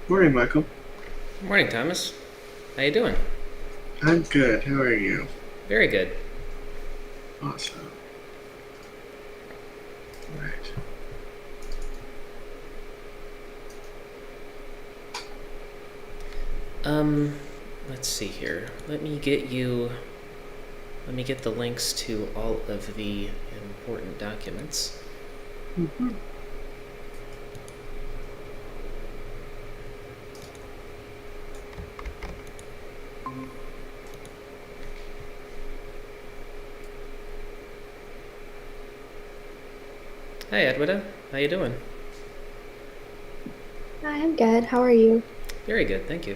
Morning, Michael. Morning, Thomas. How you doing? I'm good. How are you? Very good. Awesome. Right. Um, let's see here. Let me get the links to all of the important documents. Mm-hmm. Hi, Edwida. How you doing? Hi, I'm good. How are you? Very good, thank you.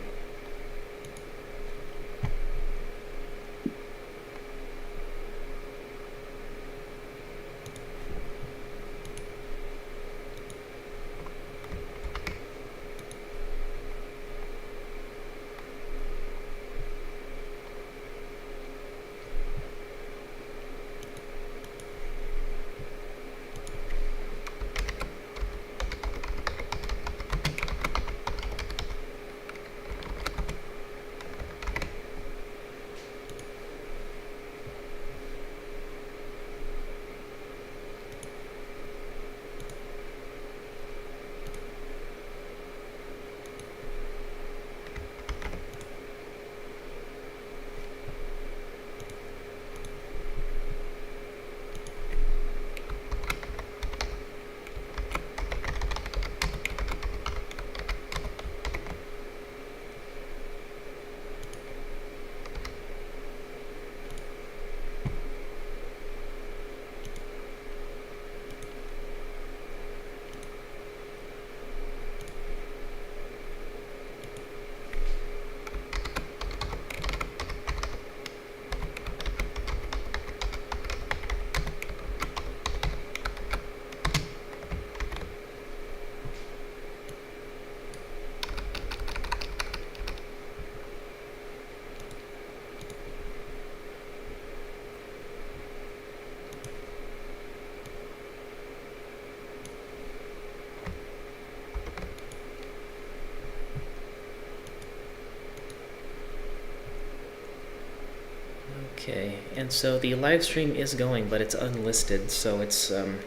Okay, and so the live stream is going, but it's unlisted, so so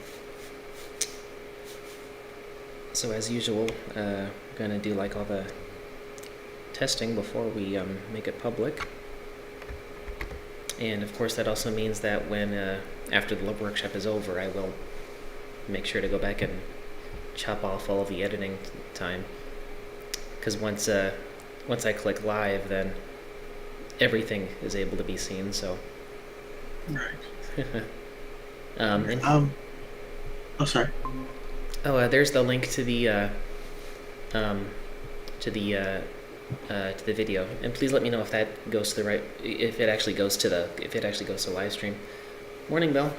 as usual, gonna do like all the testing before we make it public. And of course, that also means that when after the lab workshop is over, I will make sure to go back and chop off all of the editing time. Because once I click live, then everything is able to be seen. So, Right. and Oh, sorry. there's the link um, to the to the video. And please let me know if that goes to the right, if it actually goes to live stream. Morning, Bill.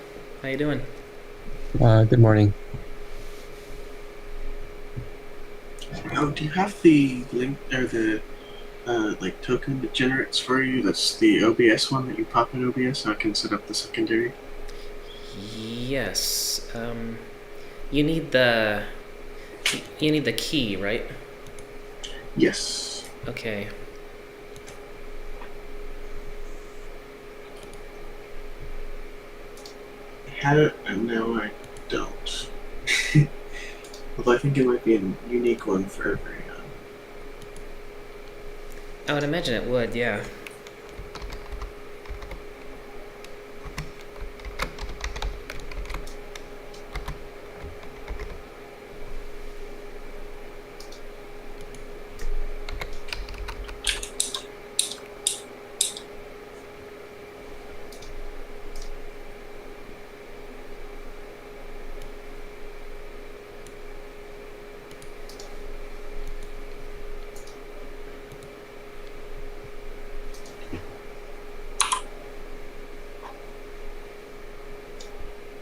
How you doing? Good morning. Oh, do you have the link or the like token that generates for you? That's the OBS one that you pop in OBS, so I can set up the secondary. Yes. You need the you need the key, right? Yes. Okay. I had it, and now I don't. Although I think it might be a unique one for every. I would imagine it would, yeah.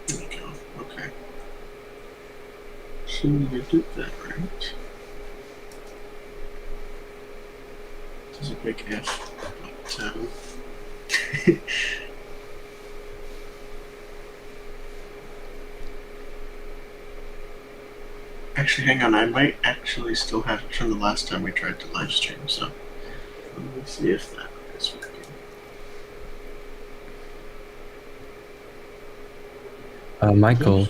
There we go. Okay. So I did that right. This is a big F. But, I Actually, hang on. I might actually still have it from the last time we tried to live stream. So let me see if that is working. Michael,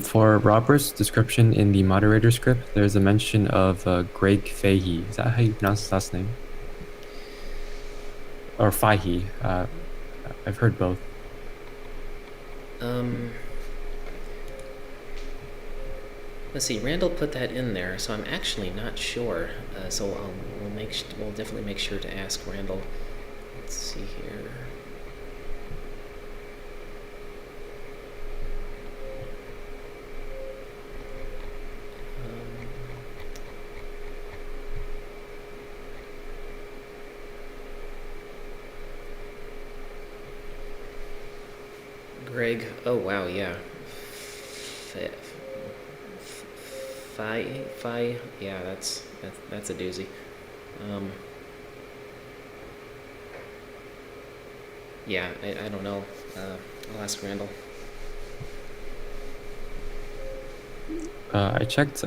for Robert's description in the moderator script, there's a mention of Greg Fahey. Is that how you pronounce his last name? Or Fahey? I've heard both. Let's see. Randall put that in there, so I'm actually not sure. So we'll definitely make sure to ask Randall. Let's see here. Greg. Oh wow, yeah. Phi. Yeah, that's a doozy. Yeah, I don't know. I'll ask Randall. I checked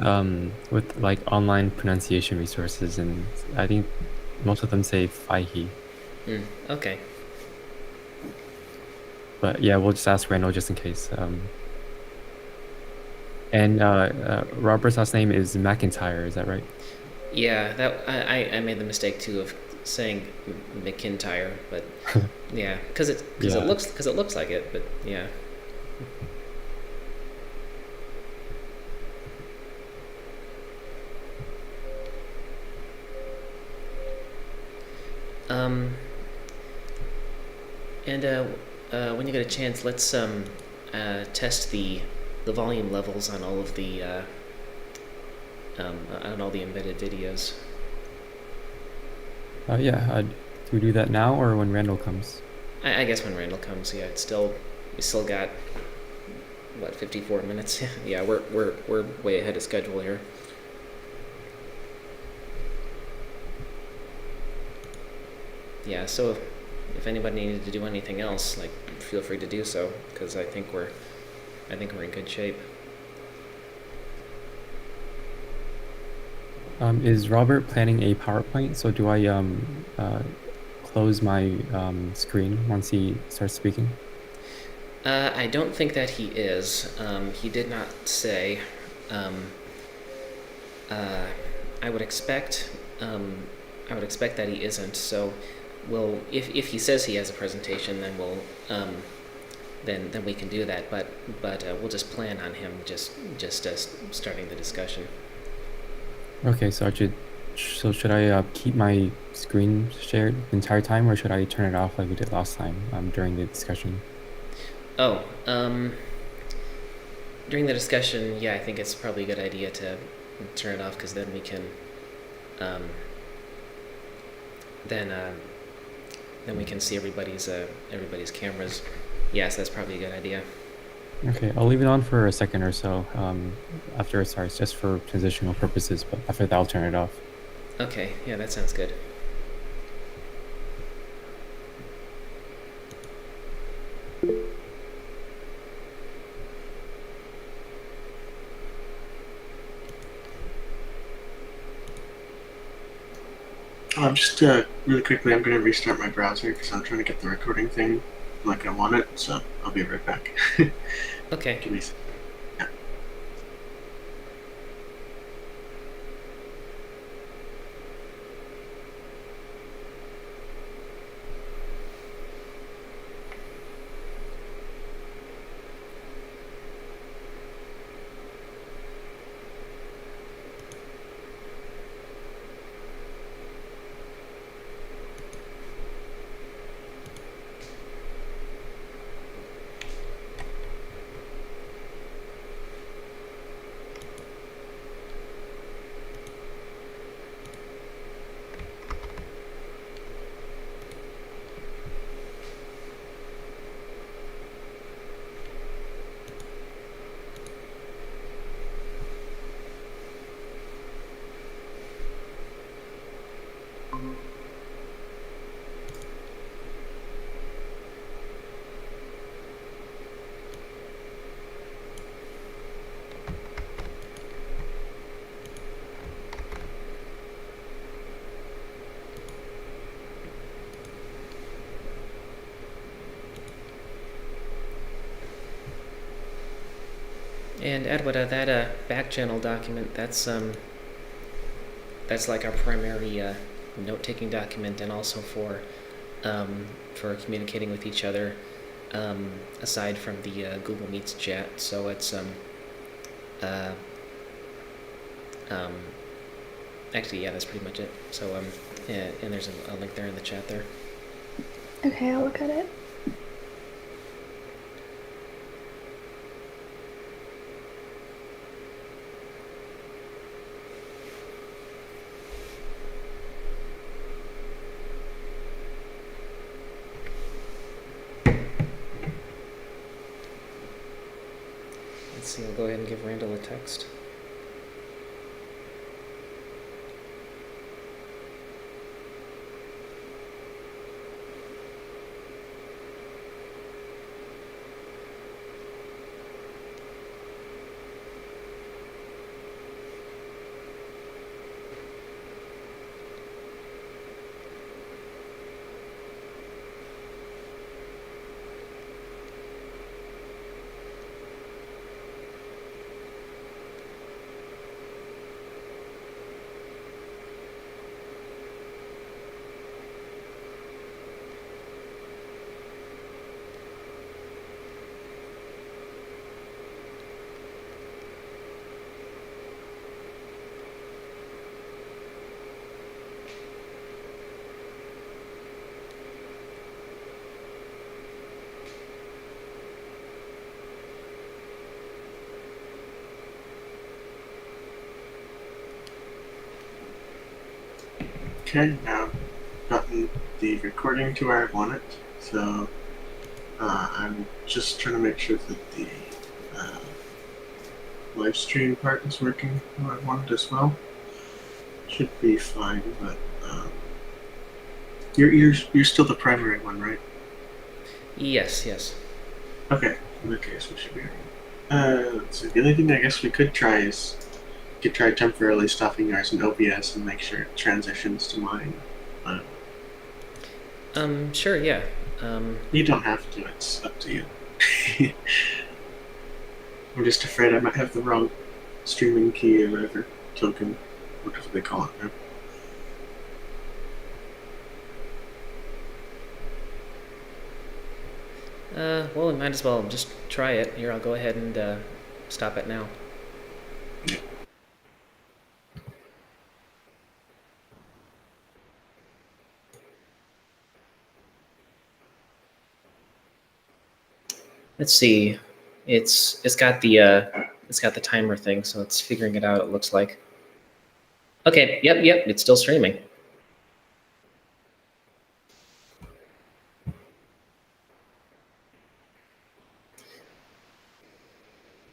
with like online pronunciation resources, and I think most of them say Fahey. Okay. But yeah, we'll just ask Randall just in case. And Robert's last name is McIntyre. Is that right? Yeah, that I made the mistake too of saying McIntyre, but yeah, because it looks like it, but yeah. And when you get a chance, let's test the volume levels on all of the on all the embedded videos. Yeah. Do we do that now or when Randall comes? I guess when Randall comes, yeah. We still got what 54 minutes. Yeah, we're way ahead of schedule here. Yeah, so if anybody needed to do anything else, like feel free to do so, because I think we're in good shape. Is Robert planning a PowerPoint? So do I close my screen once he starts speaking? I don't think that he is. He did not say. I would expect that he isn't. So, if he says he has a presentation, then we'll then we can do that. But we'll just plan on him just starting the discussion. Okay, so should I keep my screen shared the entire time, or should I turn it off like we did last time during the discussion? Oh, during the discussion, yeah, I think it's probably a good idea to turn it off, because then we can then we can see everybody's cameras. Yes, that's probably a good idea. Okay, I'll leave it on for a second or so after it starts, just for transitional purposes, but after that I'll turn it off. Okay, yeah, that sounds good. Just really quickly, I'm going to restart my browser because I'm trying to get the recording thing like I want it, so I'll be right back. Okay. Give me a second. Yeah. And Edward, that back channel document, that's like our primary note-taking document, and also for communicating with each other, aside from the Google Meets chat. So it's actually, yeah, that's pretty much it. So yeah, and there's a link there in the chat there. Okay, I'll look at it. Let's see, I'll go ahead and give Randall a text. Okay, now I've gotten the recording to where I want it, so I'm just trying to make sure that the live stream part is working how I want it as well. Should be fine, but you're still the primary one, right? Yes, yes. Okay, in that case we should be alright. Let's see. The only thing I guess we could try is try temporarily stopping yours in OBS and make sure it transitions to mine. Sure, yeah. You don't have to, it's up to you. I'm just afraid I might have the wrong streaming key or whatever, token, whatever they call it now. Well, we might as well just try it. Here, I'll go ahead and stop it now. Yeah. Let's see. It's got the timer thing, so it's figuring it out. It looks like. Okay. Yep. It's still streaming.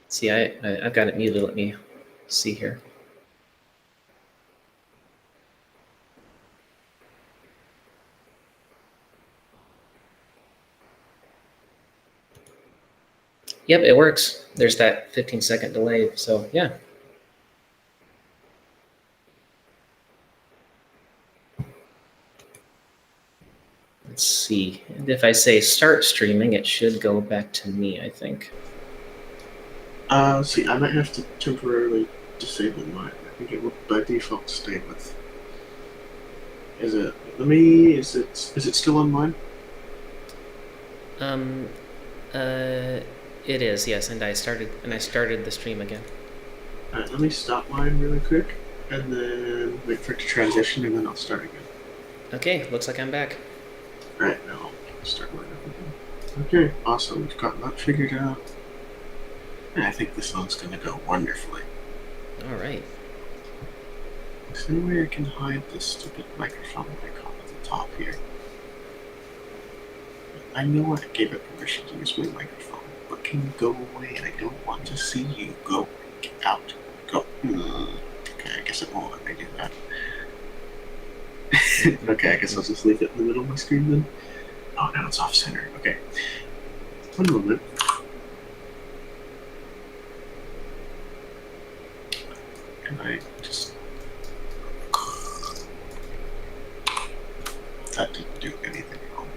See, I've got it muted. Let me see here. Yep, it works. There's that 15-second delay. So yeah. Let's see. And if I say start streaming, it should go back to me, I think. See, I might have to temporarily disable mine. I think it will by default stay with. Is it? Is it still on mine? It is, yes, and I started the stream again. Alright, let me stop mine really quick, and then wait for it to transition, and then I'll start again. Okay, looks like I'm back. Alright, now I'll start mine up again. Okay, awesome. We've got that figured out. And I think this one's going to go wonderfully. All right. Is there any way I can hide this stupid microphone icon at the top here? I know I gave it permission to use my microphone, but can you go away? I don't want to see you. Go. Get out. Go. Okay, I guess it won't let me do that. Okay, I guess I'll just leave it in the middle of my screen then. Oh, now it's off center. Okay. One moment. Can I just... That didn't do anything wrong.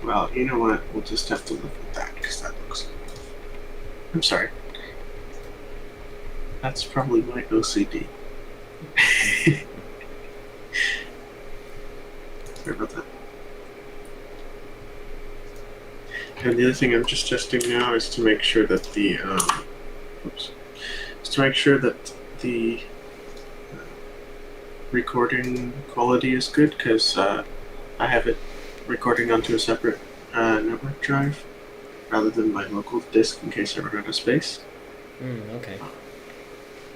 Well, you know what? We'll just have to live with that because that looks... I'm sorry. That's probably my OCD. Sorry about that. And the other thing I'm just testing now is to make sure that the recording quality is good, because I have it recording onto a separate network drive rather than my local disk in case I run out of space. Okay.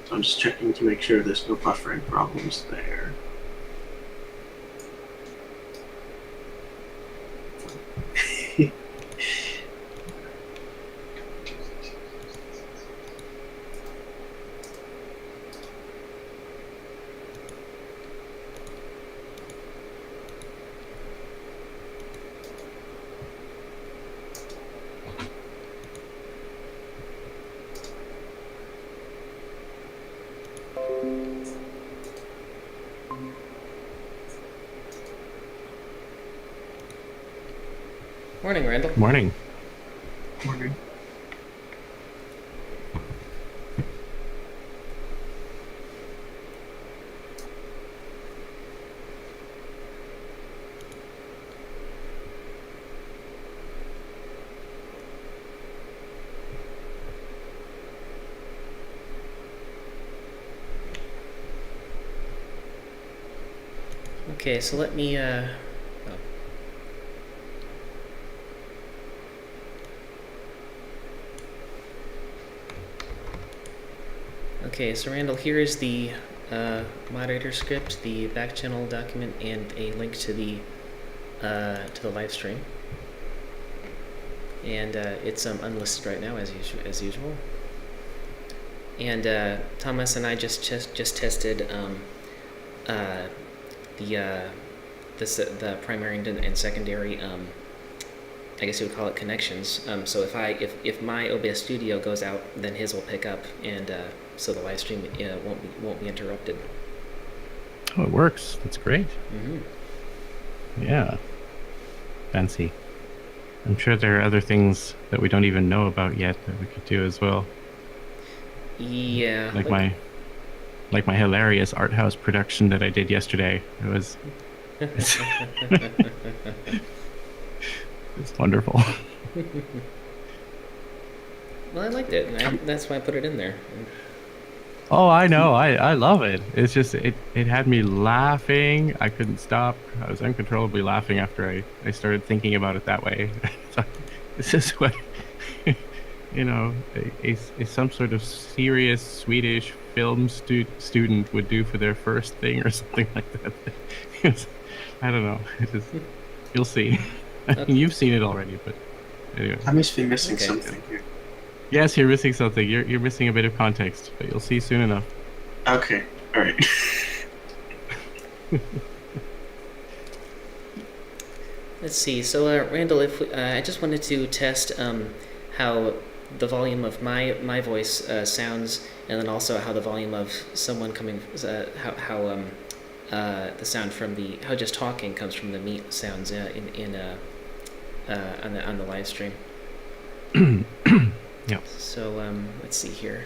So I'm just checking to make sure there's no buffering problems there. Morning, Randall. Morning. Morning. Okay, so let me Okay, so Randall, here is the moderator script, the back channel document, and a link to the live stream. And it's unlisted right now, as usual. And Thomas and I just tested the primary and secondary. I guess you would call it connections. So if my OBS Studio goes out, then his will pick up, and so the live stream won't be interrupted. Oh, it works. That's great. Mm-hmm. Yeah. Fancy. I'm sure there are other things that we don't even know about yet that we could do as well. Yeah. Like my hilarious art house production that I did yesterday. It was it's wonderful. Well, I liked it, and that's why I put it in there. Oh, I know. I love it. It's just it had me laughing. I couldn't stop. I was uncontrollably laughing after I started thinking about it that way. So, this is what some sort of serious Swedish film student would do for their first thing or something like that. I don't know. You'll see. I mean, you've seen it already, but anyway. I must be missing something here. Yes, you're missing something. You're missing a bit of context, but you'll see soon enough. Okay. All right. Let's see. So, Randall, I just wanted to test how the volume of my voice sounds, and then also how the volume of someone coming, how the sound from how just talking comes from the meat sounds on the live stream. Yeah. So let's see here.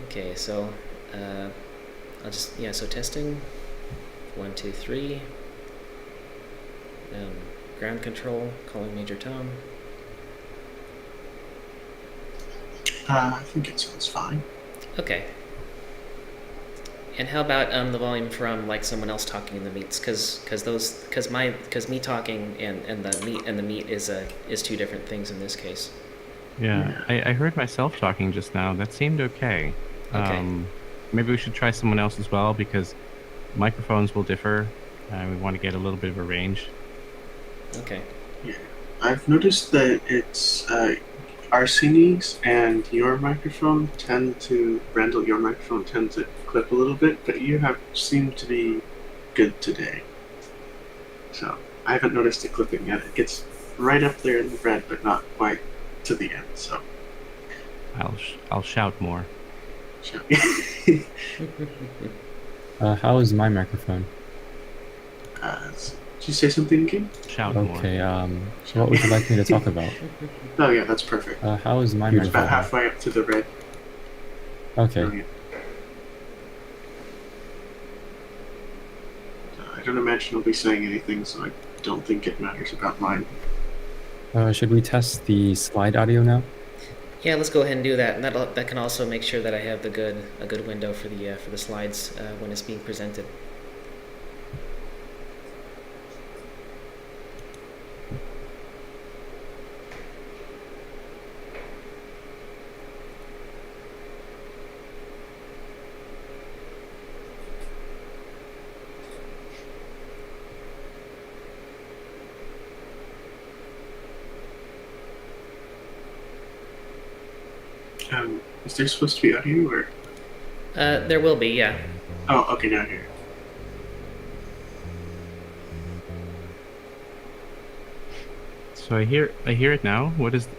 Okay, so I'll just so testing. 1, 2, 3. Ground control, calling Major Tom. I think it sounds fine. Okay. And how about the volume from like someone else talking in the meets? Because me talking and the meet is two different things in this case. Yeah. I heard myself talking just now. That seemed okay. Okay. Maybe we should try someone else as well, because microphones will differ. We want to get a little bit of a range. Okay. Yeah. I've noticed that it's Arseni's and your microphone Randall, your microphone tends to clip a little bit, but you have seemed to be good today. So I haven't noticed it clipping yet. It gets right up there in the red, but not quite to the end. So I'll shout more. How is my microphone? Did you say something again? Shout more. Okay, what would you like me to talk about? Oh yeah, that's perfect. How is my It's about microphone? halfway up to the red. Okay. Brilliant. I don't imagine I'll be saying anything, so I don't think it matters about mine. Should we test the slide audio now? Yeah, let's go ahead and do that. And that can also make sure that I have a good window for the slides when it's being presented. Is there supposed to be audio or? There will be, yeah. Oh, okay, now here. So I hear it now.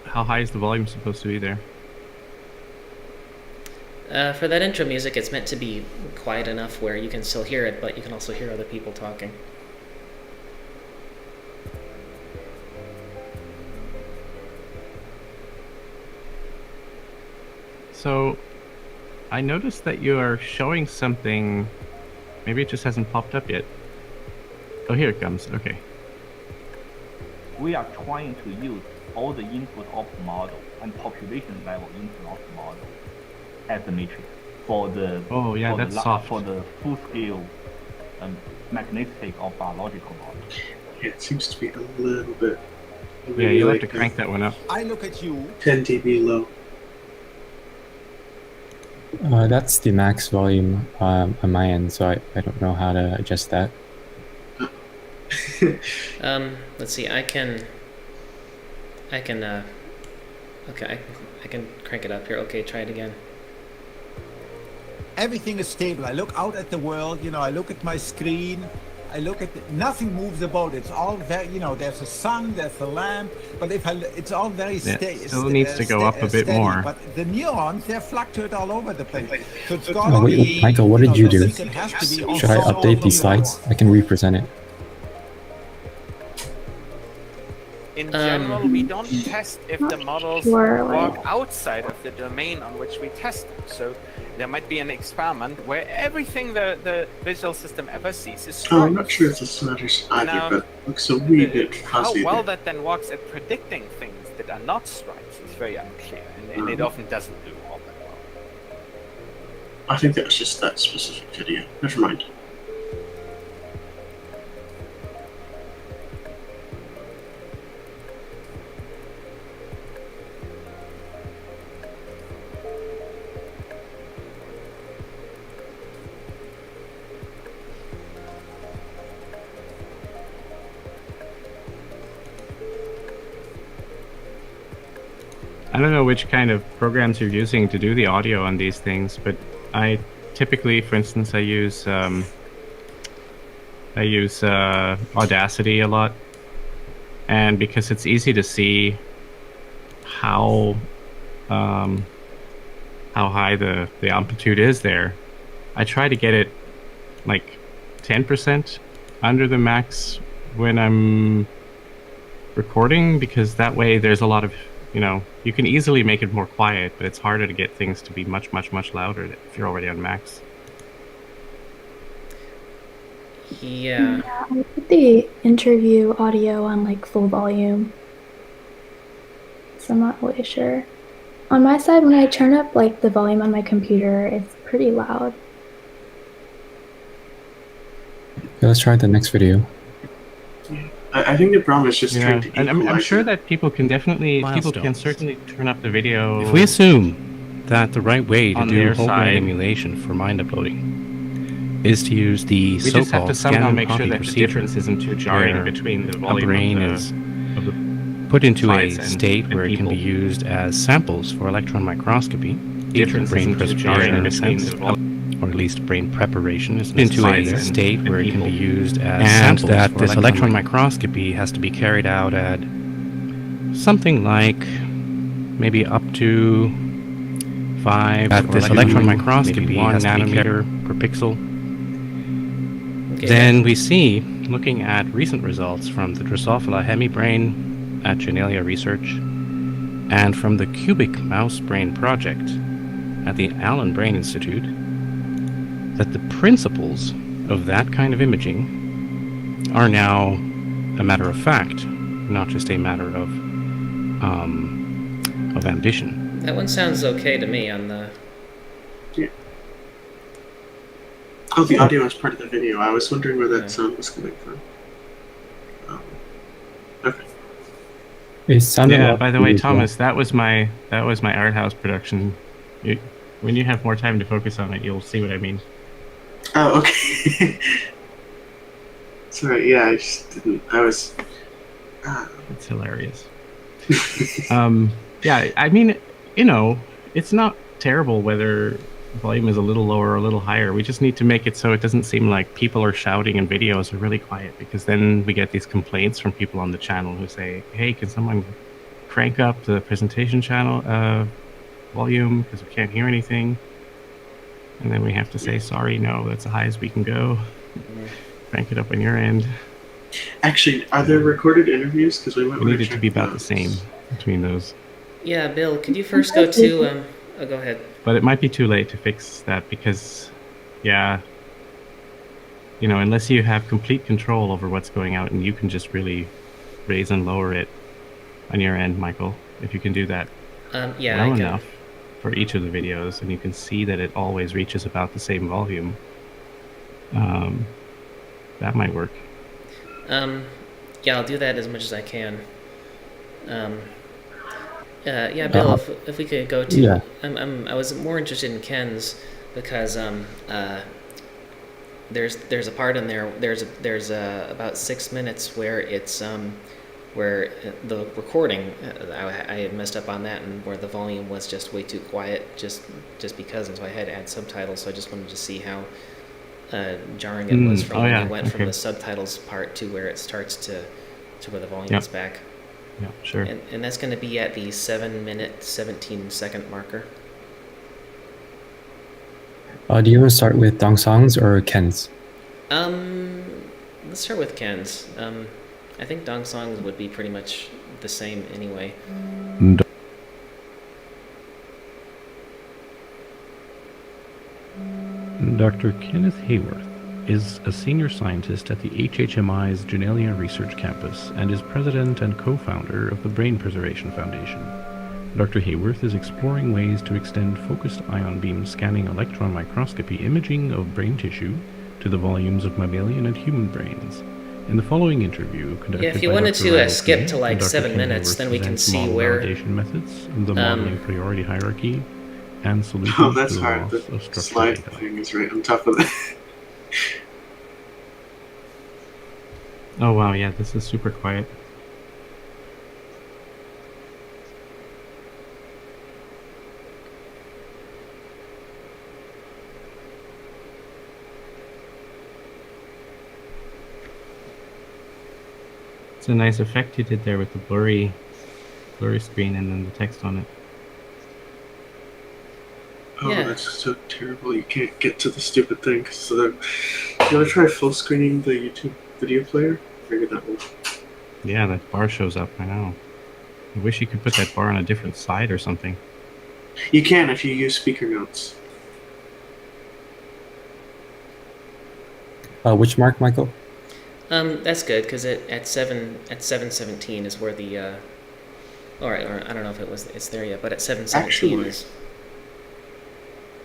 How high is the volume supposed to be there? For that intro music, it's meant to be quiet enough where you can still hear it, but you can also hear other people talking. So, I noticed that you are showing something. Maybe it just hasn't popped up yet. Oh, here it comes. Okay. We are trying to use all the input of the model and population level input of the model as the matrix for the for the full scale magnetic or biological model. Yeah, it seems to be a little bit. Yeah, you'll have to crank that one up. I look at you. 10 dB low. That's the max volume on my end, so I don't know how to adjust that. Let's see. I can. Okay, I can crank it up here. Okay, try it again. Everything is stable. I look out at the world, I look at my screen. I look at nothing moves about. It's all very, there's a sun, there's a lamp, but it's all very steady. It still needs to go up a bit more. But the neurons, they fluctuate all over the place. So it's wait, Michael, what did you do? Should I update these slides? I can represent it. In general, we don't test if the models work outside of the domain on which we test them. So there might be an experiment where everything the visual system ever sees is straight. Oh, I'm not sure if this matters either, but it looks a wee bit fuzzy. How well that then works at predicting things that are not stripes is very unclear, and it often doesn't do all that well. I think that was just that specific video. Never mind. I don't know which kind of programs you're using to do the audio on these things, but I typically, for instance, I use Audacity a lot, and because it's easy to see how high the amplitude is there, I try to get it like 10% under the max when I'm recording, because that way there's a lot of, you can easily make it more quiet, but it's harder to get things to be much, much, much louder if you're already on max. Yeah. I put the interview audio on full volume, so I'm not really sure. On my side, when I turn up the volume on my computer, it's pretty loud. Okay, let's try the next video. I think the problem is just trying to and I'm equalize sure it. that people can certainly turn up the video. If we assume that the right way to On do their whole side, brain emulation for mind uploading is to use the we just have to so-called somehow scan make and sure copy that the procedure, difference isn't too jarring where between the a volume brain of is the put into a slides and state where it can people. be used as samples for electron microscopy, difference brain isn't too preservation jarring in a between sense, the volume. or at least brain preparation is Into a into a state where it can be used as And samples that for this electron microscopy has to be carried out at something like maybe up to 5 At for this electron maybe microscopy 1 has to be nanometer per pixel. Okay. Then we see looking at recent results from the Drosophila hemibrain at Genelia Research and from the Cubic Mouse Brain Project at the Allen Brain Institute that the principles of that kind of imaging are now a matter of fact, not just a matter of ambition. That one sounds okay to me on the... Yeah. Oh, the audio is part of the video. I was wondering where that sound was coming from. Okay. Yeah, by the way, Thomas, that was my art house production. When you have more time to focus on it, you'll see what I mean. Oh, okay. Sorry, yeah, I just didn't. I was. It's hilarious. Yeah, I mean, it's not terrible whether volume is a little lower or a little higher. We just need to make it so it doesn't seem like people are shouting and videos are really quiet, because then we get these complaints from people on the channel who say, hey, can someone crank up the presentation channel volume because we can't hear anything? And then we have to say, sorry, no, that's the highest we can go. Crank it up on your end. Actually, are there recorded interviews? Because we need it to be about the same between those. Yeah, Bill, could you first go to... Oh, go ahead. But it might be too late to fix that because, yeah, unless you have complete control over what's going out and you can just really raise and lower it on your end, Michael, if you can do that well enough for each of the videos, and you can see that it always reaches about the same volume, that might work. Yeah, I'll do that as much as I can. Yeah, Bill, if we could go to... Yeah. I was more interested in Ken's because there's a part in there, there's about 6 minutes where it's where the recording, I had messed up on that, and where the volume was just way too quiet just because, and so I had to add subtitles, so I just wanted to see how jarring it was from when I went from the subtitles part to where it starts to where the volume is back. Yeah, sure. And that's going to be at the 7-minute, 17-second marker. Do you want to start with Dongsong's or Ken's? Let's start with Ken's. I think Dongsong's would be pretty much the same anyway. Dr. Kenneth Hayworth is a senior scientist at the HHMI's Genelia Research Campus and is president and co-founder of the Brain Preservation Foundation. Dr. Hayworth is exploring ways to extend focused ion beam scanning electron microscopy imaging of brain tissue to the volumes of mammalian and human brains. In the following interview, conducted if you by wanted Dr. to skip to like 7 minutes, then we can see where validation methods, the modeling priority hierarchy, and solutions oh, that's to the hard. loss The of structured slide data. thing is right on top of it. Oh wow, yeah, this is super quiet. It's a nice effect you did there with the blurry screen and then the text on it. Oh, that's so terrible. You can't get to the stupid thing. So you want to try full screening the YouTube video player? I figured that will. Yeah, that bar shows up. I know. I wish you could put that bar on a different side or something. You can if you use speaker notes. Which mark, Michael? That's good because at 7:17 is where the or I don't know if it's there yet, but at 7:17 is.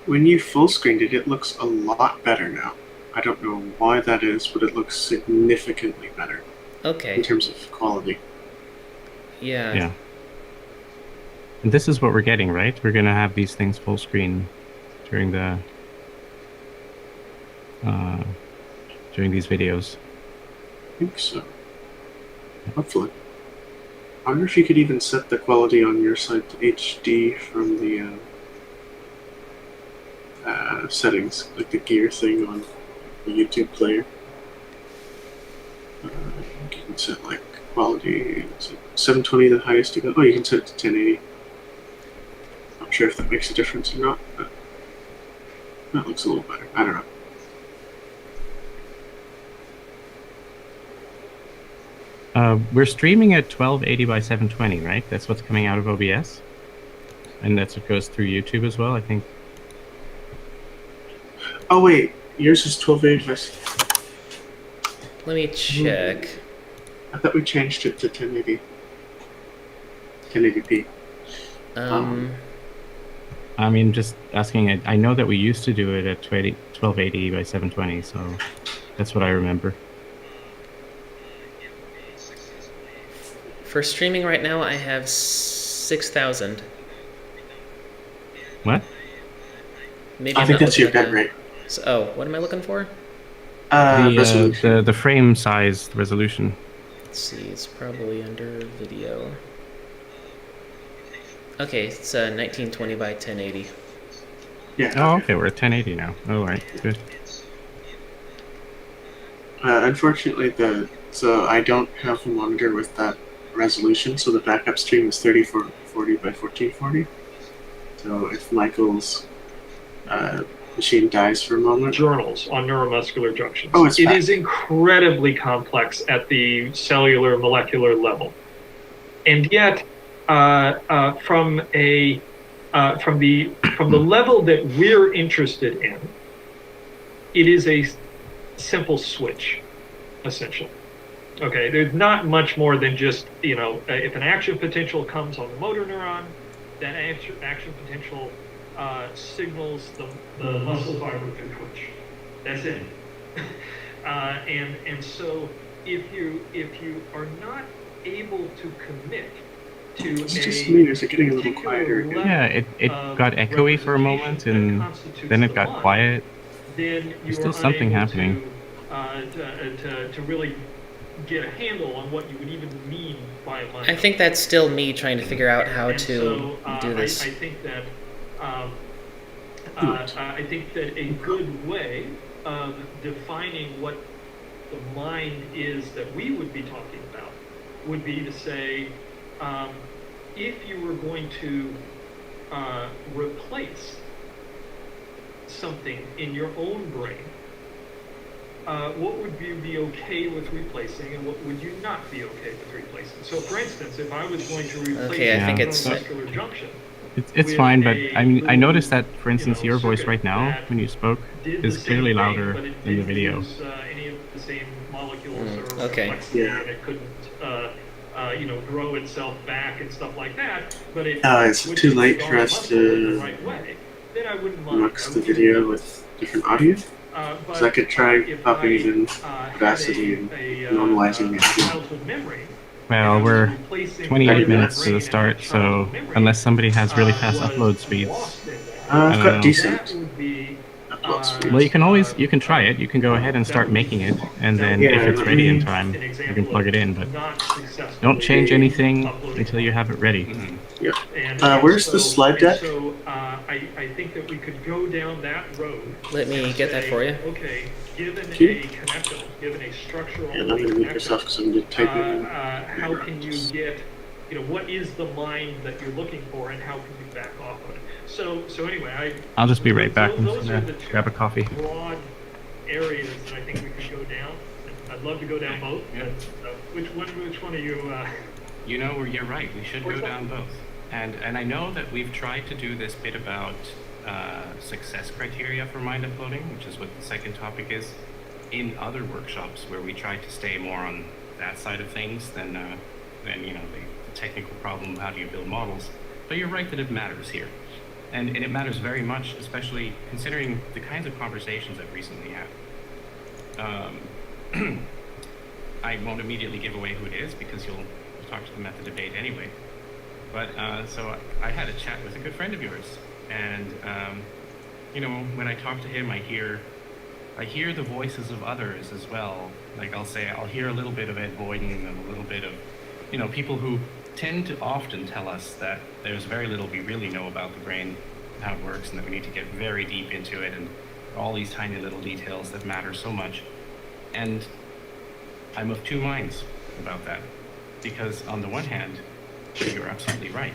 When you full screened it, it looks a lot better now. I don't know why that is, but it looks significantly better. Okay. In terms of quality. Yeah. Yeah. And this is what we're getting, right? We're gonna have these things full screen during these videos. I think so. Hopefully. I wonder if you could even set the quality on your side to HD from the settings, like the gear thing on the YouTube player. You can set like quality, 720 the highest you go. Oh, you can set it to 1080. Not sure if that makes a difference or not, but that looks a little better. I don't know. We're streaming at 1280 by 720, right? That's what's coming out of OBS, and that's what goes through YouTube as well, I think. Oh wait, yours is 1280 by. Let me check. I thought we changed it to 1080. 1080p. I mean, just asking. I know that we used to do it at 1280 by 720, so that's what I remember. For streaming right now, I have 6,000. What? Maybe I think that's your bitrate. Oh, what am I looking for? The frame size resolution. Let's see, it's probably under video. Okay, it's 1920 by 1080. Yeah. Oh, okay, we're at 1080 now. Oh, all right, good. Unfortunately, so I don't have a monitor with that resolution, so the backup stream is 3040 by 1440. So if Michael's machine dies for a moment. Journals on neuromuscular junctions. Oh, it is incredibly complex at the cellular molecular level, and yet from the level that we're interested in, it is a simple switch, essentially. Okay, there's not much more than just, if an action potential comes on the motor neuron, that action potential signals the muscle fiber to twitch. That's it. And so if you are not able to commit to it's just me. Is it getting a little quieter? Yeah, it got echoey for a moment, and then it got quiet. Then there's still something happening. To really get a handle on what you would even mean by a mind. I think that's still me trying to figure out how to do this. I think that a good way of defining what the mind is that we would be talking about would be to say, if you were going to replace something in your own brain, what would you be okay with replacing, and what would you not be okay with replacing? So, for instance, if I was going to replace muscular junction, it's fine, but I noticed that, for instance, your voice right now, when you spoke, is clearly louder than the video. Any of the same molecules or okay. And it couldn't, grow itself back and stuff like that. But it's too late for us to mix the video with different audio. So I could try popping it in Audacity and normalizing it. Well, we're 28 minutes to the start, so unless somebody has really fast upload speeds, I've got decent upload speeds. Well, you can try it. You can go ahead and start making it, and then if it's ready in time, you can plug it in. But don't change anything until you have it ready. Mm-hmm. Yep. Where's the slide deck? So I think that we could go down that road. Let me get that for you. Okay, given a connectome, given a structural I'm going to mute myself because I'm going to type in. How can you get, what is the mind that you're looking for, and how can you back off of it? So anyway, I'll just be right back. I'm just going to grab a coffee. Broad areas that I think we could go down. I'd love to go down both. Yeah. Which one are you? You're right. We should go down both. And I know that we've tried to do this bit about success criteria for mind uploading, which is what the second topic is, in other workshops where we try to stay more on that side of things than the technical problem of how do you build models. But you're right that it matters here. And it matters very much, especially considering the kinds of conversations I've recently had. I won't immediately give away who it is because you'll talk to them at the debate anyway. But so I had a chat with a good friend of yours, and when I talk to him, I hear the voices of others as well. Like I'll hear a little bit of Ed Boyden and a little bit of people who tend to often tell us that there's very little we really know about the brain and how it works, and that we need to get very deep into it, and all these tiny little details that matter so much. And I'm of two minds about that, because on the one hand, you're absolutely right.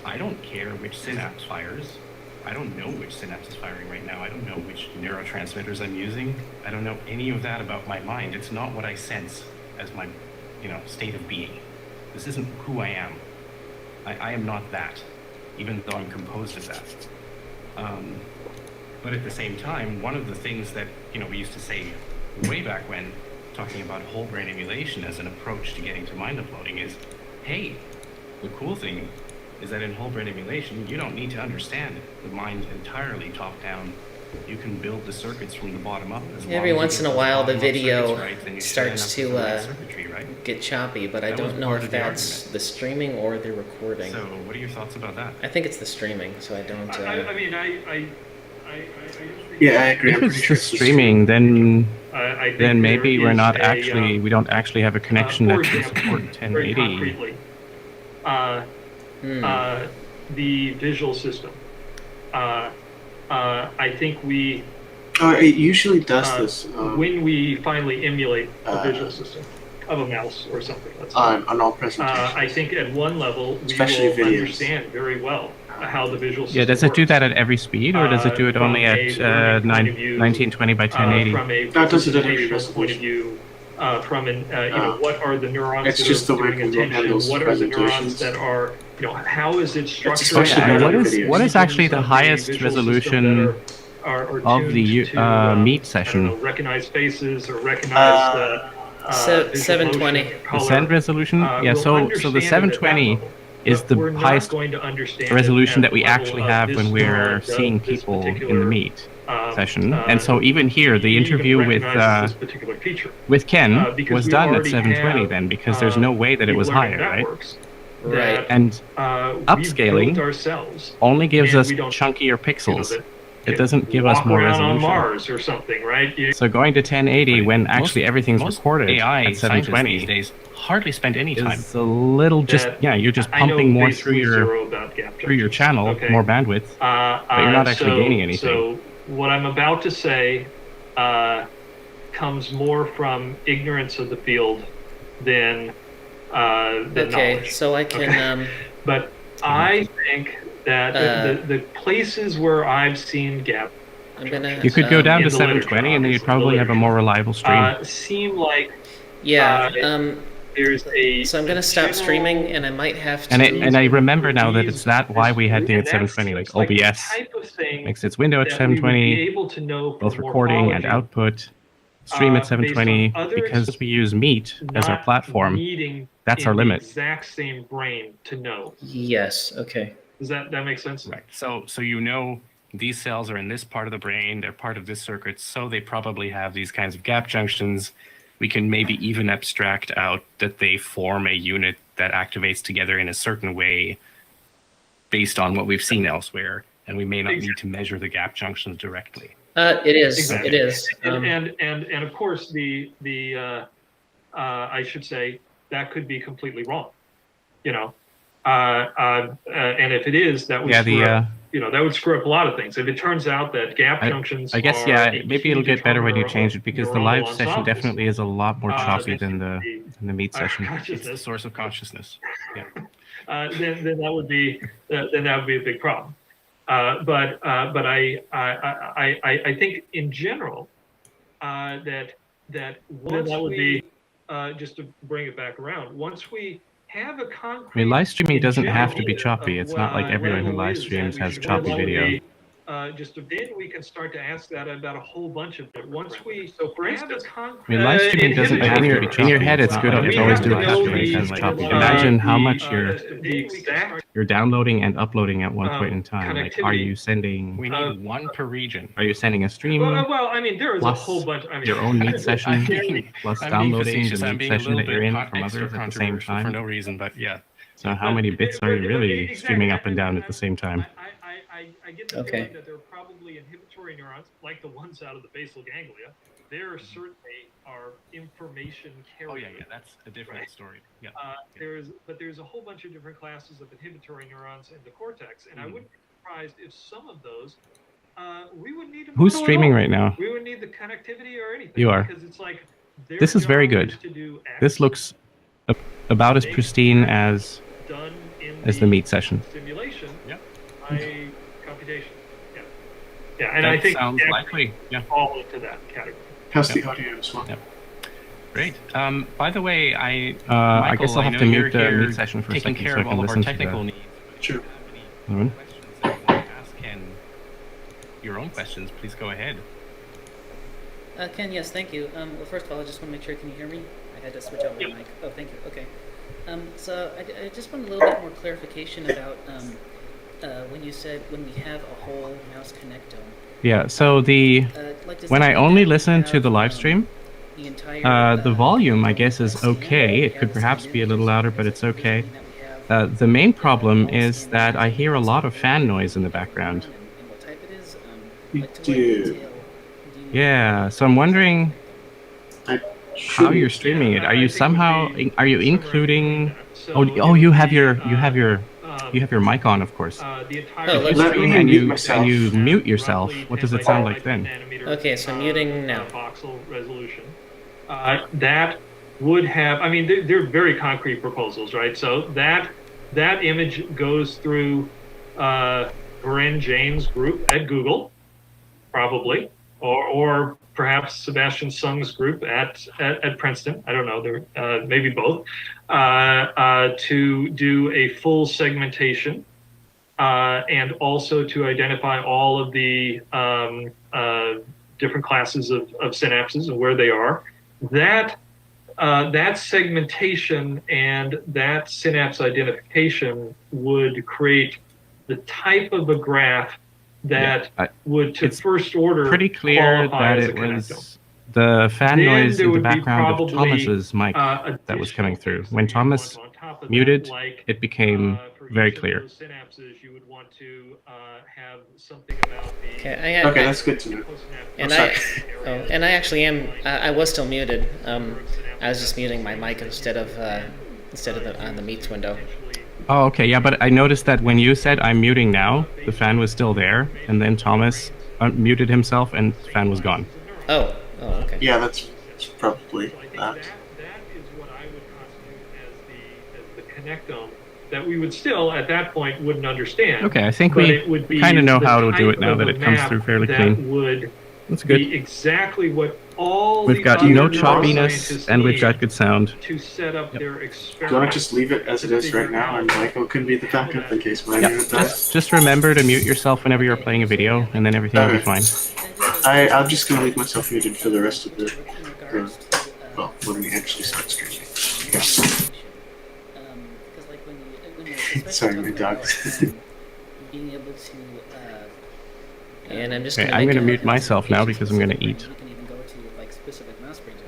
I don't care which synapse fires. I don't know which synapse is firing right now. I don't know which neurotransmitters I'm using. I don't know any of that about my mind. It's not what I sense as my state of being. This isn't who I am. I am not that, even though I'm composed of that. But at the same time, one of the things that we used to say way back when, talking about whole brain emulation as an approach to getting to mind uploading, is, hey, the cool thing is that in whole brain emulation, you don't need to understand the mind entirely top down. You can build the circuits from the bottom up. Every once in a while, the video starts to get choppy, but I don't know if that's the streaming or the recording. So, what are your thoughts about that? I think it's the streaming, so I don't. Yeah, I agree. If it's the streaming, then maybe we don't actually have a connection that can support 1080. The visual system. I think we. It usually does this when we finally emulate a visual system of a mouse or something. On all presentations. I think at one level we will understand very well how the visual system does it works. do that at every speed, or does it do it only at 1920 by 1080? From a does it at every point of view, from an what are the neurons it's that just are the way giving Google attention? handles What are the neurons presentations. that are how is it structured? What is actually the highest resolution of the meet session? Recognize faces or recognize 720. The send resolution? So the 720 is the highest resolution that we actually have when we're seeing people in the meet session. And so even here, the interview with Ken was done at 720 then, because there's no way that it was higher, right? Right. And upscaling only gives us chunkier pixels. It doesn't give us more resolution. On Mars or something, right? So going to 1080 when actually everything's recorded AI at 720 these days hardly spend any time. It's a little you're just pumping more through your channel, more bandwidth, but you're not actually gaining anything. So what I'm about to say comes more from ignorance of the field than knowledge. So I can. But I think that the places where I've seen gap, you could go down to 720, and then you'd probably have a more reliable stream. Seem like there's so I'm gonna stop streaming, and I might have to. And I remember now that it's why we had to at 720. Like OBS makes its window at 720, both recording and output. Stream at 720 because we use Meet as our platform. That's our limit. Exact same brain to know. Yes. Okay. Does that make sense? Right. So these cells are in this part of the brain. They're part of this circuit, so they probably have these kinds of gap junctions. We can maybe even abstract out that they form a unit that activates together in a certain way based on what we've seen elsewhere, and we may not need to measure the gap junctions directly. It is. Exactly. It is. And of course the I should say that could be completely wrong, and if it is, that would that would screw up a lot of things. If it turns out that gap junctions, I guess maybe it'll get better when you change it, because the live session definitely is a lot more choppy than the meet session. It's the source of consciousness. Yeah. Then that would be a big problem. But I think in general that would be just to bring it back around. Once we have a concrete, live streaming doesn't have to be choppy. It's not like everyone who live streams has choppy video. Then we can start to ask that about a whole bunch of it. Once we, so for instance, live streaming doesn't have to be choppy. In your head, it's good. It's always good as choppy. Imagine how much you're downloading and uploading at one point in time. Like, are you sending? We need one per region. Are you sending a stream? Well, I mean, there is a whole bunch. I mean, your own meet session plus downloading the meet session that you're in from others at the same time. For no reason, but yeah. So how many bits are you really streaming up and down at the same time? I get the feeling that there are probably inhibitory neurons, like the ones out of the basal ganglia. There certainly are information carriers. Oh yeah, that's a different story. Yeah. There's a whole bunch of different classes of inhibitory neurons in the cortex, and I wouldn't be surprised if some of those we would need. Who's streaming right now? We would need the connectivity or anything. You are. Because it's like this is very good. This looks about as pristine as the meet session. Simulation. Yeah. Computation. Yeah, and I think sounds likely. Yeah. Fall into that category. How's the audio as well? Yep. Great. By the way, I guess I'll have to mute the mute session for a second so I can listen to the... Sure. Ask Ken your own questions. Please go ahead. Ken, yes, thank you. Well, first of all, I just want to make sure, can you hear me? I had to switch out my mic. Oh, thank you. Okay. So I just want a little bit more clarification about when you said when we have a whole mouse connectome. Yeah, so when I only listen to the live stream, the volume, I guess, is okay. It could perhaps be a little louder, but it's okay. The main problem is that I hear a lot of fan noise in the background. You do. Yeah, so I'm wondering how you're streaming it. Are you including? Oh, you have your mic on, of course. Let me and mute myself. And you mute yourself. What does it sound like then? Okay, so I'm muting now. Voxel resolution. That would have. I mean, they're very concrete proposals, right? So that image goes through Corinne Jane's group at Google, probably. Or perhaps Sebastian Sung's group at Princeton. I don't know. There maybe both. To do a full segmentation and also to identify all of the different classes of synapses and where they are. That segmentation and that synapse identification would create the type of a graph that would, to first order, pretty clear that it was the fan noise in the background of Thomas's mic that was coming through. When Thomas muted, it became very clear. Okay, that's good to know. And I actually am. I was still muted. I was just muting my mic instead of on the meets window. Oh, okay, yeah, but I noticed that when you said I'm muting now, the fan was still there, and then Thomas muted himself, and the fan was gone. Oh, okay. Yeah, that's probably that. That is what I would constitute as the connectome that we would still, at that point, wouldn't understand. Okay, I think we kind of know how to do it now that it comes through fairly clean. That's good. Be exactly what all we've got no choppiness, and we've got good sound. To set up their experiment. Do you want to just leave it as it is right now, and Michael can be the backup in case my unit dies? Just remember to mute yourself whenever you're playing a video, and then everything will be fine. I'm just going to leave myself muted for the rest of the well, when we actually start streaming. Yes. Sorry, my dogs. Being able to, and I'm just. Okay, I'm going to mute myself now because I'm going to eat.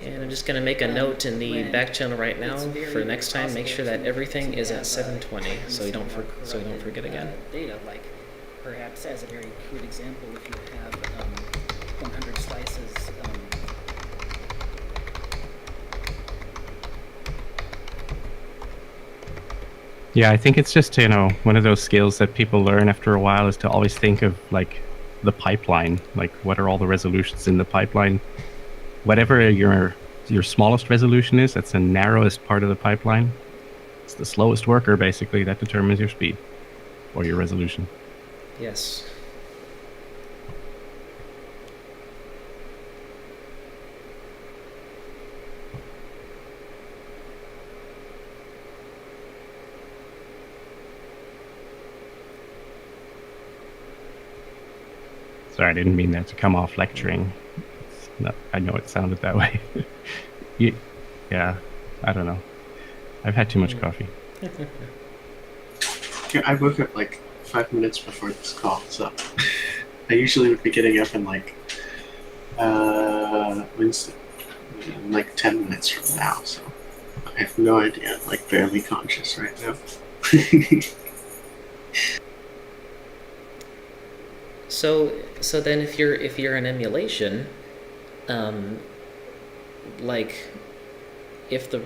And I'm just going to make a note in the back channel right now for next time. Make sure that everything is at 720, so you don't forget again. Data, like perhaps as a very crude example, if you have 100 slices. Yeah, I think it's just, one of those skills that people learn after a while is to always think of, like, the pipeline. Like, what are all the resolutions in the pipeline? Whatever your smallest resolution is, that's the narrowest part of the pipeline. It's the slowest worker, basically, that determines your speed or your resolution. Yes. Sorry, I didn't mean that to come off lecturing. No, I know it sounded that way. Yeah, I don't know. I've had too much coffee. Yeah, I woke up like 5 minutes before this call, so I usually would be getting up in like 10 minutes from now, so I have no idea. I'm like barely conscious right now. So then if you're an emulation, like if the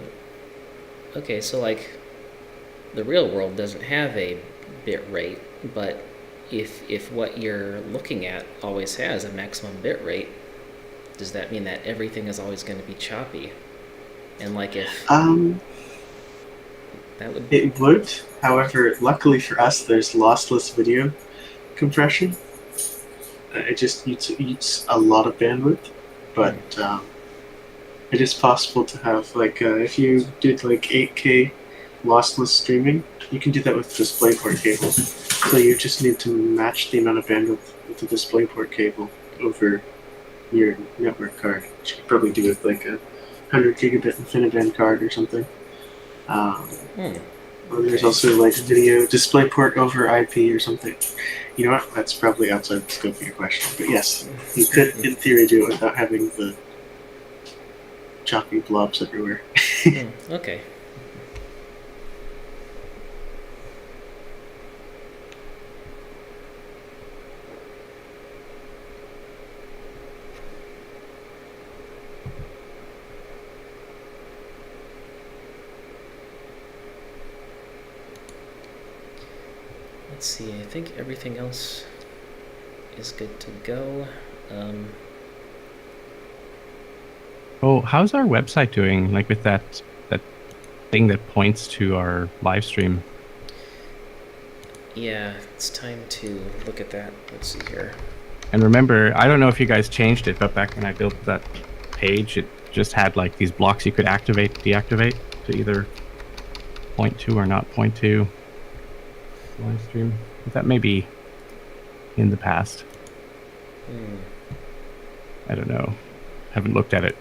real world doesn't have a bit rate, but if what you're looking at always has a maximum bit rate, does that mean that everything is always going to be choppy? And like if it would. However, luckily for us, there's lossless video compression. It just eats a lot of bandwidth, but it is possible to have, like, if you did like 8K lossless streaming, you can do that with DisplayPort cables. So you just need to match the amount of bandwidth with the DisplayPort cable over your network card, which you could probably do with like a 100 gigabit InfiniBand card or something. Or there's also like video DisplayPort over IP or something. You know what? That's probably outside the scope of your question. But yes, you could, in theory, do it without having the choppy blobs everywhere. Okay. Let's see, I think everything else is good to go. Oh, how's our website doing? Like with that thing that points to our live stream? Yeah, it's time to look at that. Let's see here. And remember, I don't know if you guys changed it, but back when I built that page, it just had like these blocks you could activate, deactivate to either point to or not point to live stream. But that may be in the past. I don't know. Haven't looked at it.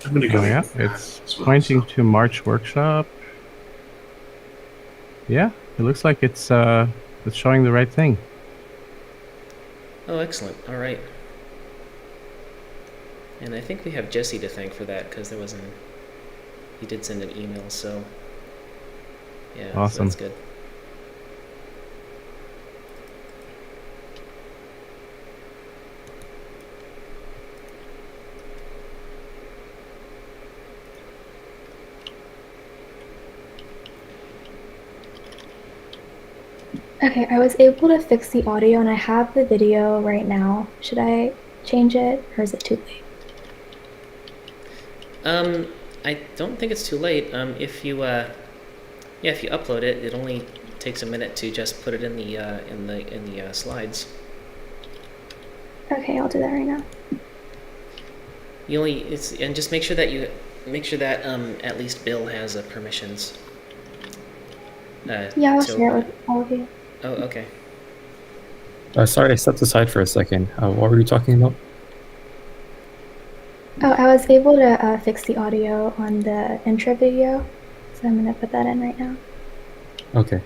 I'm gonna go. Oh yeah, it's pointing to March workshop. Yeah, it looks like it's showing the right thing. Oh, excellent. All right. And I think we have Jesse to thank for that, because there wasn't. He did send an email, so yeah, awesome. So that's good. Okay, I was able to fix the audio and I have the video right now. Should I change it or is it too late? I don't think it's too late. If you if you upload it, it only takes a minute to just put it in the slides. Okay, I'll do that right now. And just make sure that at least Bill has permissions. Yeah, I'll share it with all of you. Oh, okay. Sorry, I stepped aside for a second. What were you talking about? Oh, I was able to fix the audio on the intro video, so I'm going to put that in right now. Okay.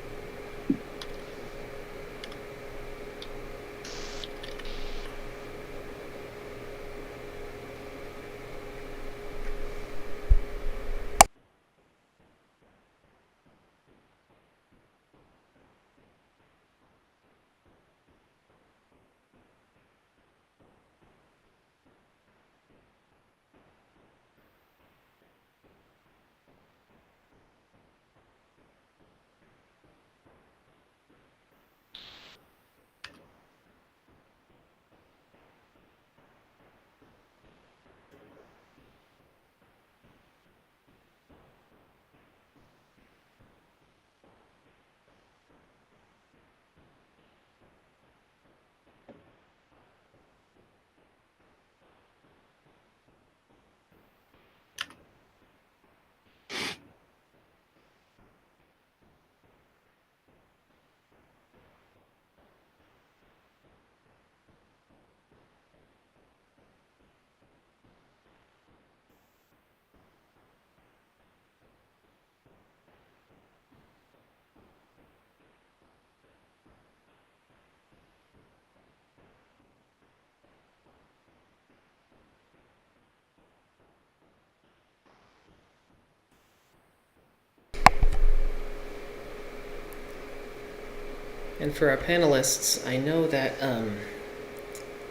And for our panelists, I know that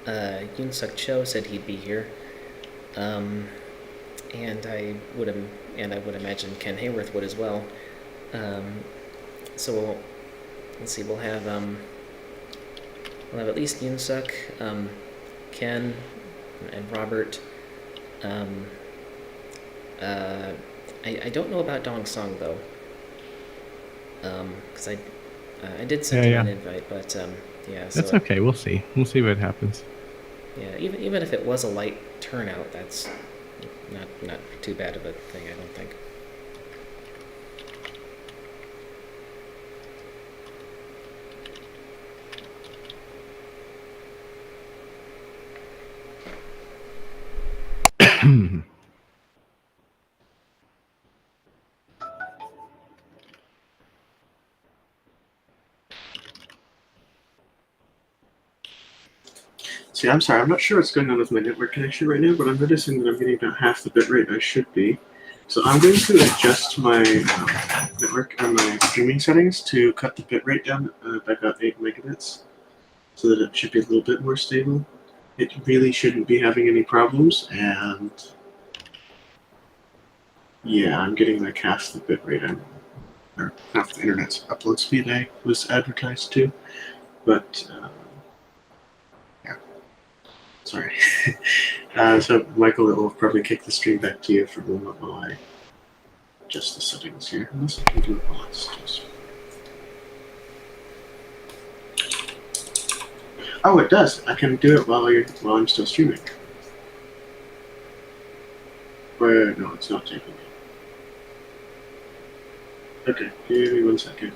Yoon-Suk Cho said he'd be here, and I would imagine Ken Hayworth would as well. So let's see, we'll have at least Yoon-Suk, Ken, and Robert, I don't know about Dong Song though, because I did send him an invite, but yeah. That's okay. We'll see. We'll see what happens. Yeah, even if it was a light turnout, that's not too bad of a thing, I don't think. See, I'm sorry, I'm not sure what's going on with my network connection right now, but I'm noticing that I'm getting about half the bitrate I should be. So I'm going to adjust my network and my streaming settings to cut the bitrate down by about 8 megabits, so that it should be a little bit more stable. It really shouldn't be having any problems, and yeah, I'm getting like half the bitrate or half the internet's upload speed I was advertised to, but yeah. Sorry. So, Michael, it will probably kick the stream back to you for a moment while I adjust the settings here. Unless I can do it while it's just... Oh, it does. I can do it while I'm still streaming. Wait, no, it's not taking me. Okay, give me 1 second.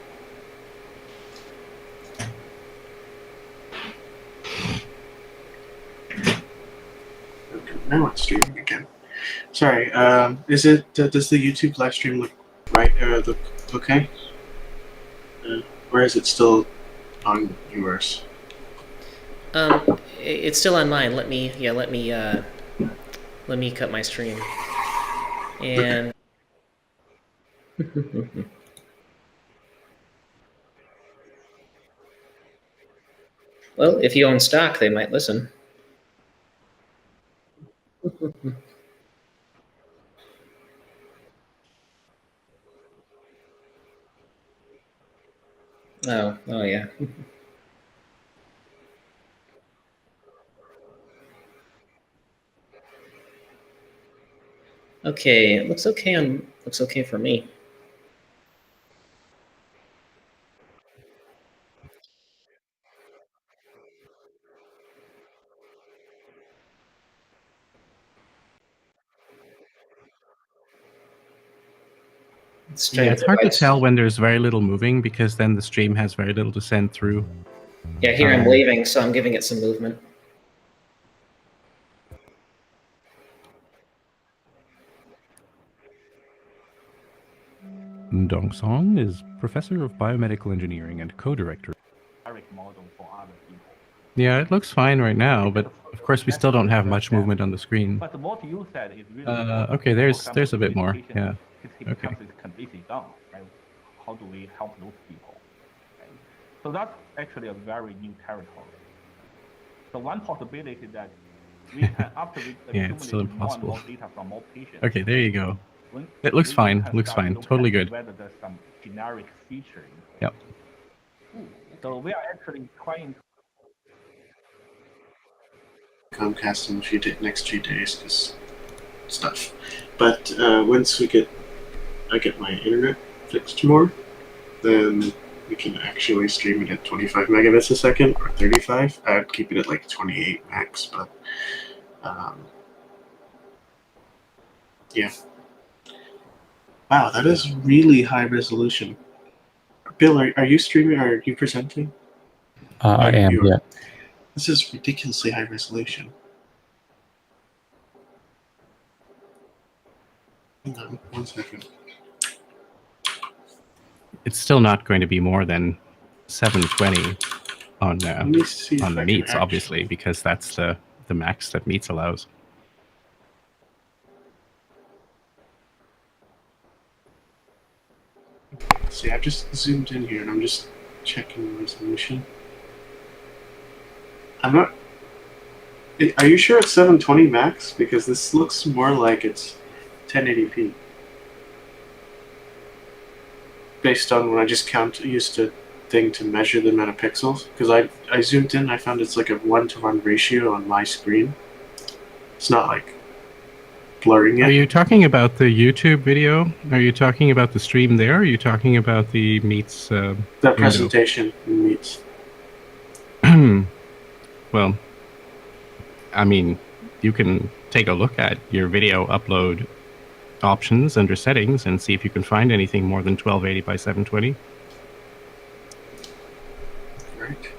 Now it's streaming again. Sorry. Is it? Does the YouTube live stream look right? Look okay? Or is it still on yours? It's still on mine. Let me cut my stream. And well, if you own stock, they might listen. Oh yeah. Okay, it looks okay for me. Yeah, it's hard to tell when there's very little moving because then the stream has very little to send through. Yeah, here I'm waving, so I'm giving it some movement. Dong Song is professor of biomedical engineering and co-director. Yeah, it looks fine right now, but of course we still don't have much movement on the screen. But what you said is really okay, there's a bit more. Yeah. Okay. Completely done. Right? How do we help those people? Right? So that's actually a very new territory. So one possibility that we can after we yeah, it's still impossible. more data from more patients. Okay, there you go. It looks fine. Looks fine. Totally good. Whether there's some generic featuring. Yep. So we are actually trying. Comcast in the next few days because stuff. But once I get my internet fixed more, then we can actually stream it at 25 megabits a second or 35. I'd keep it at like 28 max, but yeah. Wow, that is really high resolution. Bill, are you streaming or are you presenting? I am, yeah. This is ridiculously high resolution. Hang on 1 second. It's still not going to be more than 720 on the meets, obviously, because that's the max that meets allows. See, I've just zoomed in here and I'm just checking the resolution. I'm not... Are you sure it's 720 max? Because this looks more like it's 1080p. Based on when I just used a thing to measure the amount of pixels. Because I zoomed in, I found it's like a 1-to-1 ratio on my screen. It's not like blurring it. Are you talking about the YouTube video? Are you talking about the stream there? Or are you talking about the Meets the presentation in Meets? Well, I mean, you can take a look at your video upload options under settings and see if you can find anything more than 1280 by 720. Right.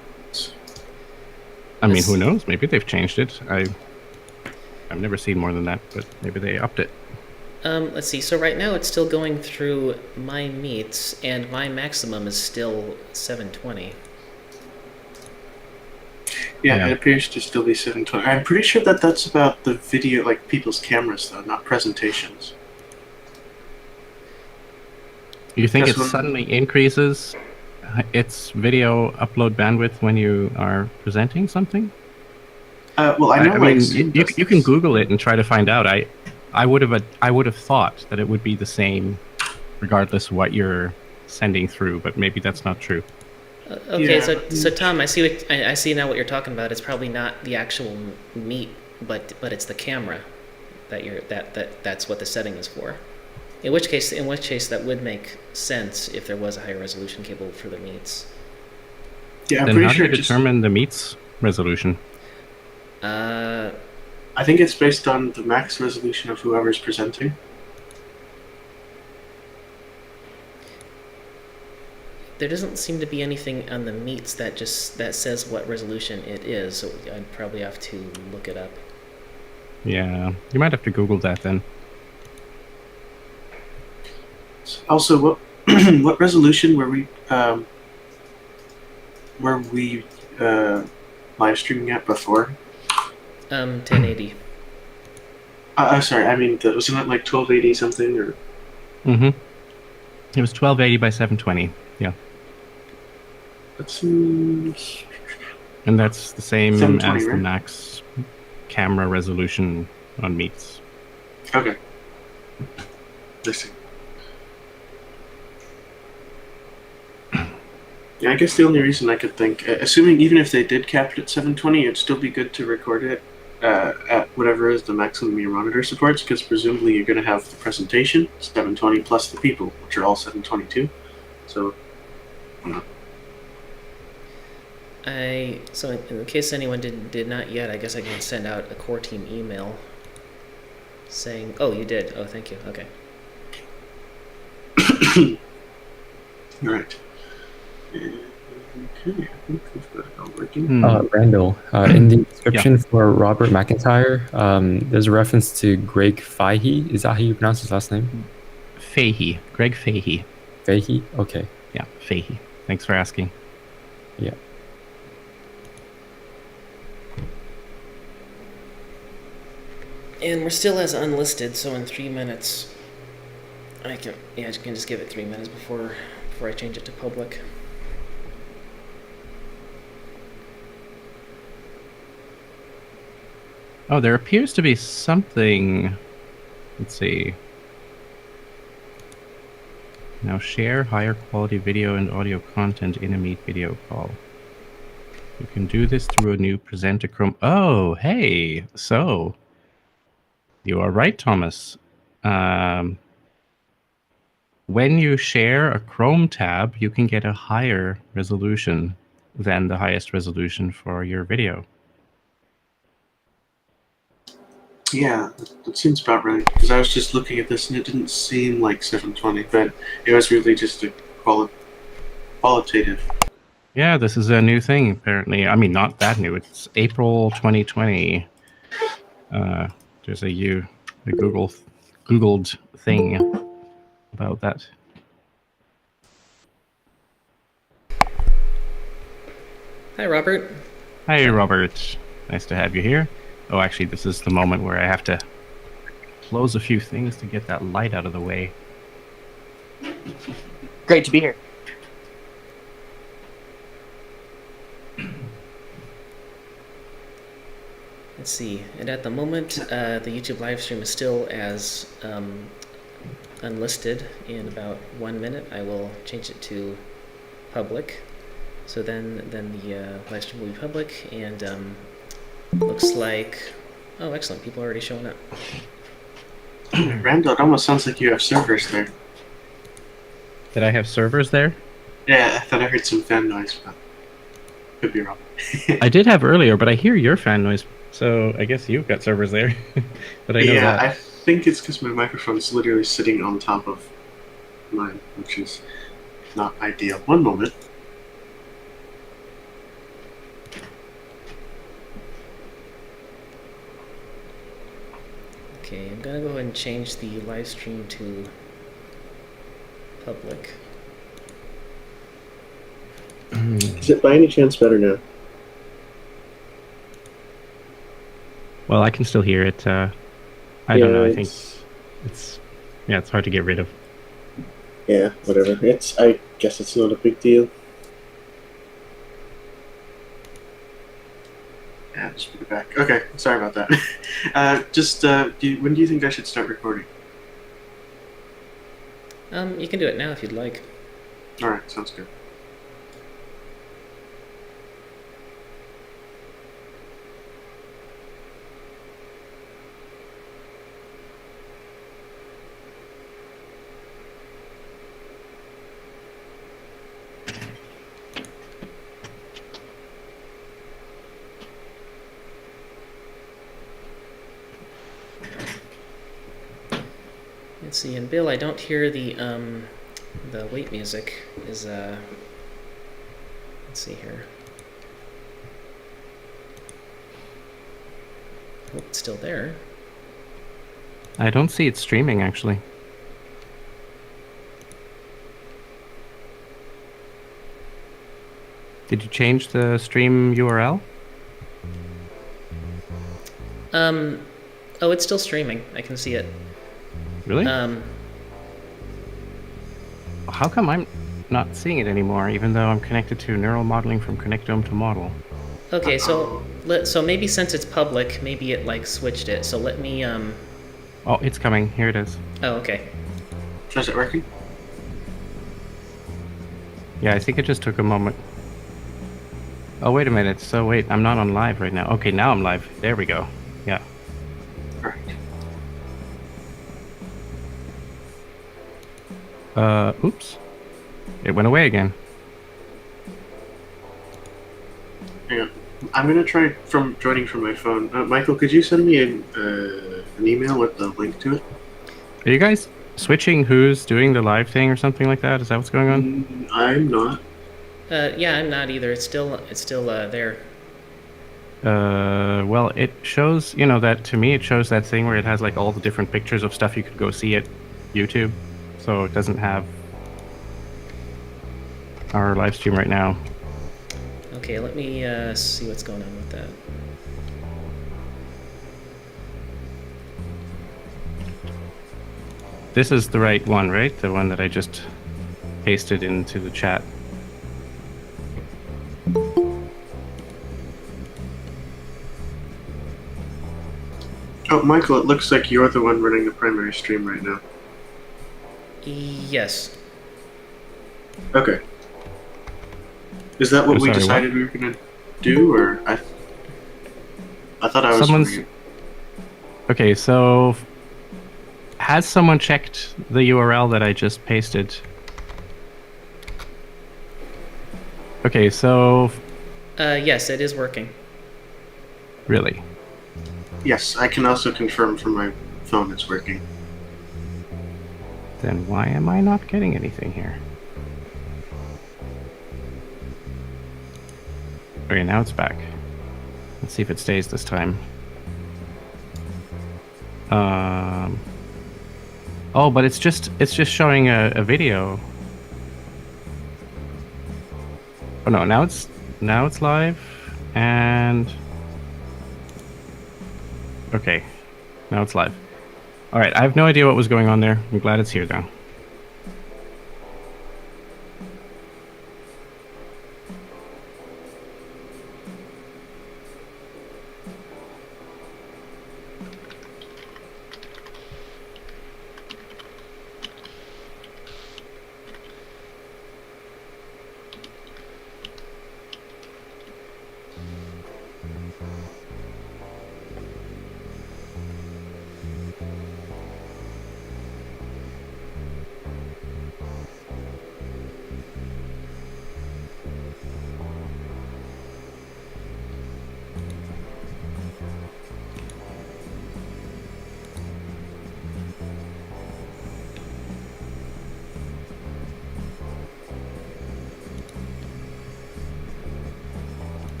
I mean, who knows? Maybe they've changed it. I've never seen more than that, but maybe they upped it. Let's see. So right now it's still going through my Meets, and my maximum is still 720. Yeah, it appears to still be 720. I'm pretty sure that that's about the video, like people's cameras, though, not presentations. You think it suddenly increases its video upload bandwidth when you are presenting something? Well, I know. I mean, you can Google it and try to find out. I would have thought that it would be the same, regardless of what you're sending through. But maybe that's not true. Okay, so Tom, I see now what you're talking about. It's probably not the actual meat, but it's the camera that's what the setting is for. In which case that would make sense if there was a higher resolution cable for the meets. Yeah, I'm then pretty how sure do you determine the meets resolution? I think it's based on the max resolution of whoever's presenting. There doesn't seem to be anything on the meets that says what resolution it is, so I'd probably have to look it up. Yeah, you might have to Google that then. Also, what what resolution were we live streaming at before? 1080. Sorry, I mean, wasn't it like 1280 something or? Mm-hmm. It was 1280 by 720. Yeah. And that's the same as the max camera resolution on Meets. Okay. I see. Yeah, I guess the only reason I could think, assuming even if they did cap it at 720, it'd still be good to record it at whatever is the maximum your monitor supports, because presumably you're going to have the presentation, 720 plus the people, which are all 722. So, I don't know. So in case anyone did not yet, I guess I can send out a core team email saying, oh, you did. Oh, thank you. Okay. All right. Okay, I think we've got it all working. Randall, in the description for Robert McIntyre, there's a reference to Greg Fahey. Is that how you pronounce his last name? Fahey. Greg Fahey. Fahey? Okay. Yeah, Fahey. Thanks for asking. Yeah. And we're still as unlisted, so in 3 minutes, I can just give it 3 minutes before I change it to public. Oh, there appears to be something. Let's see. Now share higher quality video and audio content in a Meet video call. You can do this through a new presenter Chrome. Oh, hey. So, you are right, Thomas. When you share a Chrome tab, you can get a higher resolution than the highest resolution for your video. Yeah, that seems about right. Because I was just looking at this and it didn't seem like 720, but it was really just a qualitative. Yeah, this is a new thing, apparently. I mean, not that new. It's April 2020. There's a Googled thing about that. Hi, Robert. Hi, Robert. Nice to have you here. Oh, actually, this is the moment where I have to close a few things to get that light out of the way. Great to be here. Let's see. And at the moment, the YouTube live stream is still as unlisted. In about 1 minute, I will change it to public. So then the live stream will be public, and looks like, oh, excellent, people are already showing up. Randall, it almost sounds like you have servers there. Did I have servers there? Yeah, I thought I heard some fan noise, but could be wrong. I did have earlier, but I hear your fan noise, so I guess you've got servers there. But I know that. I think it's because my microphone's literally sitting on top of mine, which is not ideal. One moment. Okay, I'm gonna go ahead and change the live stream to public. Is it by any chance better now? Well, I can still hear it. I don't know. I think it's hard to get rid of. Yeah, whatever. I guess it's not a big deal. Yeah, just put it back. Okay, sorry about that. When do you think I should start recording? You can do it now if you'd like. Alright, sounds good. Let's see, and Bill, I don't hear the wait music. Let's see here. Oh, it's still there. I don't see it streaming, actually. Did you change the stream URL? Oh, it's still streaming. I can see it. Really? How come I'm not seeing it anymore, even though I'm connected to neural modeling from Connectome to model? Okay, so maybe since it's public, maybe it like switched it. So let me Oh, it's coming. Here it is. Oh, okay. Is it working? Yeah, I think it just took a moment. Oh, wait a minute. So wait, I'm not on live right now. Okay, now I'm live. There we go. Yeah. Alright. Oops. It went away again. Hang on. I'm gonna try joining from my phone. Michael, could you send me an email with the link to it? Are you guys switching who's doing the live thing or something like that? Is that what's going on? I'm not. Yeah, I'm not either. It's still there. Well, it shows, that to me, it shows that thing where it has like all the different pictures of stuff you could go see at YouTube. So it doesn't have our live stream right now. Okay, let me see what's going on with that. This is the right one, right? The one that I just pasted into the chat. Oh, Michael, it looks like you're the one running the primary stream right now. Yes. Okay. Is that what we decided we were gonna do, or I thought I was. Okay, so has someone checked the URL that I just pasted? Okay, so. Yes, it is working. Really? Yes, I can also confirm from my phone it's working. Then why am I not getting anything here? Okay, now it's back. Let's see if it stays this time. Oh, but it's just showing a video. Oh no, now it's live, and okay, now it's live. All right, I have no idea what was going on there. I'm glad it's here now.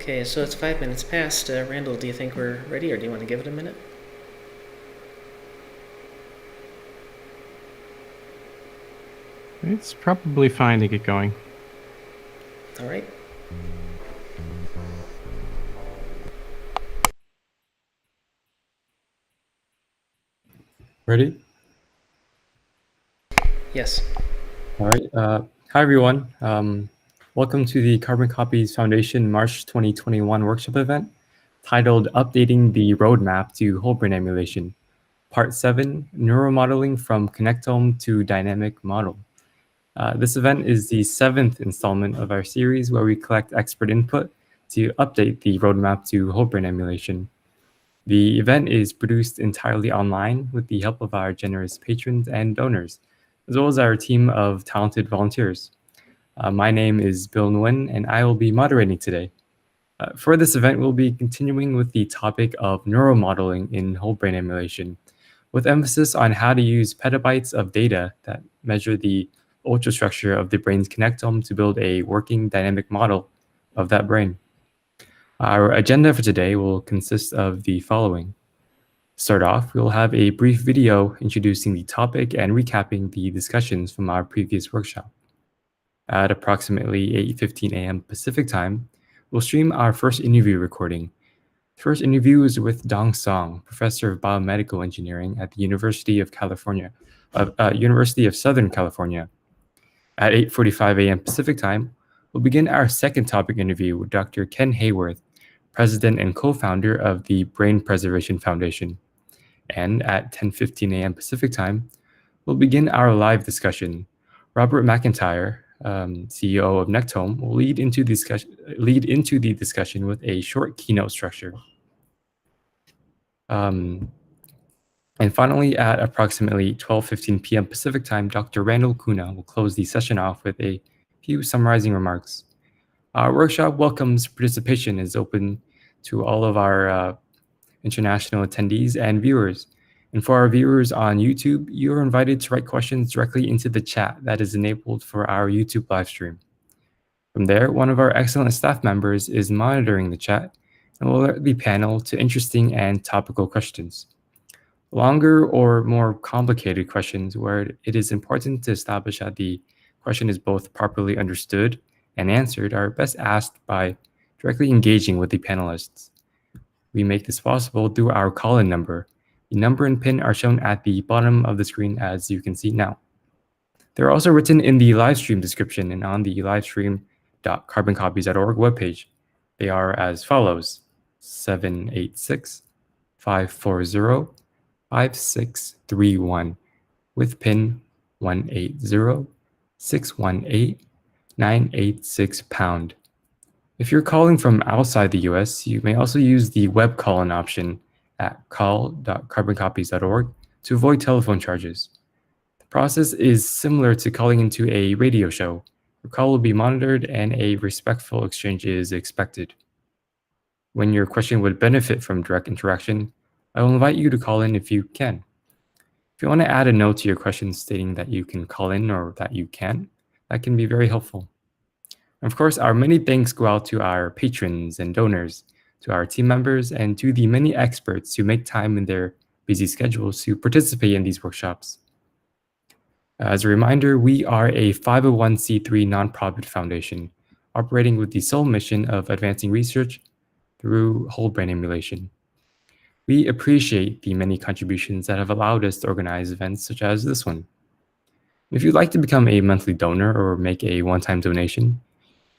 Okay, so it's 5 minutes past. Randall, do you think we're ready, or do you want to give it a minute? It's probably fine to get going. All right. Ready? Yes. All right. Hi, everyone. Welcome to the Carbon Copies Foundation March 2021 workshop event titled Updating the Roadmap to Whole Brain Emulation, Part 7, Neuromodeling from Connectome to Dynamic Model. This event is the 7th installment of our series where we collect expert input to update the roadmap to whole brain emulation. The event is produced entirely online with the help of our generous patrons and donors, as well as our team of talented volunteers. My name is Bill Nguyen, and I will be moderating today. For this event, we'll be continuing with the topic of neuromodeling in whole brain emulation, with emphasis on how to use petabytes of data that measure the ultrastructure of the brain's connectome to build a working dynamic model of that brain. Our agenda for today will consist of the following. Start off, we'll have a brief video introducing the topic and recapping the discussions from our previous workshop. At approximately 8:15 a.m. Pacific time, we'll stream our first interview recording. The first interview is with Dong Song, professor of biomedical engineering at the University of Southern California. At 8:45 a.m. Pacific time, we'll begin our second topic interview with Dr. Ken Hayworth, president and co-founder of the Brain Preservation Foundation. And at 10:15 a.m. Pacific time, we'll begin our live discussion. Robert McIntyre, CEO of Connectome, will lead into the discussion with a short keynote structure. And finally, at approximately 12:15 p.m. Pacific time, Dr. Randall Kuna will close the session off with a few summarizing remarks. Our workshop welcomes participation is open to all of our international attendees and viewers. And for our viewers on YouTube, you are invited to write questions directly into the chat that is enabled for our YouTube live stream. From there, one of our excellent staff members is monitoring the chat and will alert the panel to interesting and topical questions. Longer or more complicated questions where it is important to establish that the question is both properly understood and answered are best asked by directly engaging with the panelists. We make this possible through our call-in number. The number and PIN are shown at the bottom of the screen as you can see now. They're also written in the live stream description and on the livestream.carboncopies.org webpage. They are as follows: 786-540-5631 with PIN 180-618-986#. If you're calling from outside the US, you may also use the web call-in option at call.carboncopies.org to avoid telephone charges. The process is similar to calling into a radio show. Your call will be monitored and a respectful exchange is expected. When your question would benefit from direct interaction, I will invite you to call in if you can. If you want to add a note to your question stating that you can call in or that you can, that can be very helpful. Of course, our many thanks go out to our patrons and donors, to our team members, and to the many experts who make time in their busy schedules to participate in these workshops. As a reminder, we are a 501c3 nonprofit foundation operating with the sole mission of advancing research through whole brain emulation. We appreciate the many contributions that have allowed us to organize events such as this one. If you'd like to become a monthly donor or make a one-time donation,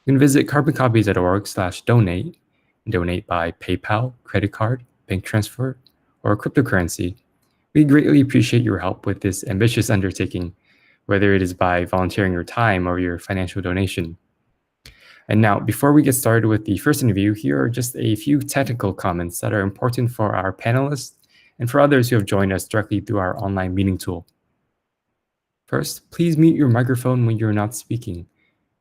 you can visit carboncopies.org/donate and donate by PayPal, credit card, bank transfer, or cryptocurrency. We greatly appreciate your help with this ambitious undertaking, whether it is by volunteering your time or your financial donation. And now, before we get started with the first interview, here are just a few technical comments that are important for our panelists and for others who have joined us directly through our online meeting tool. First, please mute your microphone when you're not speaking.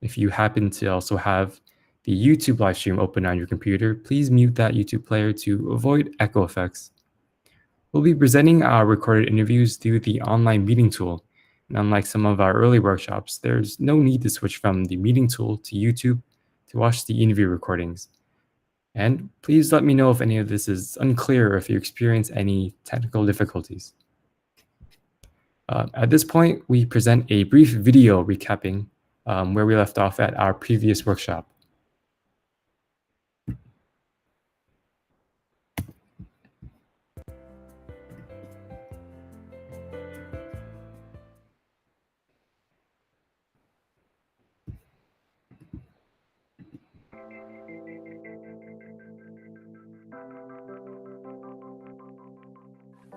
If you happen to also have the YouTube live stream open on your computer, please mute that YouTube player to avoid echo effects. We'll be presenting our recorded interviews through the online meeting tool. And unlike some of our early workshops, there's no need to switch from the meeting tool to YouTube to watch the interview recordings. And please let me know if any of this is unclear or if you experience any technical difficulties. At this point, we present a brief video recapping where we left off at our previous workshop.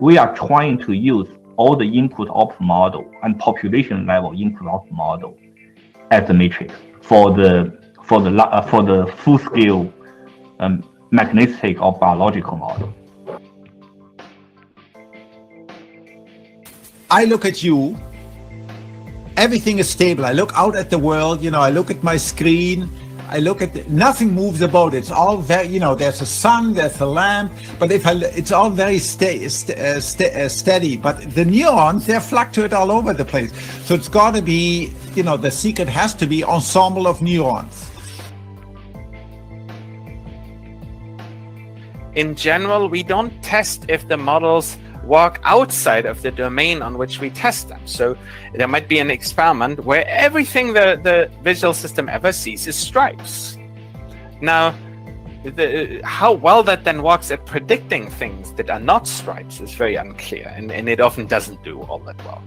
We are trying to use all the input-output model and population level input-output model as the matrix for the full-scale mechanistic or biological model. I look at you, everything is stable. I look out at the world, you know, I look at my screen, I look at nothing moves about. It's all very, you know, there's a sun, there's a lamp, but it's all very steady. But the neurons, they fluctuate all over the place. So it's got to be, you know, the secret has to be ensemble of neurons. In general, we don't test if the models walk outside of the domain on which we test them. So there might be an experiment where everything the visual system ever sees is stripes. Now, how well that then works at predicting things that are not stripes is very unclear, and it often doesn't do all that well.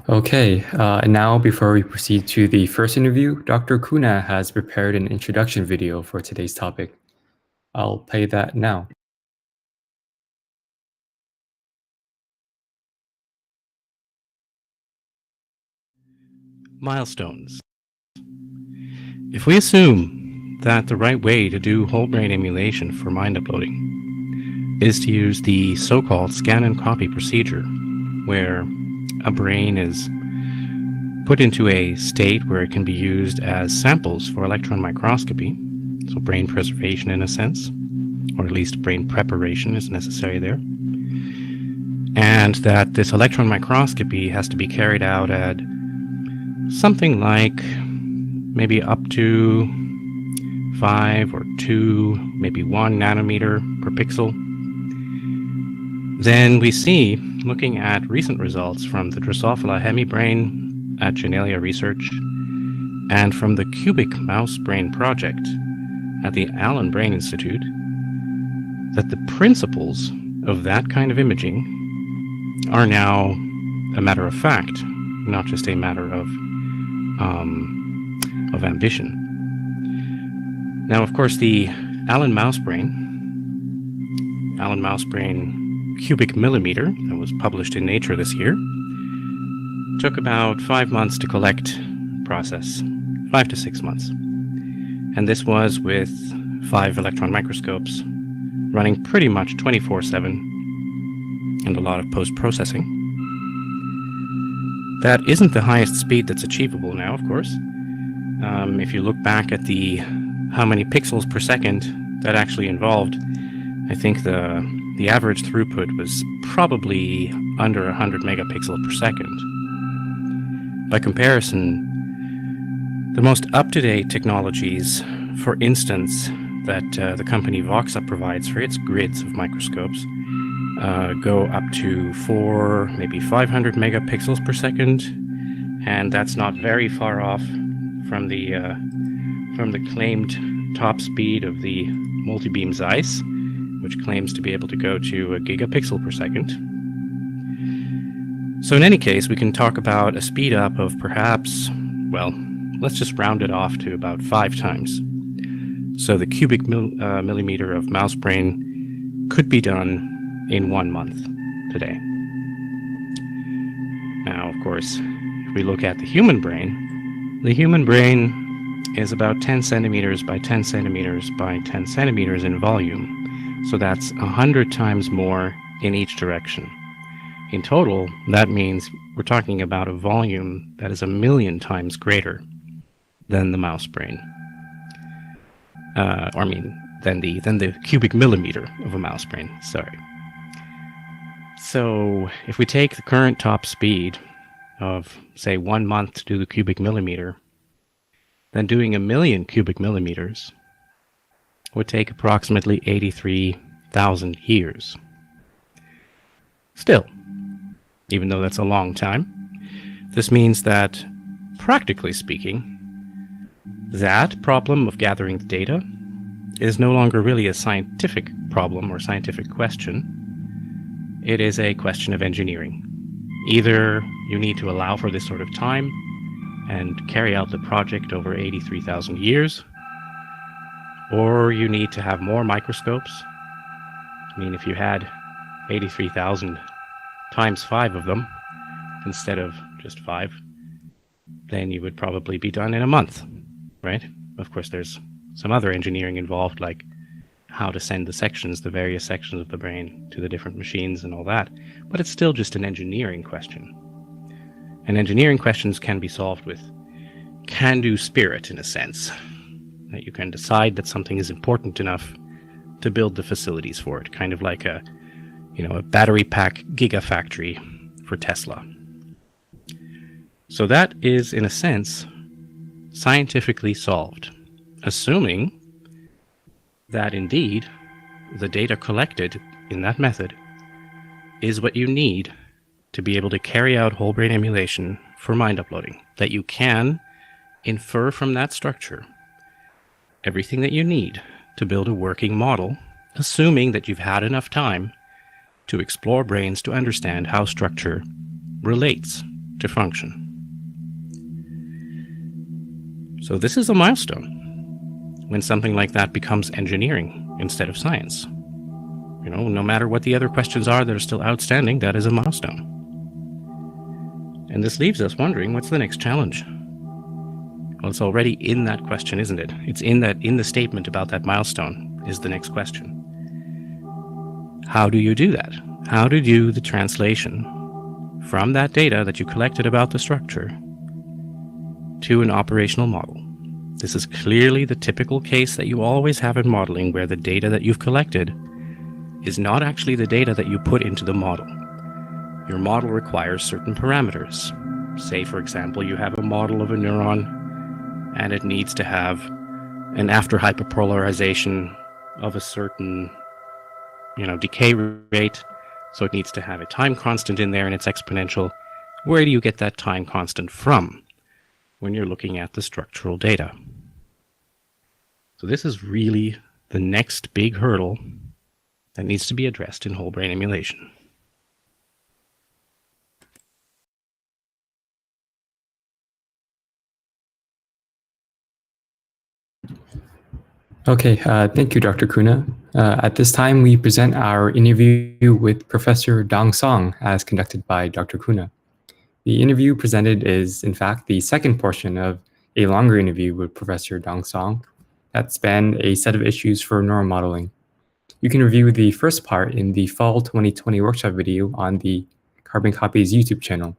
Okay, and now before we proceed to the first interview, Dr. Kuna has prepared an introduction video for today's topic. I'll play that now. Milestones. If we assume that the right way to do whole brain emulation for mind uploading is to use the so-called scan and copy procedure, where a brain is put into a state where it can be used as samples for electron microscopy, so brain preservation in a sense, or at least brain preparation is necessary there, and that this electron microscopy has to be carried out at something like maybe up to 5 or 2, maybe 1 nanometer per pixel. Then we see, looking at recent results from the Drosophila hemibrain at Genelia Research and from the cubic mouse brain project at the Allen Brain Institute, that the principles of that kind of imaging are now a matter of fact, not just a matter of ambition. Now, of course, the Allen mouse brain cubic millimeter that was published in Nature this year took about 5 months to collect, process, 5 to 6 months. And this was with 5 electron microscopes running pretty much 24/7 and a lot of post-processing. That isn't the highest speed that's achievable now, of course. If you look back at how many pixels per second that actually involved, I think the average throughput was probably under 100 megapixels per second. By comparison, the most up-to-date technologies, for instance, that the company Voxa provides for its grids of microscopes, go up to 4, maybe 500 megapixels per second, and that's not very far off from the claimed top speed of the multi-beam Zeiss, which claims to be able to go to a gigapixel per second. So in any case, we can talk about a speed up of perhaps, well, let's just round it off to about 5 times. So the cubic millimeter of mouse brain could be done in 1 month. today. Now, of course, if we look at the human brain is about 10 centimeters by 10 centimeters by 10 centimeters in volume. So that's 100 times more in each direction. In total, that means we're talking about a volume that is 1,000,000 times greater than the mouse brain. Than the cubic millimeter of a mouse brain, sorry. So if we take the current top speed of, say, 1 month to do the cubic millimeter, then doing 1,000,000 cubic millimeters would take approximately 83,000 years. Still, even though that's a long time, this means that, practically speaking, that problem of gathering data is no longer really a scientific problem or scientific question. It is a question of engineering. Either you need to allow for this sort of time and carry out the project over 83,000 years, or you need to have more microscopes. I mean, if you had 83,000 times 5 of them instead of just 5, then you would probably be done in a month, right? Of course, there's some other engineering involved, like how to send the various sections of the brain to the different machines and all that, but it's still just an engineering question. And engineering questions can be solved with can-do spirit, in a sense, that you can decide that something is important enough to build the facilities for it, kind of like a battery pack gigafactory for Tesla. So that is, in a sense, scientifically solved, assuming that indeed the data collected in that method is what you need to be able to carry out whole brain emulation for mind uploading, that you can infer from that structure everything that you need to build a working model, assuming that you've had enough time to explore brains to understand how structure relates to function. So this is a milestone when something like that becomes engineering instead of science. No matter what the other questions are that are still outstanding, that is a milestone. And this leaves us wondering, what's the next challenge? Well, it's already in that question, isn't it? It's in the statement about that milestone is the next question. How do you do that? How to do the translation from that data that you collected about the structure to an operational model? This is clearly the typical case that you always have in modeling, where the data that you've collected is not actually the data that you put into the model. Your model requires certain parameters. Say, for example, you have a model of a neuron and it needs to have an after hyperpolarization of a certain decay rate, so it needs to have a time constant in there and it's exponential. Where do you get that time constant from when you're looking at the structural data? So this is really the next big hurdle that needs to be addressed in whole brain emulation. Okay, thank you, Dr. Kuna. At this time, we present our interview with Professor Dong Song as conducted by Dr. Kuna. The interview presented is, in fact, the second portion of a longer interview with Professor Dong Song that spanned a set of issues for neuromodeling. You can review the first part in the Fall 2020 workshop video on the Carbon Copies YouTube channel.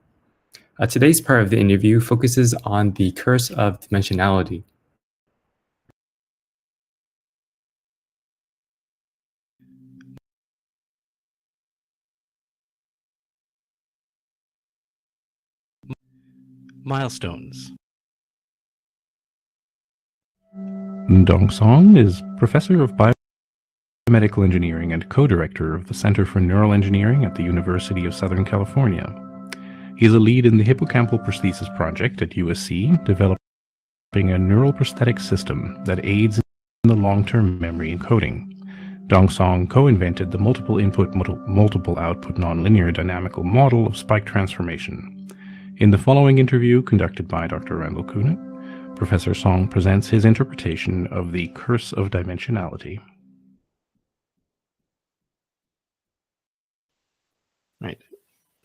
Today's part of the interview focuses on the curse of dimensionality. Milestones. Dong Song is professor of biomedical engineering and co-director of the Center for Neural Engineering at the University of Southern California. He is a lead in the hippocampal prosthesis project at USC, developing a neural prosthetic system that aids in the long-term memory encoding. Dong Song co-invented the multiple input, multiple output nonlinear dynamical model of spike transformation. In the following interview conducted by Dr. Randall Kuna, Professor Song presents his interpretation of the curse of dimensionality. Right.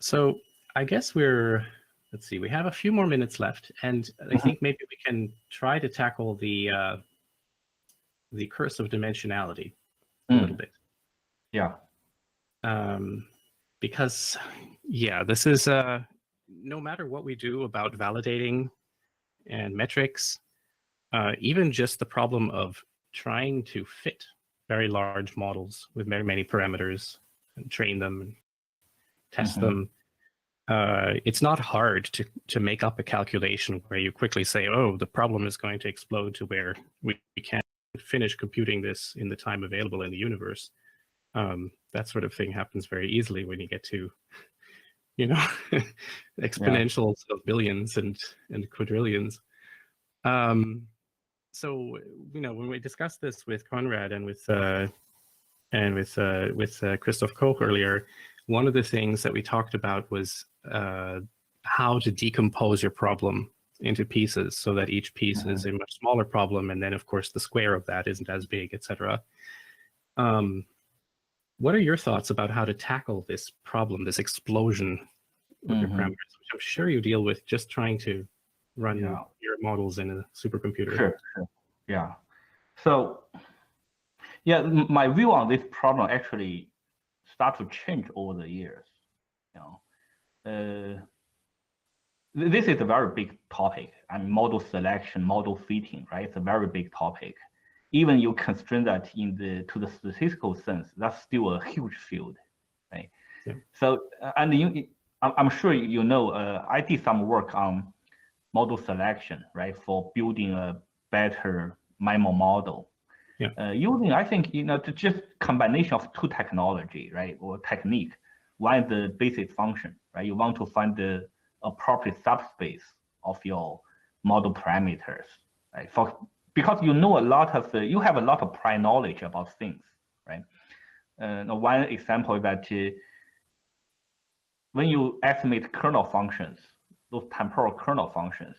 So I guess let's see, we have a few more minutes left, and I think maybe we can try to tackle the curse of dimensionality a little bit. Yeah. Because, yeah, this is, no matter what we do about validating and metrics, even just the problem of trying to fit very large models with very many parameters and train them and test them, it's not hard to make up a calculation where you quickly say, oh, the problem is going to explode to where we can't finish computing this in the time available in the universe. That sort of thing happens very easily when you get to, exponentials of billions and quadrillions. So, when we discussed this with Conrad and with Christoph Koch earlier, one of the things that we talked about was how to decompose your problem into pieces so that each piece is a much smaller problem, and then of course the square of that isn't as big, etc. What are your thoughts about how to tackle this problem, this explosion of your parameters, which I'm sure you deal with just trying to run your models in a supercomputer? Sure. Yeah. So, my view on this problem actually start to change over the years. This is a very big topic. Model selection, model fitting, right? It's a very big topic. Even you constrain that to the statistical sense, that's still a huge field, right? Yeah. So, I'm sure I did some work on model selection, right, for building a better MIMO model. Yeah. Using, I think, just combination of two technology, right, or technique. One is the basic function, right? You want to find the appropriate subspace of your model parameters, right? Because you have a lot of prior knowledge about things, right? One example is that when you estimate kernel functions, those temporal kernel functions,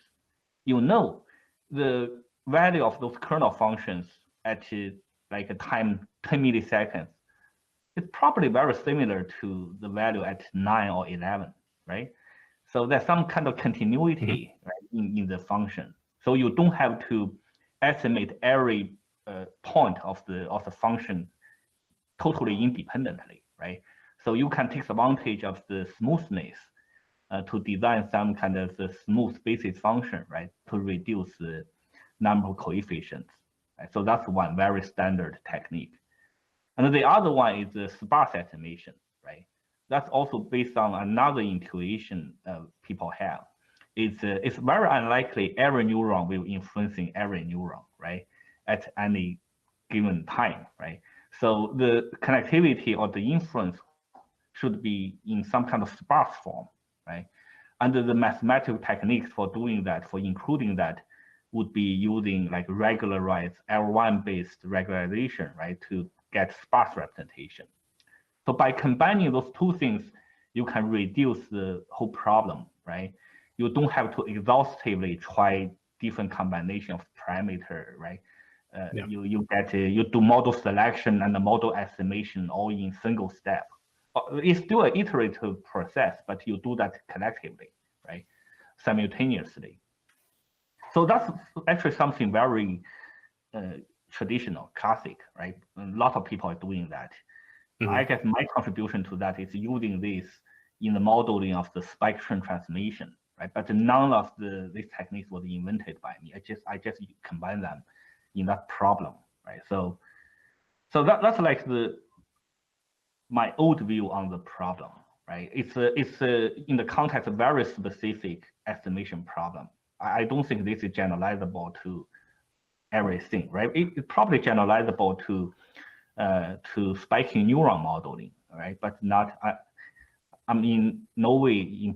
the value of those kernel functions at like a time 10 milliseconds, it's probably very similar to the value at 9 or 11, right? So there's some kind of continuity right, in the function. So you don't have to estimate every point of the function totally independently, right? So you can take advantage of the smoothness to design some kind of the smooth basis function, right, to reduce the number of coefficients. Right? So that's one very standard technique. And the other one is the sparse estimation, right? That's also based on another intuition people have. It's very unlikely every neuron will influencing every neuron, right, at any given time, right? So the connectivity or the influence should be in some kind of sparse form, right? And the mathematical techniques for doing that, for including that, would be using like regularized L1-based regularization, right, to get sparse representation. So by combining those two things, you can reduce the whole problem, right? You don't have to exhaustively try different combination of parameter, right? You do model selection and the model estimation all in single step. It's still an iterative process, but you do that collectively, right? Simultaneously. So that's actually something very traditional, classic, right? A lot of people are doing that. I guess my contribution to that is using this in the modeling of the spectrum transmission, right? But none of these techniques was invented by me. I just combine them in that problem, right? So that's like my old view on the problem, right? It's in the context of very specific estimation problem. I don't think this is generalizable to everything, right? It's probably generalizable to spiking neuron modeling, right? But not. I'm in no way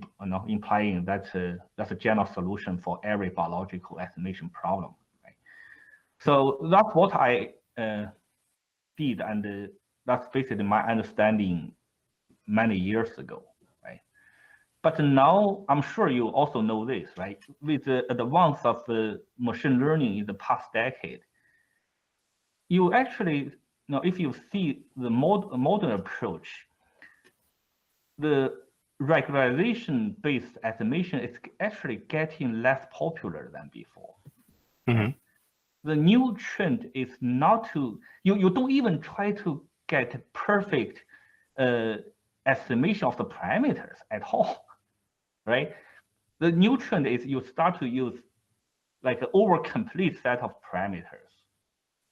implying that's a general solution for every biological estimation problem, right? So that's what I did, and that's basically my understanding many years ago, right? But now I'm sure you also know this, right? With the advance of machine learning in the past decade, you actually, if you see the modern approach, the regularization-based estimation is actually getting less popular than before. Mm-hmm. The new trend is not to, you don't even try to get perfect estimation of the parameters at all, right? The new trend is you start to use like an over-complete set of parameters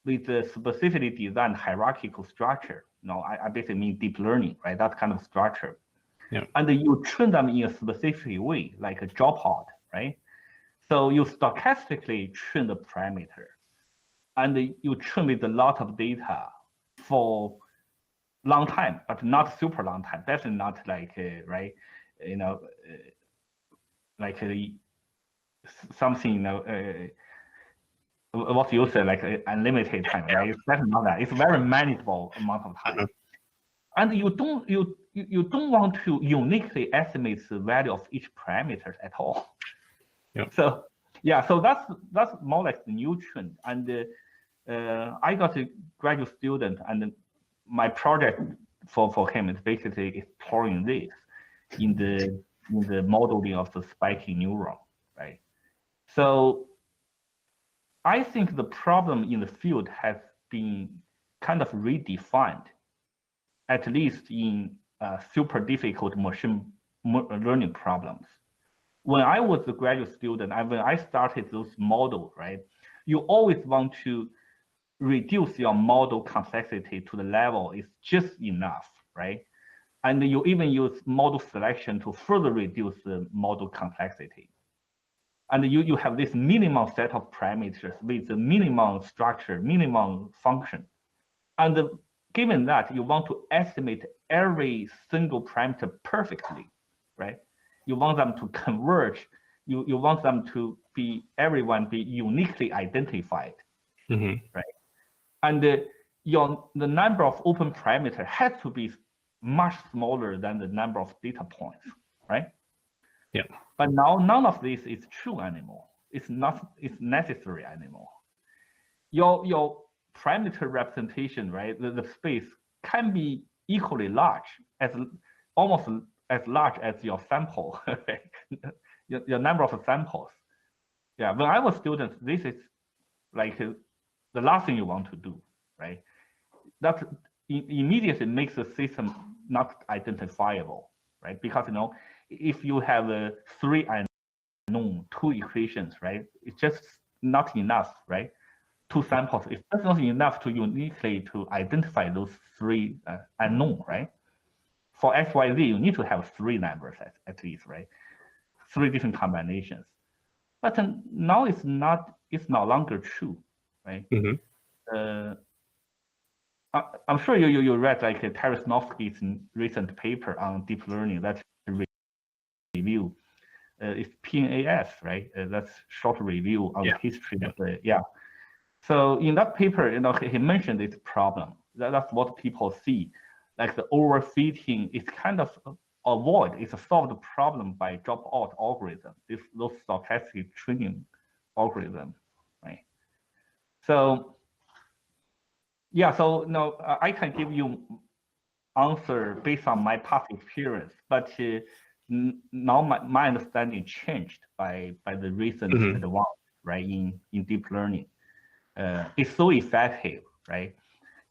with the specifically designed hierarchical structure. I basically mean deep learning, right? That kind of structure. Yeah. And you train them in a specific way, like a dropout, right? So you stochastically train the parameter, and you train with a lot of data for long time, but not super long time. Definitely not like right, like something what you say like unlimited time, right? It's definitely not that. It's very manageable amount of time, and you don't want to uniquely estimate the value of each parameter at all. Yeah. So yeah, so that's more like the new trend. And I got a graduate student, and my project for him is basically exploring this in the modeling of the spiking neuron, right? So I think the problem in the field has been kind of redefined, at least in super difficult machine learning problems. When I was a graduate student, and when I started those models, right, you always want to reduce your model complexity to the level is just enough, right? And you even use model selection to further reduce the model complexity. And you have this minimum set of parameters with the minimum structure, minimum function. And given that you want to estimate every single parameter perfectly, right? You want them to converge. You want them to be, everyone be uniquely identified, right? And the number of open parameters has to be much smaller than the number of data points, right? Yeah. But now none of this is true anymore. It's not. It's necessary anymore. Your parameter representation, right? The space can be equally large, as almost as large as your sample, right? your number of samples. Yeah. When I was a student, this is like the last thing you want to do, right? That immediately makes the system not identifiable, right? Because if you have 3 unknown, 2 equations, right? It's just not enough, right? 2 samples, it's just not enough to uniquely to identify those 3 unknown, right? For X, Y, Z, you need to have 3 numbers at least, right? 3 different combinations. But now it's no longer true, right? I'm sure you read like Tarasnovsky's recent paper on deep learning that review. It's PNAS, right? That's short review on the history of the So in that paper, he mentioned this problem. That's what people see, like the overfitting is kind of it's a solved problem by dropout algorithm. Those stochastic training algorithm, right? So yeah, so no, I can give you answer based on my past experience, but now my understanding changed by the recent advance, right, in deep learning. It's so effective, right?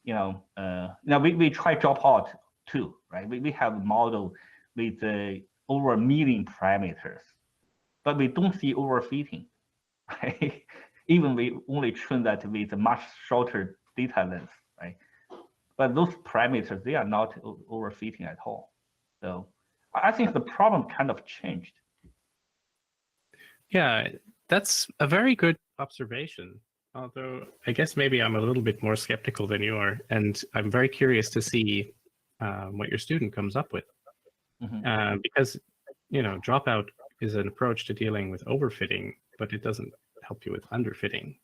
Now we try dropout too, right? We have a model with over 1 million parameters, but we don't see overfitting, right? Even we only train that with a much shorter data length, right? But those parameters, they are not overfitting at all. So I think the problem kind of changed. Yeah, that's a very good observation. Although I guess maybe I'm a little bit more skeptical than you are, and I'm very curious to see what your student comes up with. Because, dropout is an approach to dealing with overfitting, but it doesn't help you with underfitting.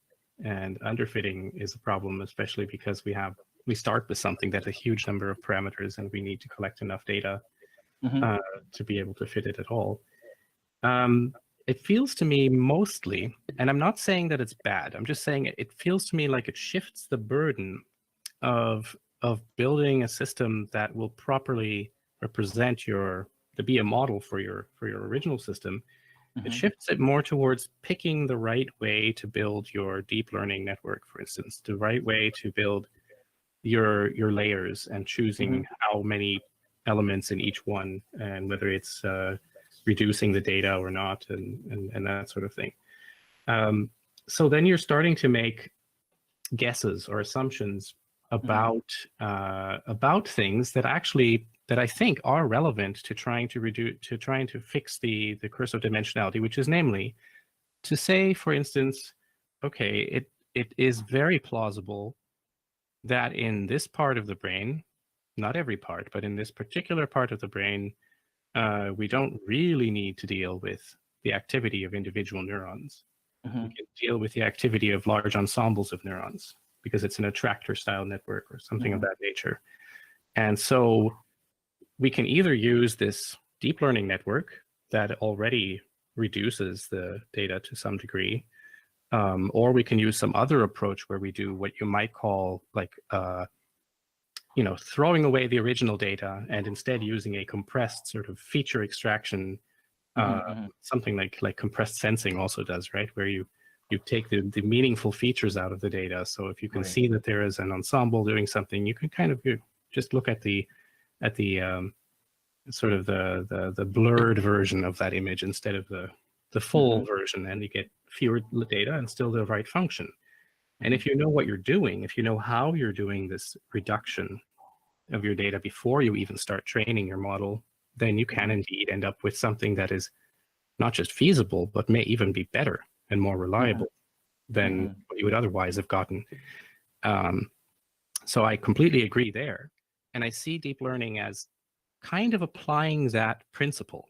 And underfitting is a problem, especially because we start with something that's a huge number of parameters, and we need to collect enough data to be able to fit it at all. It feels to me mostly, and I'm not saying that it's bad, I'm just saying it feels to me like it shifts the burden of building a system that will properly represent to be a model for your original system, it shifts it more towards picking the right way to build your deep learning network, for instance, the right way to build your layers and choosing how many elements in each one, and whether it's reducing the data or not, and that sort of thing. So then you're starting to make guesses or assumptions about things that I think are relevant to trying to fix the curse of dimensionality, which is namely to say, for instance, okay, it is very plausible that in this part of the brain, not every part, but in this particular part of the brain, we don't really need to deal with the activity of individual neurons. We can deal with the activity of large ensembles of neurons because it's an attractor style network or something of that nature. And so we can either use this deep learning network that already reduces the data to some degree, or we can use some other approach where we do what you might call like, throwing away the original data and instead using a compressed sort of feature extraction, something like compressed sensing also does, right? Where you take the meaningful features out of the data. So if you can see that there is an ensemble doing something, you can kind of just look at the sort of the blurred version of that image instead of the full version, and you get fewer data and still the right function. And if you know what you're doing, if you know how you're doing this reduction of your data before you even start training your model, then you can indeed end up with something that is not just feasible, but may even be better and more reliable than what you would otherwise have gotten. So I completely agree there. And I see deep learning as kind of applying that principle.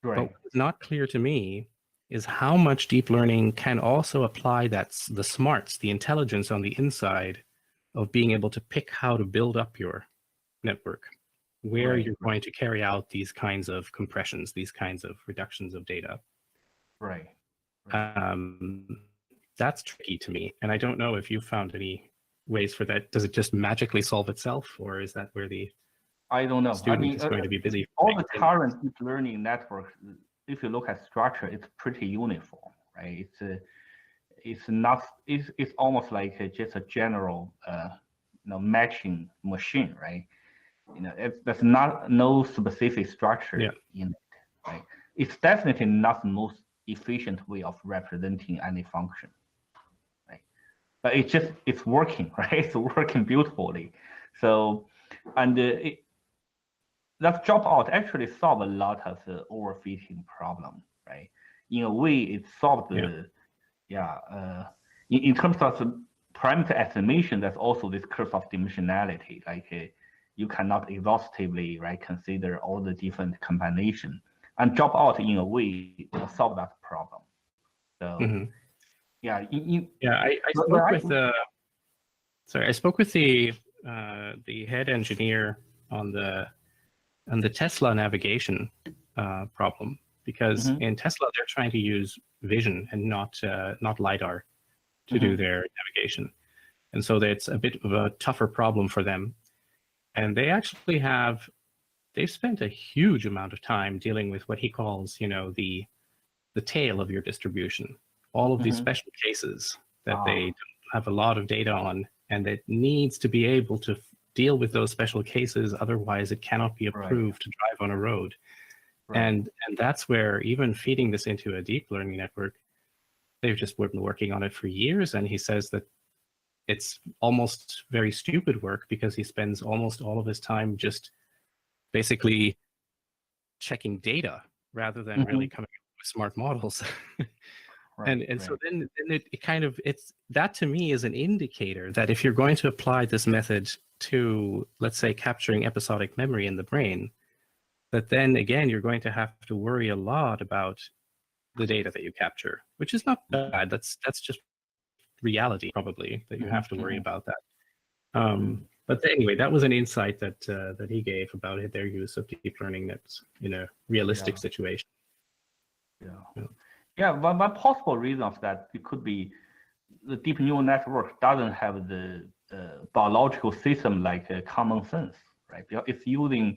Right. But what's not clear to me is how much deep learning can also apply the smarts, the intelligence on the inside of being able to pick how to build up your network, where you're going to carry out these kinds of compressions, these kinds of reductions of data. Right. That's tricky to me. And I don't know if you found any ways for that. Does it just magically solve itself, or is that where the I don't know. student is going to be busy? All the current deep learning networks, if you look at structure, it's pretty uniform, right? It's almost like just a general matching machine, right? There's no specific structure in it, right? It's definitely not the most efficient way of representing any function, right? But it's working, right? It's working beautifully. So, and that dropout actually solved a lot of the overfitting problem, right? In a way, it solved the in terms of the parameter estimation. There's also this curse of dimensionality, like you cannot exhaustively consider all the different combination, and dropout in a way will solve that problem. So I spoke with the head engineer on the Tesla navigation problem, because in Tesla they're trying to use vision and not LiDAR to do their navigation, and so that's a bit of a tougher problem for them. And they actually they've spent a huge amount of time dealing with what he calls, the tail of your distribution, all of these special cases that they don't have a lot of data on, and that needs to be able to deal with those special cases. Otherwise, it cannot be approved to drive on a road. And that's where even feeding this into a deep learning network, they've just been working on it for years. And he says that it's almost very stupid work because he spends almost all of his time just basically checking data rather than really coming up with smart models. So then it's that to me is an indicator that if you're going to apply this method to, let's say, capturing episodic memory in the brain, that then again you're going to have to worry a lot about the data that you capture, which is not bad. That's just reality, probably, that you have to worry about that. But anyway, that was an insight that he gave about their use of deep learning that's in a realistic situation. One possible reason of that, it could be the deep neural network doesn't have the biological system like common sense, right? Because it's using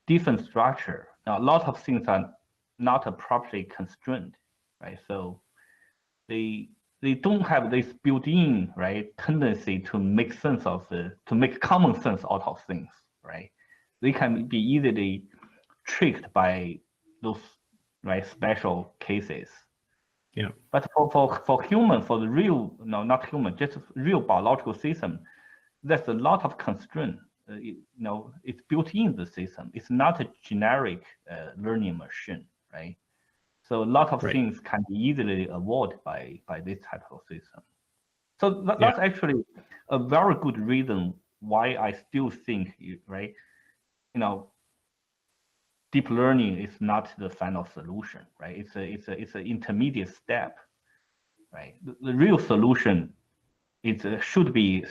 different structure. Now, a lot of things are not properly constrained, right? So they don't have this built-in, right, tendency to make sense of to make common sense out of things, right? They can be easily tricked by those, right, special cases. Yeah. But for human, for the real, no, not human, just real biological system, there's a lot of constraint. It's built in the system. It's not a generic learning machine, right? So a lot of things can be easily avoided by this type of system. So that's actually a very good reason why I still think, right, deep learning is not the final solution, right? It's an intermediate step, right? The real solution should be,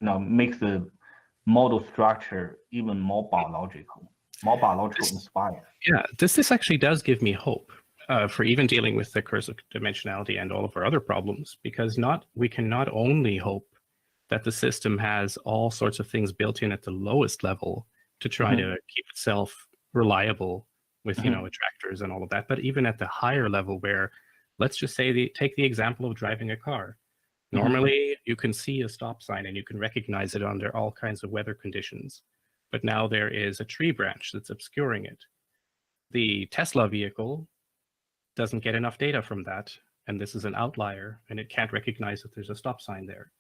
make the model structure even more biological inspired. Yeah, this actually does give me hope for even dealing with the curse of dimensionality and all of our other problems, because we can not only hope that the system has all sorts of things built in at the lowest level to try to keep itself reliable with attractors and all of that, but even at the higher level where, let's just say, take the example of driving a car. Normally, you can see a stop sign and you can recognize it under all kinds of weather conditions. But now there is a tree branch that's obscuring it. The Tesla vehicle doesn't get enough data from that, and this is an outlier, and it can't recognize that there's a stop sign there.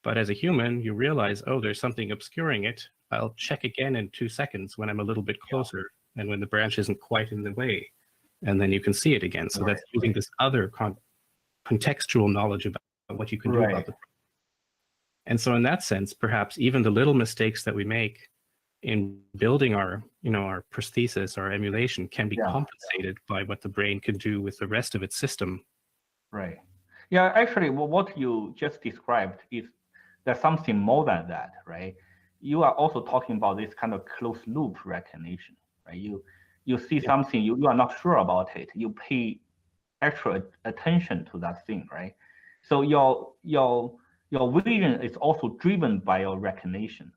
But as a human, you realize, oh, there's something obscuring it. I'll check again in 2 seconds when I'm a little bit closer and when the branch isn't quite in the way. And then you can see it again. So that's using this other contextual knowledge about what you can do about the problem. And so in that sense, perhaps even the little mistakes that we make in building our prosthesis, our emulation, can be compensated by what the brain can do with the rest of its system. Right. Yeah, actually, what you just described is there's something more than that, right? You are also talking about this kind of closed loop recognition, right? You see something, you are not sure about it, you pay extra attention to that thing, right? So your vision is also driven by your recognition.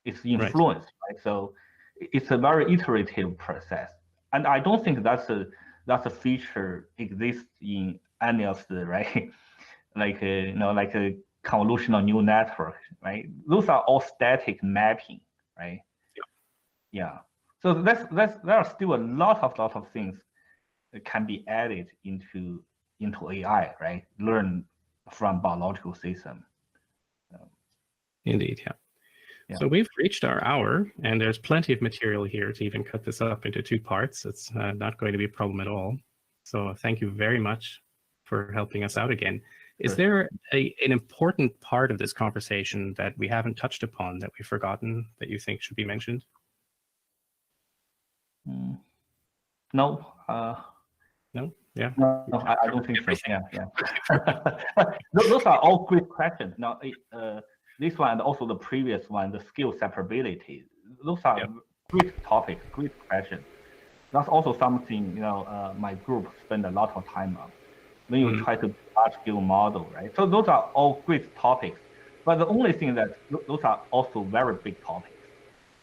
It's influenced, right? So it's a very iterative process, and I don't think that's a feature exists in any of the like a convolutional neural network, right? Those are all static mapping, right? Yeah. So there are still a lot of things that can be added into AI, right? Learn from biological system. Indeed, yeah. So we've reached our hour, and there's plenty of material here to even cut this up into 2 parts. It's not going to be a problem at all. So thank you very much for helping us out again. Is there an important part of this conversation that we haven't touched upon, that we've forgotten, that you think should be mentioned? No. No? Yeah. No, I don't think so. Yeah. Those are all great questions. Now, this one and also the previous one, the skill separability. Those are great topics, great questions. That's also something my group spend a lot of time on. When you try to large scale model, right? So those are all great topics. But the only thing that those are also very big topics.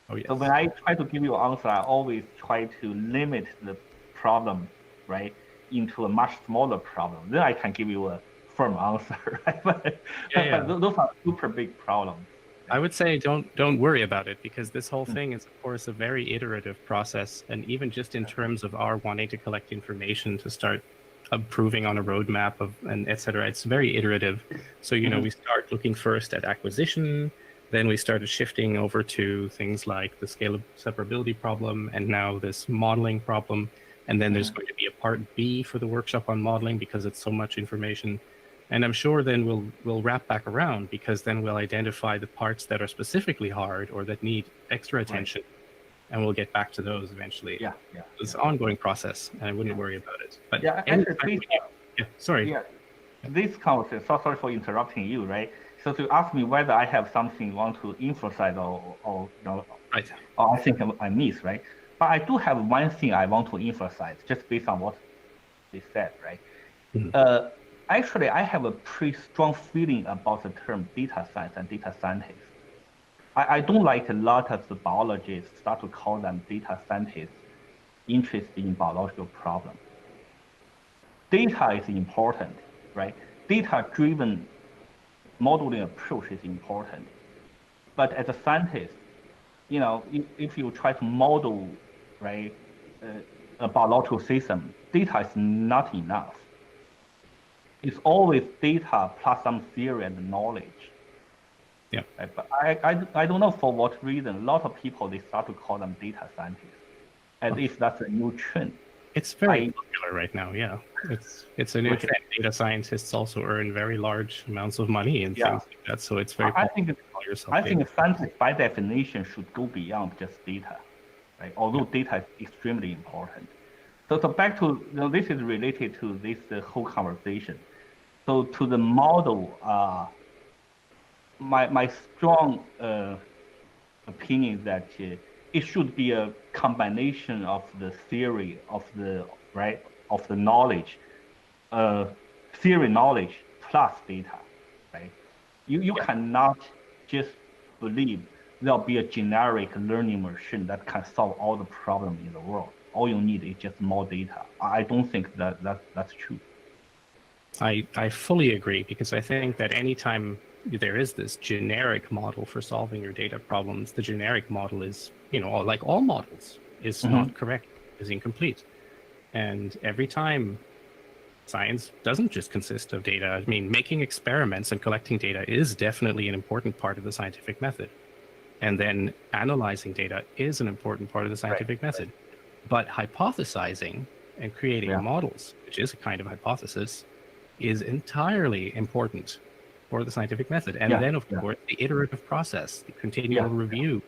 Oh, yes. So when I try to give you an answer, I always try to limit the problem, right, into a much smaller problem. Then I can give you a firm answer, right? But those are super big problems. I would say don't worry about it, because this whole thing is, of course, a very iterative process. And even just in terms of our wanting to collect information to start improving on a roadmap and et cetera, it's very iterative. So, we start looking first at acquisition, then we started shifting over to things like the scale of separability problem, and now this modeling problem. And then there's going to be a part B for the workshop on modeling, because it's so much information. And I'm sure then we'll wrap back around, because then we'll identify the parts that are specifically hard or that need extra attention, and we'll get back to those eventually. Yeah. It's an ongoing process, and I wouldn't worry about it. But sorry. Yeah, this conversation. Sorry for interrupting you, right? So to ask me whether I have something I want to emphasize or I think I miss, right? But I do have one thing I want to emphasize, just based on what they said, right? Actually, I have a pretty strong feeling about the term data science and data scientist. I don't like a lot of the biologists start to call them data scientists interested in biological problems. Data is important, right? Data-driven modeling approach is important. But as a scientist, if you try to model, right, a biological system, data is not enough. It's always data plus some theory and knowledge. Yeah. Right? But I don't know for what reason, a lot of people, they start to call them data scientists, as if that's a new trend. It's very popular right now, yeah. It's a new trend. Data scientists also earn very large amounts of money and things like that, so it's very popular. I think scientists, by definition, should go beyond just data, right? Although data is extremely important. So back to, this is related to this whole conversation. So to the model, my strong opinion is that it should be a combination of the theory of the knowledge, theory knowledge plus data, right? You cannot just believe there'll be a generic learning machine that can solve all the problems in the world. All you need is just more data. I don't think that's true. I fully agree, because I think that anytime there is this generic model for solving your data problems, the generic model is, like all models, is not correct, is incomplete. And every time, science doesn't just consist of data. I mean, making experiments and collecting data is definitely an important part of the scientific method. And then analyzing data is an important part of the scientific method. But hypothesizing and creating models, which is a kind of hypothesis, is entirely important for the scientific method. And then, of course, the iterative process, the continual review,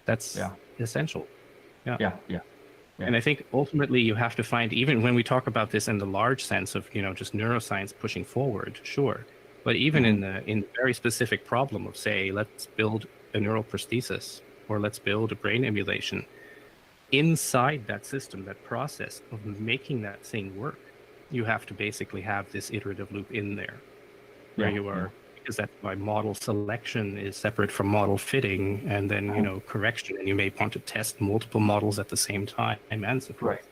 that's essential. And I think ultimately you have to find, even when we talk about this in the large sense of, just neuroscience pushing forward, sure. But even in the very specific problem of, say, let's build a neural prosthesis, or let's build a brain emulation, inside that system, that process of making that thing work, you have to basically have this iterative loop in there, where you are, because that's why model selection is separate from model fitting, and then correction, and you may want to test multiple models at the same time, and so forth.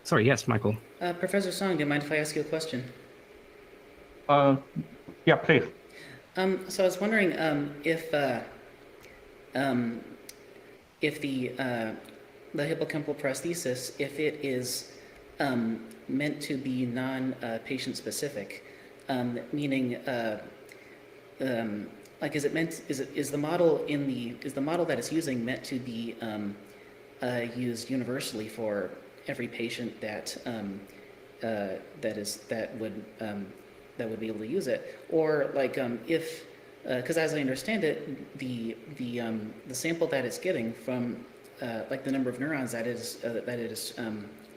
Sorry, yes, Michael. Professor Song, do you mind if I ask you a question? Yeah, please. So I was wondering if the hippocampal prosthesis, if it is meant to be non-patient specific, meaning like is the model that it's using meant to be used universally for every patient that would be able to use it, or like if because as I understand it, the sample that it's getting from like the number of neurons that it is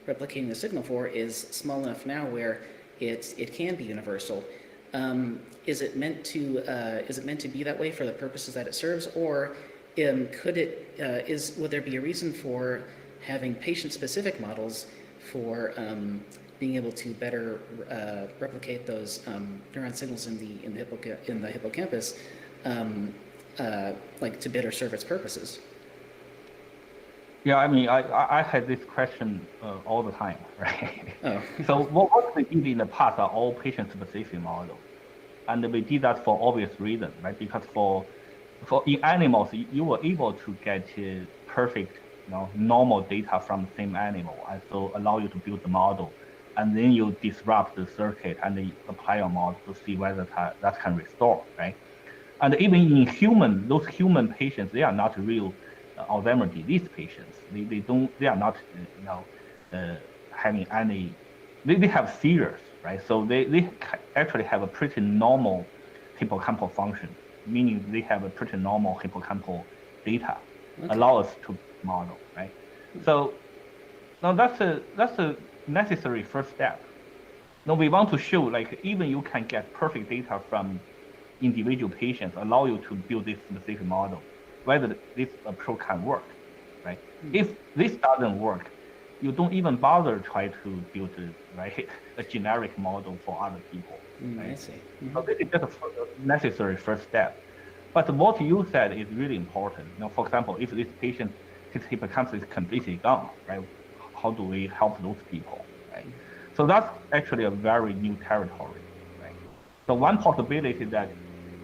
replicating the signal for is small enough now where it can be universal. Is it meant to be that way for the purposes that it serves, or would there be a reason for having patient-specific models for being able to better replicate those neuron signals in the hippocampus, like to better serve its purposes? Yeah, I mean, I had this question all the time, right? Oh. So what we did in the past are all patient-specific models, and we did that for obvious reasons, right? Because for in animals, you were able to get perfect, normal data from the same animal, and so allow you to build the model, and then you disrupt the circuit and then apply your model to see whether that can restore, right? And even in those human patients, they are not real Alzheimer's disease patients. They are not, having any, they have seizures, right? So they actually have a pretty normal hippocampal function, meaning they have a pretty normal hippocampal data, allow us to model, right? So now that's a necessary first step. Now we want to show, like, even you can get perfect data from individual patients, allow you to build this specific model, whether this approach can work, right? If this doesn't work, you don't even bother try to build a generic model for other people. Right? I see. So this is just a necessary first step. But what you said is really important. For example, if this patient, his hippocampus is completely gone, right? How do we help those people, right? So that's actually a very new territory, right? So one possibility that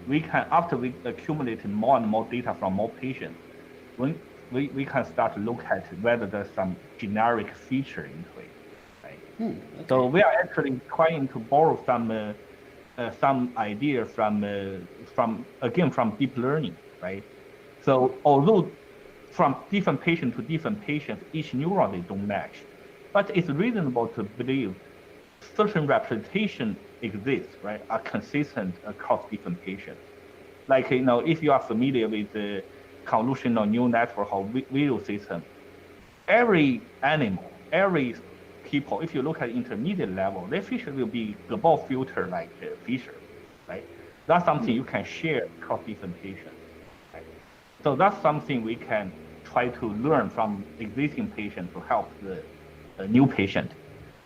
we can, after we accumulate more and more data from more patients, when we can start to look at whether there's some generic feature into it, right? Okay. So we are actually trying to borrow some idea from deep learning, right? So although from different patient to different patients, each neuron they don't match, but it's reasonable to believe certain representation exists, right? Are consistent across different patients. Like if you are familiar with the convolutional neural network or visual system, every animal, every people, if you look at intermediate level, their feature will be Gabor filter like feature, right? That's something you can share across different patients, right? So that's something we can try to learn from existing patient to help the new patient.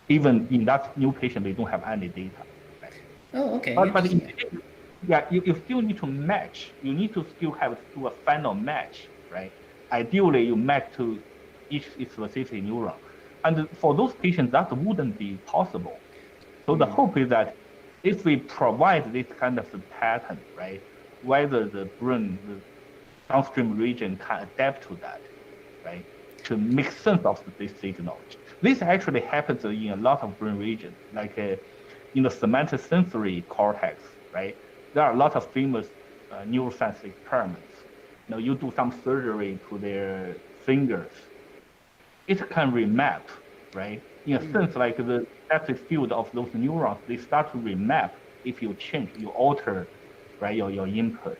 Even in that new patient, they don't have any data. Right? Oh, okay. But you still need to match. You need to still have to do a final match, right? Ideally, you match to each specific neuron. And for those patients, that wouldn't be possible. So the hope is that if we provide this kind of pattern, right, whether the brain, the downstream region can adapt to that, right, to make sense of this signal. This actually happens in a lot of brain regions, like in the somatosensory cortex, right? There are a lot of famous neuroscience experiments. You do some surgery to their fingers. It can remap, right? In a sense, like the depth field of those neurons, they start to remap if you change, you alter, right, your input.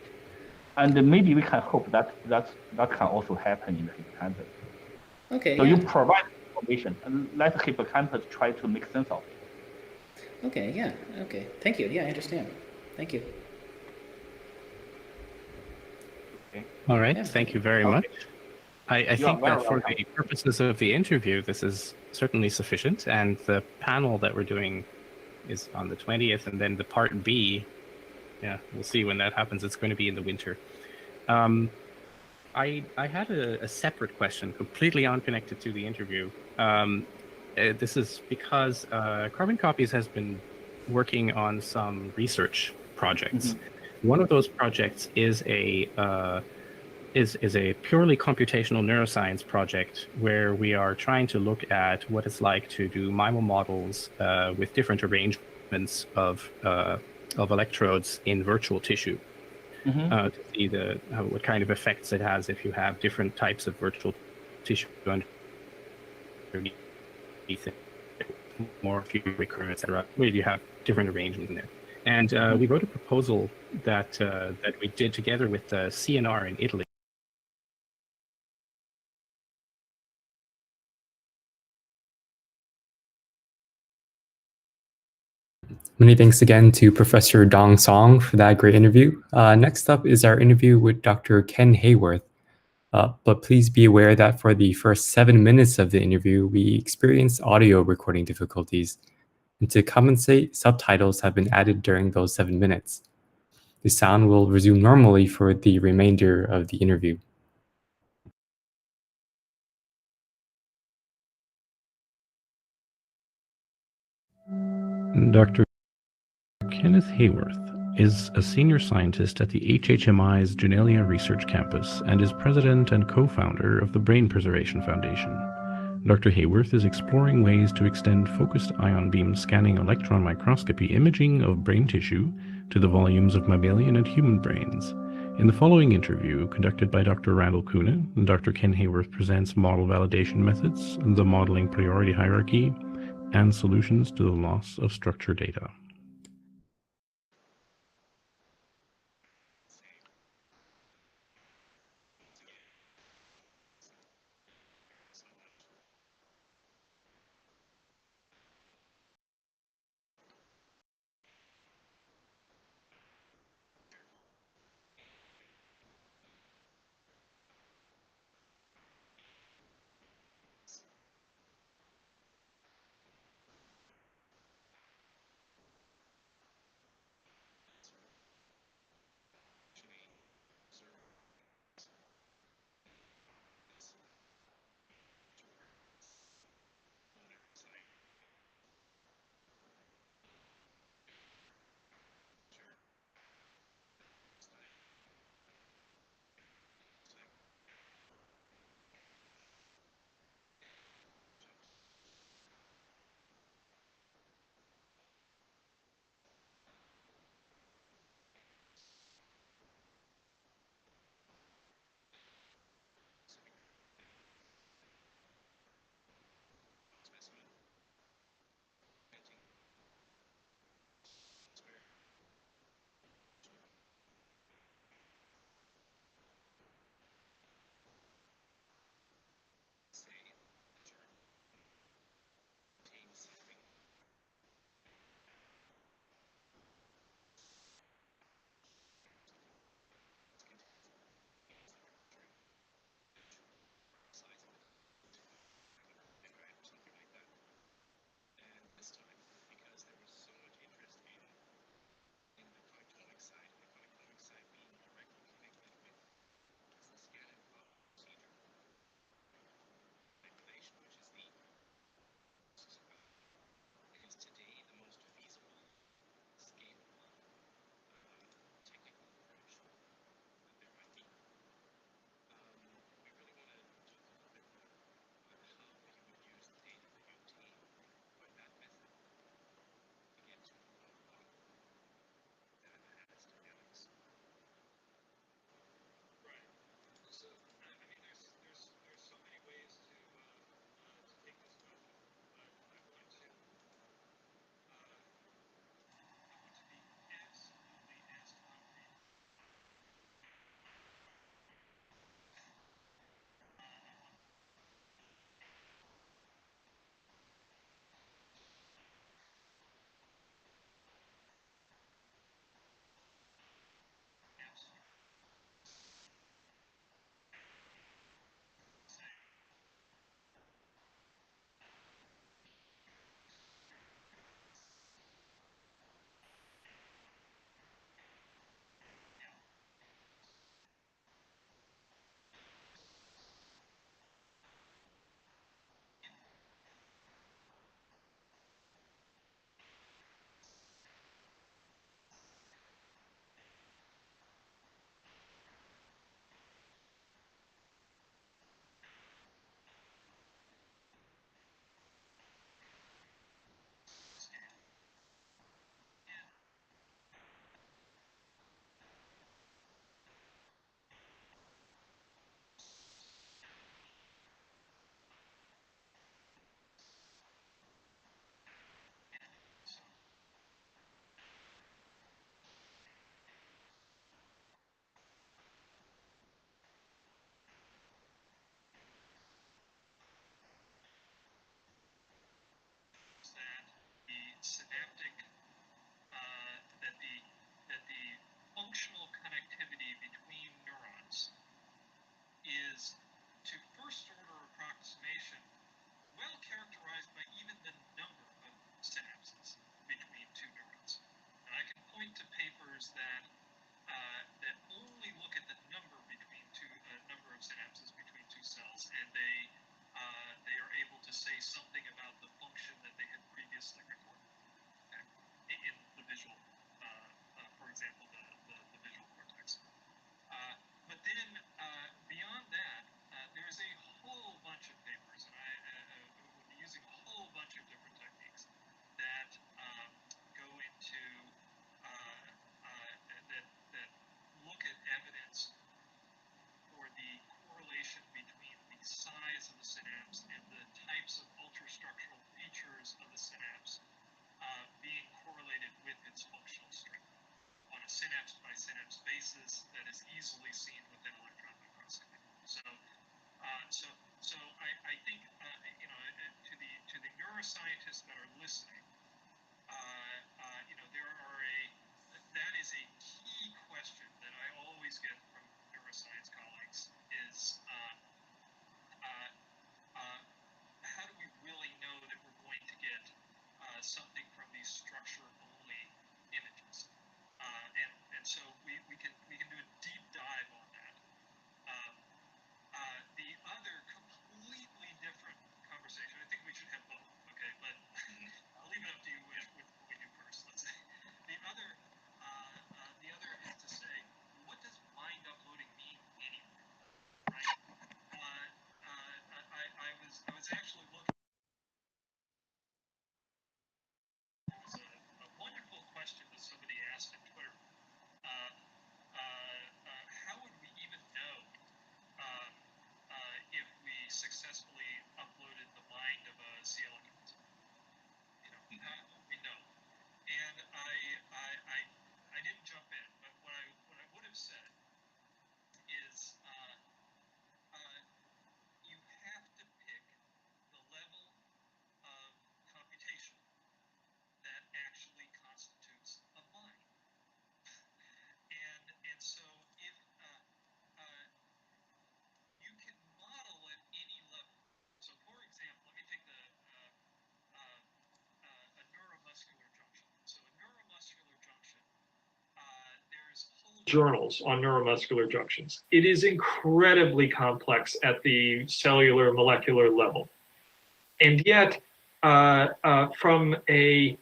And maybe we can hope that can also happen in the hippocampus. Okay. So you provide information and let the hippocampus try to make sense of it. Okay. Yeah. Okay. Thank you. Yeah, I understand. Thank you. Okay. All right. Thank you very much. I think that for the purposes of the interview, this is certainly sufficient. And the panel that we're doing is on the 20th, and then the part B, yeah, we'll see when that happens. It's going to be in the winter. I had a separate question, completely unconnected to the interview. This is because Carbon Copies has been working on some research projects. One of those projects is a purely computational neuroscience project where we are trying to look at what it's like to do MIMO models with different arrangements of electrodes in virtual tissue. To see what kind of effects it has if you have different types of virtual tissue underneath it, more few recurrent, etc., where you have different arrangements in there. And we wrote a proposal that we did together with CNR in Italy. Many thanks again to Professor Dong Song for that great interview. Next up is our interview with Dr. Ken Hayworth. But please be aware that for the first 7 minutes of the interview, we experienced audio recording difficulties. And to compensate, subtitles have been added during those 7 minutes. The sound will resume normally for the remainder of the interview. Dr. Kenneth Hayworth is a senior scientist at the HHMI's Genelia Research Campus and is president and co-founder of the Brain Preservation Foundation. Dr. Hayworth is exploring ways to extend focused ion beam scanning electron microscopy imaging of brain tissue to the volumes of mammalian and human brains. In the following interview, conducted by Dr. Randall Kuna, Dr. Ken Hayworth presents model validation methods, the modeling priority hierarchy, and solutions to the loss of structure data. synapse by synapse basis that is easily seen within electron microscopy. So I think to the neuroscientists that are listening, that is a key question that I always get from neuroscience colleagues is how do we really know that we're going to get something from these structure-only images? And so we can do a deep dive on that. The other completely different conversation, I think we should have both, okay? But I'll leave it up to you what we do first. Let's say the other is to say, what does mind uploading mean anyway, right? I was actually looking. It was a wonderful question that somebody asked on Twitter. How would we even know if we successfully uploaded the mind of a sea electron? How would we know? And I didn't jump in, but what I would have said is you have to pick the level of computation that actually constitutes a mind. And so if you can model at any level. So for example, let me take a neuromuscular junction. So a neuromuscular junction, there's whole journals on neuromuscular junctions. It is incredibly complex at the cellular molecular level. And yet, from the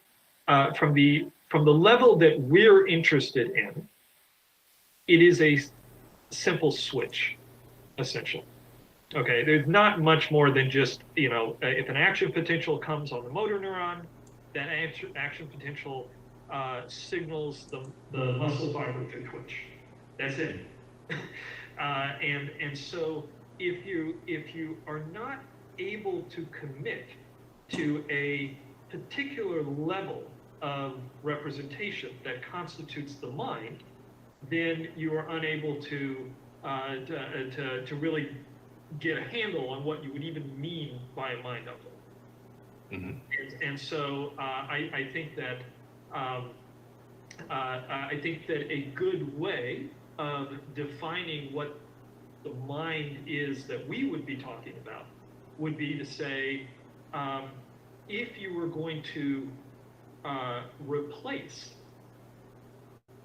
level that we're interested in, it is a simple switch, essentially. Okay, there's not much more than just, if an action potential comes on the motor neuron, that action potential signals the muscle fiber to twitch. That's it. And so if you are not able to commit to a particular level of representation that constitutes the mind, then you are unable to really get a handle on what you would even mean by a mind upload. Mm-hmm. And so I think that a good way of defining what the mind is that we would be talking about would be to say, if you were going to replace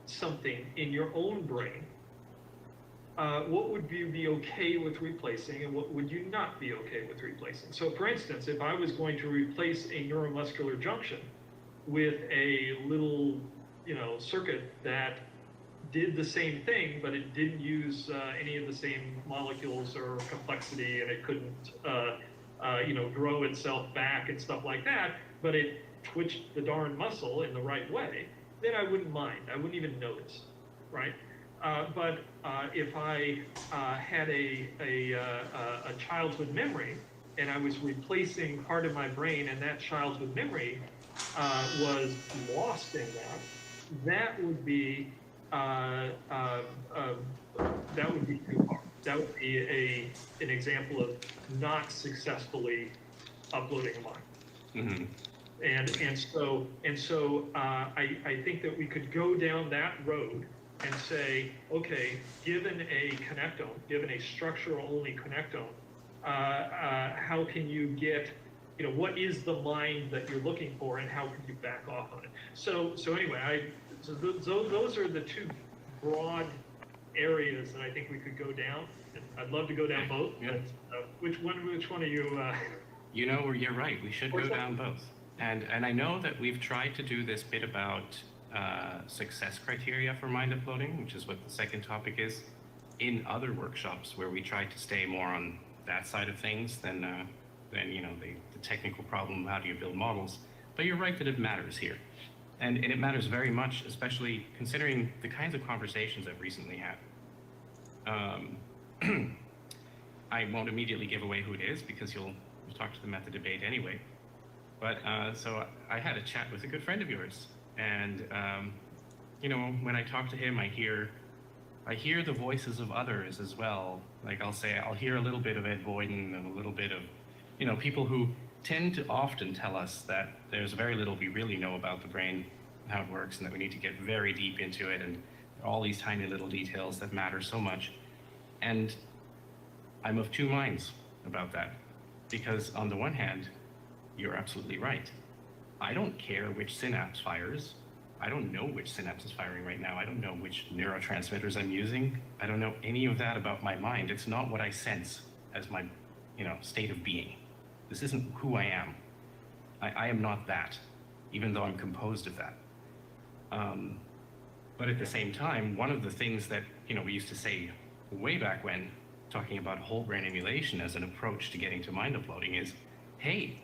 something in your own brain, what would you be okay with replacing and what would you not be okay with replacing? So for instance, if I was going to replace a neuromuscular junction with a little, circuit that did the same thing, but it didn't use any of the same molecules or complexity, and it couldn't, grow itself back and stuff like that, but it twitched the darn muscle in the right way, then I wouldn't mind. I wouldn't even notice, right? But if I had a childhood memory and I was replacing part of my brain and that childhood memory was lost in that would be too hard. That would be an example of not successfully uploading a mind. Mm-hmm. And so I think that we could go down that road and say, okay, given a connectome, given a structure-only connectome, how can you get, what is the mind that you're looking for, and how can you back off on it? So anyway, those are the two broad areas that I think we could go down. And I'd love to go down both. Yeah. But, which one are you? You're right. We should go down both. And I know that we've tried to do this bit about success criteria for mind uploading, which is what the second topic is, in other workshops where we try to stay more on that side of things than the technical problem, how do you build models. But you're right that it matters here. And it matters very much, especially considering the kinds of conversations I've recently had. I won't immediately give away who it is because you'll talk to them at the debate anyway. But so I had a chat with a good friend of yours, and when I talk to him, I hear the voices of others as well. Like I'll hear a little bit of Ed Boyden and a little bit of, people who tend to often tell us that there's very little we really know about the brain, how it works, and that we need to get very deep into it, and all these tiny little details that matter so much. And I'm of two minds about that, because on the one hand, you're absolutely right. I don't care which synapse fires. I don't know which synapse is firing right now. I don't know which neurotransmitters I'm using. I don't know any of that about my mind. It's not what I sense as my, state of being. This isn't who I am. I am not that, even though I'm composed of that. But at the same time, one of the things that, we used to say way back when, talking about whole brain emulation as an approach to getting to mind uploading is, hey,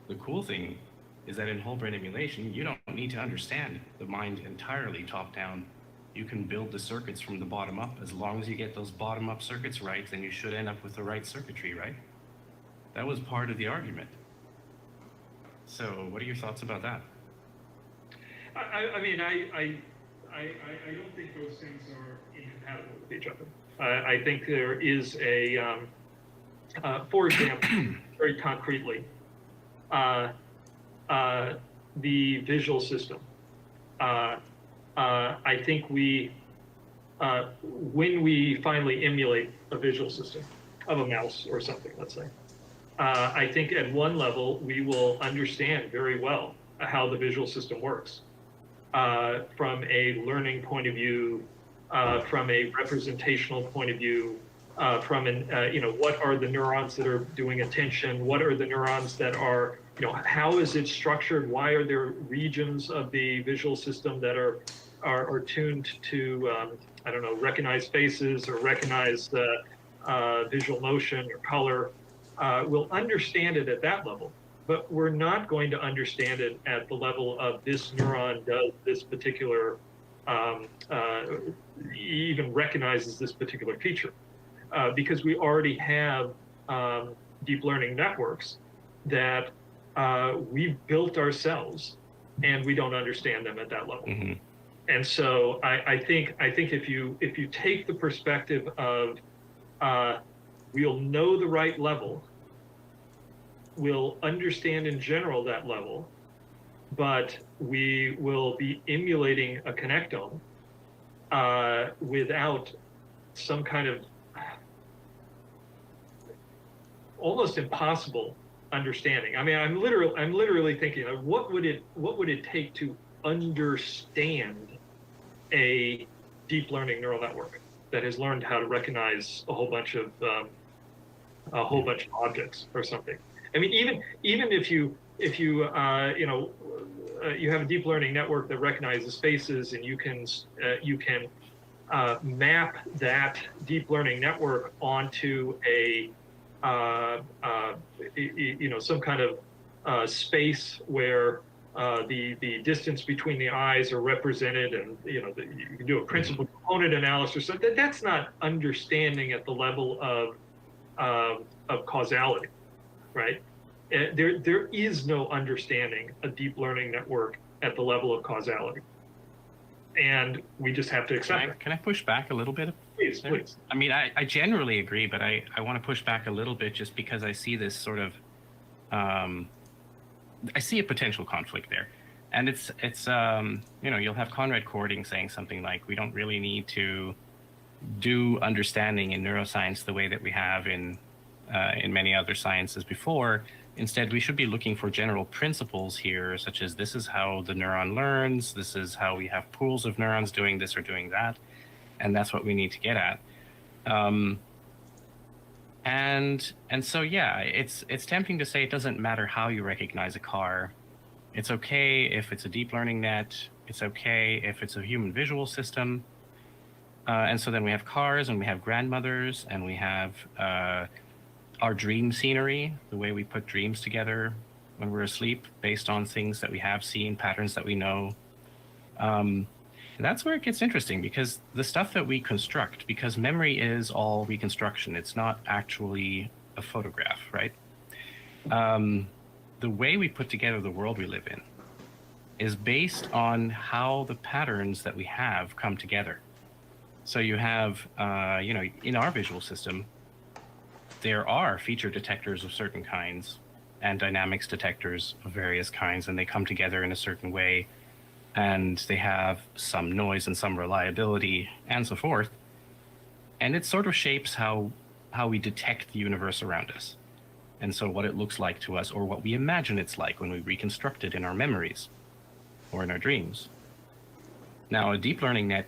the cool thing is that in whole brain emulation, you don't need to understand the mind entirely top down. You can build the circuits from the bottom up. As long as you get those bottom up circuits right, then you should end up with the right circuitry, right? That was part of the argument. So what are your thoughts about that? I mean, I don't think those things are incompatible with each other. I think there is a, for example, very concretely, the visual system. I think when we finally emulate a visual system of a mouse or something, let's say, I think at one level we will understand very well how the visual system works from a learning point of view, from a representational point of view, from an, what are the neurons that are doing attention? What are the neurons that are, how is it structured? Why are there regions of the visual system that are tuned to, recognize faces or recognize the visual motion or color? We'll understand it at that level, but we're not going to understand it at the level of this neuron does this particular, even recognizes this particular feature. Because we already have deep learning networks that we've built ourselves, and we don't understand them at that level. Mm-hmm. And so I think if you take the perspective of we'll know the right level, we'll understand in general that level, but we will be emulating a connectome without some kind of almost impossible understanding. I mean, I'm literally thinking of what would it take to understand a deep learning neural network that has learned how to recognize a whole bunch of objects or something. I mean, even if you you have a deep learning network that recognizes faces, and you can map that deep learning network onto a some kind of space where the distance between the eyes are represented, and you can do a principal component analysis. So that's not understanding at the level of causality, right? There is no understanding a deep learning network at the level of causality, and we just have to accept it. Can I push back a little bit? Please. I mean, I generally agree, but I want to push back a little bit just because I see this sort of, I see a potential conflict there. And it's you'll have Conrad Cording saying something like, we don't really need to do understanding in neuroscience the way that we have in many other sciences before. Instead, we should be looking for general principles here, such as this is how the neuron learns, this is how we have pools of neurons doing this or doing that, and that's what we need to get at. And so, yeah, it's tempting to say it doesn't matter how you recognize a car. It's okay if it's a deep learning net. It's okay if it's a human visual system. And so then we have cars, and we have grandmothers, and we have our dream scenery, the way we put dreams together when we're asleep based on things that we have seen, patterns that we know. That's where it gets interesting, because the stuff that we construct, because memory is all reconstruction, it's not actually a photograph, right? The way we put together the world we live in is based on how the patterns that we have come together. So you have, in our visual system, there are feature detectors of certain kinds and dynamics detectors of various kinds, and they come together in a certain way, and they have some noise and some reliability and so forth. And it sort of shapes how we detect the universe around us. And so what it looks like to us, or what we imagine it's like when we reconstruct it in our memories or in our dreams. Now, a deep learning net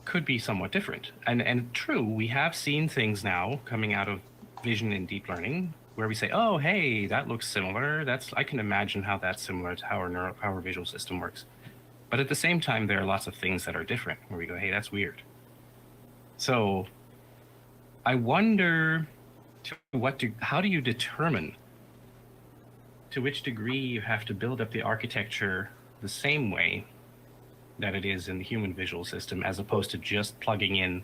could be somewhat different. And true, we have seen things now coming out of vision in deep learning where we say, oh, hey, that looks similar. I can imagine how that's similar to how our visual system works. But at the same time, there are lots of things that are different where we go, hey, that's weird. So I wonder how do you determine to which degree you have to build up the architecture the same way that it is in the human visual system, as opposed to just plugging in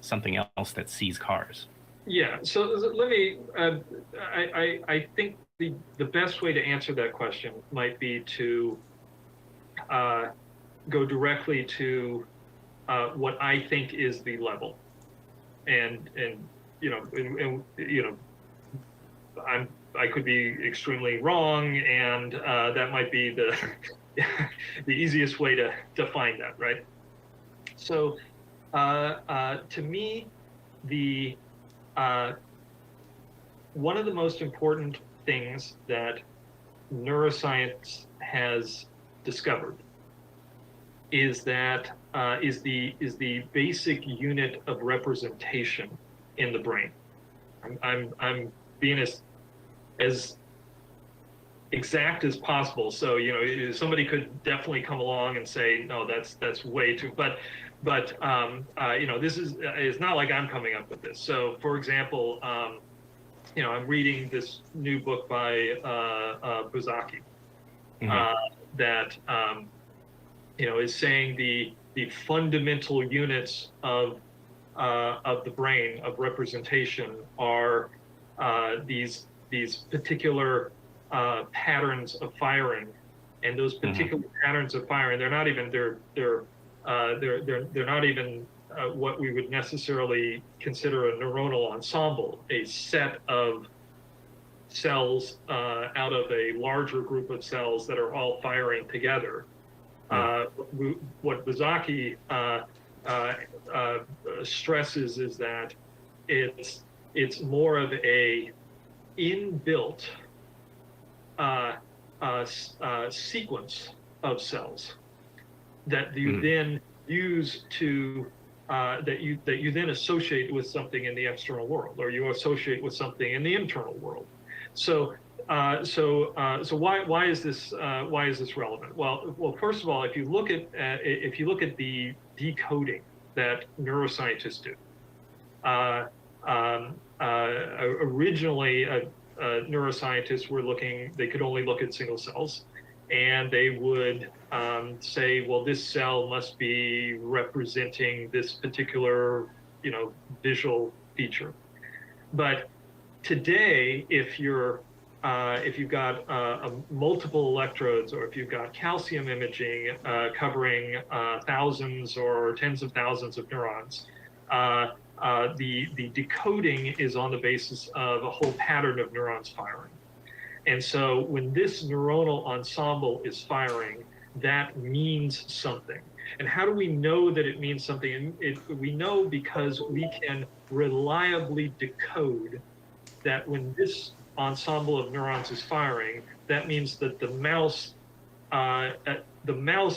something else that sees cars? Yeah, so let me, I think the best way to answer that question might be to go directly to what I think is the level. And I could be extremely wrong, and that might be the the easiest way to define that, right? So to me, one of the most important things that neuroscience has discovered is that is the basic unit of representation in the brain. I'm being as exact as possible. So somebody could definitely come along and say, no, that's way too. But this is not like I'm coming up with this. So for example, I'm reading this new book by Buzaki that is saying the fundamental units of the brain of representation are these particular patterns of firing, and those particular patterns of firing, they're not even what we would necessarily consider a neuronal ensemble, a set of cells out of a larger group of cells that are all firing together. What Buzaki stresses is that it's more of a inbuilt sequence of cells that you then use to that you then associate with something in the external world, or you associate with something in the internal world. So why is this relevant? Well, first of all, if you look at the decoding that neuroscientists do, originally neuroscientists they could only look at single cells, and they would say, well, this cell must be representing this particular visual feature. But today, if you've got multiple electrodes, or if you've got calcium imaging covering thousands or tens of thousands of neurons, the decoding is on the basis of a whole pattern of neurons firing. And so when this neuronal ensemble is firing, that means something. And how do we know that it means something? We know because we can reliably decode that when this ensemble of neurons is firing, that means that the mouse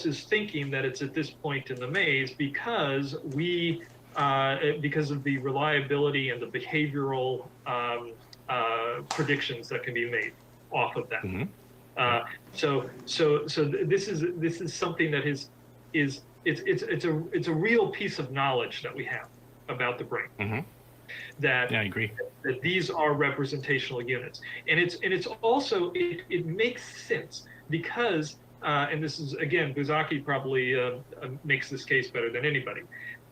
is thinking that it's at this point in the maze, because of the reliability and the behavioral predictions that can be made off of that. So this is something that it's a real piece of knowledge that we have about the brain. That I agree. That these are representational units, and it's also it makes sense because and this is, again, Buzaki probably makes this case better than anybody,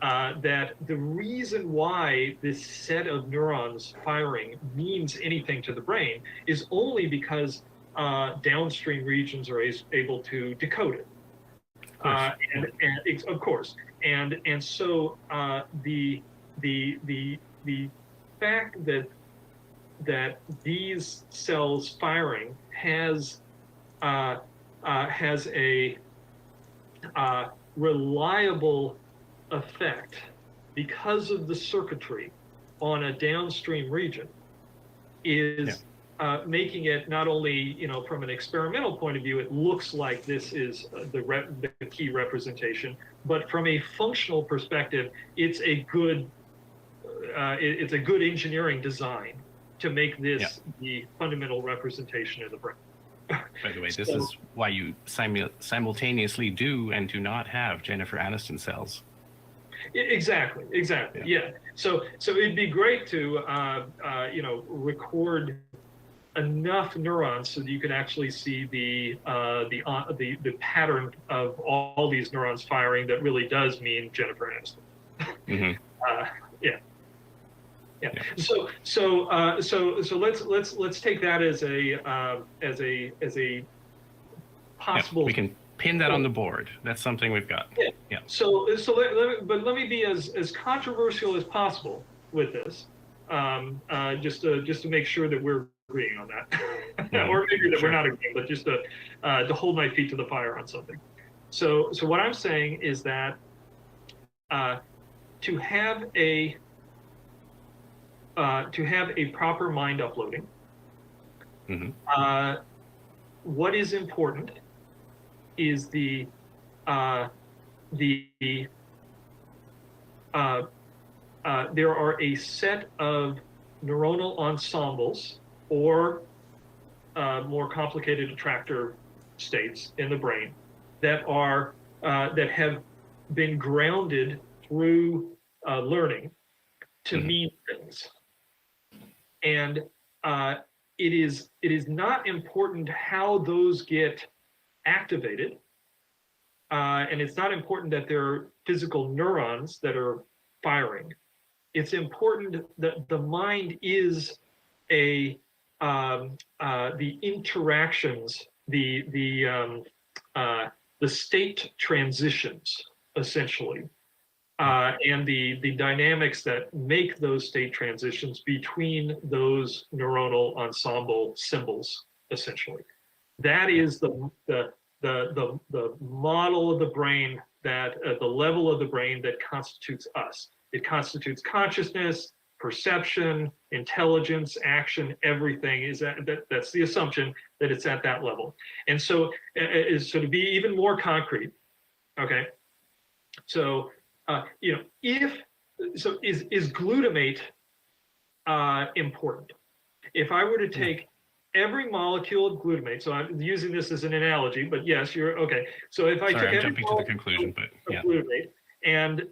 that the reason why this set of neurons firing means anything to the brain is only because downstream regions are able to decode it. Of course, and so the fact that these cells firing has a reliable effect because of the circuitry on a downstream region is making it not only, from an experimental point of view, it looks like this is the key representation, but from a functional perspective, it's a good engineering design to make this the fundamental representation of the brain. By the way, this is why you simultaneously do and do not have Jennifer Aniston cells. Exactly. Yeah. So it'd be great to record enough neurons so that you can actually see the pattern of all these neurons firing that really does mean Jennifer Aniston. Mm-hmm. Yeah. So let's take that as a possible. We can pin that on the board. That's something we've got. Yeah. So let me be as controversial as possible with this, just to make sure that we're agreeing on that, or maybe that we're not agreeing, but just to hold my feet to the fire on something. So what I'm saying is that to have a proper mind uploading, what is important is there are a set of neuronal ensembles or more complicated attractor states in the brain that have been grounded through learning to mean things, and it is not important how those get activated, and it's not important that there are physical neurons that are firing. It's important that the mind is the interactions, the state transitions, essentially, and the dynamics that make those state transitions between those neuronal ensemble symbols, essentially. That is the model of the brain, that the level of the brain that constitutes us. It constitutes consciousness, perception, intelligence, action. Everything is that's the assumption that it's at that level. And so, to be even more concrete, okay. So, is glutamate important? If I were to take every molecule of glutamate, so I'm using this as an analogy, but yes, you're okay. So if I took every jumping to the conclusion, but yeah, glutamate and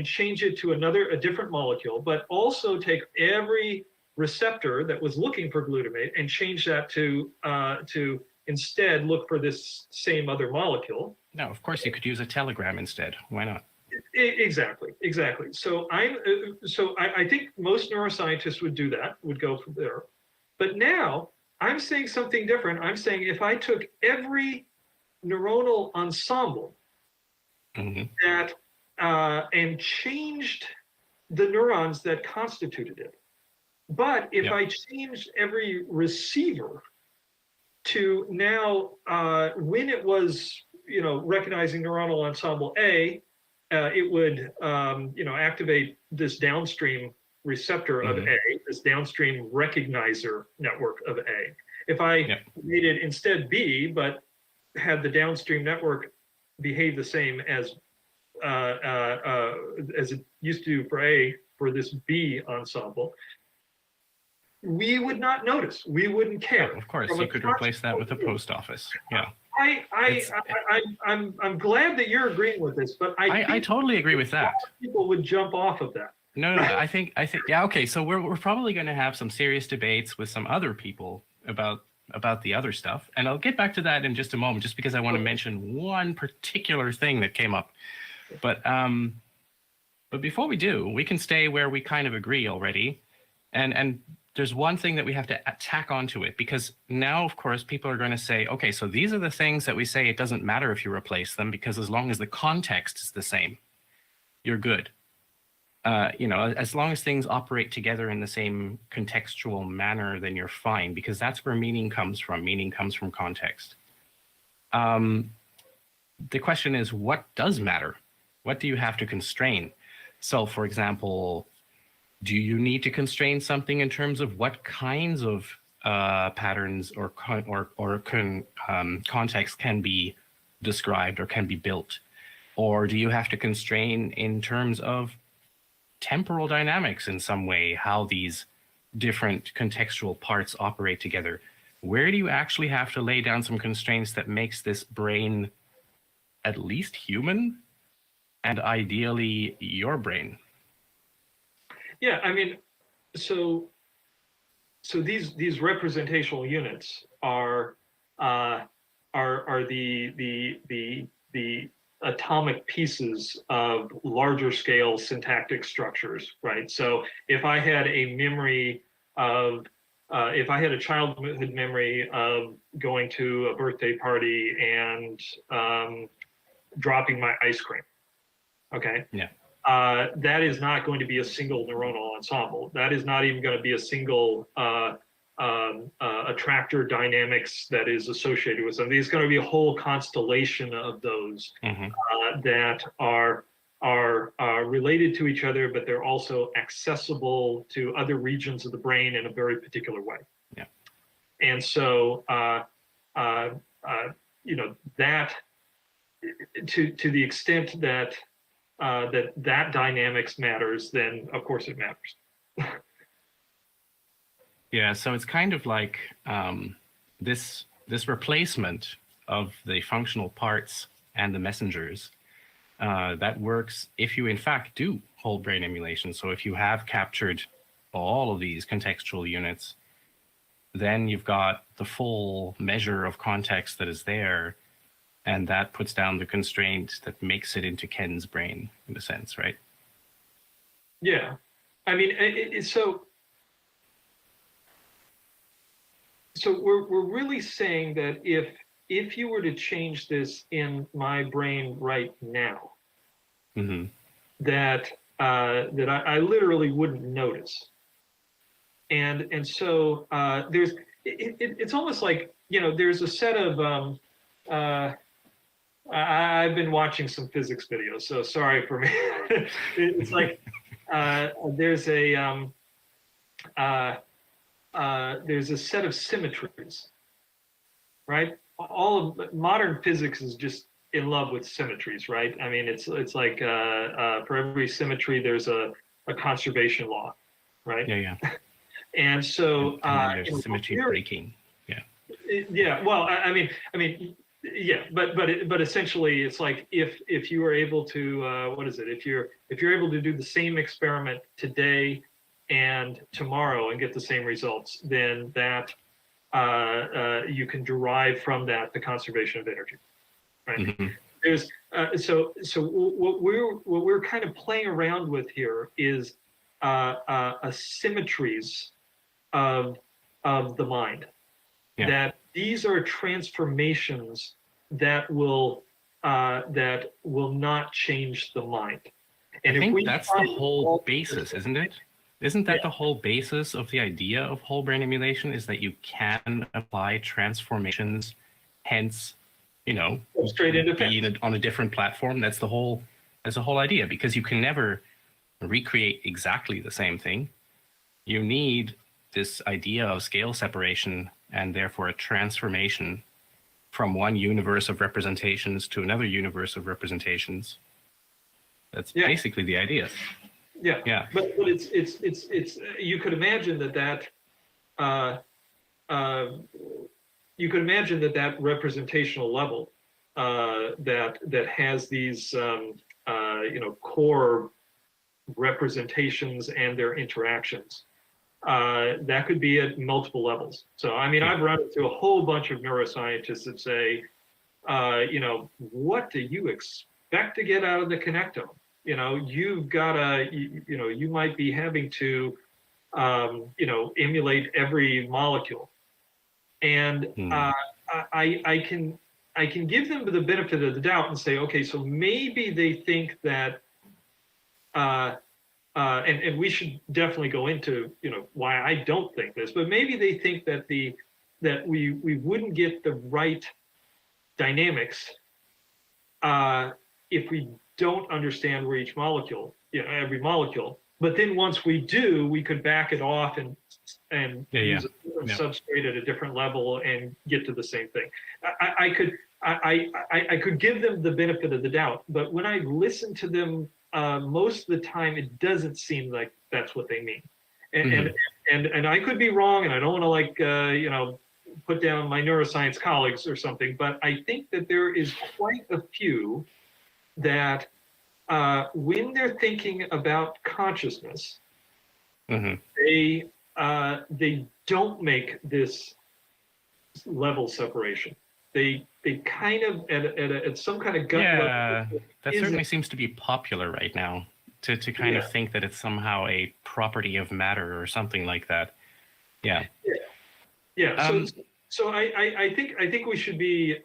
change it to a different molecule, but also take every receptor that was looking for glutamate and change that to instead look for this same other molecule. No, of course you could use a telegram instead. Why not? Exactly. So I think most neuroscientists would do that, would go from there. But now I'm saying something different. I'm saying if I took every neuronal ensemble that and changed the neurons that constituted it, but if I changed every receiver to now when it was recognizing neuronal ensemble A, it would activate this downstream receptor of A, this downstream recognizer network of A. If I made it instead B, but had the downstream network behave the same as it used to for A, for this B ensemble, we would not notice. We wouldn't care. Of course, you could replace that with a post office. Yeah. I'm glad that you're agreeing with this, but I totally agree with that. People would jump off of that. No, I think yeah, okay. So we're probably going to have some serious debates with some other people about the other stuff, and I'll get back to that in just a moment, just because I want to mention one particular thing that came up. But before we do, we can stay where we kind of agree already, and there's one thing that we have to tack onto it, because now, of course, people are going to say, okay, so these are the things that we say it doesn't matter if you replace them, because as long as the context is the same, you're good. As long as things operate together in the same contextual manner, then you're fine, because that's where meaning comes from. Meaning comes from context. The question is, what does matter? What do you have to constrain? So, for example, do you need to constrain something in terms of what kinds of patterns or context can be described or can be built? Or do you have to constrain in terms of temporal dynamics in some way, how these different contextual parts operate together? Where do you actually have to lay down some constraints that makes this brain at least human and ideally your brain? Yeah, I mean, so these representational units are the atomic pieces of larger scale syntactic structures, right? So if I had a memory of if I had a childhood memory of going to a birthday party and dropping my ice cream, okay? Yeah. That is not going to be a single neuronal ensemble. That is not even going to be a single attractor dynamics that is associated with something. It's going to be a whole constellation of those that are related to each other, but they're also accessible to other regions of the brain in a very particular way. Yeah. And so, that to the extent that that dynamics matters, then of course it matters. Yeah, so it's kind of like this replacement of the functional parts and the messengers that works if you in fact do whole brain emulation. So if you have captured all of these contextual units, then you've got the full measure of context that is there, and that puts down the constraint that makes it into Ken's brain, in a sense, right? Yeah, I mean, so we're really saying that if you were to change this in my brain right now, that I literally wouldn't notice, and so it's almost like, there's a set of I've been watching some physics videos, so sorry for me. It's like there's a set of symmetries, right? All of modern physics is just in love with symmetries, right? I mean, it's like for every symmetry there's a conservation law, right? Yeah. And so and there's symmetry breaking. Yeah. Yeah. Well, I mean. Yeah, but essentially, it's like if you are able to if you're able to do the same experiment today and tomorrow and get the same results, then that you can derive from that the conservation of energy, right? There's so what we're kind of playing around with here is asymmetries of the mind. Yeah. That these are transformations that will not change the mind. And I think that's the whole basis, isn't it? Isn't that the whole basis of the idea of whole brain emulation, is that you can apply transformations, hence, straight into be on a different platform? That's the whole idea, because you can never recreate exactly the same thing. You need this idea of scale separation and therefore a transformation from one universe of representations to another universe of representations. That's basically the idea. Yeah. But it's you could imagine that representational level that has these core representations and their interactions. That could be at multiple levels. So, I mean, I've run into a whole bunch of neuroscientists that say, what do you expect to get out of the connectome? You've got to, you might be having to emulate every molecule. And I can give them the benefit of the doubt and say, okay, so maybe they think that, and we should definitely go into why I don't think this, but maybe they think that we wouldn't get the right dynamics if we don't understand where each molecule, every molecule. But then once we do, we could back it off and use a different substrate at a different level and get to the same thing. I could give them the benefit of the doubt, but when I listen to them, most of the time it doesn't seem like that's what they mean. And I could be wrong, and I don't want to put down my neuroscience colleagues or something, but I think that there is quite a few that when they're thinking about consciousness, they don't make this level separation. They kind of at some kind of gut level. That certainly seems to be popular right now, to kind of think that it's somehow a property of matter or something like that. Yeah. So I think we should be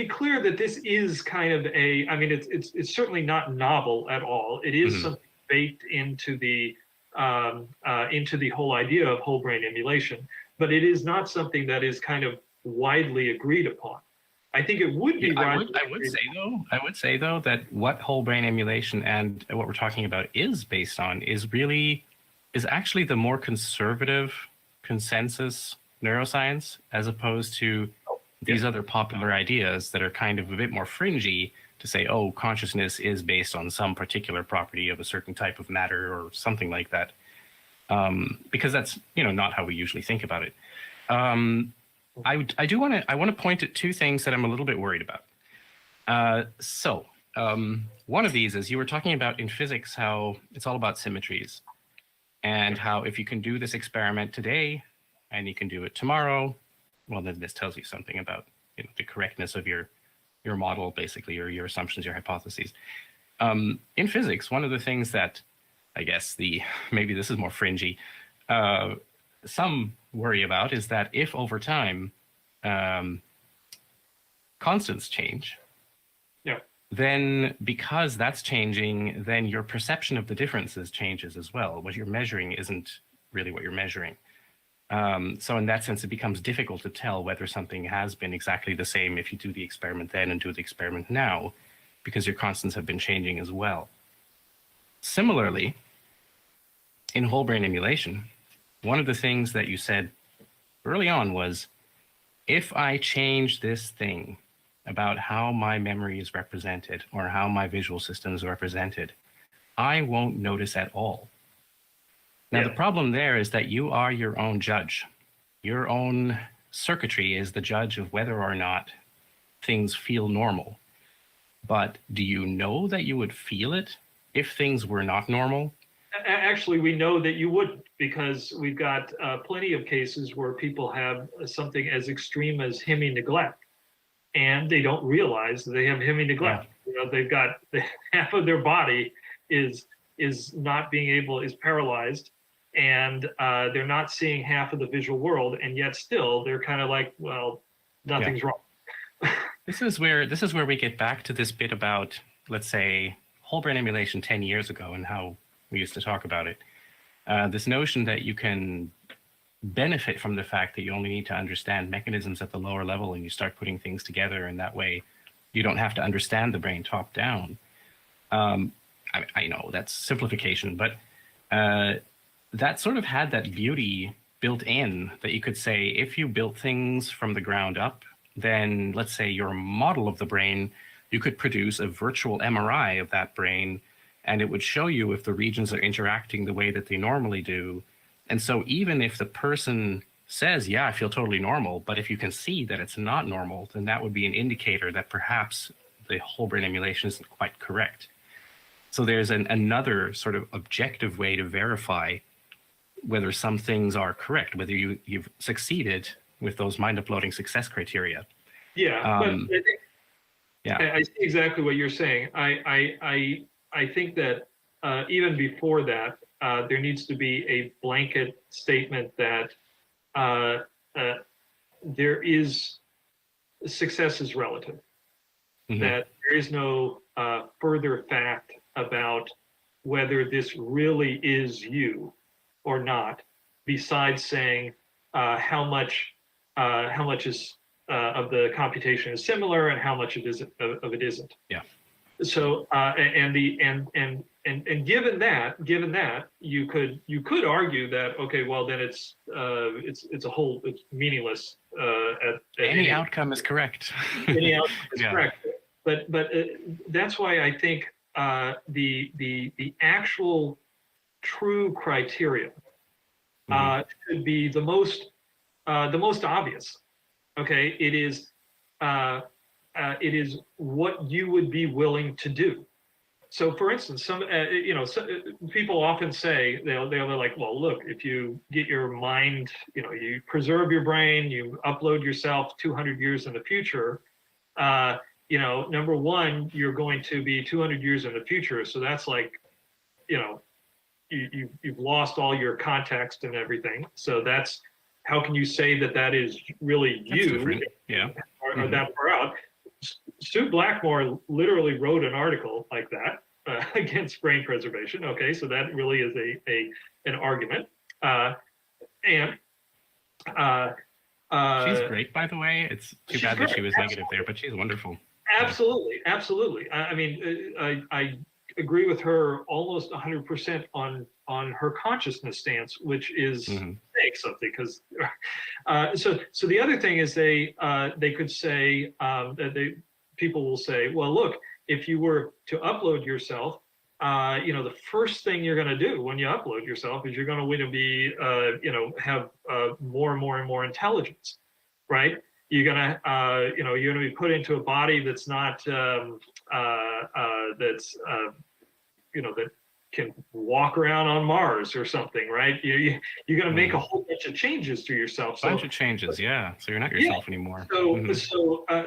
clear that this is kind of it's certainly not novel at all. It is something baked into the whole idea of whole brain emulation, but it is not something that is kind of widely agreed upon. I think it would be. I would say though that what whole brain emulation and what we're talking about is based on is actually the more conservative consensus neuroscience, as opposed to these other popular ideas that are kind of a bit more fringy to say, oh, consciousness is based on some particular property of a certain type of matter or something like that, because that's not how we usually think about it. I want to point at two things that I'm a little bit worried about. One of these is you were talking about in physics how it's all about symmetries, and how if you can do this experiment today and you can do it tomorrow, well, then this tells you something about the correctness of your model, basically, or your assumptions, your hypotheses. In physics, one of the things that I guess maybe this is more fringy, some worry about is that if over time constants change, then because that's changing, then your perception of the differences changes as well. What you're measuring isn't really what you're measuring. So in that sense, it becomes difficult to tell whether something has been exactly the same if you do the experiment then and do the experiment now, because your constants have been changing as well. Similarly, in whole brain emulation, one of the things that you said early on was, if I change this thing about how my memory is represented or how my visual system is represented, I won't notice at all. Now, the problem there is that you are your own judge. Your own circuitry is the judge of whether or not things feel normal. But do you know that you would feel it if things were not normal? Actually, we know that you wouldn't, because we've got plenty of cases where people have something as extreme as hemi-neglect, and they don't realize that they have hemi-neglect. They've got half of their body is paralyzed, and they're not seeing half of the visual world, and yet still they're kind of like, well, nothing's wrong. This is where we get back to this bit about, let's say, whole brain emulation 10 years ago and how we used to talk about it. This notion that you can benefit from the fact that you only need to understand mechanisms at the lower level and you start putting things together, and that way you don't have to understand the brain top down. I know that's simplification, but that sort of had that beauty built in that you could say, if you built things from the ground up, then let's say your model of the brain, you could produce a virtual MRI of that brain, and it would show you if the regions are interacting the way that they normally do. And so even if the person says, yeah, I feel totally normal, but if you can see that it's not normal, then that would be an indicator that perhaps the whole brain emulation isn't quite correct. So there's another sort of objective way to verify whether some things are correct, whether you've succeeded with those mind uploading success criteria. But I see exactly what you're saying. I think that even before that, there needs to be a blanket statement that there is success is relative. Mm-hmm. That there is no further fact about whether this really is you or not, besides saying how much is of the computation is similar and how much of it isn't. Yeah. So and given that you could argue that, okay, well then it's meaninless. Any outcome is correct. Any outcome is correct. But that's why I think the actual true criteria should be the most obvius. Okay, it is what you would be willing to do. So, for instance, some people often say they're like, well, look, if you get your mind, you preserve your brain, you upload yourself 200 years in the future. Number one, you're going to be 200 years in the future, so that's like, you've lost all your context and everything. So that's, how can you say that is really you? Yeah. Or that far out. Stu Blackmore literally wrote an article like that against brain preservation. Okay, so that really is an argument. She's great, by the way. It's too bad that she was negative there, but she's wonderful. Absolutely. I mean, I agree with her almost 100% on her consciousness stance, which is saying something. Because so the other thing is they could say that people will say, well, look, if you were to upload yourself, the first thing you're going to do when you upload yourself is you're going to be have more and more and more intelligence, right? You're gonna be put into a body that's not that can walk around on Mars or something, right? You're gonna make a whole bunch of changes to yourself. A bunch of changes, yeah. So you're not yourself anymore. So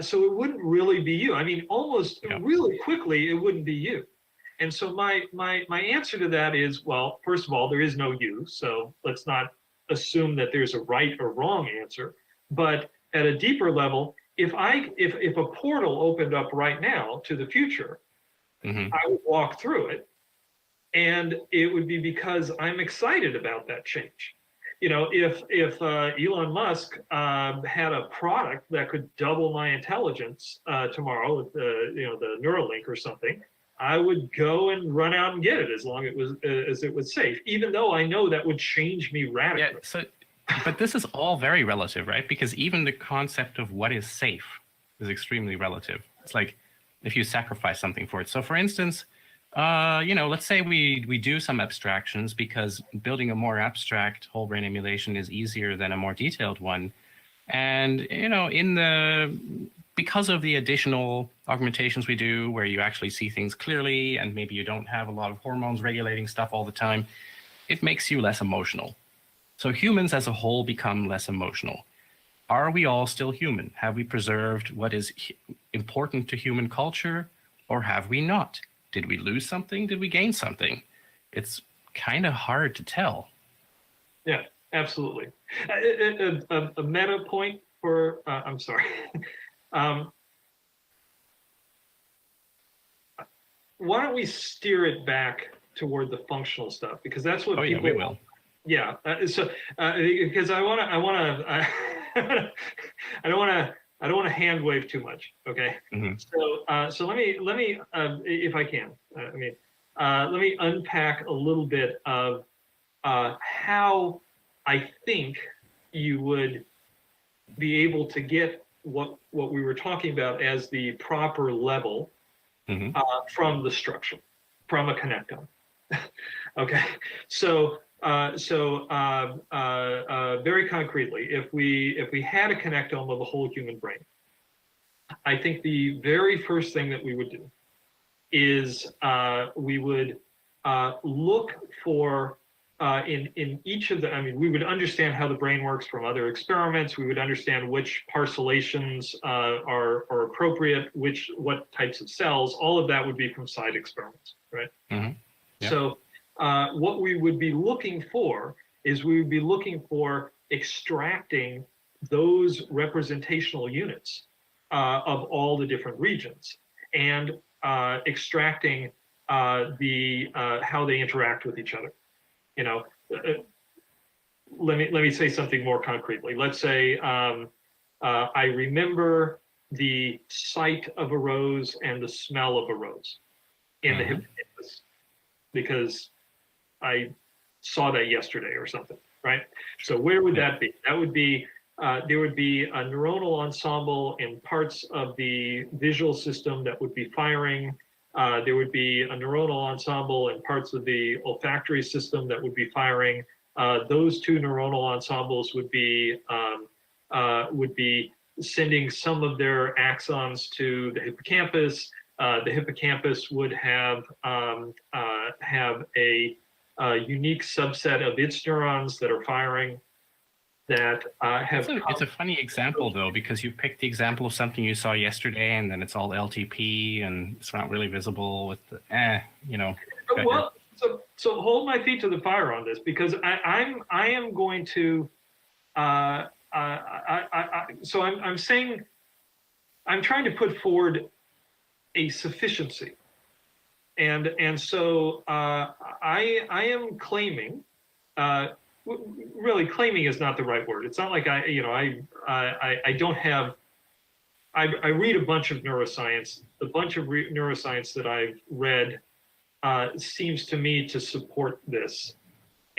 so it wouldn't really be you. I mean, almost really quickly it wouldn't be you. And so my answer to that is, well, first of all, there is no you. So let's not assume that there's a right or wrong answer, but at a deeper level, if a portal opened up right now to the future, I would walk through it, and it would be because I'm excited about that change. If Elon Musk had a product that could double my intelligence tomorrow, with the Neuralink or something, I would go and run out and get it as long as it was safe, even though I know that would change me radically. Yeah, but this is all very relative, right? Because even the concept of what is safe is extremely relative. It's like if you sacrifice something for it. So for instance, let's say we do some abstractions because building a more abstract whole brain emulation is easier than a more detailed one. And, because of the additional augmentations we do where you actually see things clearly and maybe you don't have a lot of hormones regulating stuff all the time, it makes you less emotional. So humans as a whole become less emotional. Are we all still human? Have we preserved what is important to human culture, or have we not? Did we lose something? Did we gain something? It's kind of hard to tell. Yeah, absolutely. A meta point for, I'm sorry. Why don't we steer it back toward the functional stuff? Because that's what people... Yeah, we will. Yeah, because I don't want to hand wave too much. Okay, so let me if I can, let me unpack a little bit of how I think you would be able to get what we were talking about as the proper level from the structure, from a connectome. Okay, so very concretely, if we had a connectome of a whole human brain, I think the very first thing that we would do is we would look for in each of the, we would understand how the brain works from other experiments. We would understand which parcellations are appropriate, what types of cells. All of that would be from side experiments, right? Yeah. So what we would be looking for is we would be looking for extracting those representational units of all the different regions and extracting how they interact with each other. You know, let me say something more concretely. Let's say I remember the sight of a rose and the smell of a rose in the hippocampus because I saw that yesterday or something, right? So where would that be? That would be there would be a neuronal ensemble in parts of the visual system that would be firing. There would be a neuronal ensemble in parts of the olfactory system that would be firing. Those two neuronal ensembles would be sending some of their axons to the hippocampus. The hippocampus would have a unique subset of its neurons that are firing that have. It's a funny example though, because you picked the example of something you saw yesterday, and then it's all LTP, and it's not really visible with the you know. Well, so hold my feet to the fire on this, because I am going to. So I'm saying I'm trying to put forward a sufficiency, and so I am claiming. Really, claiming is not the right word. It's not like I don't have. I read a bunch of neuroscience. The bunch of neuroscience that I've read seems to me to support this,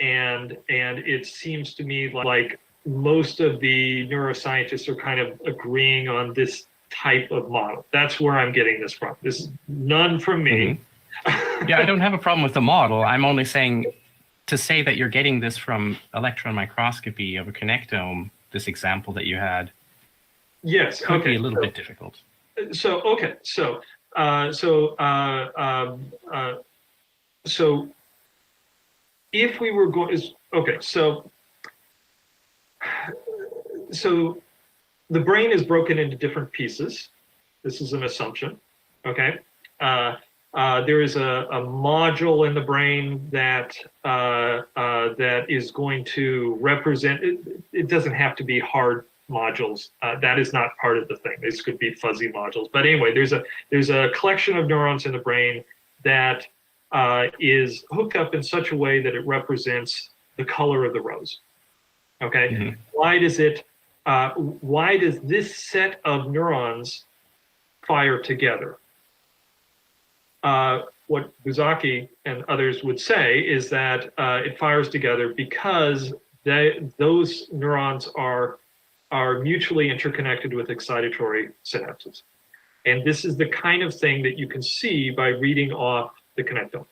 and it seems to me like most of the neuroscientists are kind of agreeing on this type of model. That's where I'm getting this from. This is none from me. Mm-hmm. Yeah, I don't have a problem with the model. I'm only saying, to say that you're getting this from electron microscopy of a connectome, this example that you had, yes, could be a little bit difficult. So if we were going, so the brain is broken into different pieces. This is an assumption, okay? There is a module in the brain that is going to represent. It doesn't have to be hard modules. That is not part of the thing. This could be fuzzy modules. But anyway, there's a collection of neurons in the brain that is hooked up in such a way that it represents the color of the rose. Okay. Mm-hmm. Why does this set of neurons fire together? What Buzaki and others would say is that it fires together because those neurons are mutually interconnected with excitatory synapses. And this is the kind of thing that you can see by reading off the connectome.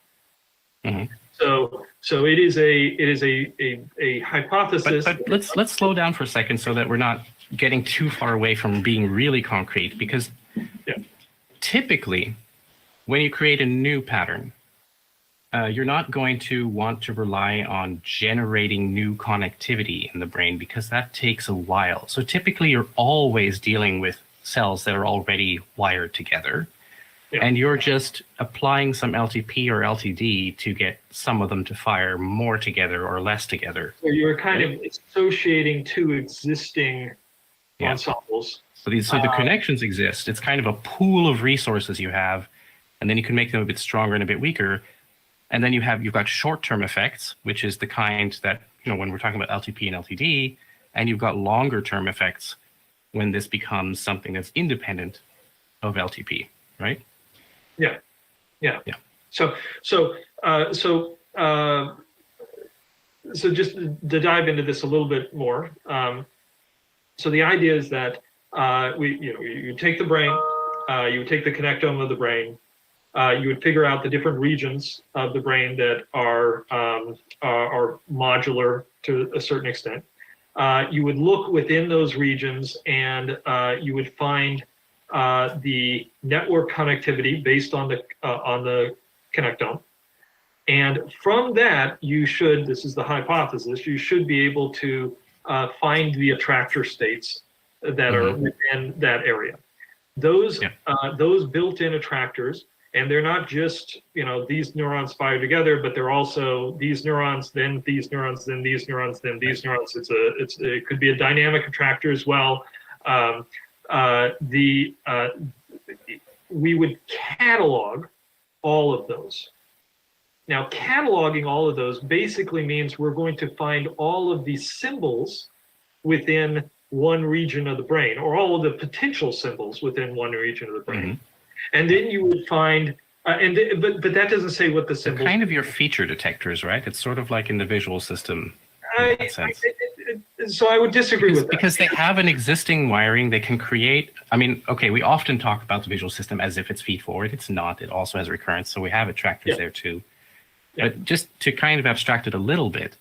Mm-hmm. So it is a hypothesis. But let's slow down for a second so that we're not getting too far away from being really concrete, because typically when you create a new pattern, you're not going to want to rely on generating new connectivity in the brain, because that takes a while. So typically you're always dealing with cells that are already wired together. Yeah. And you're just applying some LTP or LTD to get some of them to fire more together or less together. So you're kind of associating two existing ensembles. So the connections exist. It's kind of a pool of resources you have, and then you can make them a bit stronger and a bit weaker. And then you've got short-term effects, which is the kind that, when we're talking about LTP and LTD, and you've got longer-term effects when this becomes something that's independent of LTP, right? Yeah. So just to dive into this a little bit more. So the idea is that you take the brain, you would take the connectome of the brain, you would figure out the different regions of the brain that are modular to a certain extent. You would look within those regions, and you would find the network connectivity based on the connectome, and from that this is the hypothesis, you should be able to find the attractor states that are within that area. Those built-in attractors And they're not just, these neurons fire together, but they're also these neurons, then these neurons, then these neurons, then these neurons. It could be a dynamic attractor as well. We would catalog all of those. Now, cataloging all of those basically means we're going to find all of these symbols within one region of the brain, or all of the potential symbols within one region of the brain. Mm-hmm. And then you would find, but that doesn't say what the symbols. They're kind of your feature detectors, right? It's sort of like in the visual system. So I would disagree with that. Because they have an existing wiring, they can create. I mean, okay, we often talk about the visual system as if it's feed forward. It's not. It also has recurrence, so we have attractors there too. Yeah. But just to kind of abstract it a little bit,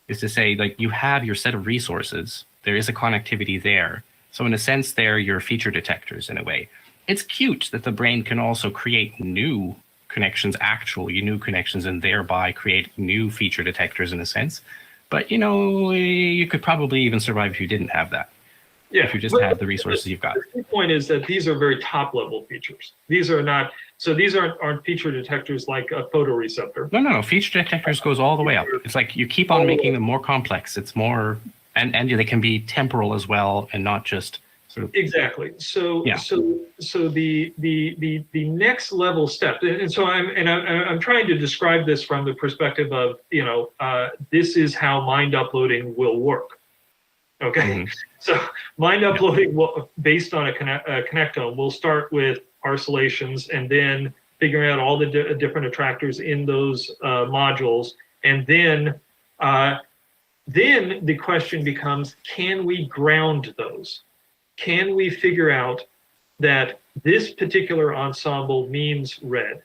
is to say, like, you have your set of resources. There is a connectivity there. So in a sense, they're your feature detectors in a way. It's cute that the brain can also create new connections, actually new connections, and thereby create new feature detectors in a sense. But, you could probably even survive if you didn't have that. Yeah, if you just have the resources you've got. The point is that these are very top-level features. These are not, so these aren't feature detectors like a photoreceptor. No. Feature detectors goes all the way up. It's like you keep on making them more complex. It's more, and they can be temporal as well, and not just sort of. Exactly. So the next level step, and so I'm trying to describe this from the perspective of this is how mind uploading will work. Okay. Mm-hmm. So mind uploading based on a connectome, we'll start with parcellations and then figuring out all the different attractors in those modules. And then the question becomes, can we ground those? Can we figure out that this particular ensemble means red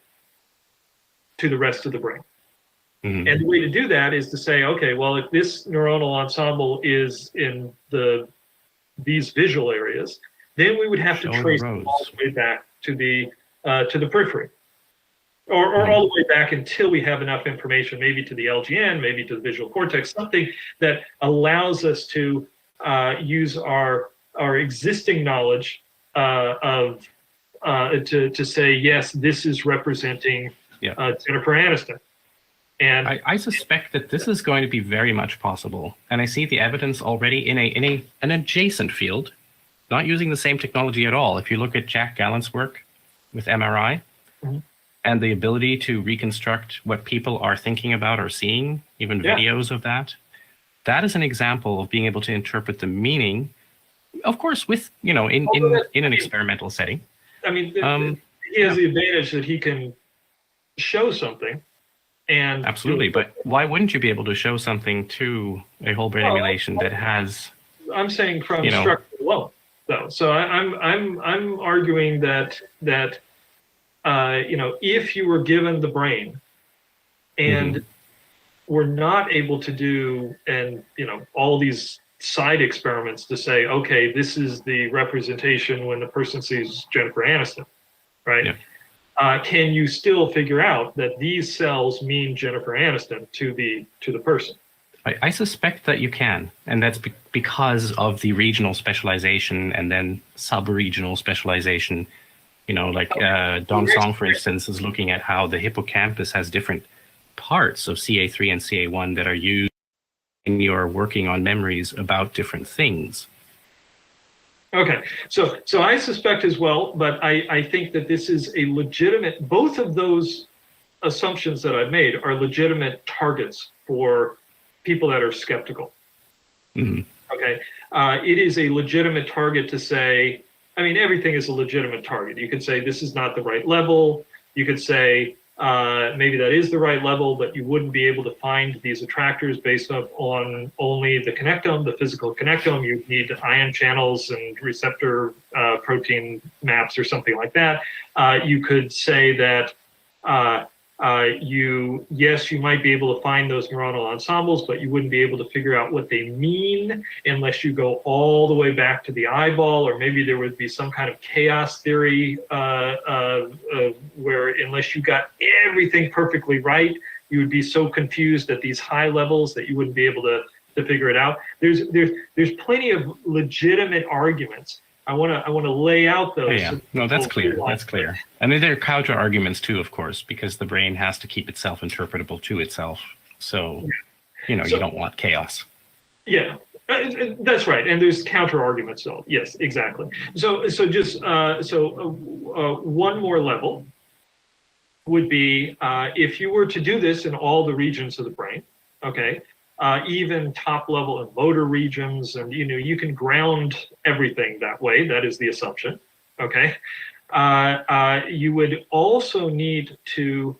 to the rest of the brain? Mm-hmm. And the way to do that is to say, okay, well, if this neuronal ensemble is in these visual areas, then we would have to trace them all the way back to the periphery, or all the way back until we have enough information, maybe to the LGN, maybe to the visual cortex, something that allows us to use our existing knowledge to say, yes, this is representing Jennifer Aniston. And I suspect that this is going to be very much possible, and I see the evidence already in an adjacent field, not using the same technology at all. If you look at Jack Gallant's work with MRI, mm-hmm. and the ability to reconstruct what people are thinking about or seeing, even videos of that is an example of being able to interpret the meaning, of course, with in an experimental setting. I mean, he has the advantage that he can show something. And absolutely, but why wouldn't you be able to show something to a whole brain emulation that has? I'm saying from structure alone, though. So I'm arguing that if you were given the brain, and were not able to do all these side experiments to say, okay, this is the representation when the person sees Jennifer Aniston, right? Yeah. Can you still figure out that these cells mean Jennifer Aniston to the person? I suspect that you can, and that's because of the regional specialization and then sub-regional specialization. Dong Song, for instance, is looking at how the hippocampus has different parts of CA3 and CA1 that are used when you're working on memories about different things. Okay, so I suspect as well, but I think that this is a legitimate, both of those assumptions that I've made are legitimate targets for people that are skeptical. Mm-hmm. Okay, it is a legitimate target to say, I mean, everything is a legitimate target. You could say this is not the right level. You could say maybe that is the right level, but you wouldn't be able to find these attractors based on only the connectome, the physical connectome. You need ion channels and receptor protein maps or something like that. You could say that you might be able to find those neuronal ensembles, but you wouldn't be able to figure out what they mean unless you go all the way back to the eyeball, or maybe there would be some kind of chaos theory where unless you got everything perfectly right, you would be so confused at these high levels that you wouldn't be able to figure it out. There's plenty of legitimate arguments I want to lay out those. Yeah, no, that's clear. That's clear. And then there are counter arguments too, of course, because the brain has to keep itself interpretable to itself. So, you don't want chaos. Yeah, that's right. And there's counter arguments, though. Yes, exactly. So just one more level would be if you were to do this in all the regions of the brain, okay, even top level and motor regions, and you can ground everything that way. That is the assumption, okay. You would also need to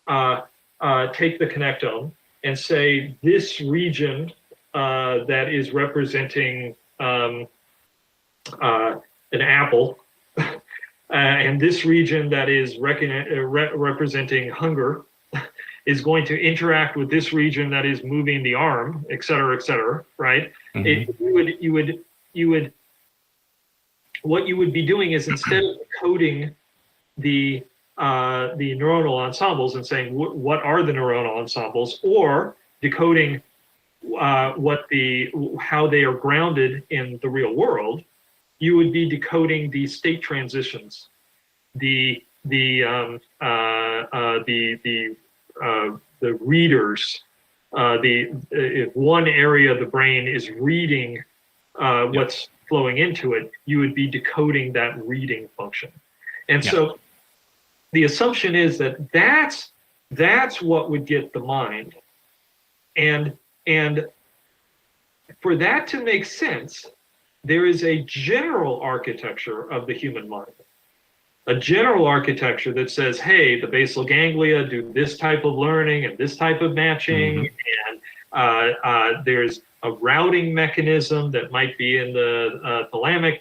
take the connectome and say this region that is representing an apple, and this region that is representing hunger is going to interact with this region that is moving the arm, et cetera, right? Mm-hmm. What you would be doing is, instead of coding the neuronal ensembles and saying what are the neuronal ensembles, or decoding how they are grounded in the real world, you would be decoding the state transitions, the readers, if one area of the brain is reading what's flowing into it, you would be decoding that reading function. And so the assumption is that that's what would get the mind. And for that to make sense, there is a general architecture of the human mind. A general architecture that says, hey, the basal ganglia do this type of learning and this type of matching, and there's a routing mechanism that might be in the thalamic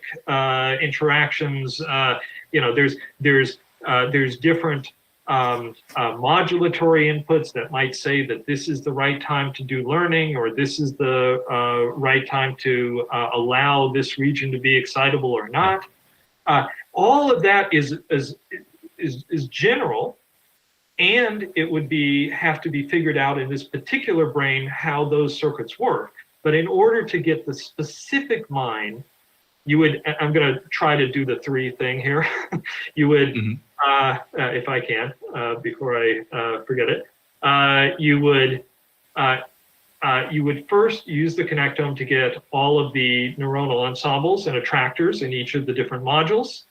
interactions. There's different modulatory inputs that might say that this is the right time to do learning, or this is the right time to allow this region to be excitable or not. All of that is general, and it would have to be figured out in this particular brain how those circuits work. But in order to get the specific mind, I'm going to try to do the 3 thing here. You would, if I can, before I forget it, you would first use the connectome to get all of the neuronal ensembles and attractors in each of the different modules.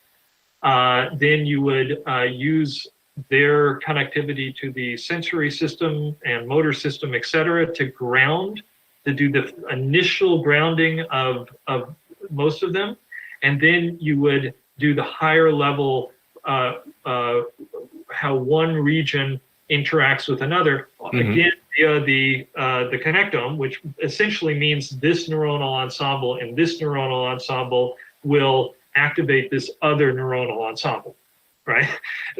Then you would use their connectivity to the sensory system and motor system, et cetera, to do the initial grounding of most of them. And then you would do the higher level, how one region interacts with another, again, via the connectome, which essentially means this neuronal ensemble and this neuronal ensemble will activate this other neuronal ensemble, right?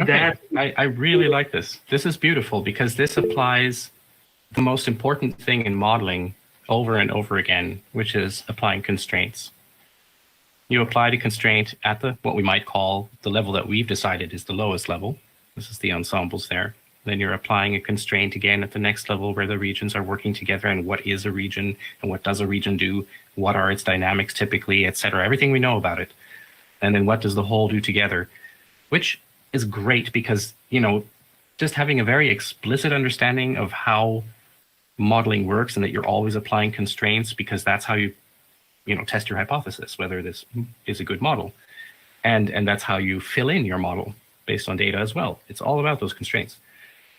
Okay. I really like this. This is beautiful, because this applies the most important thing in modeling over and over again, which is applying constraints. You apply the constraint at what we might call the level that we've decided is the lowest level. This is the ensembles there. Then you're applying a constraint again at the next level, where the regions are working together, and what is a region, and what does a region do, what are its dynamics typically, etc. Everything we know about it. And then what does the whole do together, which is great, because, just having a very explicit understanding of how modeling works, and that you're always applying constraints, because that's how you test your hypothesis, whether this is a good model. And that's how you fill in your model based on data as well. It's all about those constraints.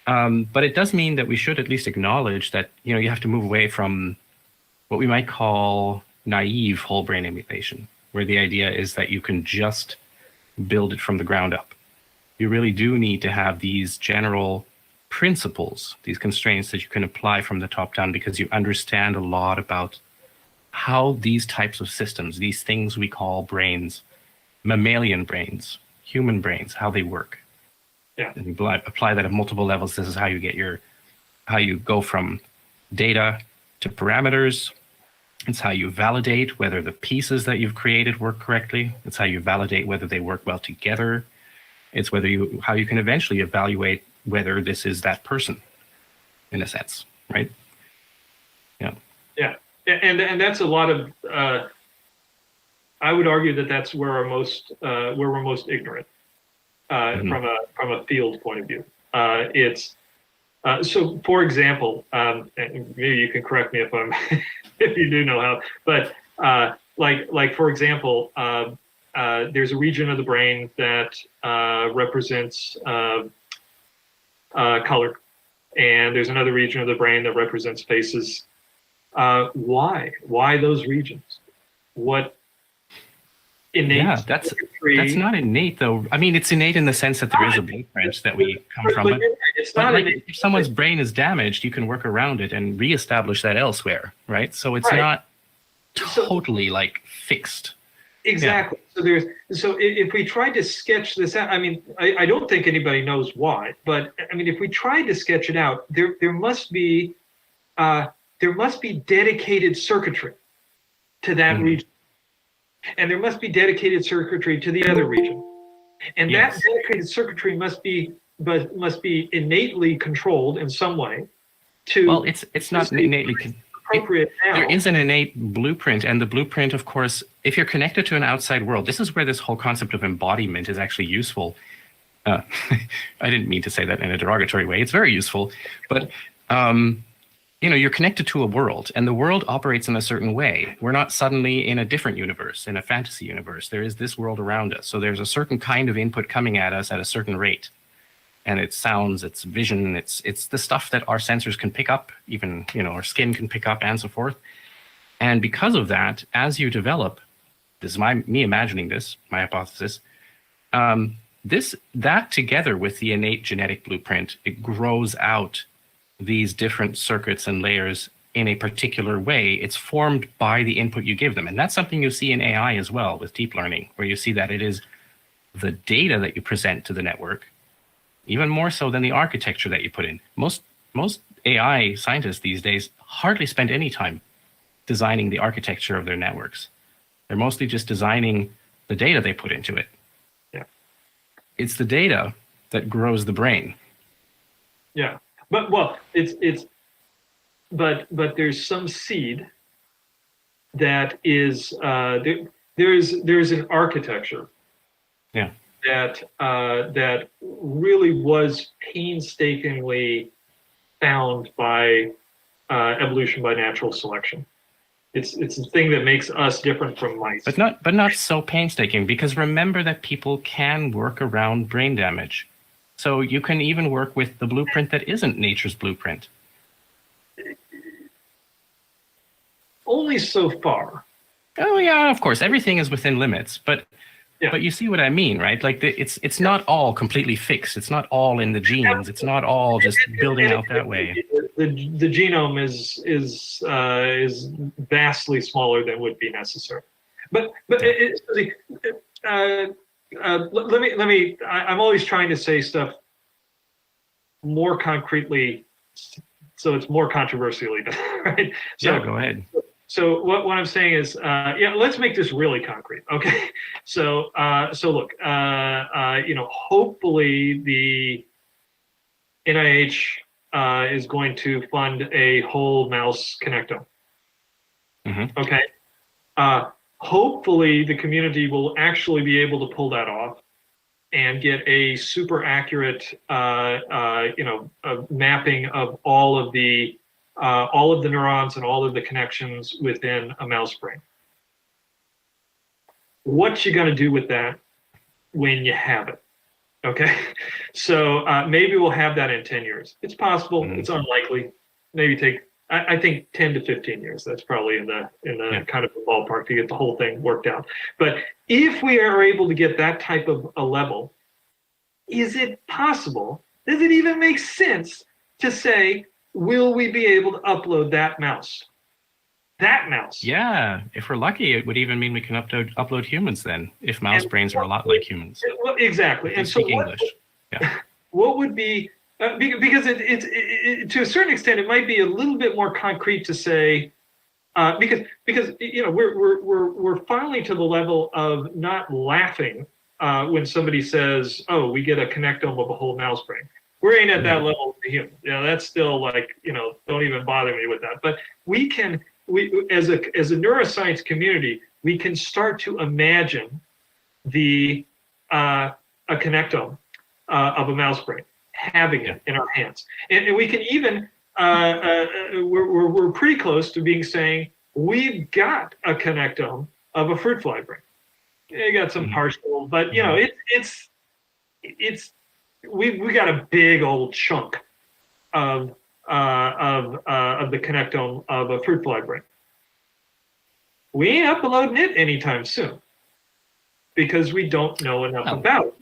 But it does mean that we should at least acknowledge that, you have to move away from what we might call naive whole brain emulation, where the idea is that you can just build it from the ground up. You really do need to have these general principles, these constraints that you can apply from the top down, because you understand a lot about how these types of systems, these things we call brains, mammalian brains, human brains, how they work. Yeah. And you apply that at multiple levels. This is how you get how you go from data to parameters. It's how you validate whether the pieces that you've created work correctly. It's how you validate whether they work well together. It's how you can eventually evaluate whether this is that person, in a sense, right? Yeah. Yeah. And that's a lot of I would argue that that's where we're most ignorant from a field point of view. So, for example, and maybe you can correct me if I'm if you do know how, but like for example, there's a region of the brain that represents color, and there's another region of the brain that represents faces. Why? Why those regions? What innate? Yeah, that's not innate though. I mean, it's innate in the sense that there is a blueprint that we come from. But it's not like, innate. if someone's brain is damaged, you can work around it and reestablish that elsewhere, right? So it's Right. not totally like fixed. Exactly. Yeah. So if we tried to sketch this out, I mean, I don't think anybody knows why, but I mean, if we tried to sketch it out, there must be dedicated circuitry to that region, and there must be dedicated circuitry to the other region, and that dedicated circuitry must be innately controlled in some way. Well, it's not innately. There is an innate blueprint, and the blueprint, of course, if you're connected to an outside world, this is where this whole concept of embodiment is actually useful. I didn't mean to say that in a derogatory way. It's very useful, but you're connected to a world, and the world operates in a certain way. We're not suddenly in a different universe, in a fantasy universe. There is this world around us, so there's a certain kind of input coming at us at a certain rate. And it's sounds, it's vision, it's the stuff that our sensors can pick up, even our skin can pick up, and so forth. And because of that, as you develop, this is me imagining this, my hypothesis, that together with the innate genetic blueprint, it grows out these different circuits and layers in a particular way. It's formed by the input you give them. And that's something you see in AI as well with deep learning, where you see that it is the data that you present to the network, even more so than the architecture that you put in. Most AI scientists these days hardly spend any time designing the architecture of their networks. They're mostly just designing the data they put into it. Yeah. It's the data that grows the brain. Yeah. But there's some seed that is there's an architecture. Yeah. That really was painstakingly found by evolution by natural selection. It's the thing that makes us different from mice. But not so painstaking, because remember that people can work around brain damage. So you can even work with the blueprint that isn't nature's blueprint. Only so far. Oh yeah, of course, everything is within limits, but you see what I mean, right? Like it's not all completely fixed. It's not all in the genes. It's not all just building out that way. The genome is vastly smaller than would be necessary. But let me. I'm always trying to say stuff more concretely, so it's more controversially, right? So, yeah, go ahead. So what I'm saying is, let's make this really concrete, okay? So look, hopefully the NIH is going to fund a whole mouse connectome. Mm-hmm. Okay. Hopefully the community will actually be able to pull that off and get a super accurate, mapping of all of the neurons and all of the connections within a mouse brain. What you gonna do with that when you have it? Okay, so maybe we'll have that in 10 years. It's possible. Mm-hmm. It's unlikely. Maybe take, I think 10 to 15 years. That's probably in the kind of ballpark to get the whole thing worked out. But if we are able to get that type of a level, is it possible? Does it even make sense to say, will we be able to upload that mouse? That mouse. Yeah, if we're lucky, it would even mean we can upload humans then, if mouse brains are a lot like humans. Well, exactly. And so English. Yeah. What would be, because it to a certain extent, it might be a little bit more concrete to say, because we're finally to the level of not laughing when somebody says, "Oh, we get a connectome of a whole mouse brain." We ain't at that level with the human. That's still like, don't even bother me with that. But we as a neuroscience community, we can start to imagine a connectome of a mouse brain, having it in our hands. And we can even, we're pretty close to being saying, we've got a connectome of a fruit fly brain. You got some partial, but you know, we got a big old chunk of the connectome of a fruit fly brain. We ain't uploading it anytime soon because we don't know enough about it.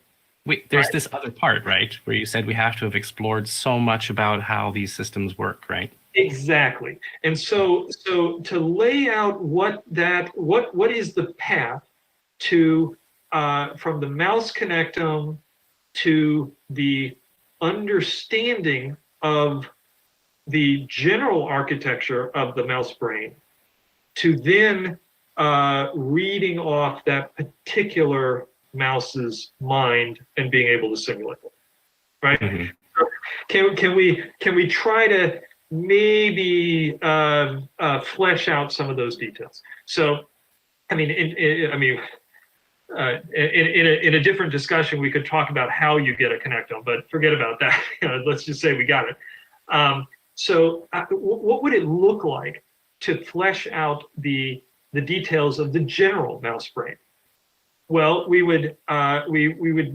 Wait, there's this other part, right, where you said we have to have explored so much about how these systems work, right? Exactly. And so to lay out what is the path to from the mouse connectome to the understanding of the general architecture of the mouse brain, to then reading off that particular mouse's mind and being able to simulate it, right? Can we try to maybe flesh out some of those details? So, I mean, in a different discussion, we could talk about how you get a connectome, but forget about that. Let's just say we got it. So, what would it look like to flesh out the details of the general mouse brain? Well, we would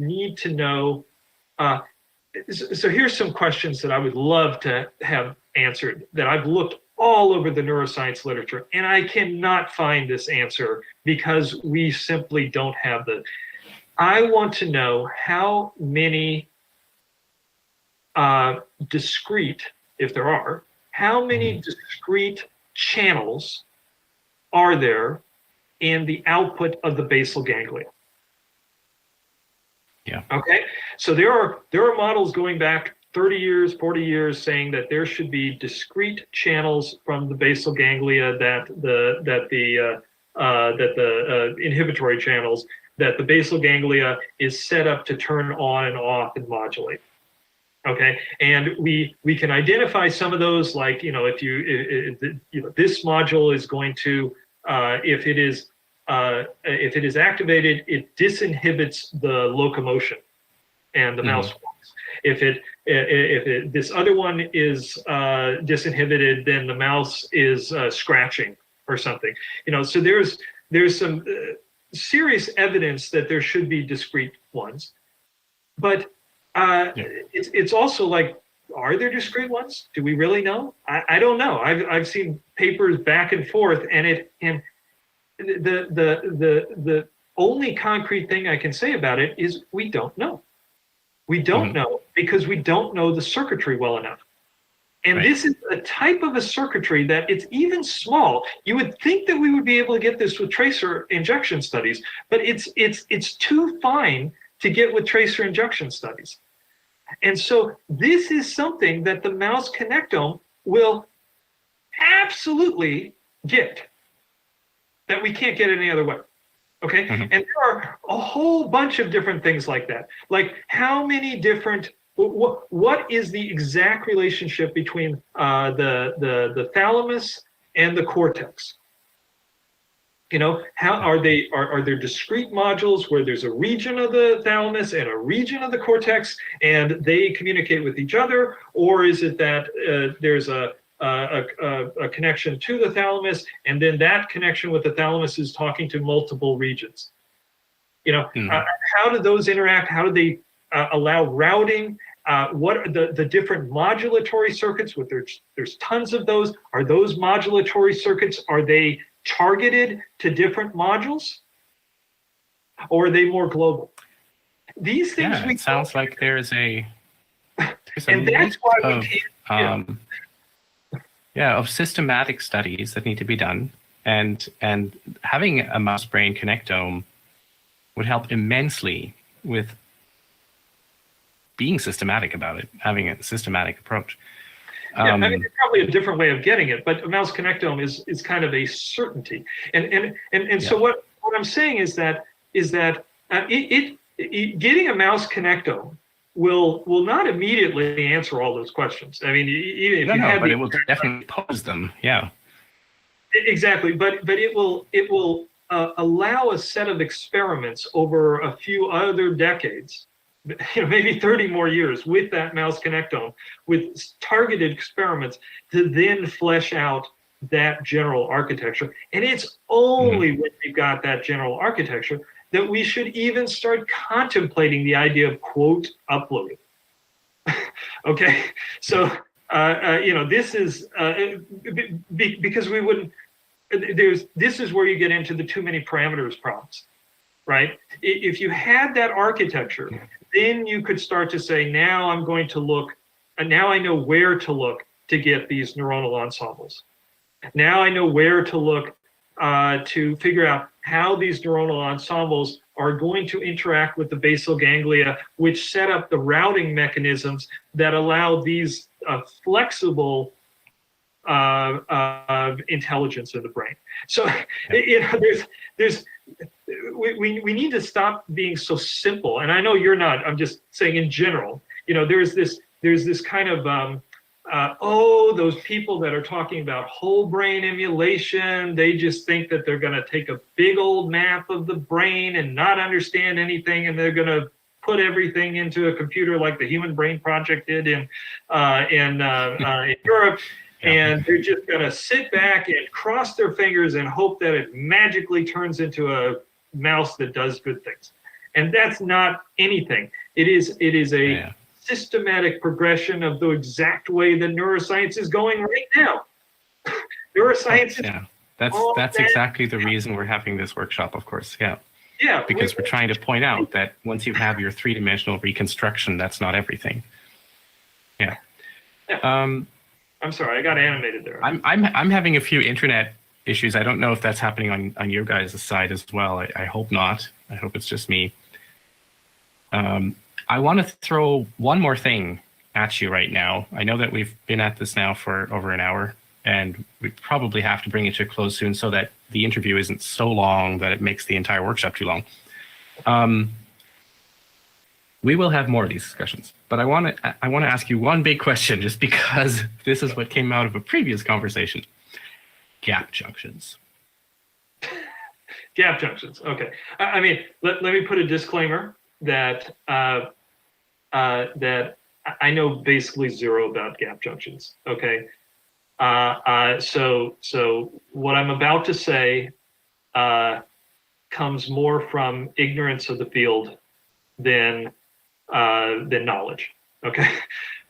need to know. So here's some questions that I would love to have answered that I've looked all over the neuroscience literature, and I cannot find this answer because we simply don't have the. I want to know how many discrete, if there are, how many discrete channels are there in the output of the basal ganglia? Yeah. Okay. So there are models going back 30 years, 40 years saying that there should be discrete channels from the basal ganglia that the inhibitory channels that the basal ganglia is set up to turn on and off and modulate. Okay, and we can identify some of those, like if this module is going to if it is activated, it disinhibits the locomotion and the mouse walks. If this other one is disinhibited, then the mouse is scratching or something. So there's some serious evidence that there should be discrete ones, but it's also like, are there discrete ones? Do we really know? I don't know. I've seen papers back and forth, and the only concrete thing I can say about it is we don't know. We don't know because we don't know the circuitry well enough. And this is a type of a circuitry that it's even small. You would think that we would be able to get this with tracer injection studies, but it's too fine to get with tracer injection studies. And so this is something that the mouse connectome will absolutely get, that we can't get any other way. Okay. And there are a whole bunch of different things like that. Like how many different, what is the exact relationship between the thalamus and the cortex? How are there discrete modules where there's a region of the thalamus and a region of the cortex and they communicate with each other? Or is it that there's a connection to the thalamus, and then that connection with the thalamus is talking to multiple regions? How do those interact? How do they allow routing? What are the different modulatory circuits? There's tons of those. Are those modulatory circuits, are they targeted to different modules, or are they more global? These things it sounds like there's a and that's why we can't. Of systematic studies that need to be done, and having a mouse brain connectome would help immensely with being systematic about it, having a systematic approach. It's probably a different way of getting it, but a mouse connectome is kind of a certainty. And so what I'm saying is that getting a mouse connectome will not immediately answer all those questions. I mean, even if but it will definitely pose them. Yeah. Exactly, but it will allow a set of experiments over a few other decades, maybe 30 more years with that mouse connectome, with targeted experiments to then flesh out that general architecture. And it's only when we've got that general architecture that we should even start contemplating the idea of, quote, uploading. Okay, so this is because we wouldn't. This is where you get into the too many parameters problems, right? If you had that architecture, then you could start to say, now I'm going to look, and now I know where to look to get these neuronal ensembles. Now I know where to look to figure out how these neuronal ensembles are going to interact with the basal ganglia, which set up the routing mechanisms that allow these flexible intelligence of the brain. So we need to stop being so simple. And I know you're not. I'm just saying in general. There's this kind of those people that are talking about whole brain emulation, they just think that they're going to take a big old map of the brain and not understand anything, and they're going to put everything into a computer like the Human Brain Project did in Europe, and they're just going to sit back and cross their fingers and hope that it magically turns into a mouse that does good things. And that's not anything. It is a systematic progression of the exact way that neuroscience is going right now. Neuroscience that's exactly the reason we're having this workshop, of course. Yeah, because we're trying to point out that once you have your three-dimensional reconstruction, that's not everything. I'm sorry, I got animated there. I'm having a few internet issues. I don't know if that's happening on your guys' side as well. I hope not. I hope it's just me. I want to throw one more thing at you right now. I know that we've been at this now for over an hour, and we probably have to bring it to a close soon so that the interview isn't so long that it makes the entire workshop too long. We will have more of these discussions, but I want to ask you one big question, just because this is what came out of a previous conversation. Gap junctions. Gap junctions. Okay. I mean, let me put a disclaimer that that I know basically zero about gap junctions. Okay. So what I'm about to say comes more from ignorance of the field than knowledge. Okay.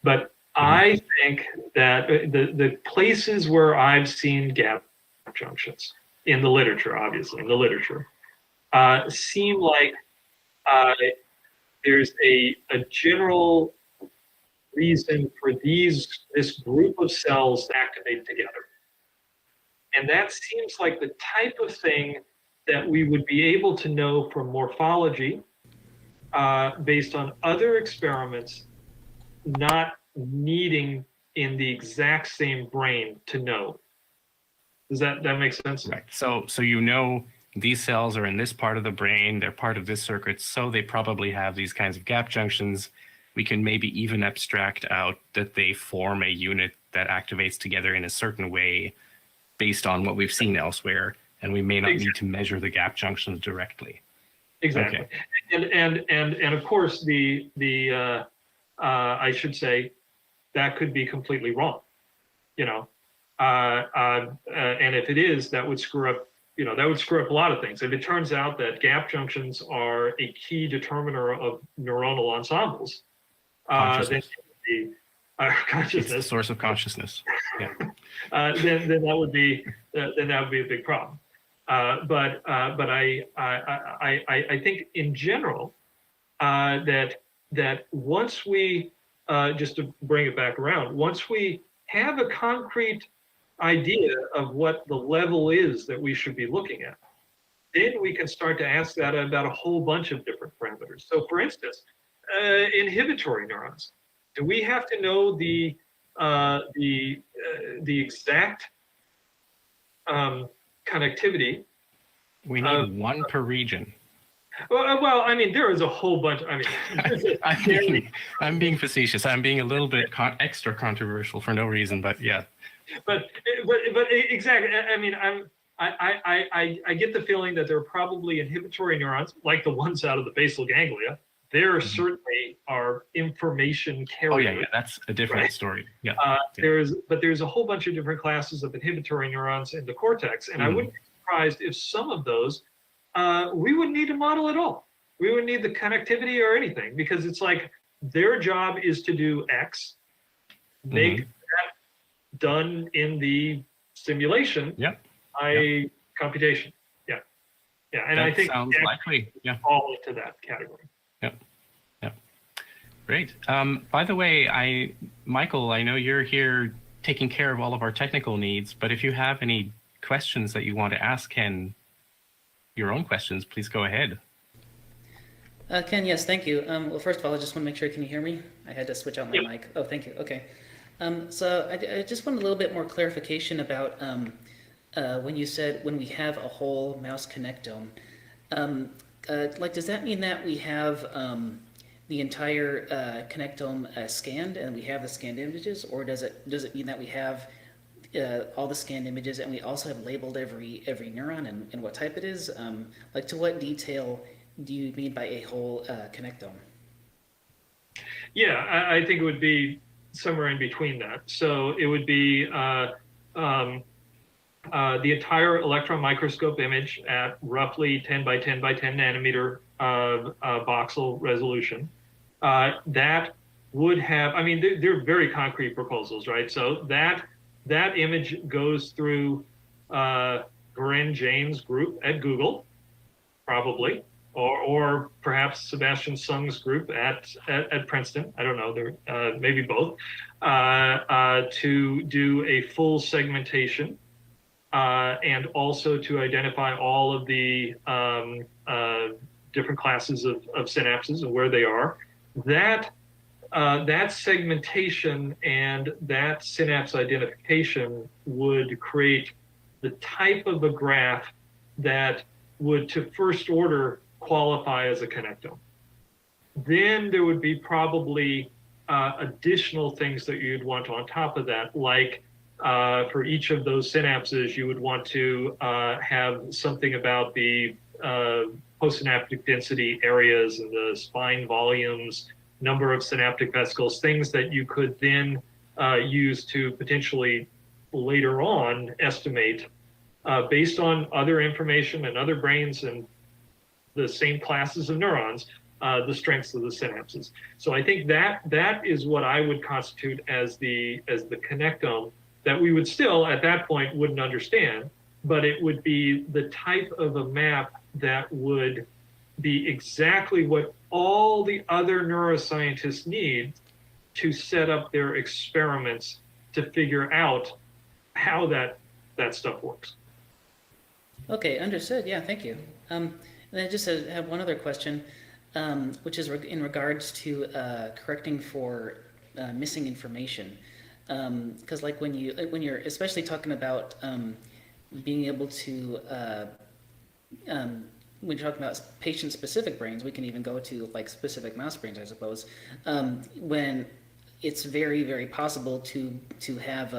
But I think that the places where I've seen gap junctions in the literature, obviously in the literature, seem like there's a general reason for this group of cells to activate together. And that seems like the type of thing that we would be able to know from morphology based on other experiments, not needing in the exact same brain to know. Does that make sense? Right. So these cells are in this part of the brain, they're part of this circuit, so they probably have these kinds of gap junctions. We can maybe even abstract out that they form a unit that activates together in a certain way based on what we've seen elsewhere, and we may not need to measure the gap junctions directly. Exactly. Okay. And of course the I should say that could be completely wrong, and if it is, that would screw up a lot of things. If it turns out that gap junctions are a key determiner of neuronal ensembles, then consciousness, it's the source of consciousness. Yeah. then that would be a big problem. But I think in general that once we just to bring it back around, once we have a concrete idea of what the level is that we should be looking at, then we can start to ask that about a whole bunch of different parameters. So, for instance, inhibitory neurons. Do we have to know the exact connectivity? We need one per region. Well, I mean, there is a whole bunch. I mean, I'm being facetious. I'm being a little bit extra controversial for no reason, but yeah. But exactly. I mean, I get the feeling that there are probably inhibitory neurons, like the ones out of the basal ganglia. There certainly are information carriers. Oh yeah, that's a different story. Yeah. There's a whole bunch of different classes of inhibitory neurons in the cortex, and I wouldn't be surprised if some of those we wouldn't need to model at all. We wouldn't need the connectivity or anything, because it's like their job is to do X, make that done in the simulation by computation. Yeah, and that I think sounds likely. Yeah, fall into that category. Yep. Great. By the way, Michael, I know you're here taking care of all of our technical needs, but if you have any questions that you want to ask Ken, your own questions, please go ahead. Ken, yes, thank you. Well, first of all, I just want to make sure, can you hear me? I had to switch out my mic. Oh, thank you. Okay. So I just want a little bit more clarification about when you said when we have a whole mouse connectome. Like, does that mean that we have the entire connectome scanned and we have the scanned images, or does it mean that we have all the scanned images and we also have labeled every neuron and what type it is? Like, to what detail do you mean by a whole connectome? Yeah, I think it would be somewhere in between that. So it would be the entire electron microscope image at roughly 10 by 10 by 10 nanometer voxel resolution. That would have, I mean, they're very concrete proposals, right? So that image goes through Garen James' group at Google, probably, or perhaps Sebastian Sung's group at Princeton. I don't know, they're maybe both, to do a full segmentation and also to identify all of the different classes of synapses and where they are. That segmentation and that synapse identification would create the type of a graph that would, to first order, qualify as a connectome. Then there would be probably additional things that you'd want on top of that, like for each of those synapses, you would want to have something about the postsynaptic density areas and the spine volumes, number of synaptic vesicles, things that you could then use to potentially later on estimate based on other information and other brains and the same classes of neurons, the strengths of the synapses. So I think that is what I would constitute as the connectome that we would still at that point wouldn't understand, but it would be the type of a map that would be exactly what all the other neuroscientists need to set up their experiments to figure out how that stuff works. Okay, understood. Yeah, thank you. And I just have one other question, which is in regards to correcting for missing information. Because like when you're especially talking about being able to when you're talking about patient-specific brains, we can even go to like specific mouse brains, I suppose. When it's very, very possible to have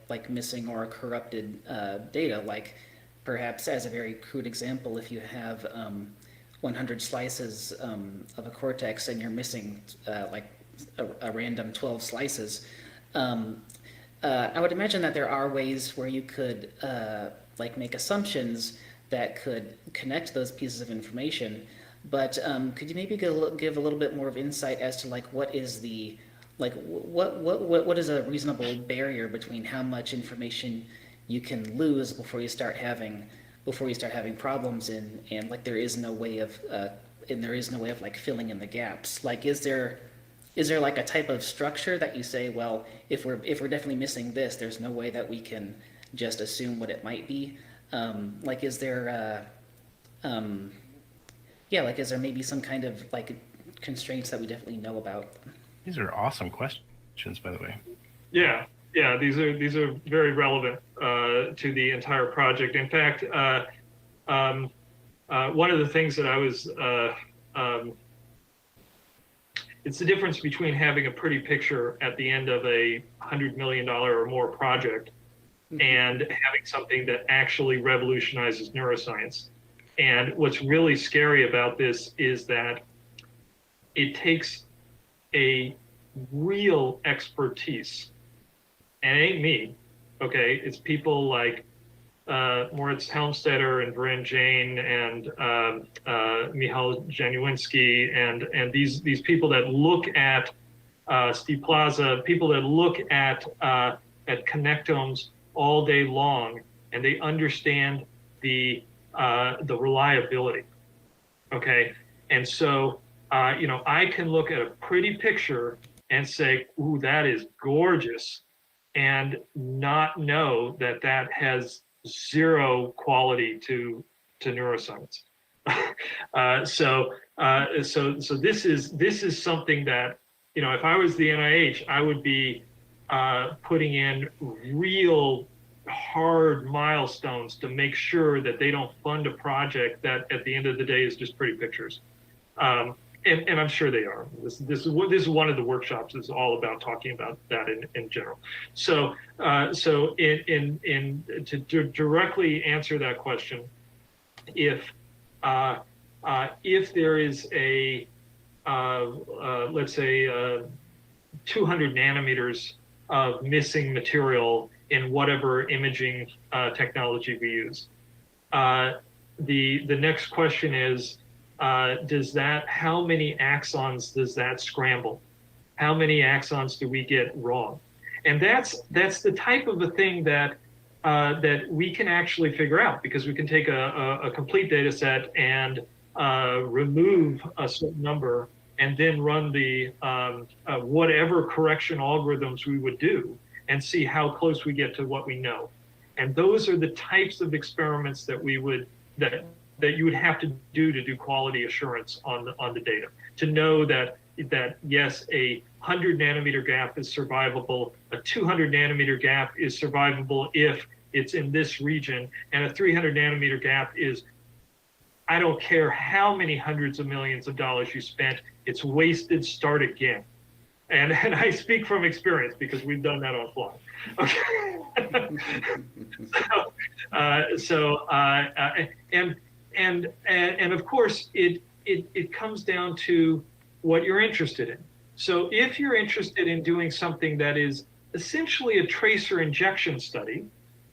like missing or corrupted data, like perhaps as a very crude example, if you have 100 slices of a cortex and you're missing like a random 12 slices, I would imagine that there are ways where you could like make assumptions that could connect those pieces of information. But could you maybe give a little bit more of insight as to like what is the what is a reasonable barrier between how much information you can lose before you start having problems and like there is no way of like filling in the gaps. Like is there like a type of structure that you say, well, if we're definitely missing this, there's no way that we can just assume what it might be? Like is there like is there maybe some kind of like constraints that we definitely know about? These are awesome questions, by the way. Yeah, these are very relevant to the entire project. In fact, one of the things that I was it's the difference between having a pretty picture at the end of a $100 million or more project and having something that actually revolutionizes neuroscience. And what's really scary about this is that it takes a real expertise, and it ain't me, okay? It's people like Moritz Helmstetter and Varen Jain and Michal Januinski and these people that look at Steve Plaza, people that look at connectomes all day long, and they understand the reliability. Okay, and so I can look at a pretty picture and say, "Ooh, that is gorgeous," and not know that that has zero quality to neuroscience. So this is something that, if I was the NIH, I would be putting in real hard milestones to make sure that they don't fund a project that at the end of the day is just pretty pictures. And I'm sure they are. This is one of the workshops is all about talking about that in general. So to directly answer that question, if there is a let's say 200 nanometers of missing material in whatever imaging technology we use, the next question is, how many axons does that scramble? How many axons do we get wrong? And that's the type of a thing that we can actually figure out, because we can take a complete data set and remove a certain number and then run the whatever correction algorithms we would do and see how close we get to what we know. And those are the types of experiments that we would that you would have to do quality assurance on the data, to know that yes, a 100 nanometer gap is survivable, a 200 nanometer gap is survivable if it's in this region, and a 300 nanometer gap is, I don't care how many hundreds of millions of dollars you spent, it's wasted, start again. And I speak from experience because we've done that on fly. Okay. And of course, it comes down to what you're interested in. So if you're interested in doing something that is essentially a tracer injection study,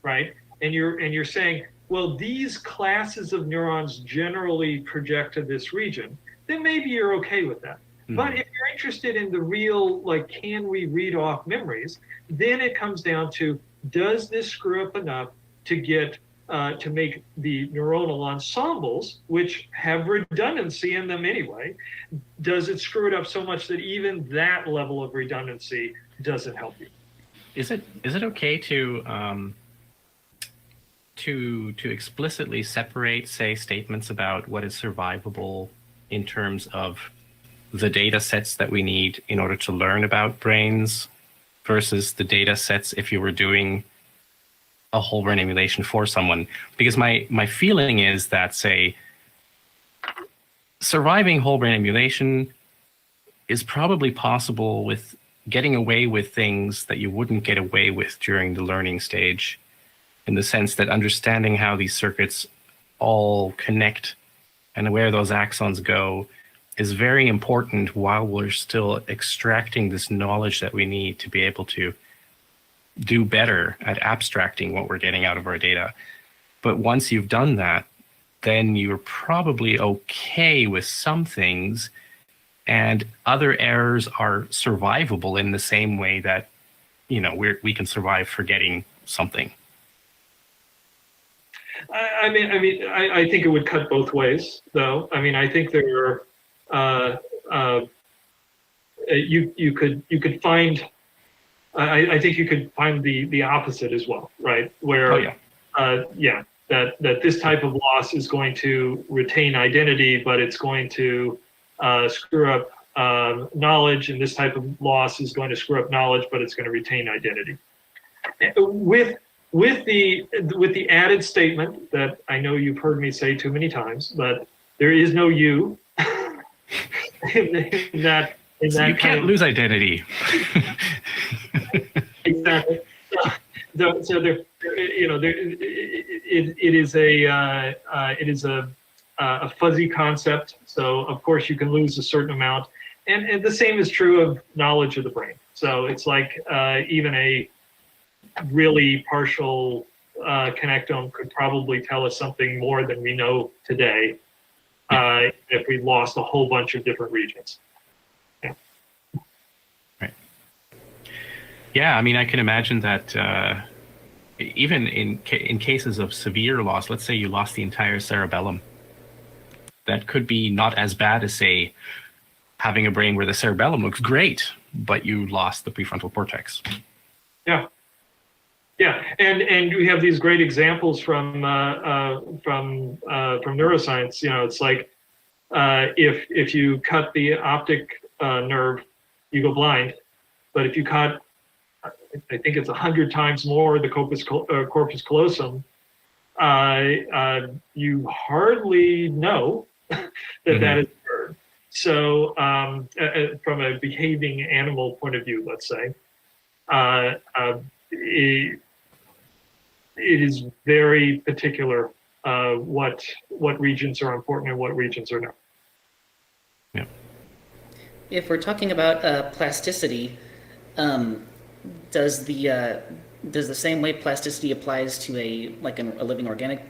right? And you're saying, well, these classes of neurons generally project to this region, then maybe you're okay with that. Mm-hmm. But if you're interested in the real, like, can we read off memories, then it comes down to, does this screw up enough to get to make the neuronal ensembles, which have redundancy in them anyway, does it screw it up so much that even that level of redundancy doesn't help you? Is it okay to explicitly separate, say, statements about what is survivable in terms of the data sets that we need in order to learn about brains versus the data sets if you were doing a whole brain emulation for someone? Because my feeling is that, say, surviving whole brain emulation is probably possible with getting away with things that you wouldn't get away with during the learning stage, in the sense that understanding how these circuits all connect and where those axons go is very important while we're still extracting this knowledge that we need to be able to do better at abstracting what we're getting out of our data. But once you've done that, then you're probably okay with some things, and other errors are survivable in the same way that, we can survive forgetting something. I think it would cut both ways, though. I mean, I think there are you could find. I think you could find the opposite as well, right? Where, that this type of loss is going to retain identity, but it's going to screw up knowledge, and this type of loss is going to screw up knowledge, but it's going to retain identity. With the added statement that I know you've heard me say too many times, but there is no you in that. So you can't lose identity. Exactly. so there, you know, there, it is a fuzzy concept. So of course you can lose a certain amount, and the same is true of knowledge of the brain. So it's like even a really partial connectome could probably tell us something more than we know today if we lost a whole bunch of different regions. Yeah. Right. Yeah, I mean, I can imagine that even in cases of severe loss, let's say you lost the entire cerebellum, that could be not as bad as, say, having a brain where the cerebellum looks great, but you lost the prefrontal cortex. Yeah. Yeah, and we have these great examples from neuroscience. You know, it's like if you cut the optic nerve, you go blind. But if you cut, I think it's 100 times more the corpus callosum, you hardly know that that is occurred. So from a behaving animal point of view, let's say, it is very particular what regions are important and what regions are not. Yeah. If we're talking about plasticity, does the same way plasticity applies to a living organic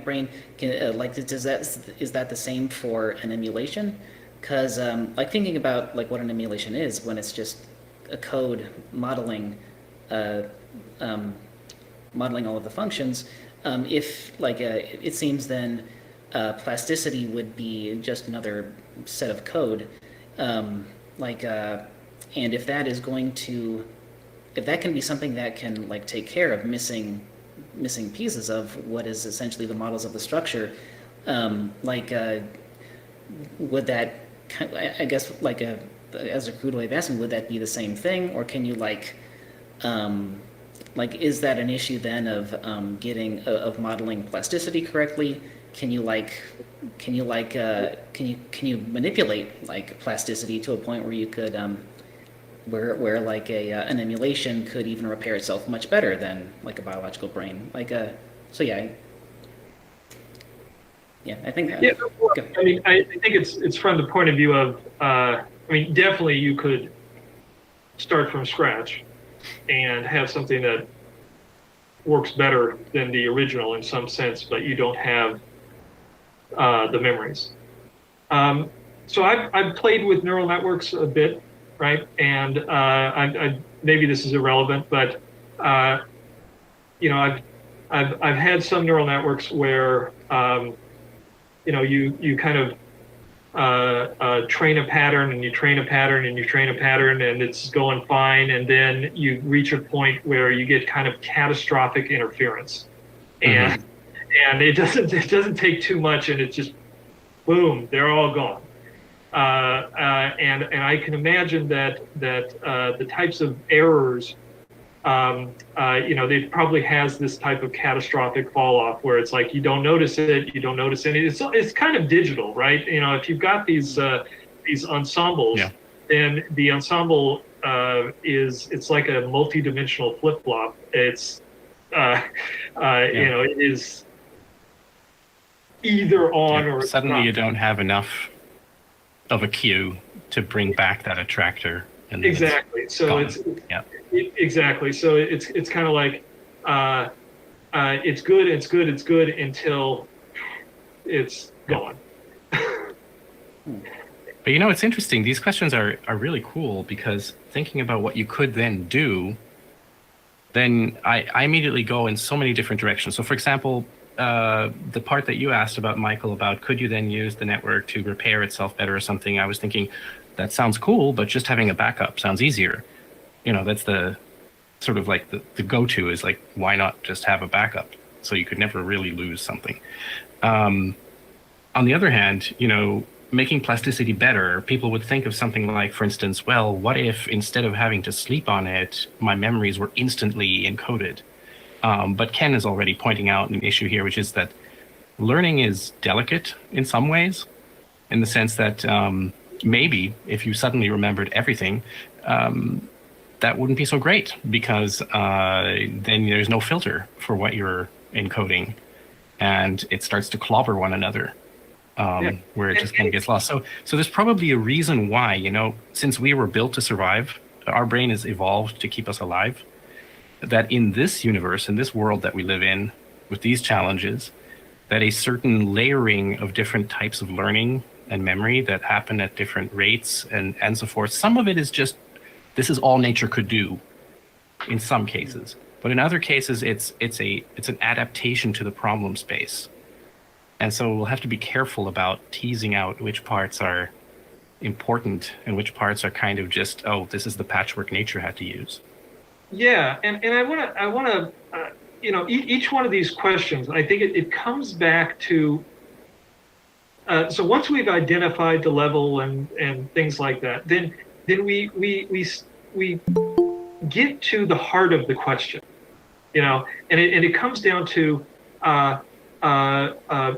brain? Is that the same for an emulation? Because like thinking about like what an emulation is when it's just a code modeling modeling all of the functions. If it seems then plasticity would be just another set of code, and if that is going to, if that can be something that can like take care of missing pieces of what is essentially the models of the structure, would that, I guess as a crude way of asking, would that be the same thing, or can you is that an issue then of of modeling plasticity correctly? Can you manipulate like plasticity to a point where you could where an emulation could even repair itself much better than like a biological brain? So yeah. Yeah, I think. Yeah, I mean, I think it's from the point of view of, I mean, definitely you could start from scratch and have something that works better than the original in some sense, but you don't have the memories. So I've played with neural networks a bit, right? And I maybe this is irrelevant, but you know, I've had some neural networks where you know, you kind of train a pattern and you train a pattern and you train a pattern and it's going fine, and then you reach a point where you get kind of catastrophic interference, and it doesn't take too much, and it's just boom, they're all gone. And I can imagine that the types of errors, you know, it probably has this type of catastrophic fall off where it's like you don't notice it, you don't notice any. It's kind of digital, right? You know, if you've got these ensembles, then the ensemble it's like a multi-dimensional flip flop. It's you know, it is either on or suddenly not. You don't have enough of a cue to bring back that attractor. And exactly. So it's exactly. So it's kind of like it's good until it's gone. But you know, it's interesting. These questions are really cool because thinking about what you could then do, then I immediately go in so many different directions. So for example, the part that you asked about, Michael, about could you then use the network to repair itself better or something, I was thinking that sounds cool, but just having a backup sounds easier. You know, that's the sort of like the go-to is like, why not just have a backup? So you could never really lose something. On the other hand, you know, making plasticity better, people would think of something like, for instance, well, what if instead of having to sleep on it, my memories were instantly encoded? But Ken is already pointing out an issue here, which is that learning is delicate in some ways, in the sense that maybe if you suddenly remembered everything, that wouldn't be so great, because then there's no filter for what you're encoding, and it starts to clobber one another, where it just kind of gets lost. So there's probably a reason why, since we were built to survive, our brain is evolved to keep us alive, that in this universe, in this world that we live in, with these challenges, that a certain layering of different types of learning and memory that happen at different rates and so forth. Some of it is just, this is all nature could do in some cases. But in other cases, it's an adaptation to the problem space. And so we'll have to be careful about teasing out which parts are important and which parts are kind of just, oh, this is the patchwork nature had to use. Yeah, and I want to each one of these questions, I think it comes back to, so once we've identified the level and things like that, then we get to the heart of the question, and it comes down to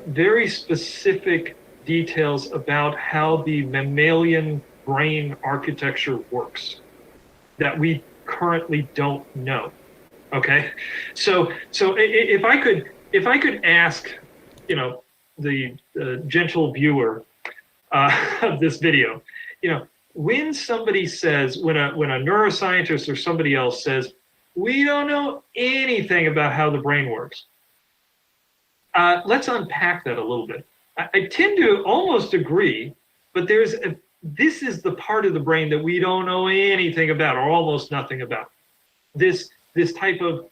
very specific details about how the mammalian brain architecture works that we currently don't know. Okay, so if I could ask, the gentle viewer of this video, when somebody says, when a neuroscientist or somebody else says, we don't know anything about how the brain works, let's unpack that a little bit. I tend to almost agree, but this is the part of the brain that we don't know anything about, or almost nothing about. This type of,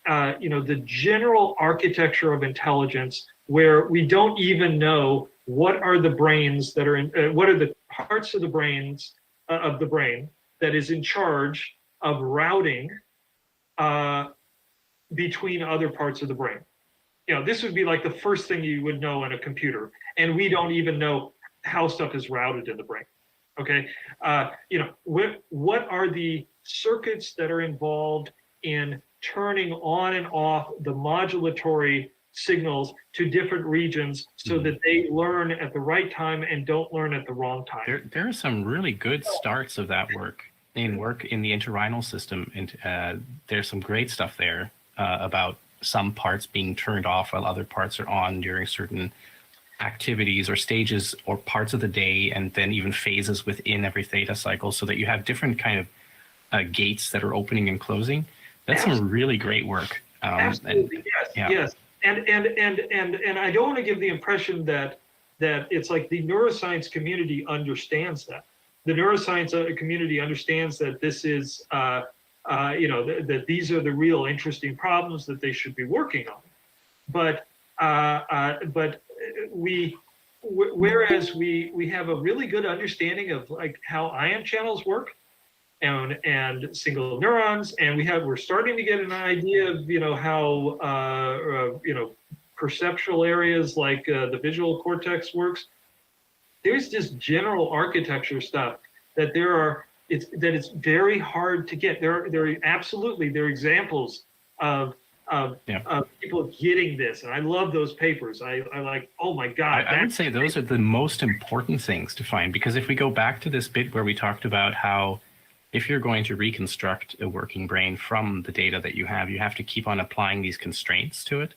the general architecture of intelligence, where we don't even know what are the brains that are in, what are the parts of the brains of the brain that is in charge of routing between other parts of the brain. This would be like the first thing you would know in a computer, and we don't even know how stuff is routed in the brain. Okay, what are the circuits that are involved in turning on and off the modulatory signals to different regions so that they learn at the right time and don't learn at the wrong time? There are some really good starts of that work in the entorhinal system, and there's some great stuff there about some parts being turned off while other parts are on during certain activities or stages or parts of the day, and then even phases within every theta cycle, so that you have different kind of gates that are opening and closing. That's some really great work. Absolutely, yes. And I don't want to give the impression that it's like the neuroscience community understands that. The neuroscience community understands that this is, that these are the real interesting problems that they should be working on. But whereas we have a really good understanding of like how ion channels work and single neurons, and we're starting to get an idea of how perceptual areas like the visual cortex works. There's just general architecture stuff that it's very hard to get. There are examples of people getting this, and I love those papers. I like, oh my God. I would say those are the most important things to find, because if we go back to this bit where we talked about how if you're going to reconstruct a working brain from the data that you have to keep on applying these constraints to it.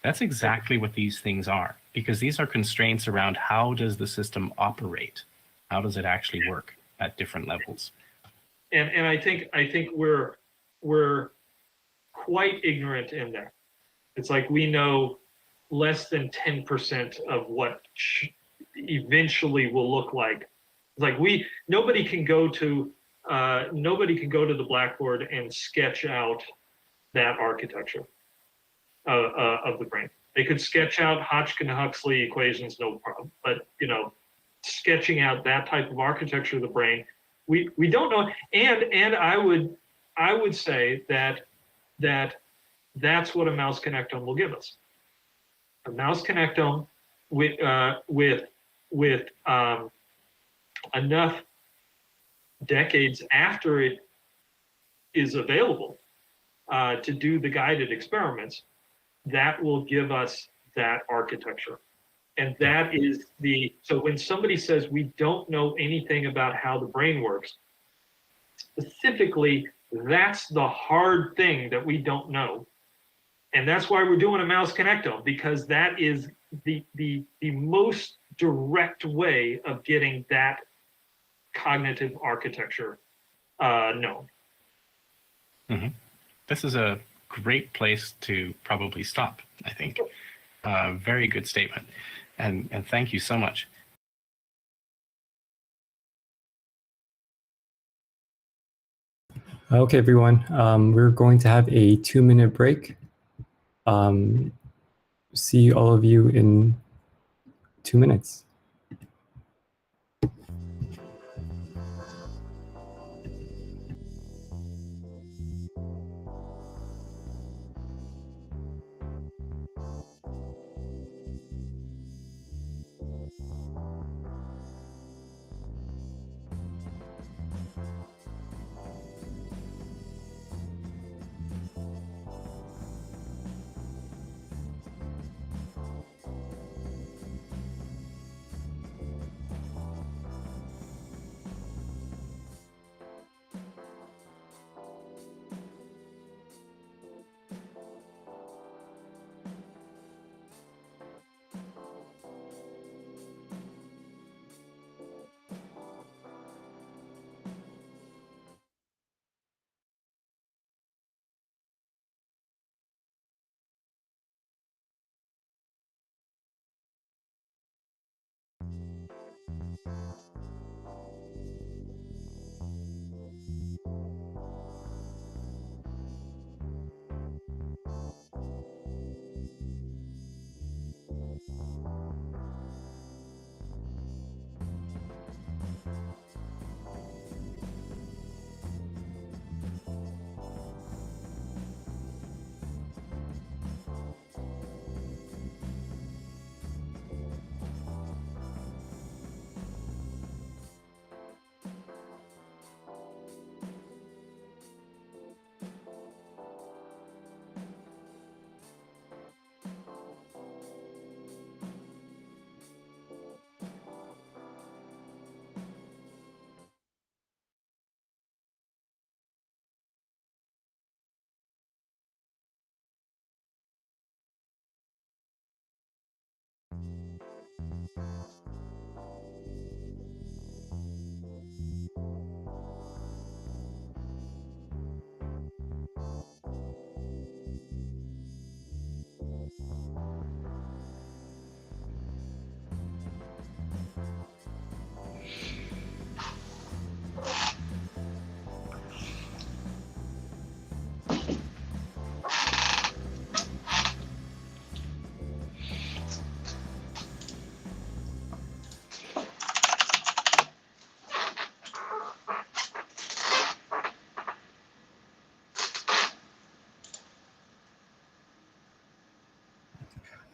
That's exactly what these things are, because these are constraints around how does the system operate? How does it actually work at different levels? And I think we're quite ignorant in there. It's like we know less than 10% of what eventually will look like. It's like nobody can go to the blackboard and sketch out that architecture of the brain. They could sketch out Hodgkin-Huxley equations, no problem. But sketching out that type of architecture of the brain, we don't know. And I would say that's what a mouse connectome will give us. A mouse connectome with enough decades after it is available to do the guided experiments, that will give us that architecture. And that is so when somebody says we don't know anything about how the brain works, specifically, that's the hard thing that we don't know. And that's why we're doing a mouse connectome, because that is the most direct way of getting that cognitive architecture known. Mm-hmm. This is a great place to probably stop, I think. Very good statement. And thank you so much. Okay, everyone. We're going to have a 2-minute break. See all of you in 2 minutes.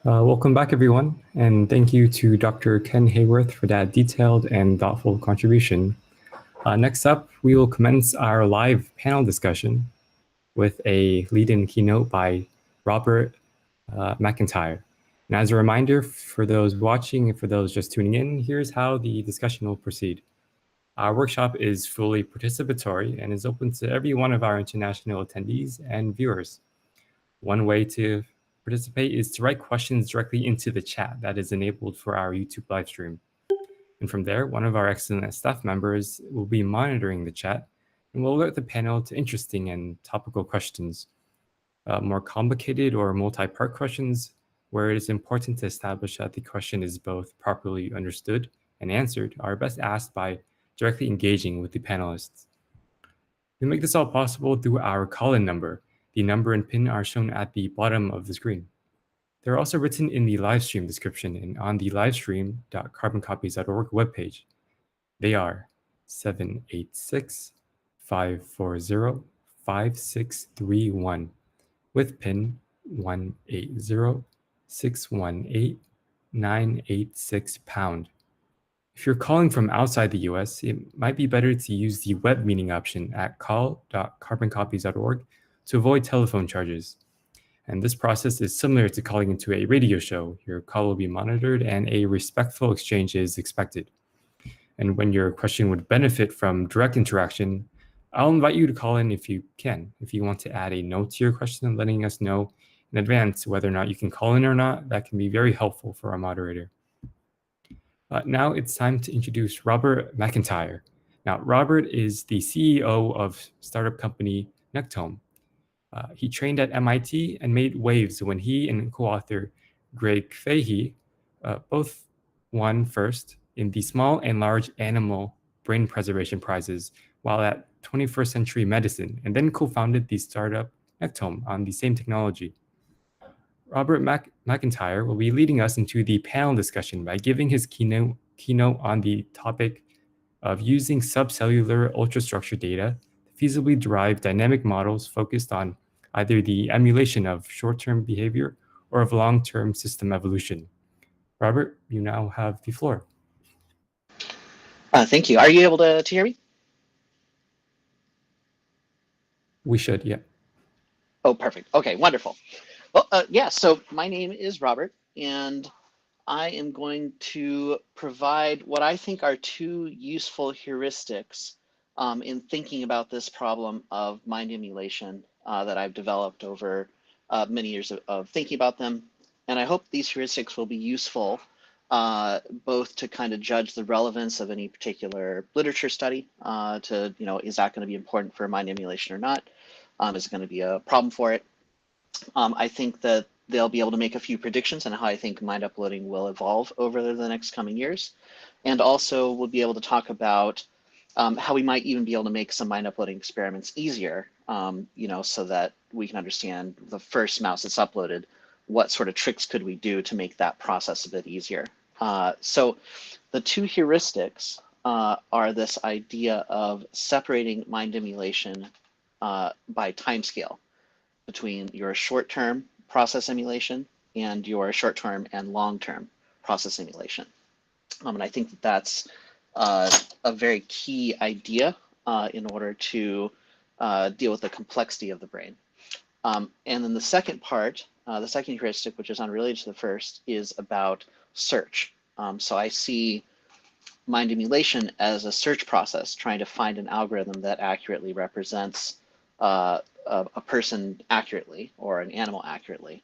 Welcome back, everyone, and thank you to Dr. Ken Hayworth for that detailed and thoughtful contribution. Next up, we will commence our live panel discussion with a lead-in keynote by Robert McIntyre. And as a reminder, for those watching and for those just tuning in, here's how the discussion will proceed. Our workshop is fully participatory and is open to every one of our international attendees and viewers. One way to participate is to write questions directly into the chat that is enabled for our YouTube live stream. And from there, one of our excellent staff members will be monitoring the chat and will alert the panel to interesting and topical questions. More complicated or multi-part questions, where it is important to establish that the question is both properly understood and answered, are best asked by directly engaging with the panelists. We make this all possible through our call-in number. The number and PIN are shown at the bottom of the screen. They're also written in the live stream description and on the livestream.carboncopies.org webpage. They are 786-540-5631 with PIN 180-618-986#. If you're calling from outside the US, it might be better to use the web meeting option at call.carboncopies.org to avoid telephone charges. And this process is similar to calling into a radio show. Your call will be monitored and a respectful exchange is expected. And when your question would benefit from direct interaction, I'll invite you to call in if you can. If you want to add a note to your question and letting us know in advance whether or not you can call in or not, that can be very helpful for our moderator. Now it's time to introduce Robert McIntyre. Now, Robert is the CEO of startup company Connectome. He trained at MIT and made waves when he and co-author Greg Fahey both won first in the small and large animal brain preservation prizes while at 21st Century Medicine, and then co-founded the startup Connectome on the same technology. Robert McIntyre will be leading us into the panel discussion by giving his keynote on the topic of using subcellular ultrastructure data to feasibly derive dynamic models focused on either the emulation of short-term behavior or of long-term system evolution. Robert, you now have the floor. Thank you. Are you able to hear me? We should, yeah. Oh, perfect. Okay, wonderful. Well, yeah, so my name is Robert, and I am going to provide what I think are two useful heuristics in thinking about this problem of mind emulation that I've developed over many years of thinking about them. And I hope these heuristics will be useful both to kind of judge the relevance of any particular literature study to, is that going to be important for mind emulation or not? Is it going to be a problem for it? I think that they'll be able to make a few predictions on how I think mind uploading will evolve over the next coming years. And also we'll be able to talk about how we might even be able to make some mind uploading experiments easier, so that we can understand the first mouse that's uploaded, what sort of tricks could we do to make that process a bit easier. So the two heuristics are this idea of separating mind emulation by timescale between your short-term process emulation and your short-term and long-term process emulation. And I think that that's a very key idea in order to deal with the complexity of the brain. And then the second part, the second heuristic, which is unrelated to the first, is about search. So I see mind emulation as a search process, trying to find an algorithm that accurately represents a person accurately or an animal accurately.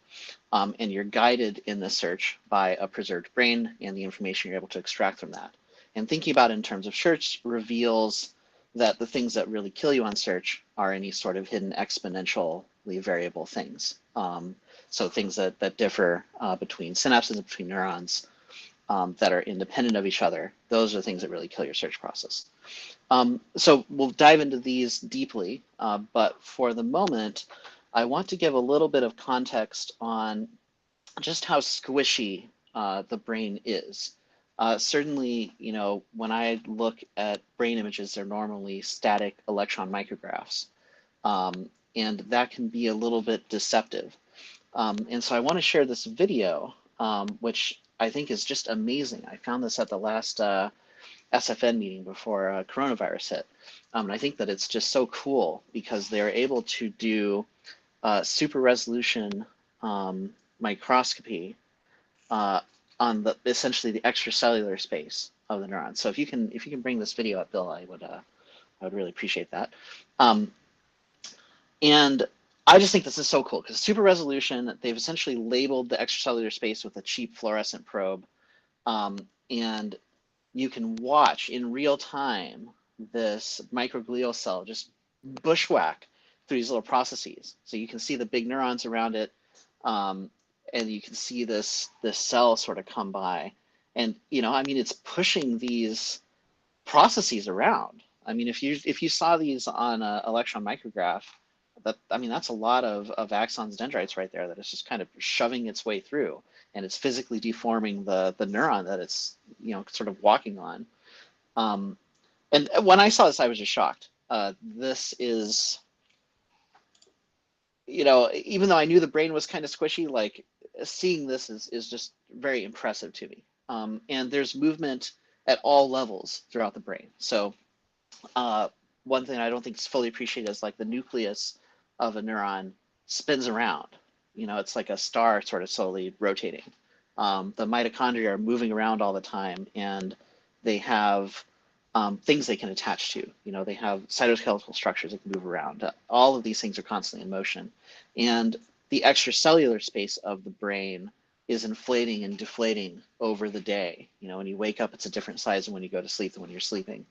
And you're guided in the search by a preserved brain and the information you're able to extract from that. And thinking about it in terms of search reveals that the things that really kill you on search are any sort of hidden exponentially variable things. So things that differ between synapses and between neurons that are independent of each other. Those are things that really kill your search process. So we'll dive into these deeply, but for the moment, I want to give a little bit of context on just how squishy the brain is. Certainly, when I look at brain images, they're normally static electron micrographs, and that can be a little bit deceptive. And so I want to share this video, which I think is just amazing. I found this at the last SFN meeting before coronavirus hit. And I think that it's just so cool because they're able to do super resolution microscopy on essentially the extracellular space of the neurons. So if you can bring this video up, Bill, I would really appreciate that. And I just think this is so cool because super resolution, they've essentially labeled the extracellular space with a cheap fluorescent probe, and you can watch in real time this microglial cell just bushwhack through these little processes. So you can see the big neurons around it, and you can see this cell sort of come by. And it's pushing these processes around. I mean, if you saw these on an electron micrograph, that's a lot of axons, dendrites right there that is just kind of shoving its way through, and it's physically deforming the neuron that it's sort of walking on. And when I saw this, I was just shocked. This is, even though I knew the brain was kind of squishy, like seeing this is just very impressive to me. And there's movement at all levels throughout the brain. So one thing I don't think is fully appreciated is like the nucleus of a neuron spins around. It's like a star sort of slowly rotating. The mitochondria are moving around all the time, and they have things they can attach to. You know, they have cytoskeletal structures that can move around. All of these things are constantly in motion. And the extracellular space of the brain is inflating and deflating over the day. You know, when you wake up, it's a different size than when you go to sleep than when you're sleeping.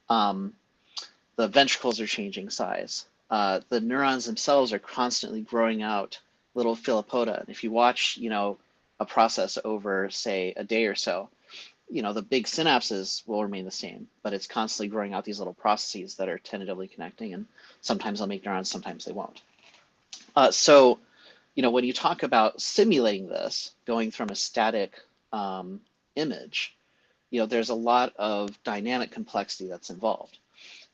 The ventricles are changing size. The neurons themselves are constantly growing out little philopoda. And if you watch, you know, a process over, say, a day or so, you know, the big synapses will remain the same, but it's constantly growing out these little processes that are tentatively connecting, and sometimes they'll make neurons, sometimes they won't. So, you know, when you talk about simulating this, going from a static image, you know, there's a lot of dynamic complexity that's involved.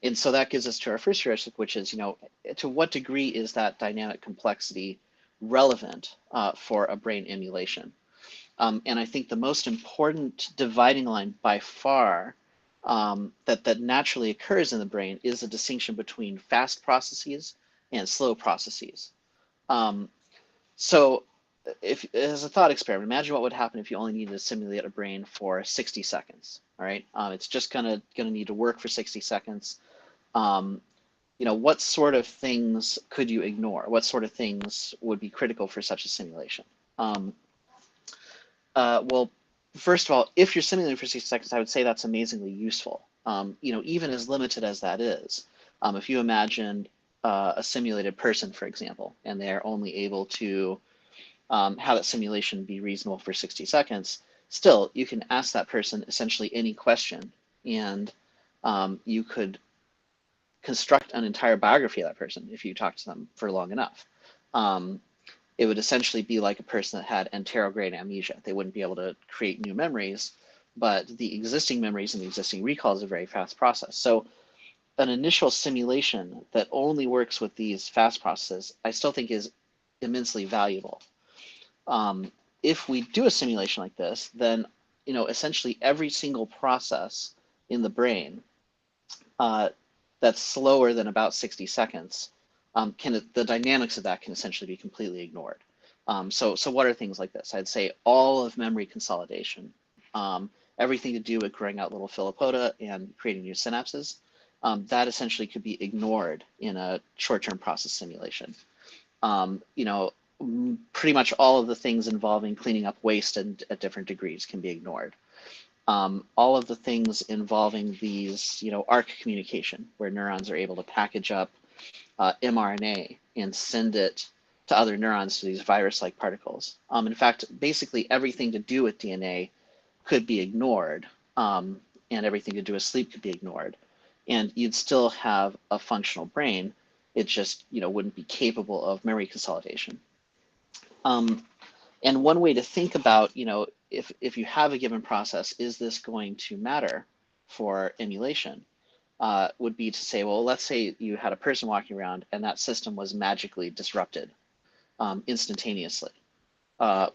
And so that gives us to our first heuristic, which is, you know, to what degree is that dynamic complexity relevant for a brain emulation? And I think the most important dividing line by far that naturally occurs in the brain is the distinction between fast processes and slow processes. So if, as a thought experiment, imagine what would happen if you only needed to simulate a brain for 60 seconds, all right? It's just gonna need to work for 60 seconds. You know, what sort of things could you ignore? What sort of things would be critical for such a simulation? Well, first of all, if you're simulating for 60 seconds, I would say that's amazingly useful. You know, even as limited as that is, if you imagine a simulated person, for example, and they're only able to have that simulation be reasonable for 60 seconds, still, you can ask that person essentially any question, and you could construct an entire biography of that person if you talk to them for long enough. It would essentially be like a person that had anterograde amnesia. They wouldn't be able to create new memories, but the existing memories and the existing recall is a very fast process. So an initial simulation that only works with these fast processes, I still think is immensely valuable. If we do a simulation like this, then, you know, essentially every single process in the brain that's slower than about 60 seconds, the dynamics of that can essentially be completely ignored. So what are things like this? I'd say all of memory consolidation, everything to do with growing out little philopoda and creating new synapses, that essentially could be ignored in a short-term process simulation. You know, pretty much all of the things involving cleaning up waste at different degrees can be ignored. All of the things involving these, you know, ARC communication, where neurons are able to package up mRNA and send it to other neurons to these virus-like particles. In fact, basically everything to do with DNA could be ignored, and everything to do with sleep could be ignored, and you'd still have a functional brain. It just, you know, wouldn't be capable of memory consolidation. And one way to think about, you know, if you have a given process, is this going to matter for emulation? Would be to say, well, let's say you had a person walking around and that system was magically disrupted instantaneously.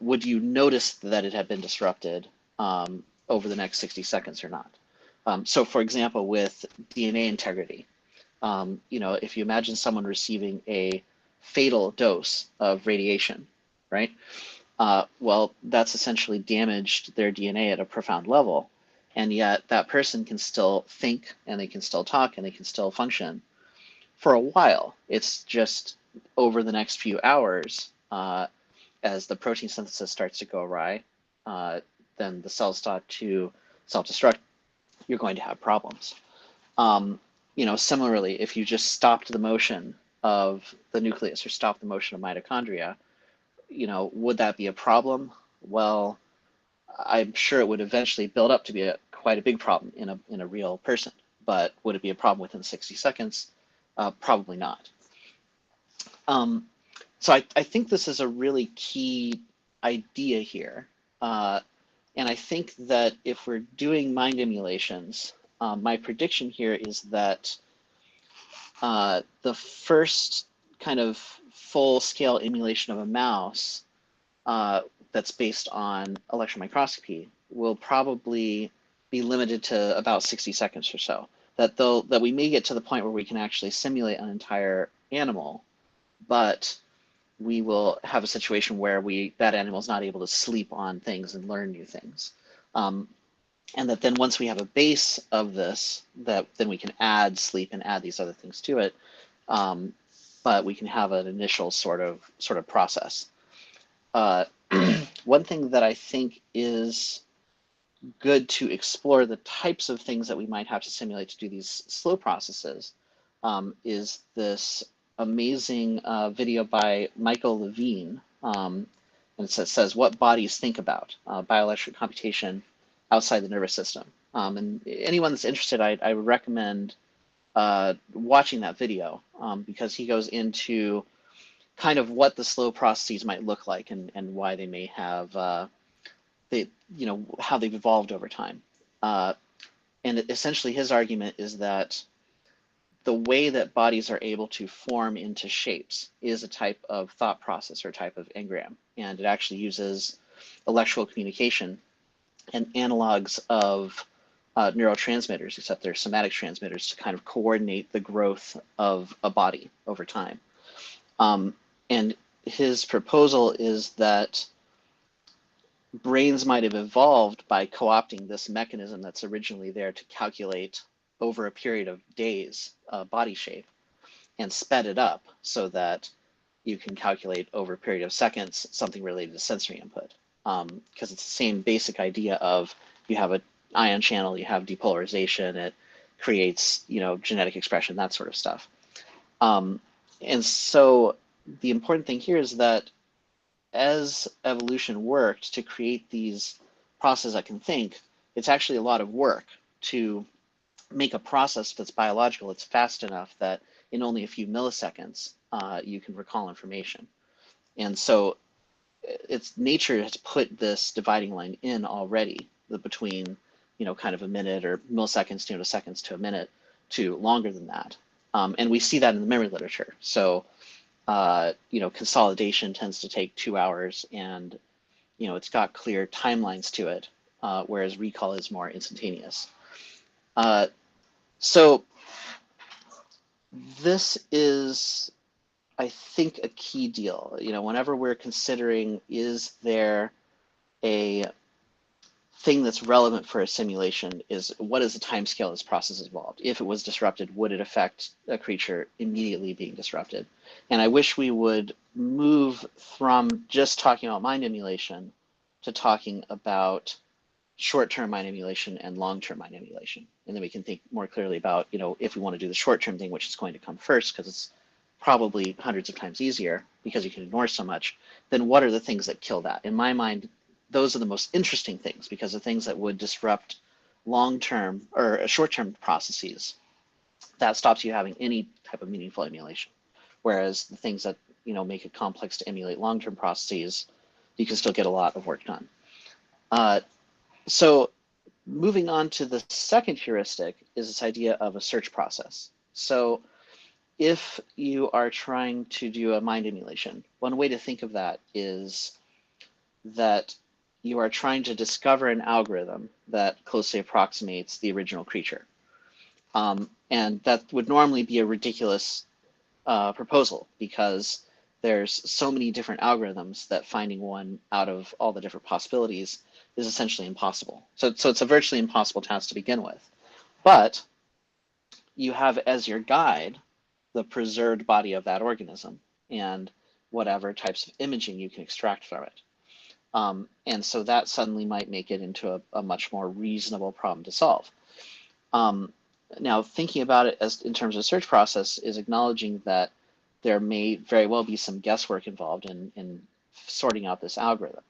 Would you notice that it had been disrupted over the next 60 seconds or not? So for example, with DNA integrity, you know, if you imagine someone receiving a fatal dose of radiation, right? Well, that's essentially damaged their DNA at a profound level. And yet that person can still think, and they can still talk, and they can still function for a while. It's just over the next few hours, as the protein synthesis starts to go awry, then the cells start to self-destruct, you're going to have problems. You know, similarly, if you just stopped the motion of the nucleus or stopped the motion of mitochondria, you know, would that be a problem? Well, I'm sure it would eventually build up to be quite a big problem in a real person, but would it be a problem within 60 seconds? Probably not. So I think this is a really key idea here. And I think that if we're doing mind emulations, my prediction here is that the first kind of full-scale emulation of a mouse that's based on electron microscopy will probably be limited to about 60 seconds or so. That we may get to the point where we can actually simulate an entire animal, but we will have a situation where that animal is not able to sleep on things and learn new things. And that then once we have a base of this, that then we can add sleep and add these other things to it. But we can have an initial sort of process. One thing that I think is good to explore the types of things that we might have to simulate to do these slow processes is this amazing video by Michael Levine. And it says what bodies think about, bioelectric computation outside the nervous system. And anyone that's interested, I would recommend watching that video because he goes into kind of what the slow processes might look like and why they may have, how they've evolved over time. And essentially his argument is that the way that bodies are able to form into shapes is a type of thought process or type of engram. And it actually uses electrical communication and analogs of neurotransmitters, except they're somatic transmitters, to kind of coordinate the growth of a body over time. And his proposal is that brains might have evolved by co-opting this mechanism that's originally there to calculate over a period of days body shape and sped it up so that you can calculate over a period of seconds something related to sensory input. Because it's the same basic idea of you have an ion channel, you have depolarization, it creates genetic expression, that sort of stuff. And so the important thing here is that as evolution worked to create these processes that can think, it's actually a lot of work to make a process that's biological, it's fast enough that in only a few milliseconds, you can recall information. And so nature has put this dividing line in already between, kind of a minute or milliseconds to seconds to a minute to longer than that. And we see that in the memory literature. So, consolidation tends to take 2 hours and, it's got clear timelines to it, whereas recall is more instantaneous. So this is, I think, a key deal. Whenever we're considering, is there a thing that's relevant for a simulation, is what is the time scale this process evolved? If it was disrupted, would it affect a creature immediately being disrupted? And I wish we would move from just talking about mind emulation to talking about short-term mind emulation and long-term mind emulation. And then we can think more clearly about, if we want to do the short-term thing, which is going to come first, because it's probably hundreds of times easier because you can ignore so much, then what are the things that kill that? In my mind, those are the most interesting things, because the things that would disrupt long-term or short-term processes, that stops you having any type of meaningful emulation. Whereas the things that, make it complex to emulate long-term processes, you can still get a lot of work done. So moving on to the second heuristic is this idea of a search process. So if you are trying to do a mind emulation, one way to think of that is that you are trying to discover an algorithm that closely approximates the original creature. And that would normally be a ridiculous proposal, because there's so many different algorithms that finding one out of all the different possibilities is essentially impossible. So it's a virtually impossible task to begin with. But you have as your guide the preserved body of that organism and whatever types of imaging you can extract from it. And so that suddenly might make it into a much more reasonable problem to solve. Now, thinking about it as in terms of search process is acknowledging that there may very well be some guesswork involved in sorting out this algorithm.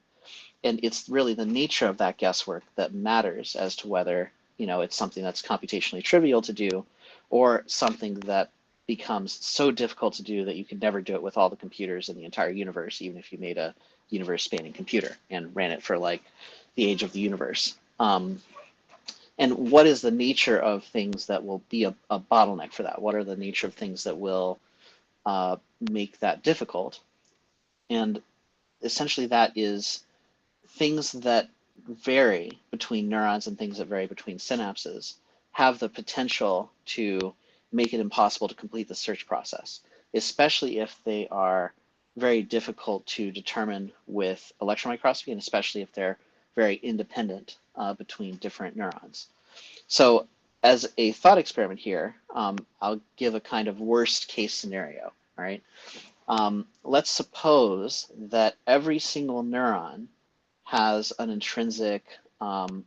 And it's really the nature of that guesswork that matters as to whether, it's something that's computationally trivial to do, or something that becomes so difficult to do that you can never do it with all the computers in the entire universe, even if you made a universe-spanning computer and ran it for like the age of the universe. And what is the nature of things that will be a bottleneck for that? What are the nature of things that will make that difficult? And essentially that is things that vary between neurons and things that vary between synapses have the potential to make it impossible to complete the search process, especially if they are very difficult to determine with electron microscopy, and especially if they're very independent between different neurons. So as a thought experiment here, I'll give a kind of worst case scenario, all right? Let's suppose that every single neuron has an intrinsic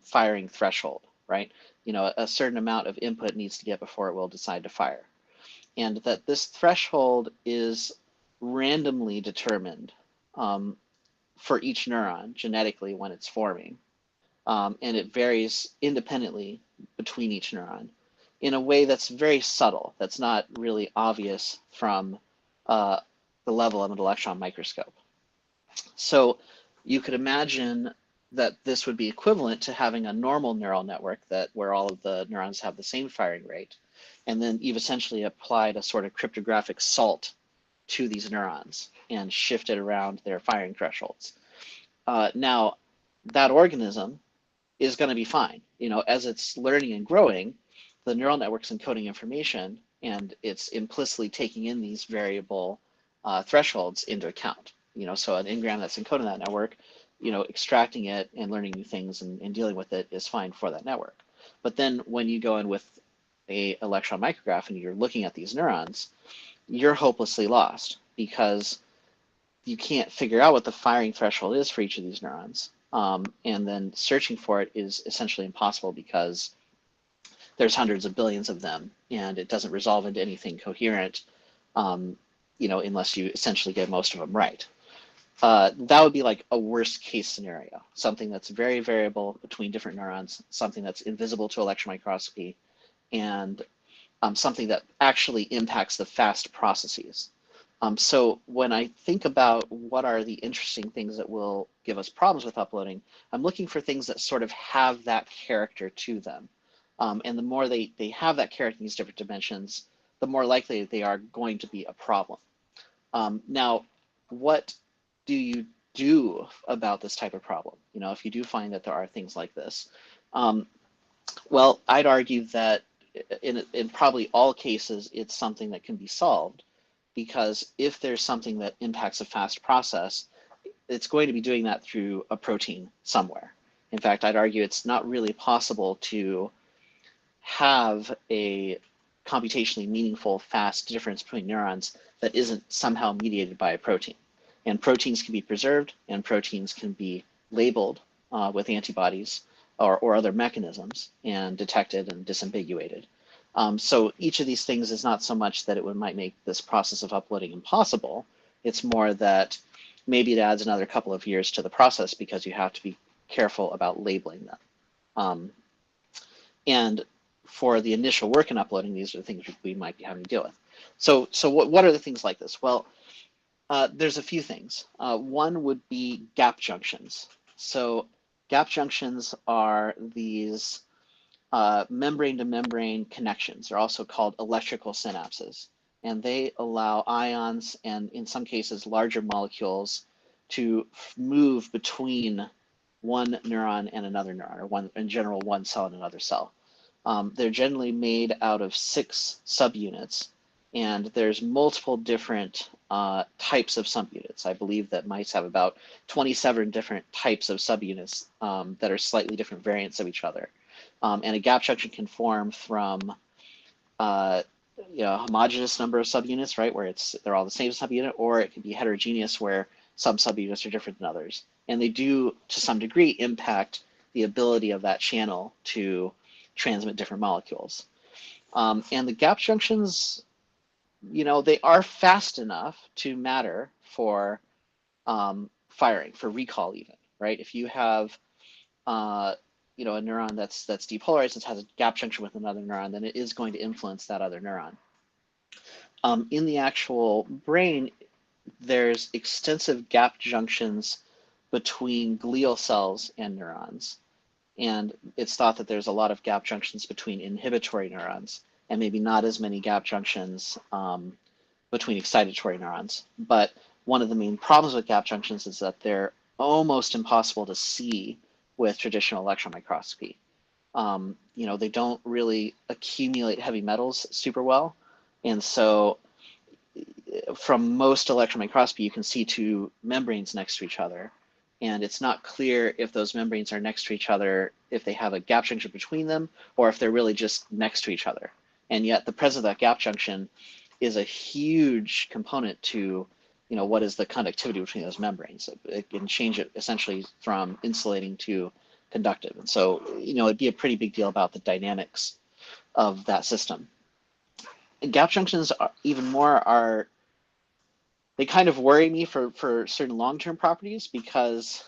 firing threshold, right? You know, a certain amount of input needs to get before it will decide to fire. And that this threshold is randomly determined for each neuron genetically when it's forming. And it varies independently between each neuron in a way that's very subtle, that's not really obvious from the level of an electron microscope. So you could imagine that this would be equivalent to having a normal neural network where all of the neurons have the same firing rate. And then you've essentially applied a sort of cryptographic salt to these neurons and shifted around their firing thresholds. Now, that organism is going to be fine. You know, as it's learning and growing, the neural network's encoding information and it's implicitly taking in these variable thresholds into account. You know, so an engram that's encoding that network, you know, extracting it and learning new things and dealing with it is fine for that network. But then when you go in with a electron micrograph and you're looking at these neurons, you're hopelessly lost because you can't figure out what the firing threshold is for each of these neurons. And then searching for it is essentially impossible because there's hundreds of billions of them and it doesn't resolve into anything coherent, you know, unless you essentially get most of them right. That would be like a worst case scenario, something that's very variable between different neurons, something that's invisible to electron microscopy, and something that actually impacts the fast processes. So when I think about what are the interesting things that will give us problems with uploading, I'm looking for things that sort of have that character to them. And the more they have that character in these different dimensions, the more likely they are going to be a problem. Now, what do you do about this type of problem? You know, if you do find that there are things like this, well, I'd argue that in probably all cases, it's something that can be solved, because if there's something that impacts a fast process, it's going to be doing that through a protein somewhere. In fact, I'd argue it's not really possible to have a computationally meaningful fast difference between neurons that isn't somehow mediated by a protein. And proteins can be preserved and proteins can be labeled with antibodies or other mechanisms and detected and disambiguated. So each of these things is not so much that it might make this process of uploading impossible. It's more that maybe it adds another couple of years to the process because you have to be careful about labeling them. And for the initial work in uploading, these are the things we might be having to deal with. So what are the things like this? Well, there's a few things. One would be gap junctions. So gap junctions are these membrane-to-membrane connections. They're also called electrical synapses. And they allow ions and, in some cases, larger molecules to move between one neuron and another neuron, or in general, one cell and another cell. They're generally made out of 6 subunits, and there's multiple different types of subunits. I believe that mice have about 27 different types of subunits that are slightly different variants of each other. And a gap junction can form from you know, a homogeneous number of subunits, right, where they're all the same subunit, or it can be heterogeneous where some subunits are different than others. And they do, to some degree, impact the ability of that channel to transmit different molecules. And the gap junctions, you know, they are fast enough to matter for firing, for recall even, right? If you have you know, a neuron that's depolarized and has a gap junction with another neuron, then it is going to influence that other neuron. In the actual brain, there's extensive gap junctions between glial cells and neurons. And it's thought that there's a lot of gap junctions between inhibitory neurons and maybe not as many gap junctions between excitatory neurons. But one of the main problems with gap junctions is that they're almost impossible to see with traditional electron microscopy. You know, they don't really accumulate heavy metals super well. And so from most electron microscopy, you can see 2 membranes next to each other. and it's not clear if those membranes are next to each other, if they have a gap junction between them, or if they're really just next to each other. And yet the presence of that gap junction is a huge component to, what is the conductivity between those membranes. It can change it essentially from insulating to conductive. And so, it'd be a pretty big deal about the dynamics of that system. And gap junctions even more they kind of worry me for certain long-term properties, because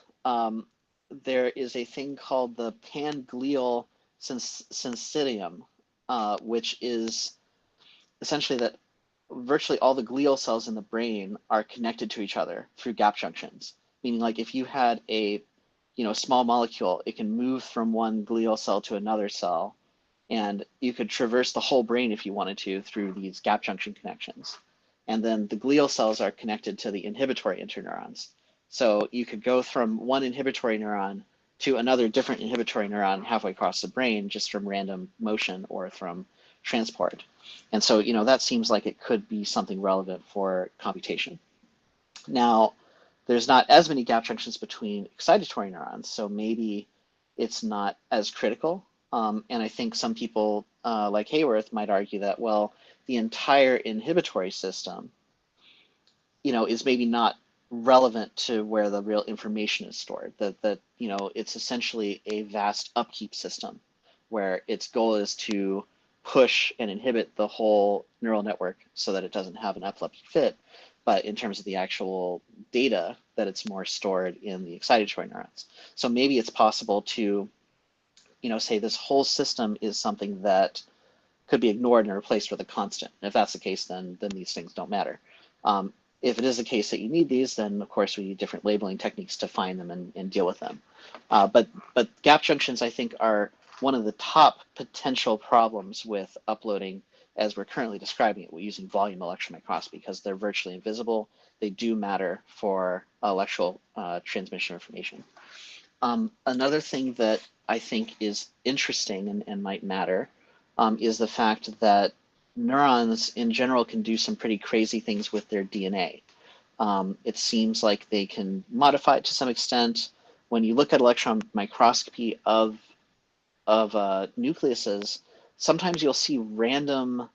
there is a thing called the panglial syncytium, which is essentially that virtually all the glial cells in the brain are connected to each other through gap junctions. Meaning, like, if you had a small molecule, it can move from one glial cell to another cell, and you could traverse the whole brain if you wanted to through these gap junction connections. And then the glial cells are connected to the inhibitory interneurons. So you could go from one inhibitory neuron to another different inhibitory neuron halfway across the brain just from random motion or from transport. And so, that seems like it could be something relevant for computation. Now, there's not as many gap junctions between excitatory neurons, so maybe it's not as critical. And I think some people like Hayworth might argue that, well, the entire inhibitory system, is maybe not relevant to where the real information is stored. That it's essentially a vast upkeep system where its goal is to push and inhibit the whole neural network so that it doesn't have an epileptic fit. But in terms of the actual data, that it's more stored in the excitatory neurons. So maybe it's possible to, say this whole system is something that could be ignored and replaced with a constant. And if that's the case, then these things don't matter. If it is the case that you need these, then of course we need different labeling techniques to find them and deal with them. But gap junctions, I think, are one of the top potential problems with uploading as we're currently describing it using volume electron microscopy, because they're virtually invisible. They do matter for electrical transmission of information. Another thing that I think is interesting and might matter is the fact that neurons in general can do some pretty crazy things with their DNA. It seems like they can modify it to some extent. When you look at electron microscopy of nucleuses, sometimes you'll see random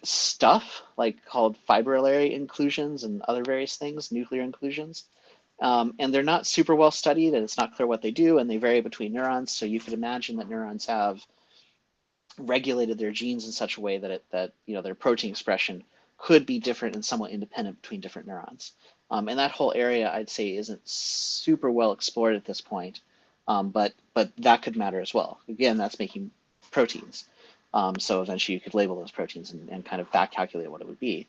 stuff called fibrillary inclusions and other various things, nuclear inclusions. And they're not super well studied, and it's not clear what they do, and they vary between neurons. So you could imagine that neurons have regulated their genes in such a way that their protein expression could be different and somewhat independent between different neurons. And that whole area, I'd say, isn't super well explored at this point, but that could matter as well. Again, that's making proteins. So eventually you could label those proteins and kind of back calculate what it would be.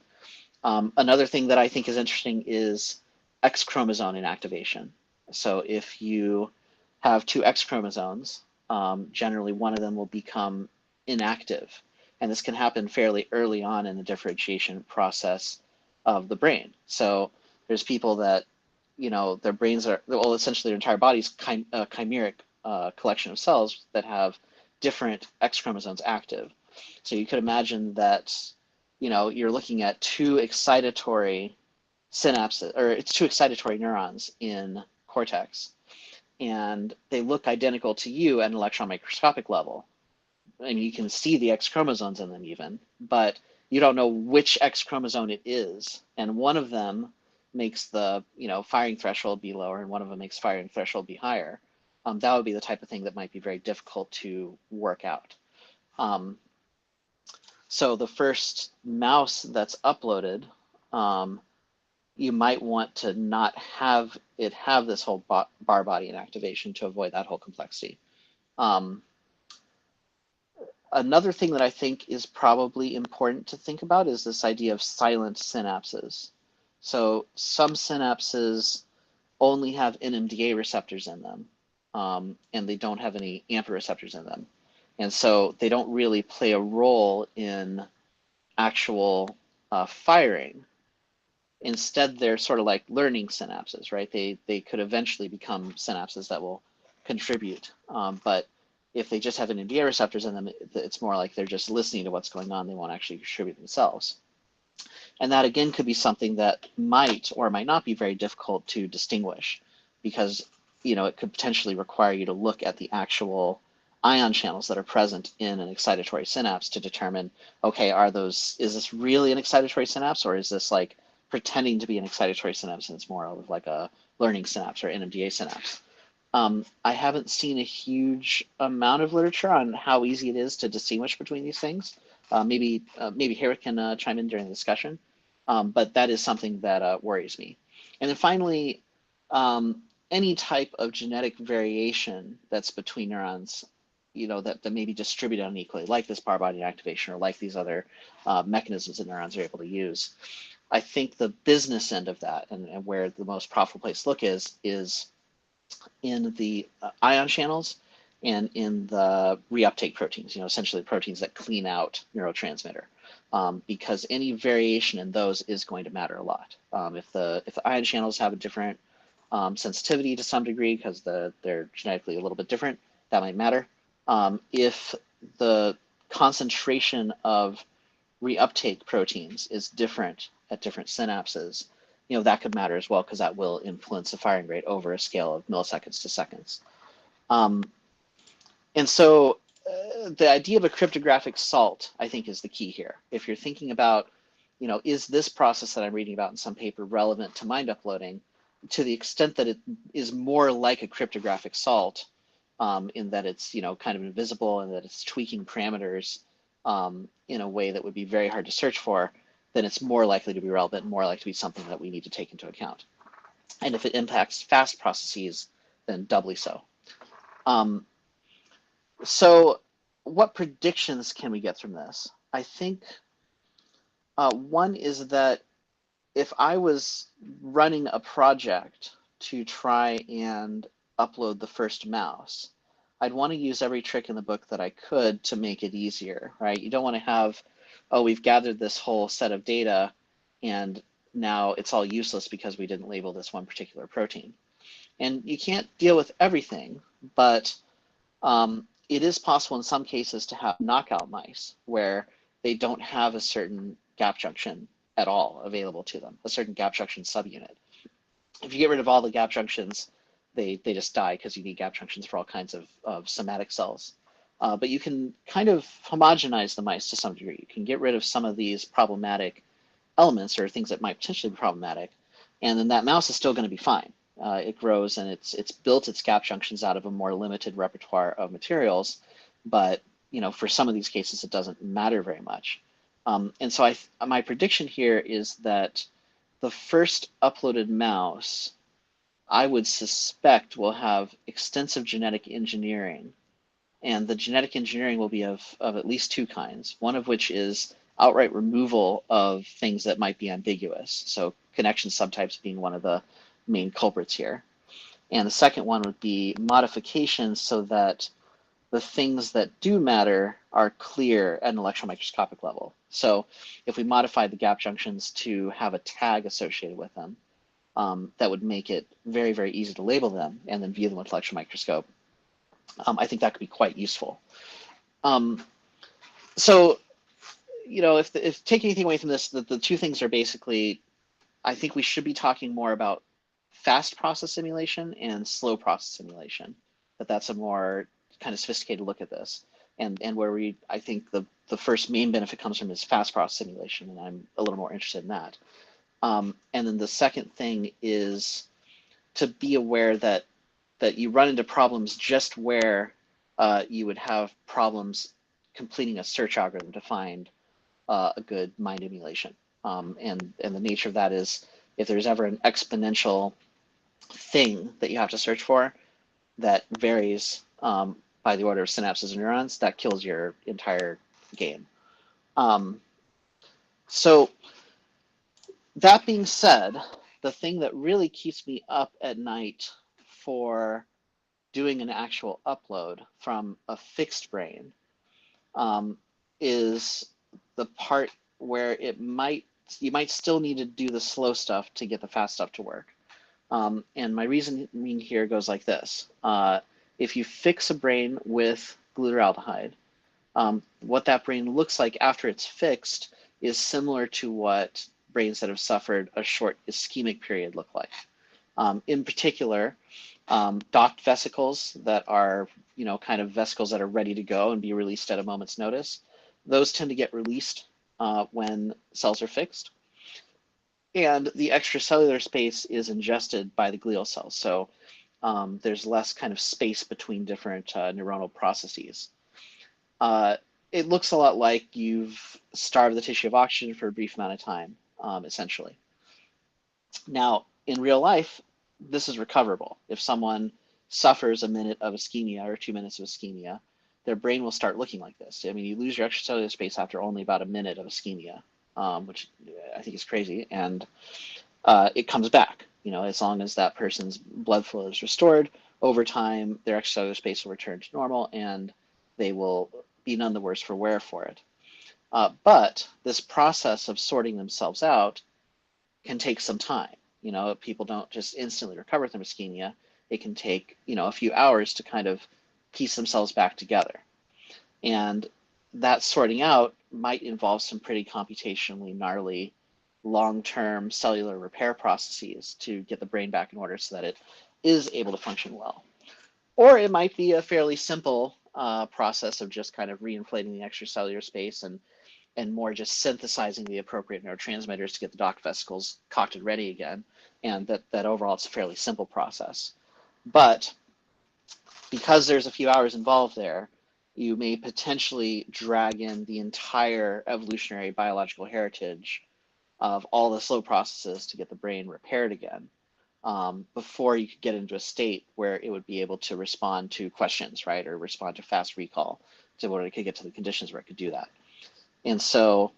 Another thing that I think is interesting is X chromosome inactivation. So if you have two X chromosomes, generally one of them will become inactive. And this can happen fairly early on in the differentiation process of the brain. So there's people that, their brains are, well, essentially their entire body's a chimeric collection of cells that have different X chromosomes active. So you could imagine that, you're looking at two excitatory synapses, or it's two excitatory neurons in cortex, and they look identical to you at an electron microscopic level. I mean, you can see the X chromosomes in them even, but you don't know which X chromosome it is. And one of them makes the firing threshold be lower, and one of them makes firing threshold be higher. That would be the type of thing that might be very difficult to work out. So the first mouse that's uploaded, you might want to not have it have this whole bar body inactivation to avoid that whole complexity. Another thing that I think is probably important to think about is this idea of silent synapses. So some synapses only have NMDA receptors in them, and they don't have any AMPA receptors in them. And so they don't really play a role in actual firing. Instead, they're sort of like learning synapses, right? They could eventually become synapses that will contribute. But if they just have NMDA receptors in them, it's more like they're just listening to what's going on. They won't actually contribute themselves. And that, again, could be something that might or might not be very difficult to distinguish. because it could potentially require you to look at the actual ion channels that are present in an excitatory synapse to determine, okay, is this really an excitatory synapse, or is this like pretending to be an excitatory synapse and it's more of like a learning synapse or NMDA synapse? I haven't seen a huge amount of literature on how easy it is to distinguish between these things. Maybe Harriet can chime in during the discussion, but that is something that worries me. And then finally, any type of genetic variation that's between neurons, that may be distributed unequally, like this bar body activation or like these other mechanisms that neurons are able to use. I think the business end of that and where the most profitable place to look is in the ion channels and in the reuptake proteins, essentially proteins that clean out neurotransmitter, because any variation in those is going to matter a lot. If the ion channels have a different sensitivity to some degree because they're genetically a little bit different, that might matter. If the concentration of reuptake proteins is different at different synapses, that could matter as well, because that will influence the firing rate over a scale of milliseconds to seconds. And so the idea of a cryptographic salt, I think, is the key here. If you're thinking about, is this process that I'm reading about in some paper relevant to mind uploading, to the extent that it is more like a cryptographic salt, in that it's kind of invisible and that it's tweaking parameters in a way that would be very hard to search for, then it's more likely to be relevant, more likely to be something that we need to take into account. And if it impacts fast processes, then doubly so. So what predictions can we get from this? I think one is that if I was running a project to try and upload the first mouse, I'd want to use every trick in the book that I could to make it easier, right? You don't want to have, oh, we've gathered this whole set of data and now it's all useless because we didn't label this one particular protein. And you can't deal with everything, but it is possible in some cases to have knockout mice where they don't have a certain gap junction at all available to them, a certain gap junction subunit. If you get rid of all the gap junctions, they just die because you need gap junctions for all kinds of somatic cells. But you can kind of homogenize the mice to some degree. You can get rid of some of these problematic elements or things that might potentially be problematic, and then that mouse is still going to be fine. It grows and it's built its gap junctions out of a more limited repertoire of materials, but for some of these cases it doesn't matter very much. And so my prediction here is that the first uploaded mouse, I would suspect, will have extensive genetic engineering, and the genetic engineering will be of at least two kinds, one of which is outright removal of things that might be ambiguous, so connection subtypes being one of the main culprits here. And the second one would be modifications so that the things that do matter are clear at an electron microscopic level. So if we modify the gap junctions to have a tag associated with them, that would make it very, very easy to label them and then view them with electron microscope. I think that could be quite useful. So, if taking anything away from this, the two things are basically, I think we should be talking more about fast process simulation and slow process simulation. That's a more kind of sophisticated look at this. And where I think the first main benefit comes from is fast process simulation, and I'm a little more interested in that. And then the second thing is to be aware that you run into problems just where you would have problems completing a search algorithm to find a good mind emulation. And the nature of that is, if there's ever an exponential thing that you have to search for that varies by the order of synapses and neurons, that kills your entire game. So that being said, the thing that really keeps me up at night for doing an actual upload from a fixed brain is the part where you might still need to do the slow stuff to get the fast stuff to work. And my reasoning here goes like this. If you fix a brain with glutaraldehyde, what that brain looks like after it's fixed is similar to what brains that have suffered a short ischemic period look like. In particular, docked vesicles that are, kind of vesicles that are ready to go and be released at a moment's notice. Those tend to get released when cells are fixed. And the extracellular space is ingested by the glial cells. So there's less kind of space between different neuronal processes. It looks a lot like you've starved the tissue of oxygen for a brief amount of time, essentially. Now, in real life, this is recoverable. If someone suffers a minute of ischemia or 2 minutes of ischemia, their brain will start looking like this. I mean, you lose your extracellular space after only about a minute of ischemia, which I think is crazy. And it comes back, as long as that person's blood flow is restored. Over time, their extracellular space will return to normal and they will be none the worse for wear for it. But this process of sorting themselves out can take some time. People don't just instantly recover from ischemia. It can take, a few hours to kind of piece themselves back together. And that sorting out might involve some pretty computationally gnarly long-term cellular repair processes to get the brain back in order so that it is able to function well. Or it might be a fairly simple process of just kind of reinflating the extracellular space and more just synthesizing the appropriate neurotransmitters to get the docked vesicles cocked and ready again. And that overall it's a fairly simple process. But because there's a few hours involved there, you may potentially drag in the entire evolutionary biological heritage of all the slow processes to get the brain repaired again, before you could get into a state where it would be able to respond to questions, right, or respond to fast recall, to where it could get to the conditions where it could do that. And so,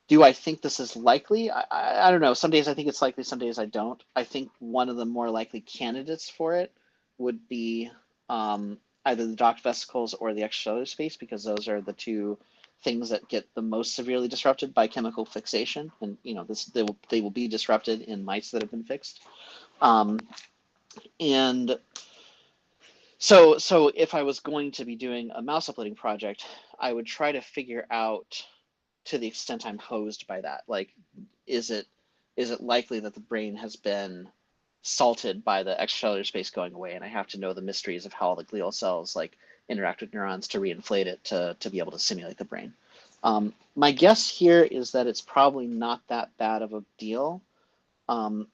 do I think this is likely? I don't know. Some days I think it's likely, some days I don't. I think one of the more likely candidates for it would be either the docked vesicles or the extracellular space, because those are the two things that get the most severely disrupted by chemical fixation. And they will be disrupted in mice that have been fixed. And so if I was going to be doing a mouse uploading project, I would try to figure out, to the extent I'm hosed by that, like, is it likely that the brain has been salted by the extracellular space going away, and I have to know the mysteries of how all the glial cells like interact with neurons to reinflate it to be able to simulate the brain. My guess here is that it's probably not that bad of a deal, and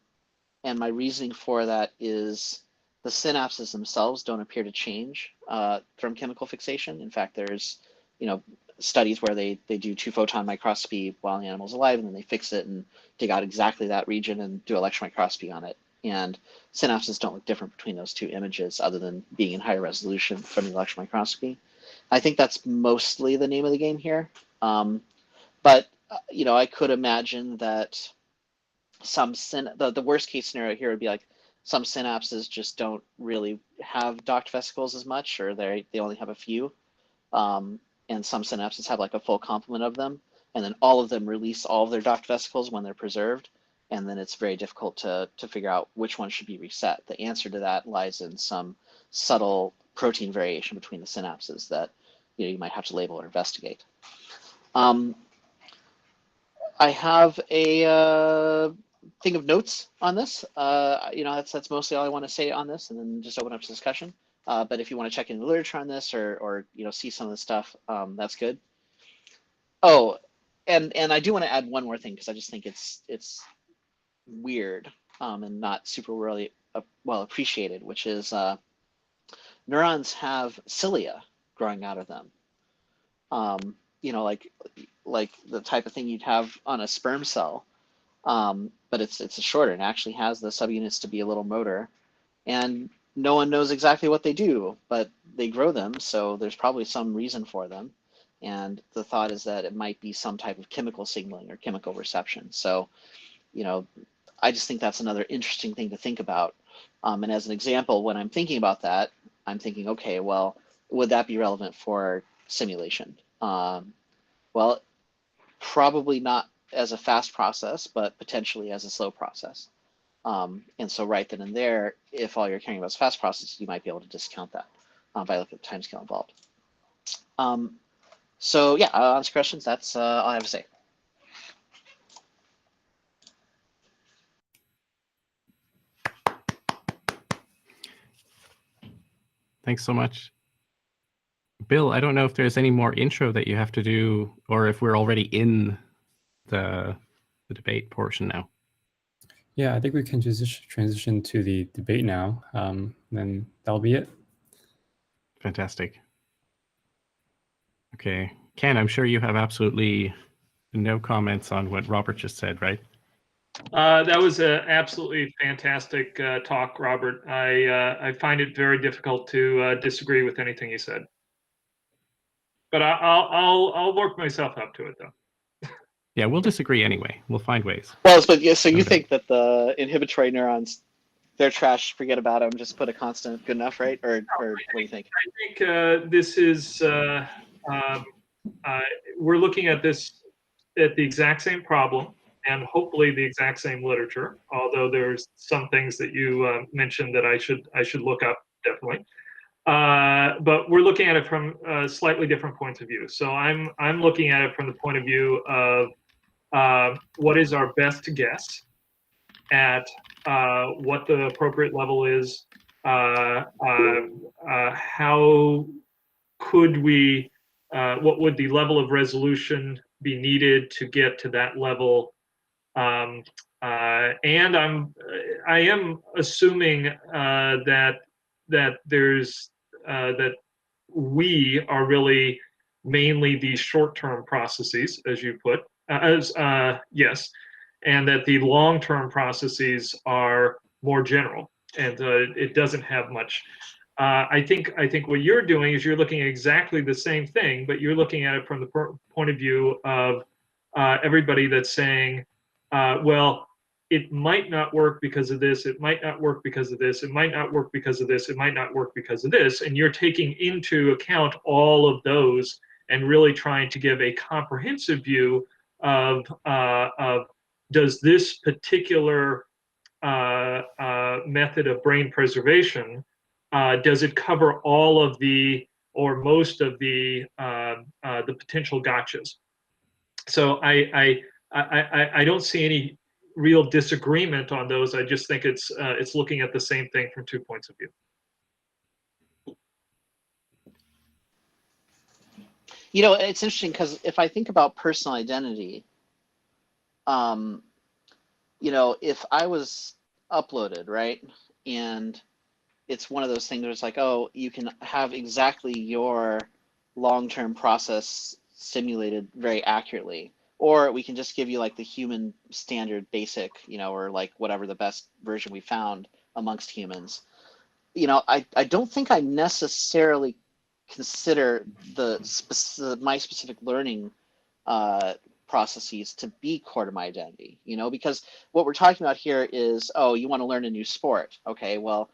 my reasoning for that is the synapses themselves don't appear to change from chemical fixation. In fact, there's studies where they do 2-photon microscopy while the animal's alive, and then they fix it and dig out exactly that region and do electron microscopy on it. And synapses don't look different between those two images, other than being in higher resolution from the electron microscopy. I think that's mostly the name of the game here. But I could imagine that the worst case scenario here would be like some synapses just don't really have docked vesicles as much, or they only have a few. And some synapses have like a full complement of them, and then all of them release all of their docked vesicles when they're preserved, and then it's very difficult to figure out which one should be reset. The answer to that lies in some subtle protein variation between the synapses that you might have to label or investigate. I have a thing of notes on this. That's mostly all I want to say on this, and then just open up to discussion. But if you want to check in the literature on this, or see some of the stuff, that's good. Oh, and I do want to add one more thing, because I just think it's weird and not super really well appreciated, which is neurons have cilia growing out of them. Like the type of thing you'd have on a sperm cell, but it's shorter and actually has the subunits to be a little motor, and no one knows exactly what they do, but they grow them, so there's probably some reason for them. And the thought is that it might be some type of chemical signaling or chemical reception. So, I just think that's another interesting thing to think about. And as an example, when I'm thinking about that, I'm thinking, okay, well, would that be relevant for simulation? Well, probably not as a fast process, but potentially as a slow process. And so right then and there, if all you're caring about is fast process, you might be able to discount that by looking at the time scale involved. So yeah, I'll answer questions. That's all I have to say. Thanks so much. Bill, I don't know if there's any more intro that you have to do, or if we're already in the debate portion now. Yeah, I think we can just transition to the debate now. Then that'll be it. Fantastic. Okay. Ken, I'm sure you have absolutely no comments on what Robert just said, right? That was an absolutely fantastic talk, Robert. I find it very difficult to disagree with anything you said, but I'll work myself up to it, though. Yeah, we'll disagree anyway. We'll find ways. Well, but yeah, so you think that the inhibitory neurons, they're trash, forget about them, just put a constant, good enough, right? Or what do you think? I think this is, we're looking at this at the exact same problem and hopefully the exact same literature, although there's some things that you mentioned that I should look up, definitely. But we're looking at it from slightly different points of view. So I'm looking at it from the point of view of what is our best guess at what the appropriate level is, how could we, what would the level of resolution be needed to get to that level, and I am assuming that there's that we are really mainly these short-term processes, as you put, yes, and that the long-term processes are more general, and it doesn't have much. I think what you're doing is you're looking at exactly the same thing, but you're looking at it from the point of view of everybody that's saying, well, it might not work because of this, it might not work because of this, it might not work because of this, it might not work because of this, and you're taking into account all of those and really trying to give a comprehensive view of does this particular method of brain preservation, does it cover all of the or most of the potential gotchas? So I don't see any real disagreement on those. I just think it's looking at the same thing from 2 points of view. You know, it's interesting because if I think about personal identity, you know, if I was uploaded, right, and it's one of those things where it's like, oh, you can have exactly your long-term process simulated very accurately, or we can just give you like the human standard basic, you know, or like whatever the best version we found amongst humans. You know, I don't think I necessarily consider my specific learning processes to be core to my identity, you know, because what we're talking about here is, oh, you want to learn a new sport. Okay, well,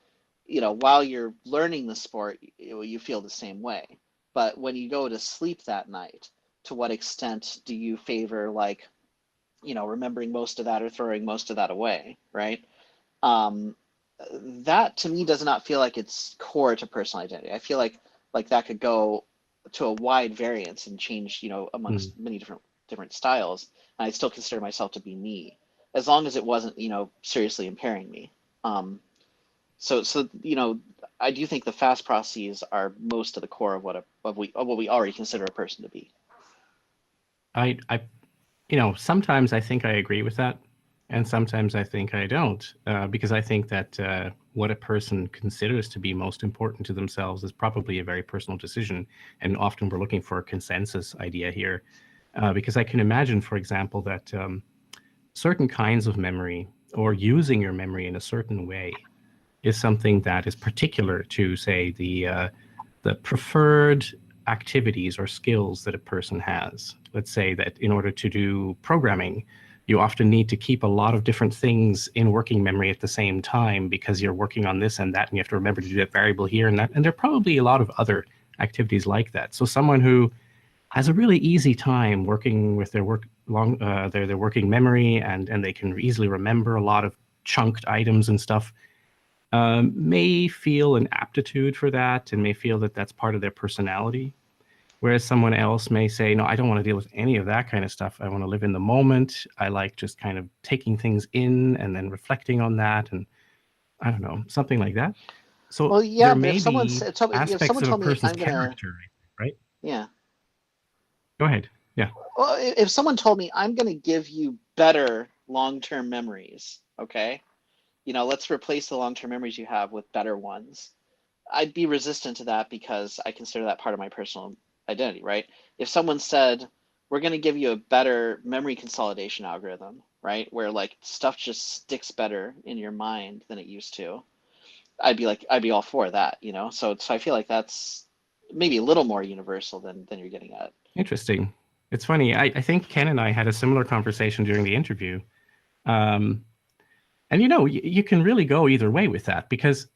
you know, while you're learning the sport, you feel the same way. But when you go to sleep that night, to what extent do you favor, like, you know, remembering most of that or throwing most of that away, right? That to me does not feel like it's core to personal identity. I feel like that could go to a wide variance and change, you know, amongst many different styles, and I still consider myself to be me, as long as it wasn't, you know, seriously impairing me. So you know, I do think the fast processes are most of the core of what we already consider a person to be. I you know, sometimes I think I agree with that, and sometimes I think I don't, because I think that what a person considers to be most important to themselves is probably a very personal decision, and often we're looking for a consensus idea here, because I can imagine, for example, that certain kinds of memory or using your memory in a certain way is something that is particular to, say, the preferred activities or skills that a person has. Let's say that in order to do programming, you often need to keep a lot of different things in working memory at the same time because you're working on this and that, and you have to remember to do that variable here and that. And there are probably a lot of other activities like that. So someone who has a really easy time working with their their working memory and they can easily remember a lot of chunked items and stuff, may feel an aptitude for that and may feel that that's part of their personality. Whereas someone else may say, no, I don't want to deal with any of that kind of stuff. I want to live in the moment. I like just kind of taking things in and then reflecting on that. And I don't know, something like that. So well, yeah, there but may if someone be told me, if aspects someone of a told me person's I'm gonna, character, right? yeah. Go ahead. Yeah. Well, if someone told me I'm gonna give you better long-term memories, okay, let's replace the long-term memories you have with better ones. I'd be resistant to that because I consider that part of my personal identity, right? If someone said, we're going to give you a better memory consolidation algorithm, right? Where like stuff just sticks better in your mind than it used to, I'd be all for that, So I feel like that's maybe a little more universal than you're getting at. Interesting. It's funny. I think Ken and I had a similar conversation during the interview. And you can really go either way with that because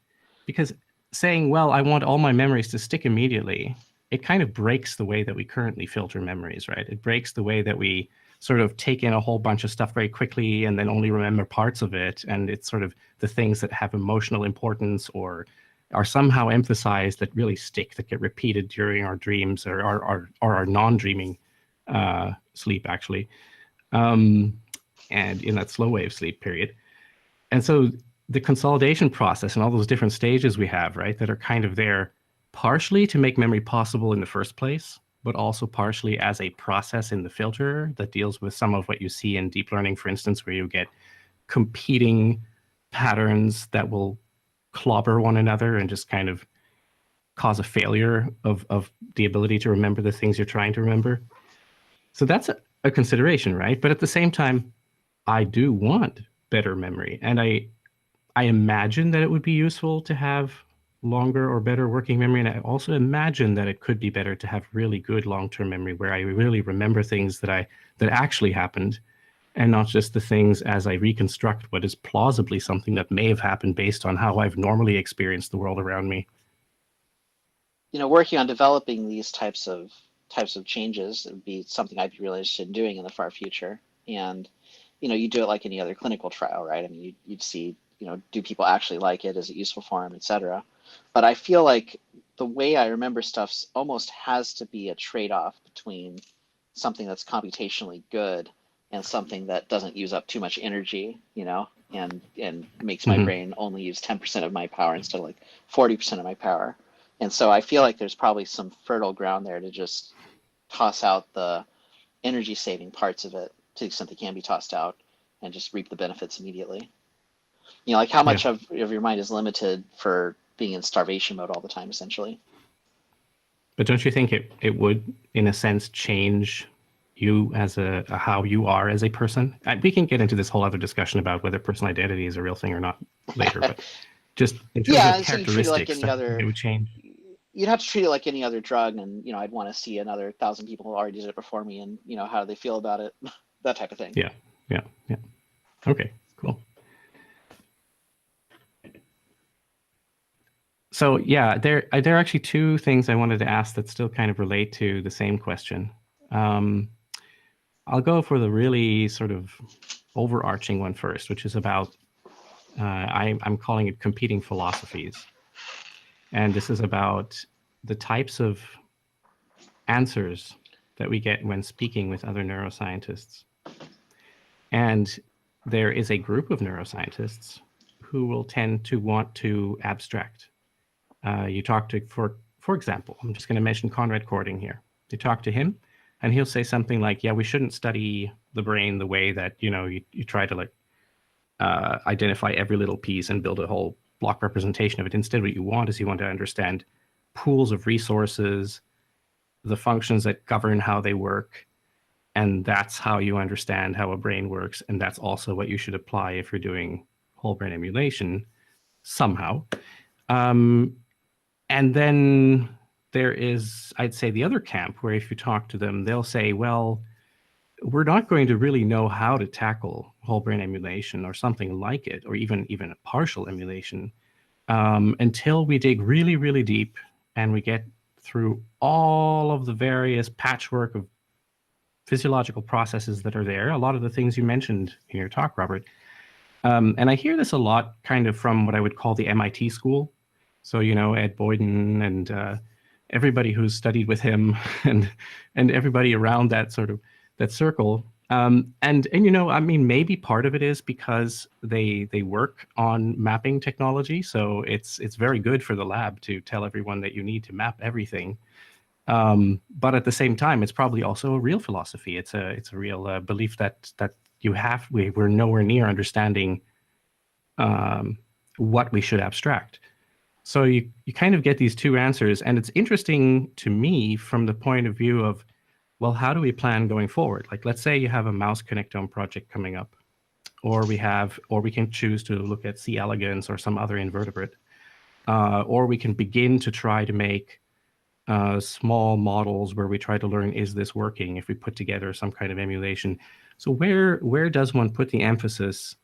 saying, well, I want all my memories to stick immediately, it kind of breaks the way that we currently filter memories, right? It breaks the way that we sort of take in a whole bunch of stuff very quickly and then only remember parts of it. And it's sort of the things that have emotional importance or are somehow emphasized that really stick, that get repeated during our dreams or our non-dreaming sleep, actually, and in that slow wave sleep period. And so the consolidation process and all those different stages we have, right, that are kind of there partially to make memory possible in the first place, but also partially as a process in the filter that deals with some of what you see in deep learning, for instance, where you get competing patterns that will clobber one another and just kind of cause a failure of the ability to remember the things you're trying to remember. So that's a consideration, right? But at the same time, I do want better memory. And I imagine that it would be useful to have longer or better working memory. And I also imagine that it could be better to have really good long-term memory where I really remember things that actually happened and not just the things as I reconstruct what is plausibly something that may have happened based on how I've normally experienced the world around me. Working on developing these types of changes would be something I'd be really interested in doing in the far future. And you do it like any other clinical trial, right? I mean, you'd see, do people actually like it? Is it useful for them, et cetera? But I feel like the way I remember stuff almost has to be a trade-off between something that's computationally good and something that doesn't use up too much energy, and makes my brain only use 10% of my power instead of like 40% of my power. And so I feel like there's probably some fertile ground there to just toss out the energy saving parts of it to the extent they can be tossed out and just reap the benefits immediately. Like how much of your mind is limited for being in starvation mode all the time, essentially. But don't you think it would, in a sense, change you as a how you are as a person? We can get into this whole other discussion about whether personal identity is a real thing or not later, but just in terms of So you treat it like any other. It would change. You'd have to treat it like any other drug, and I'd want to see another 1,000 people who already did it before me, and how do they feel about it, that type of thing. Yeah. Okay, cool. So yeah, there are actually two things I wanted to ask that still kind of relate to the same question. I'll go for the really sort of overarching one first, which is about I'm calling it competing philosophies. And this is about the types of answers that we get when speaking with other neuroscientists. And there is a group of neuroscientists who will tend to want to abstract. You talk to, for example, I'm just going to mention Conrad Cording here. You talk to him, and he'll say something like, yeah, we shouldn't study the brain the way that, you try to identify every little piece and build a whole block representation of it. Instead, what you want is you want to understand pools of resources, the functions that govern how they work, and that's how you understand how a brain works. And that's also what you should apply if you're doing whole brain emulation somehow. And then there is, I'd say, the other camp where if you talk to them, they'll say, well, we're not going to really know how to tackle whole brain emulation or something like it, or even a partial emulation, until we dig really, really deep and we get through all of the various patchwork of physiological processes that are there. A lot of the things you mentioned in your talk, Robert. And I hear this a lot kind of from what I would call the MIT school. So, Ed Boyden and everybody who's studied with him and everybody around that sort of that circle, And you know, I mean, maybe part of it is because they work on mapping technology, so it's very good for the lab to tell everyone that you need to map everything. But at the same time, it's probably also a real philosophy. It's a real belief that we're nowhere near understanding what we should abstract. So you kind of get these two answers, and it's interesting to me from the point of view of, well, how do we plan going forward? Like, let's say you have a mouse connectome project coming up, or we can choose to look at C. elegans or some other invertebrate, or we can begin to try to make small models where we try to learn, is this working, if we put together some kind of emulation. So where does one put the emphasis?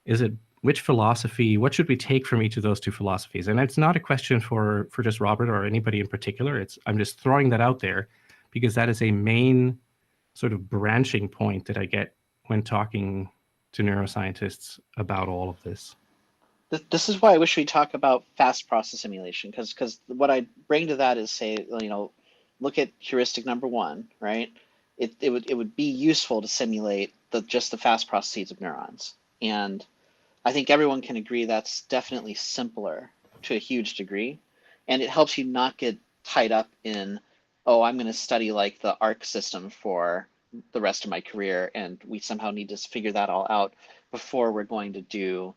Is it which philosophy? What should we take from each of those two philosophies? And it's not a question for just Robert or anybody in particular. I'm just throwing that out there because that is a main sort of branching point that I get when talking to neuroscientists about all of this. This is why I wish we talk about fast process emulation, because what I bring to that is, say, look at heuristic number one, right? It would be useful to simulate just the fast processes of neurons, and I think everyone can agree that's definitely simpler to a huge degree, and it helps you not get tied up in, oh, I'm going to study like the ARC system for the rest of my career, and we somehow need to figure that all out before we're going to do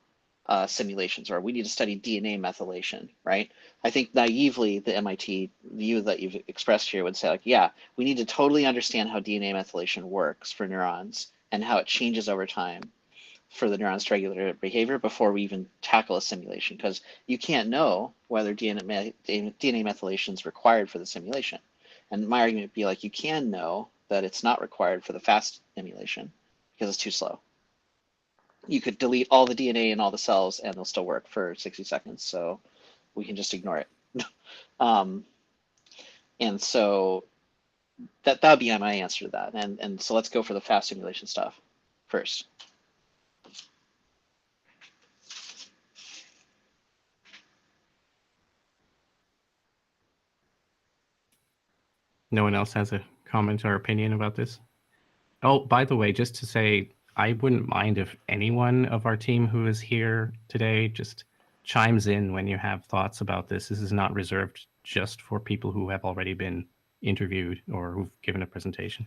simulations, or we need to study DNA methylation, right? I think naively the MIT view that you've expressed here would say, like, yeah, we need to totally understand how DNA methylation works for neurons and how it changes over time for the neurons to regulate their behavior before we even tackle a simulation, because you can't know whether DNA methylation is required for the simulation. And my argument would be, like, you can know that it's not required for the fast emulation because it's too slow. You could delete all the DNA in all the cells and they'll still work for 60 seconds. So we can just ignore it. And so that would be my answer to that. And so let's go for the fast simulation stuff first. No one else has a comment or opinion about this? Oh, by the way, just to say, I wouldn't mind if anyone of our team who is here today just chimes in when you have thoughts about this. This is not reserved just for people who have already been interviewed or who've given a presentation.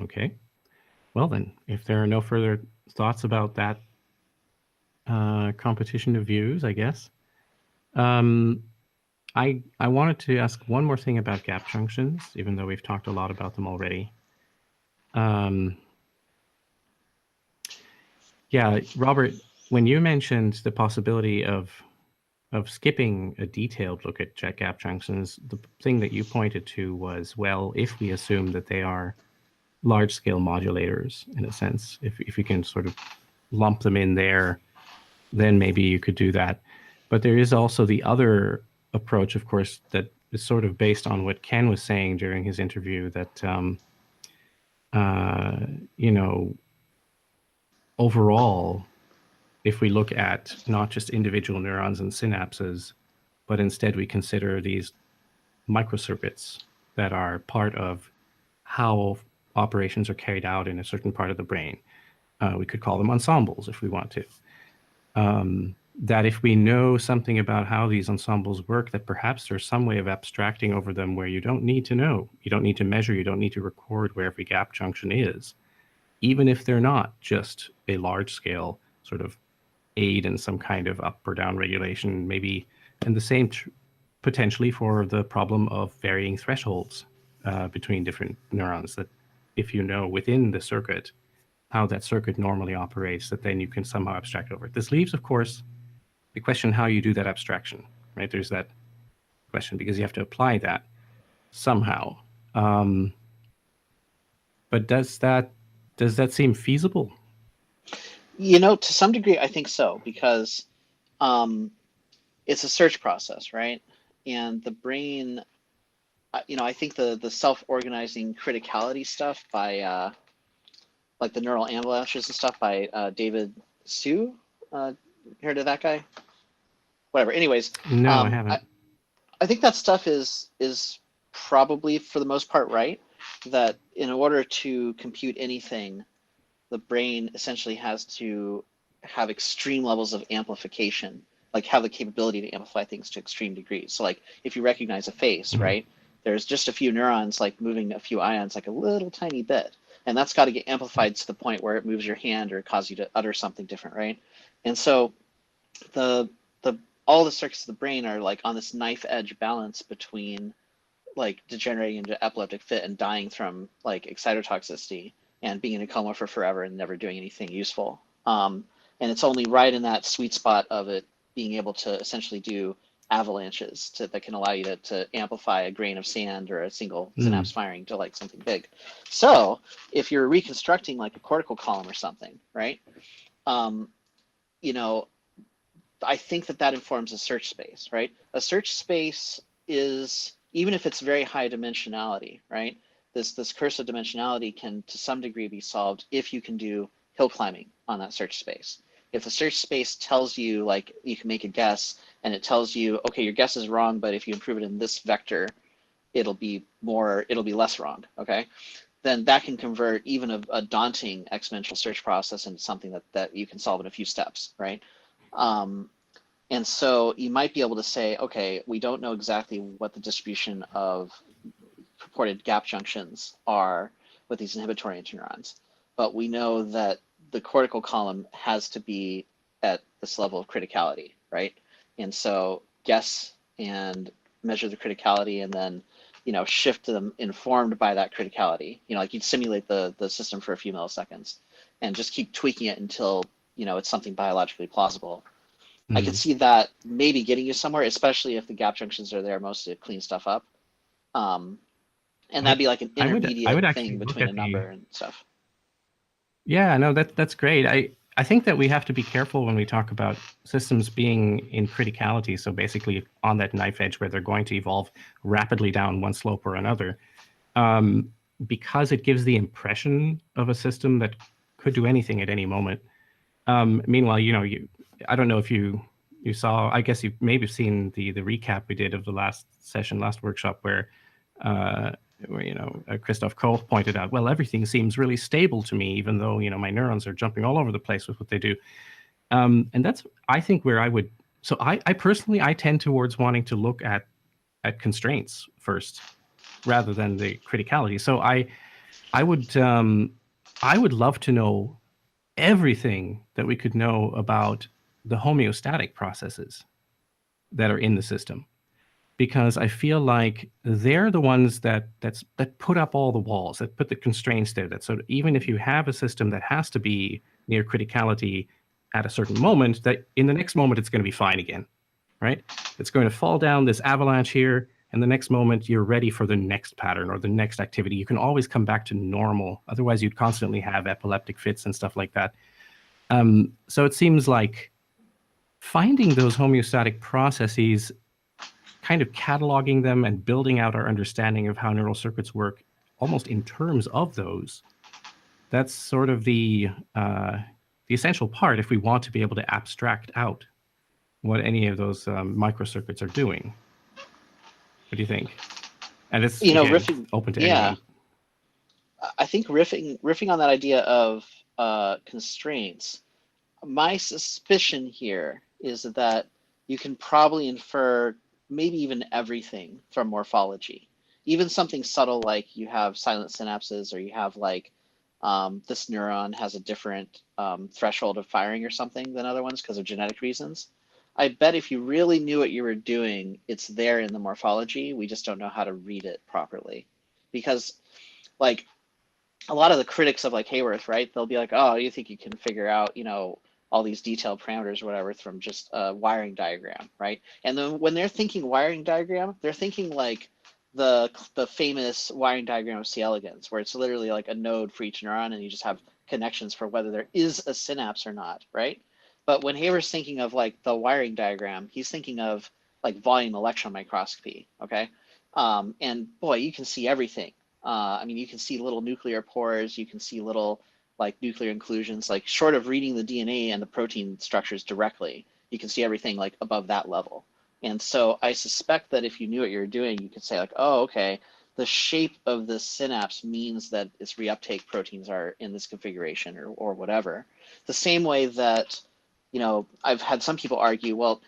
Okay. Well then, if there are no further thoughts about that competition of views, I guess. I wanted to ask one more thing about gap junctions, even though we've talked a lot about them already. Yeah, Robert, when you mentioned the possibility of skipping a detailed look at gap junctions, the thing that you pointed to was, well, if we assume that they are large-scale modulators, in a sense, if you can sort of lump them in there, then maybe you could do that. But there is also the other approach, of course, that is sort of based on what Ken was saying during his interview, that overall, if we look at not just individual neurons and synapses, but instead we consider these microcircuits that are part of how operations are carried out in a certain part of the brain. We could call them ensembles if we want to. That if we know something about how these ensembles work, that perhaps there's some way of abstracting over them where you don't need to know, you don't need to measure, you don't need to record where every gap junction is, even if they're not just a large-scale sort of aid in some kind of up or down regulation, maybe, and the same potentially for the problem of varying thresholds between different neurons, that if you know within the circuit how that circuit normally operates, that then you can somehow abstract over it. This leaves, of course, the question how you do that abstraction, right? There's that question because you have to apply that somehow. But does that seem feasible? To some degree, I think so, because it's a search process, right? And the brain, I think the self-organizing criticality stuff by like the neural avalanches and stuff by David Sue. Heard of that guy? Whatever. Anyways, No, I haven't. I think that stuff is probably for the most part right. That in order to compute anything, the brain essentially has to have extreme levels of amplification, like have the capability to amplify things to extreme degrees. So like if you recognize a face, right, there's just a few neurons like moving a few ions like a little tiny bit. And that's got to get amplified to the point where it moves your hand or causes you to utter something different, right? And so the all the circuits of the brain are like on this knife edge balance between like degenerating into epileptic fit and dying from like excitotoxicity and being in a coma for forever and never doing anything useful. And it's only right in that sweet spot of it being able to essentially do avalanches that can allow you to amplify a grain of sand or a single synapse firing to like something big. So if you're reconstructing like a cortical column or something, right? You know, I think that informs a search space, right? A search space is, even if it's very high dimensionality, right? This curse of dimensionality can to some degree be solved if you can do hill climbing on that search space. If the search space tells you, like, you can make a guess and it tells you, okay, your guess is wrong, but if you improve it in this vector, it'll be less wrong, okay? Then that can convert even a daunting exponential search process into something that you can solve in a few steps, right? And so you might be able to say, okay, we don't know exactly what the distribution of purported gap junctions are with these inhibitory interneurons, but we know that the cortical column has to be at this level of criticality, right? And so guess and measure the criticality and then, you know, shift them informed by that criticality. You know, like you'd simulate the system for a few milliseconds and just keep tweaking it until, you know, it's something biologically plausible. I can see that maybe getting you somewhere, especially if the gap junctions are there mostly to clean stuff up. And that'd be like an intermediate thing between a number and stuff. Yeah, no, that's great. I think that we have to be careful when we talk about systems being in criticality, so basically on that knife edge where they're going to evolve rapidly down one slope or another, because it gives the impression of a system that could do anything at any moment. Meanwhile, you know, I don't know if you saw, I guess you've maybe seen the recap we did of the last workshop where you know, Christoph Koch pointed out, well, everything seems really stable to me, even though, you know, my neurons are jumping all over the place with what they do. And that's, I think, where I would, so I personally, I tend towards wanting to look at constraints first rather than the criticality. So I would love to know everything that we could know about the homeostatic processes that are in the system, because I feel like they're the ones that put up all the walls, that put the constraints there. That so even if you have a system that has to be near criticality at a certain moment, that in the next moment it's going to be fine again, right? It's going to fall down this avalanche here, and the next moment you're ready for the next pattern or the next activity. You can always come back to normal. Otherwise, you'd constantly have epileptic fits and stuff like that. So it seems like finding those homeostatic processes, kind of cataloging them and building out our understanding of how neural circuits work almost in terms of those, that's sort of the essential part if we want to be able to abstract out what any of those microcircuits are doing. What do you think? And it's, you know, again, riffing, open to yeah, anyone. I think riffing on that idea of constraints, my suspicion here is that you can probably infer maybe even everything from morphology, even something subtle like you have silent synapses, or you have like this neuron has a different threshold of firing or something than other ones because of genetic reasons. I bet if you really knew what you were doing, it's there in the morphology. We just don't know how to read it properly. Because like a lot of the critics of like Hayworth, right? They'll be like, oh, you think you can figure out, you know, all these detailed parameters or whatever from just a wiring diagram, right? And then when they're thinking wiring diagram, they're thinking like the famous wiring diagram of C. elegans, where it's literally like a node for each neuron and you just have connections for whether there is a synapse or not, right? But when Haber's thinking of like the wiring diagram, he's thinking of like volume electron microscopy, okay? And boy, you can see everything. I mean, you can see little nuclear pores, you can see little like nuclear inclusions, like short of reading the DNA and the protein structures directly, you can see everything like above that level. And so I suspect that if you knew what you were doing, you could say like, oh, okay, the shape of the synapse means that its reuptake proteins are in this configuration or whatever. The same way that, you know, I've had some people argue, well,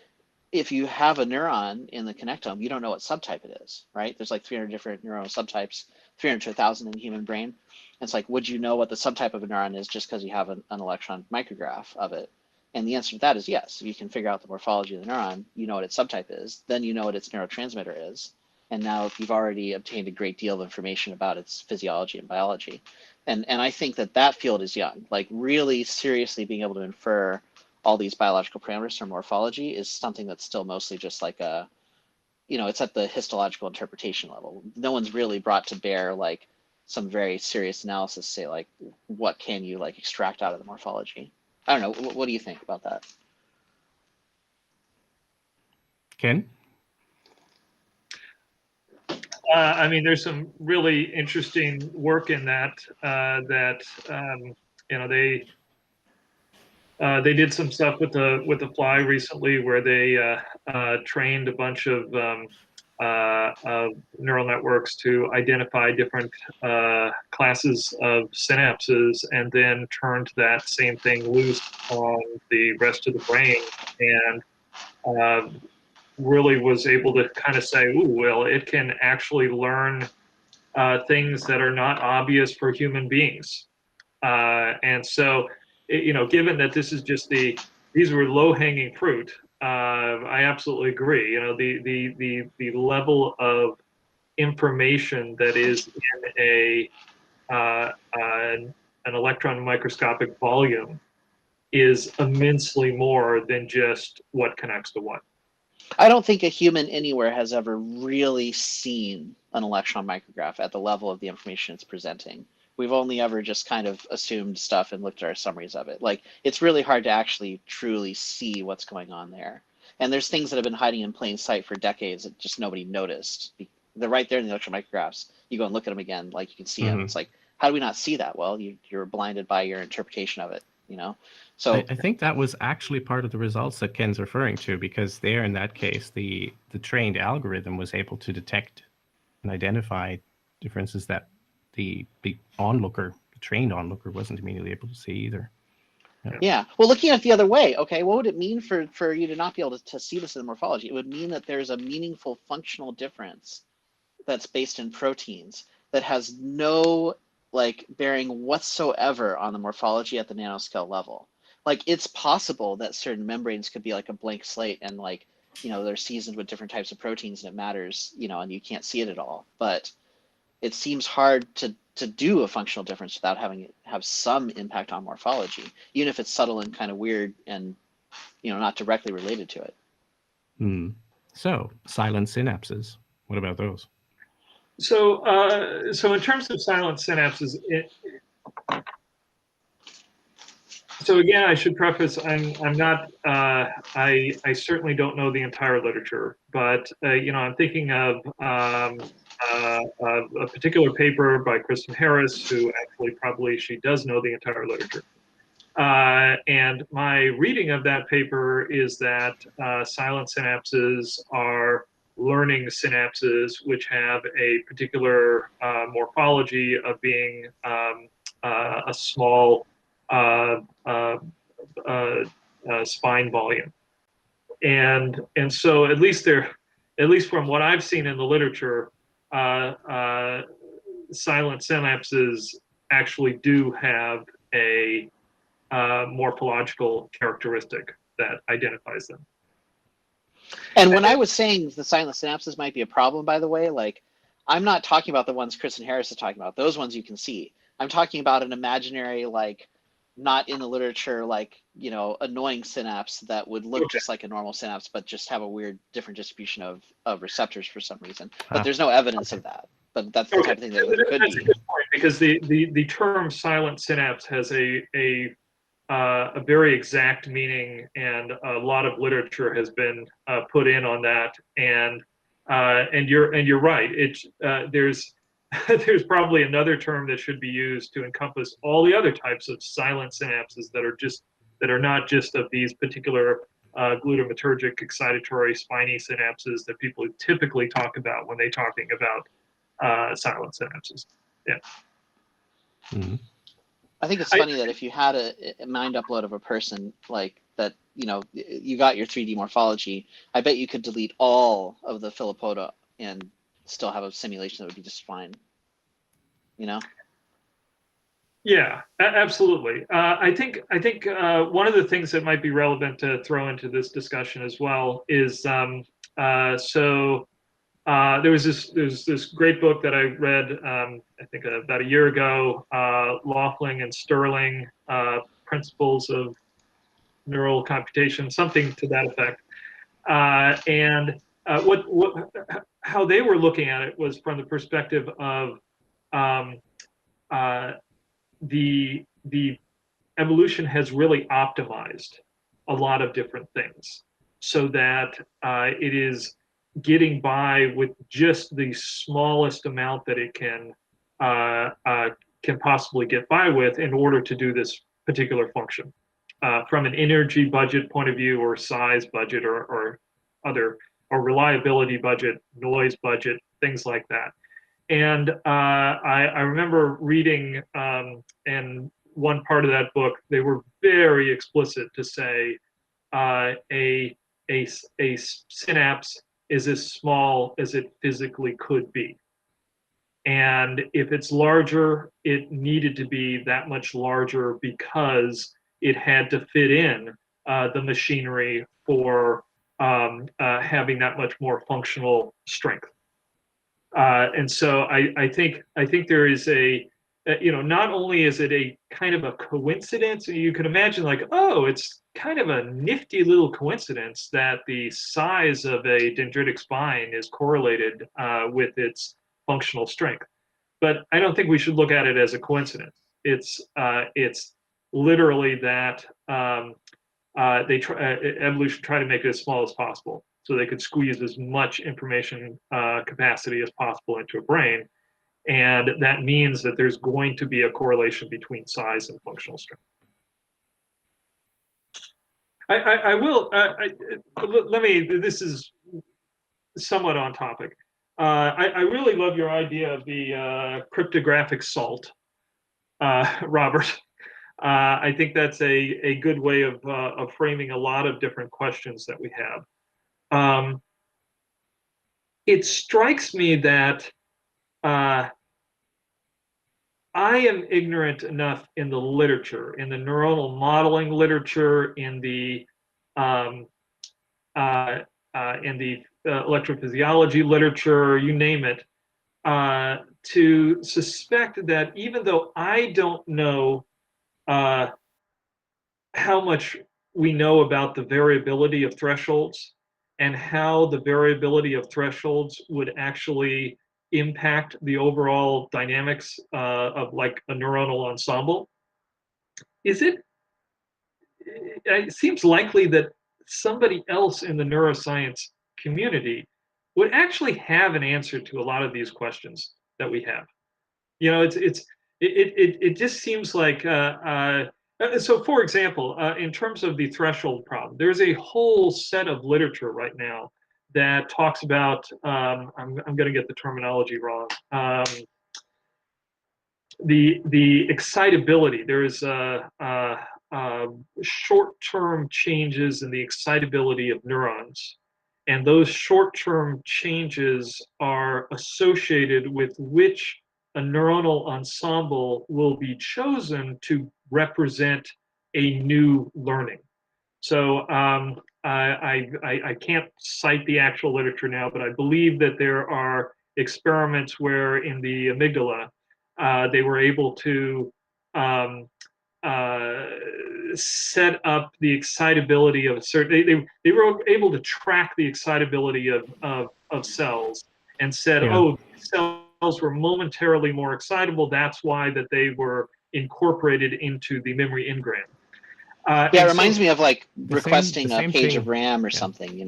if you have a neuron in the connectome, you don't know what subtype it is, right? There's like 300 different neuronal subtypes, 300 to 1,000 in the human brain. It's like, would you know what the subtype of a neuron is just because you have an electron micrograph of it? And the answer to that is yes. If you can figure out the morphology of the neuron, you know what its subtype is, then you know what its neurotransmitter is. And now you've already obtained a great deal of information about its physiology and biology. And I think that that field is young, like really seriously being able to infer all these biological parameters from morphology is something that's still mostly just like a, you know, it's at the histological interpretation level. No one's really brought to bear like some very serious analysis, say like, what can you like extract out of the morphology? I don't know. What do you think about that? Ken? I mean, there's some really interesting work in that, you know, they did some stuff with the fly recently where they trained a bunch of neural networks to identify different classes of synapses, and then turned that same thing loose on the rest of the brain, and really was able to kind of say, ooh, well, it can actually learn things that are not obvious for human beings. And so, you know, given that this is just these were low-hanging fruit, I absolutely agree. You know, the level of information that is in an electron microscopic volume is immensely more than just what connects to what. I don't think a human anywhere has ever really seen an electron micrograph at the level of the information it's presenting. We've only ever just kind of assumed stuff and looked at our summaries of it. Like, it's really hard to actually truly see what's going on there. And there's things that have been hiding in plain sight for decades that just nobody noticed. They're right there in the electron micrographs. You go and look at them again, like you can see them. It's like, how do we not see that? Well, you're blinded by your interpretation of it, you know? So I think that was actually part of the results that Ken's referring to, because there, in that case, the trained algorithm was able to detect and identify differences that the onlooker, the trained onlooker, wasn't immediately able to see either. Yeah. Well, looking at it the other way, okay, what would it mean for you to not be able to see this in the morphology? It would mean that there's a meaningful functional difference that's based in proteins that has no like bearing whatsoever on the morphology at the nanoscale level. Like, it's possible that certain membranes could be like a blank slate and like, you know, they're seasoned with different types of proteins and it matters, you know, and you can't see it at all. But it seems hard to do a functional difference without having it have some impact on morphology, even if it's subtle and kind of weird and, you know, not directly related to it. So silent synapses, what about those? So, so in terms of silent synapses, so again, I should preface, I'm not, I certainly don't know the entire literature, but, you know, I'm thinking of a particular paper by Kristen Harris, who actually probably, she does know the entire literature. And my reading of that paper is that silent synapses are learning synapses which have a particular morphology of being a small spine volume, and so at least from what I've seen in the literature, silent synapses actually do have a morphological characteristic that identifies them. And when I was saying the silent synapses might be a problem, by the way, like, I'm not talking about the ones Kristen Harris is talking about. Those ones you can see. I'm talking about an imaginary, like, not in the literature, like, you know, annoying synapse that would look just like a normal synapse, but just have a weird different distribution of receptors for some reason. But there's no evidence of that. But that's the type of thing that it could be. That's a good point, because the term silent synapse has a very exact meaning, and a lot of literature has been put in on that. And you're right. It's there's there's probably another term that should be used to encompass all the other types of silent synapses that are not just of these particular glutamatergic excitatory spiny synapses that people typically talk about when they're talking about silent synapses. Yeah. Mm-hmm. I think it's funny that if you had a mind upload of a person like that, you got your 3D morphology, I bet you could delete all of the Philopoda and still have a simulation that would be just fine. Yeah, absolutely. I think one of the things that might be relevant to throw into this discussion as well is there was this great book that I read I think about a year ago, Laughlin and Sterling, Principles of Neural Computation, something to that effect. How they were looking at it was from the perspective of the evolution has really optimized a lot of different things so that it is getting by with just the smallest amount that it can possibly get by with in order to do this particular function. From an energy budget point of view, or size budget, or reliability budget, noise budget, things like that. And I remember reading in one part of that book, they were very explicit to say a synapse is as small as it physically could be. And if it's larger, it needed to be that much larger because it had to fit in the machinery for having that much more functional strength. And so I think there is not only is it a kind of a coincidence, you can imagine like, oh, it's kind of a nifty little coincidence that the size of a dendritic spine is correlated with its functional strength. But I don't think we should look at it as a coincidence. It's literally that evolution tried to make it as small as possible, so they could squeeze as much information capacity as possible into a brain. And that means that there's going to be a correlation between size and functional strength. This is somewhat on topic. I really love your idea of the cryptographic salt, Robert. I think that's a good way of framing a lot of different questions that we have. It strikes me that I am ignorant enough in the literature, in the neuronal modeling literature, in the electrophysiology literature, you name it, to suspect that even though I don't know how much we know about the variability of thresholds and how the variability of thresholds would actually impact the overall dynamics of like a neuronal ensemble, it seems likely that somebody else in the neuroscience community would actually have an answer to a lot of these questions that we have. It just seems like so for example, in terms of the threshold problem, there's a whole set of literature right now that talks about I'm going to get the terminology wrong, the excitability. There is short-term changes in the excitability of neurons, and those short-term changes are associated with which a neuronal ensemble will be chosen to represent a new learning. So I can't cite the actual literature now, but I believe that there are experiments where in the amygdala they were able to set up the excitability of certain. They were able to track the excitability of cells and said, oh, cells were momentarily more excitable. That's why that they were incorporated into the memory engram. It reminds me of like requesting a page of RAM or something,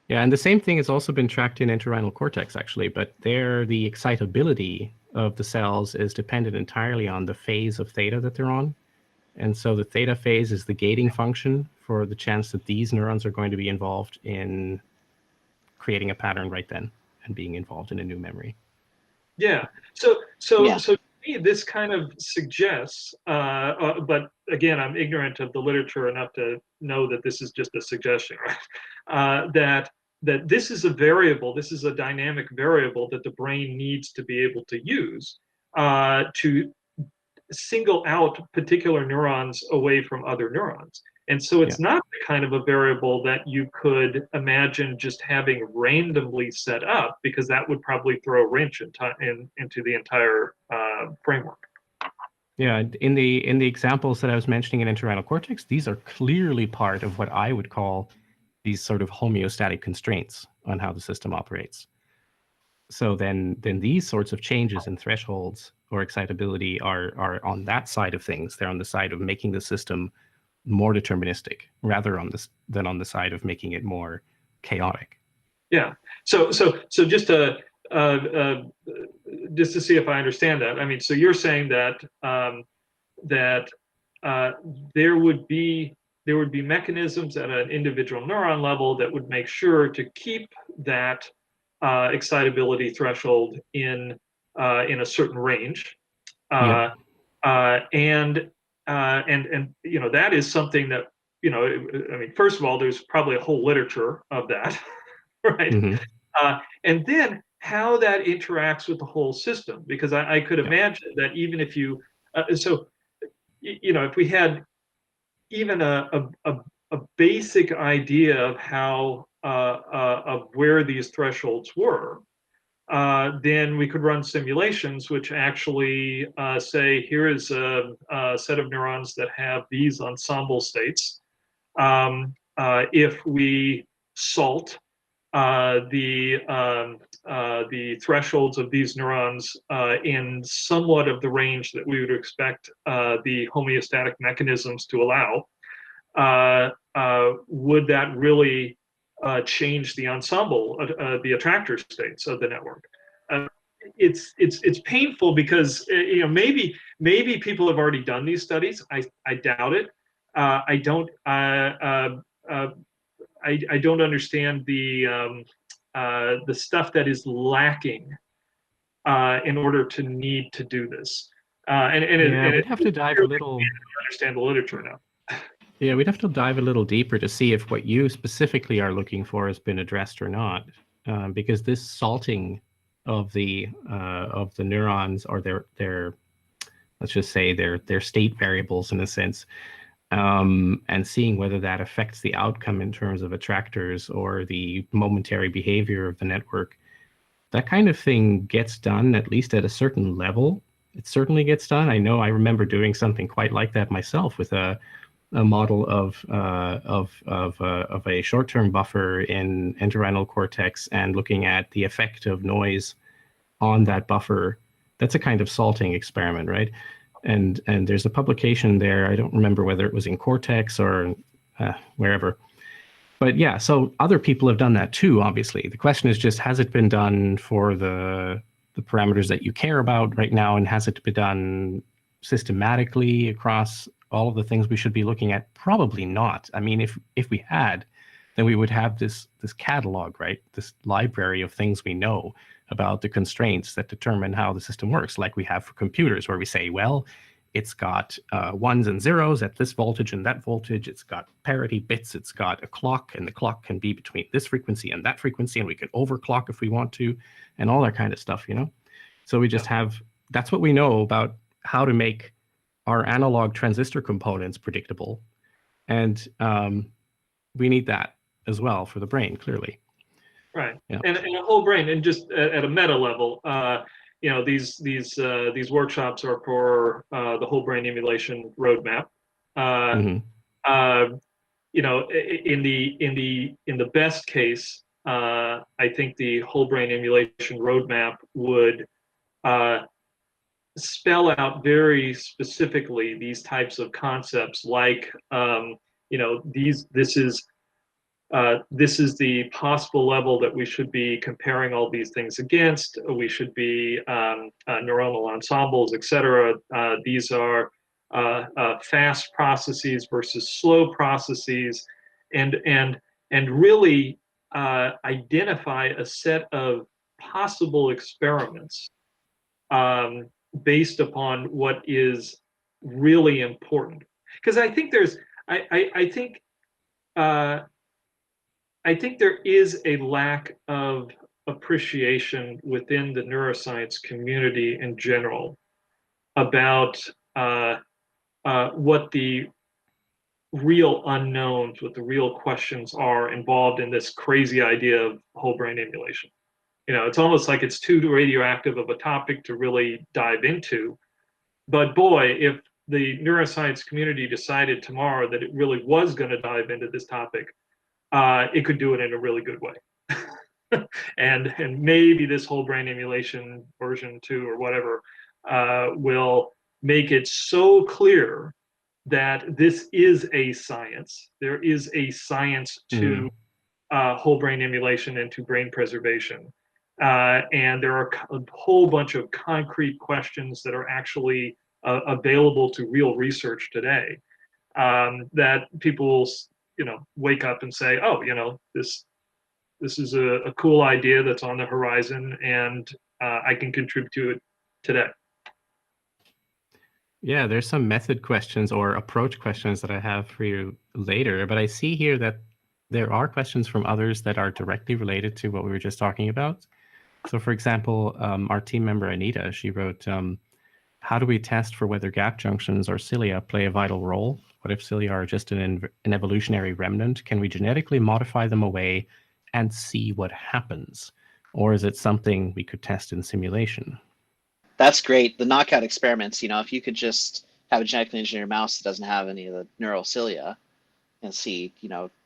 Yeah, and the same thing has also been tracked in entorhinal cortex, actually, but there the excitability of the cells is dependent entirely on the phase of theta that they're on. And so the theta phase is the gating function for the chance that these neurons are going to be involved in creating a pattern right then and being involved in a new memory. Yeah. So to me, this kind of suggests, but again, I'm ignorant of the literature enough to know that this is just a suggestion, right? That this is a variable, this is a dynamic variable that the brain needs to be able to use to single out particular neurons away from other neurons. And so it's not the kind of a variable that you could imagine just having randomly set up, because that would probably throw a wrench into the entire framework. Yeah, in the examples that I was mentioning in entorhinal cortex, these are clearly part of what I would call these sort of homeostatic constraints on how the system operates. So then these sorts of changes in thresholds or excitability are on that side of things. They're on the side of making the system more deterministic rather than on the side of making it more chaotic. Yeah. So just to see if I understand that. I mean, so you're saying that there would be mechanisms at an individual neuron level that would make sure to keep that excitability threshold in a certain range, and you know, that is something that, you know, I mean, first of all, there's probably a whole literature of that, right? Mm-hmm. And then how that interacts with the whole system, because I could imagine that even if you, you know, if we had even a basic idea of how of where these thresholds were, then we could run simulations which actually say, here is a set of neurons that have these ensemble states. If we salt the thresholds of these neurons in somewhat of the range that we would expect the homeostatic mechanisms to allow, would that really change the ensemble, the attractor states of the network? It's painful because you know, maybe people have already done these studies. I doubt it. I don't understand the stuff that is lacking in order to need to do this. We'd have to dive a little. Understand the literature now. Yeah, we'd have to dive a little deeper to see if what you specifically are looking for has been addressed or not, because this salting of the neurons, or their let's just say their state variables in a sense, and seeing whether that affects the outcome in terms of attractors or the momentary behavior of the network. That kind of thing gets done, at least at a certain level. It certainly gets done. I know I remember doing something quite like that myself with a model of a short-term buffer in entorhinal cortex and looking at the effect of noise on that buffer. That's a kind of salting experiment, right? And there's a publication there. I don't remember whether it was in Cortex or wherever. But yeah, so other people have done that too, obviously. The question is just, has it been done for the parameters that you care about right now, and has it been done systematically across all of the things we should be looking at? Probably not. I mean, if we had, then we would have this catalog, right? This library of things we know about the constraints that determine how the system works, like we have for computers, where we say, well, it's got ones and zeros at this voltage and that voltage. It's got parity bits. It's got a clock, and the clock can be between this frequency and that frequency, and we can overclock if we want to, and all that kind of stuff, you know? So we just have, that's what we know about how to make our analog transistor components predictable. And we need that as well for the brain, clearly. Right, yeah. And a whole brain, and just at a meta level, you know, these workshops are for the whole brain emulation roadmap. You know, in the best case, I think the whole brain emulation roadmap would spell out very specifically these types of concepts, like you know, this is this is the possible level that we should be comparing all these things against. We should be neuronal ensembles, etc. These are fast processes versus slow processes, and really identify a set of possible experiments based upon what is really important. Because I think I think there is a lack of appreciation within the neuroscience community in general about what the real unknowns, what the real questions are involved in this crazy idea of whole brain emulation. It's almost like it's too radioactive of a topic to really dive into. But boy, if the neuroscience community decided tomorrow that it really was going to dive into this topic, it could do it in a really good way. and maybe this whole brain emulation version 2 or whatever will make it so clear that this is a science. There is a science to whole brain emulation and to brain preservation. And there are a whole bunch of concrete questions that are actually available to real research today that people wake up and say, oh, this is a cool idea that's on the horizon, and I can contribute to it today. Yeah, there's some method questions or approach questions that I have for you later, but I see here that there are questions from others that are directly related to what we were just talking about. So for example, our team member Anita, she wrote, how do we test for whether gap junctions or cilia play a vital role? What if cilia are just an evolutionary remnant? Can we genetically modify them away and see what happens? Or is it something we could test in simulation? That's great. The knockout experiments, if you could just have a genetically engineered mouse that doesn't have any of the neural cilia and see,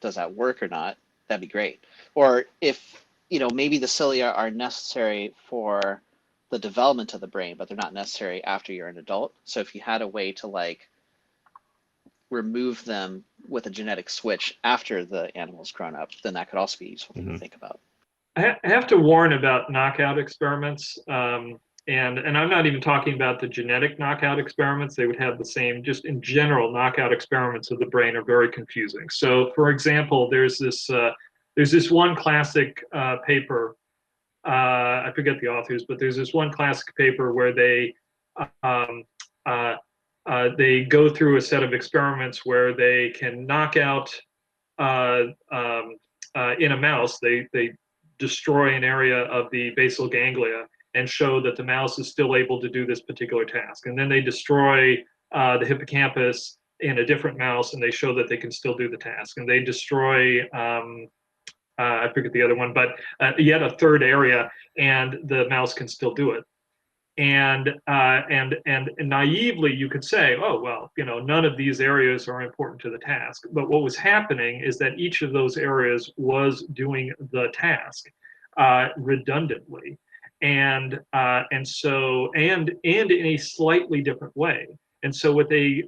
does that work or not, that'd be great. Or if, maybe the cilia are necessary for the development of the brain, but they're not necessary after you're an adult. So if you had a way to remove them with a genetic switch after the animal's grown up, then that could also be a useful thing to think about. I have to warn about knockout experiments. And I'm not even talking about the genetic knockout experiments. They would have the same, just in general, knockout experiments of the brain are very confusing. So for example, there's this one classic paper, I forget the authors, but there's this one classic paper where they go through a set of experiments where they can knock out in a mouse, they destroy an area of the basal ganglia and show that the mouse is still able to do this particular task. And then they destroy the hippocampus in a different mouse and they show that they can still do the task. And they destroy, I forget the other one, but yet a third area and the mouse can still do it. And naively you could say, oh, well, none of these areas are important to the task. But what was happening is that each of those areas was doing the task redundantly. And in a slightly different way. And so with a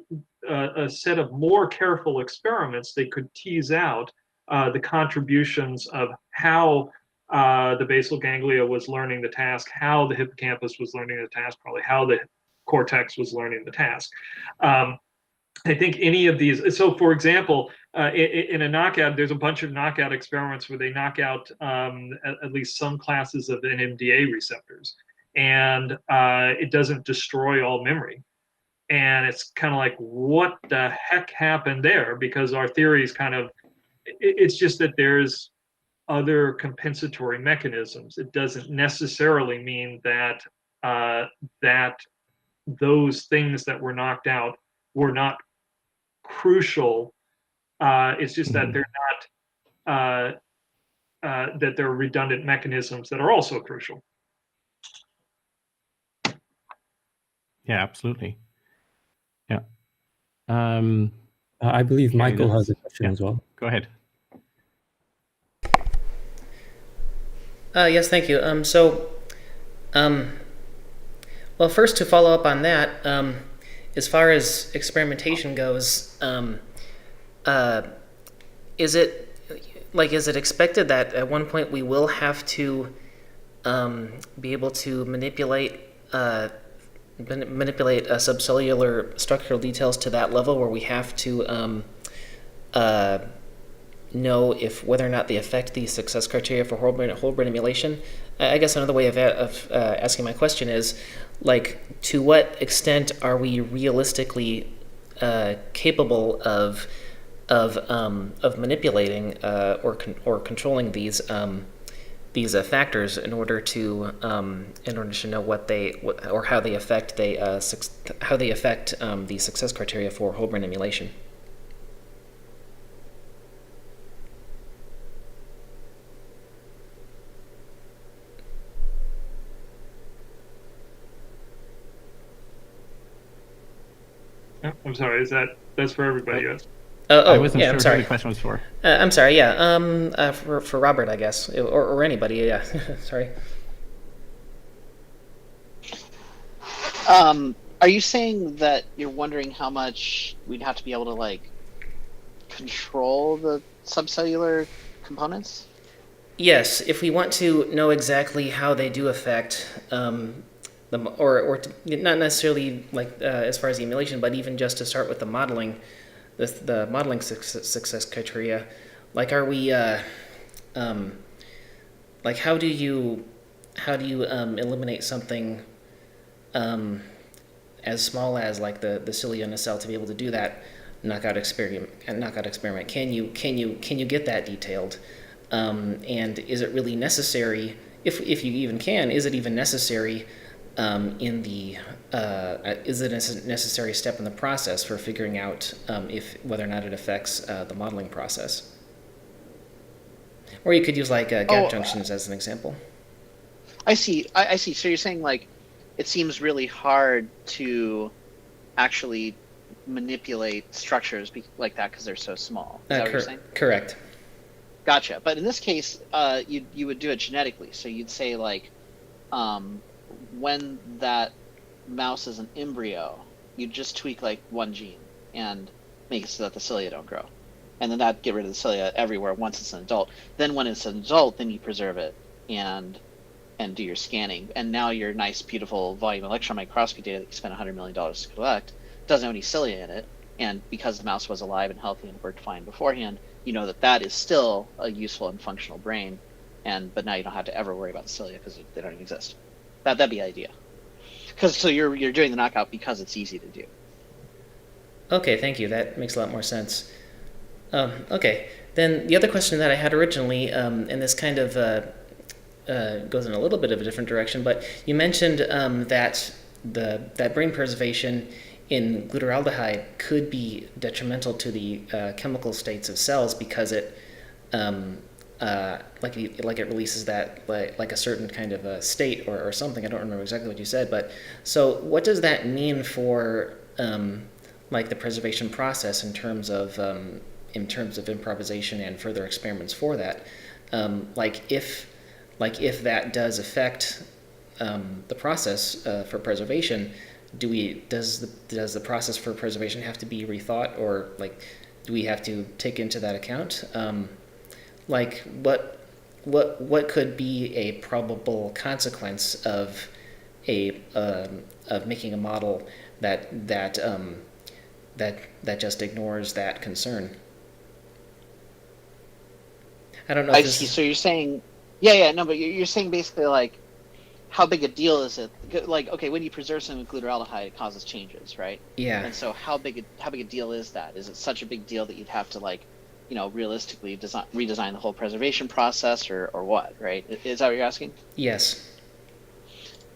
set of more careful experiments, they could tease out the contributions of how the basal ganglia was learning the task, how the hippocampus was learning the task, probably how the cortex was learning the task. I think any of these, so for example, in a knockout, there's a bunch of knockout experiments where they knock out at least some classes of NMDA receptors, and it doesn't destroy all memory. And it's kind of like, what the heck happened there? Because our theory is it's just that there's other compensatory mechanisms. It doesn't necessarily mean that that those things that were knocked out were not crucial. It's just that they're not that they're redundant mechanisms that are also crucial. Yeah, absolutely. Yeah. I believe Michael has a question as well. Go ahead. Yes, thank you. Well, first to follow up on that, as far as experimentation goes, is it is it expected that at one point we will have to be able to manipulate subcellular structural details to that level where we have to know if whether or not they affect the success criteria for whole brain emulation? I guess another way of asking my question is, to what extent are we realistically capable of manipulating or controlling these factors in order to know or how they affect the success criteria for whole brain emulation? I'm sorry. That's for everybody? Yes. I wasn't sure I'm sorry. who the question was for. I'm sorry. Yeah. For Robert, I guess, or anybody. Yeah. Sorry. Are you saying that you're wondering how much we'd have to be able to control the subcellular components? Yes, if we want to know exactly how they do affect not necessarily as far as the emulation, but even just to start with the modeling, the modeling success criteria, are we how do you eliminate something as small as the cilia in a cell to be able to do that knockout experiment? Can you get that detailed? And is it really necessary? If you even can, is it even necessary? Is it a necessary step in the process for figuring out whether or not it affects the modeling process? Or you could use gap junctions as an example. I see. I see. So you're saying it seems really hard to actually manipulate structures like that because they're so small. Is that what you're saying? Correct. Gotcha. But in this case, you would do it genetically. So you'd say when that mouse is an embryo, you just tweak one gene and make it so that the cilia don't grow, and then that get rid of the cilia everywhere once it's an adult. Then when it's an adult, then you preserve it and do your scanning, and now your nice, beautiful volume electron microscopy data that you spent $100 million to collect doesn't have any cilia in it, and because the mouse was alive and healthy and worked fine beforehand, you know that is still a useful and functional brain, but now you don't have to ever worry about the cilia because they don't even exist. That'd be the idea. So you're doing the knockout because it's easy to do. Okay, thank you. That makes a lot more sense. Okay, then the other question that I had originally, and this kind of goes in a little bit of a different direction, but you mentioned that that brain preservation in glutaraldehyde could be detrimental to the chemical states of cells because it it releases that like a certain kind of a state or something. I don't remember exactly what you said, but so what does that mean for the preservation process in terms of improvisation and further experiments for that? If that does affect the process for preservation, does the process for preservation have to be rethought, or do we have to take into that account? What could be a probable consequence of making a model that just ignores that concern? I don't know. I see. So you're saying, no, but you're saying basically how big a deal is it? Okay, when you preserve something with glutaraldehyde, it causes changes, right? Yeah. And so how big a deal is that? Is it such a big deal that you'd have to realistically redesign the whole preservation process, or what, right? Is that what you're asking? Yes.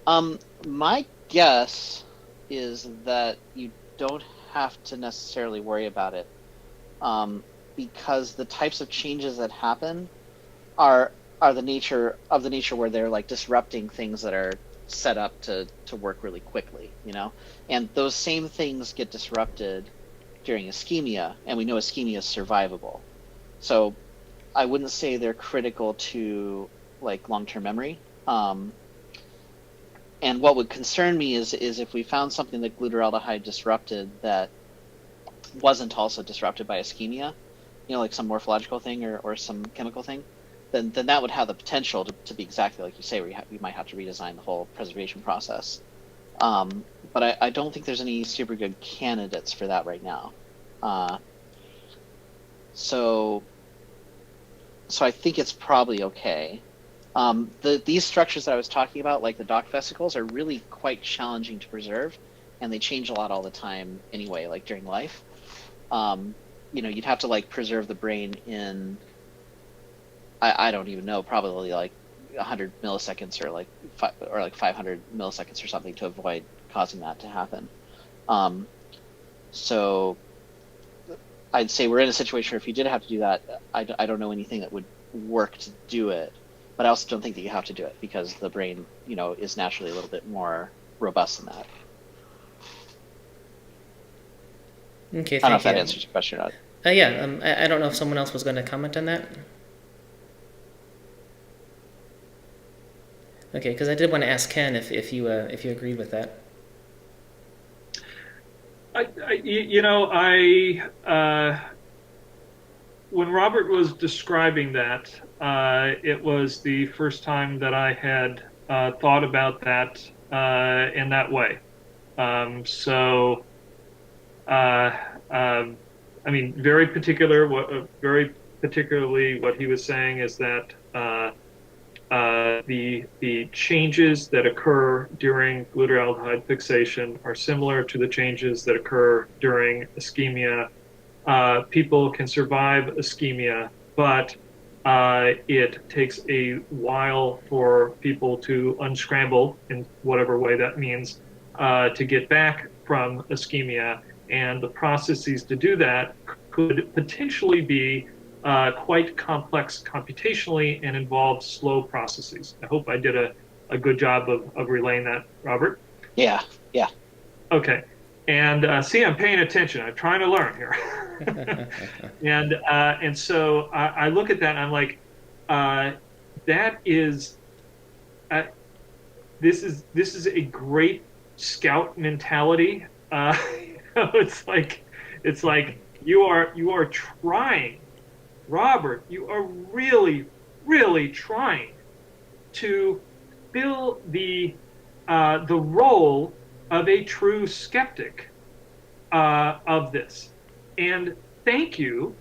My guess is that you don't have to necessarily worry about it, because the types of changes that happen are the nature where they're disrupting things that are set up to work really quickly, and those same things get disrupted during ischemia, and we know ischemia is survivable. So I wouldn't say they're critical to long-term memory. And what would concern me is if we found something that glutaraldehyde disrupted that wasn't also disrupted by ischemia, you know, like some morphological thing or some chemical thing, then that would have the potential to be exactly like you say, where we might have to redesign the whole preservation process. But I don't think there's any super good candidates for that right now. So I think it's probably okay. These structures that I was talking about, like the dock vesicles, are really quite challenging to preserve, and they change a lot all the time anyway, like during life. You know, you'd have to like preserve the brain in, I don't even know, probably like 100 milliseconds or like 500 milliseconds or something to avoid causing that to happen. So I'd say we're in a situation where if you did have to do that, I don't know anything that would work to do it. But I also don't think that you have to do it because the brain, you know, is naturally a little bit more robust than that. Okay, I don't know if thank that you. answers your question or not. Yeah, I don't know if someone else was going to comment on that. Okay, because I did want to ask Ken if you agreed with that. When Robert was describing that, it was the first time that I had thought about that in that way. I mean, very particularly what he was saying is that the changes that occur during glutaraldehyde fixation are similar to the changes that occur during ischemia. People can survive ischemia, but it takes a while for people to unscramble in whatever way that means to get back from ischemia. And the processes to do that could potentially be quite complex computationally and involve slow processes. I hope I did a good job of relaying that, Robert. Yeah. Okay. And see, I'm paying attention. I'm trying to learn here. and so I look at that and I'm like, that is, this is a great scout mentality. It's like you are trying, Robert. You are really trying to fill the role of a true skeptic of this. And thank you,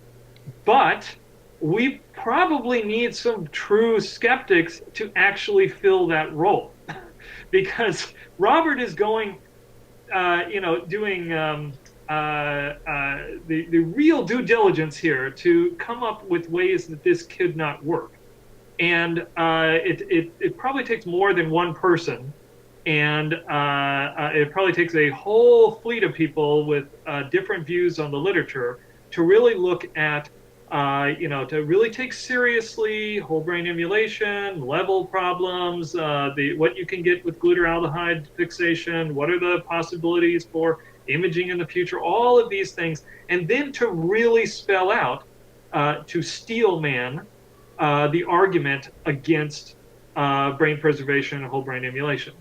but we probably need some true skeptics to actually fill that role. Because Robert is going, doing the real due diligence here to come up with ways that this could not work. And it probably takes more than one person, and it probably takes a whole fleet of people with different views on the literature to really look at, to really take seriously whole brain emulation, level problems, what you can get with glutaraldehyde fixation, what are the possibilities for imaging in the future, all of these things, and then to really spell out, to steel man, the argument against brain preservation and whole brain emulation.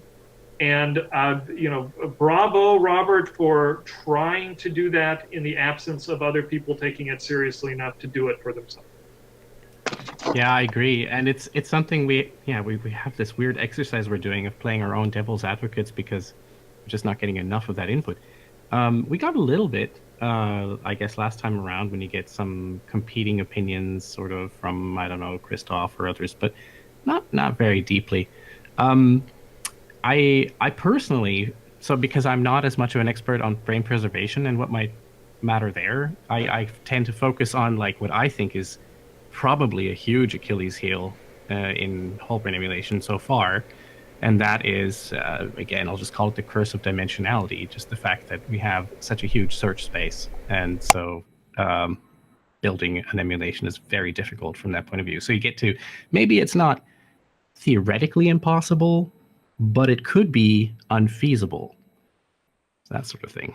And, bravo, Robert, for trying to do that in the absence of other people taking it seriously enough to do it for themselves. Yeah, I agree. And it's something we have this weird exercise we're doing of playing our own devil's advocates because we're just not getting enough of that input. We got a little bit, I guess, last time around when you get some competing opinions sort of from, I don't know, Christoph or others, but not very deeply. I personally, so because I'm not as much of an expert on brain preservation and what might matter there, I tend to focus on like what I think is probably a huge Achilles heel in whole brain emulation so far. And that is, again, I'll just call it the curse of dimensionality, just the fact that we have such a huge search space. And so building an emulation is very difficult from that point of view. So you get to, maybe it's not theoretically impossible, but it could be unfeasible. That sort of thing.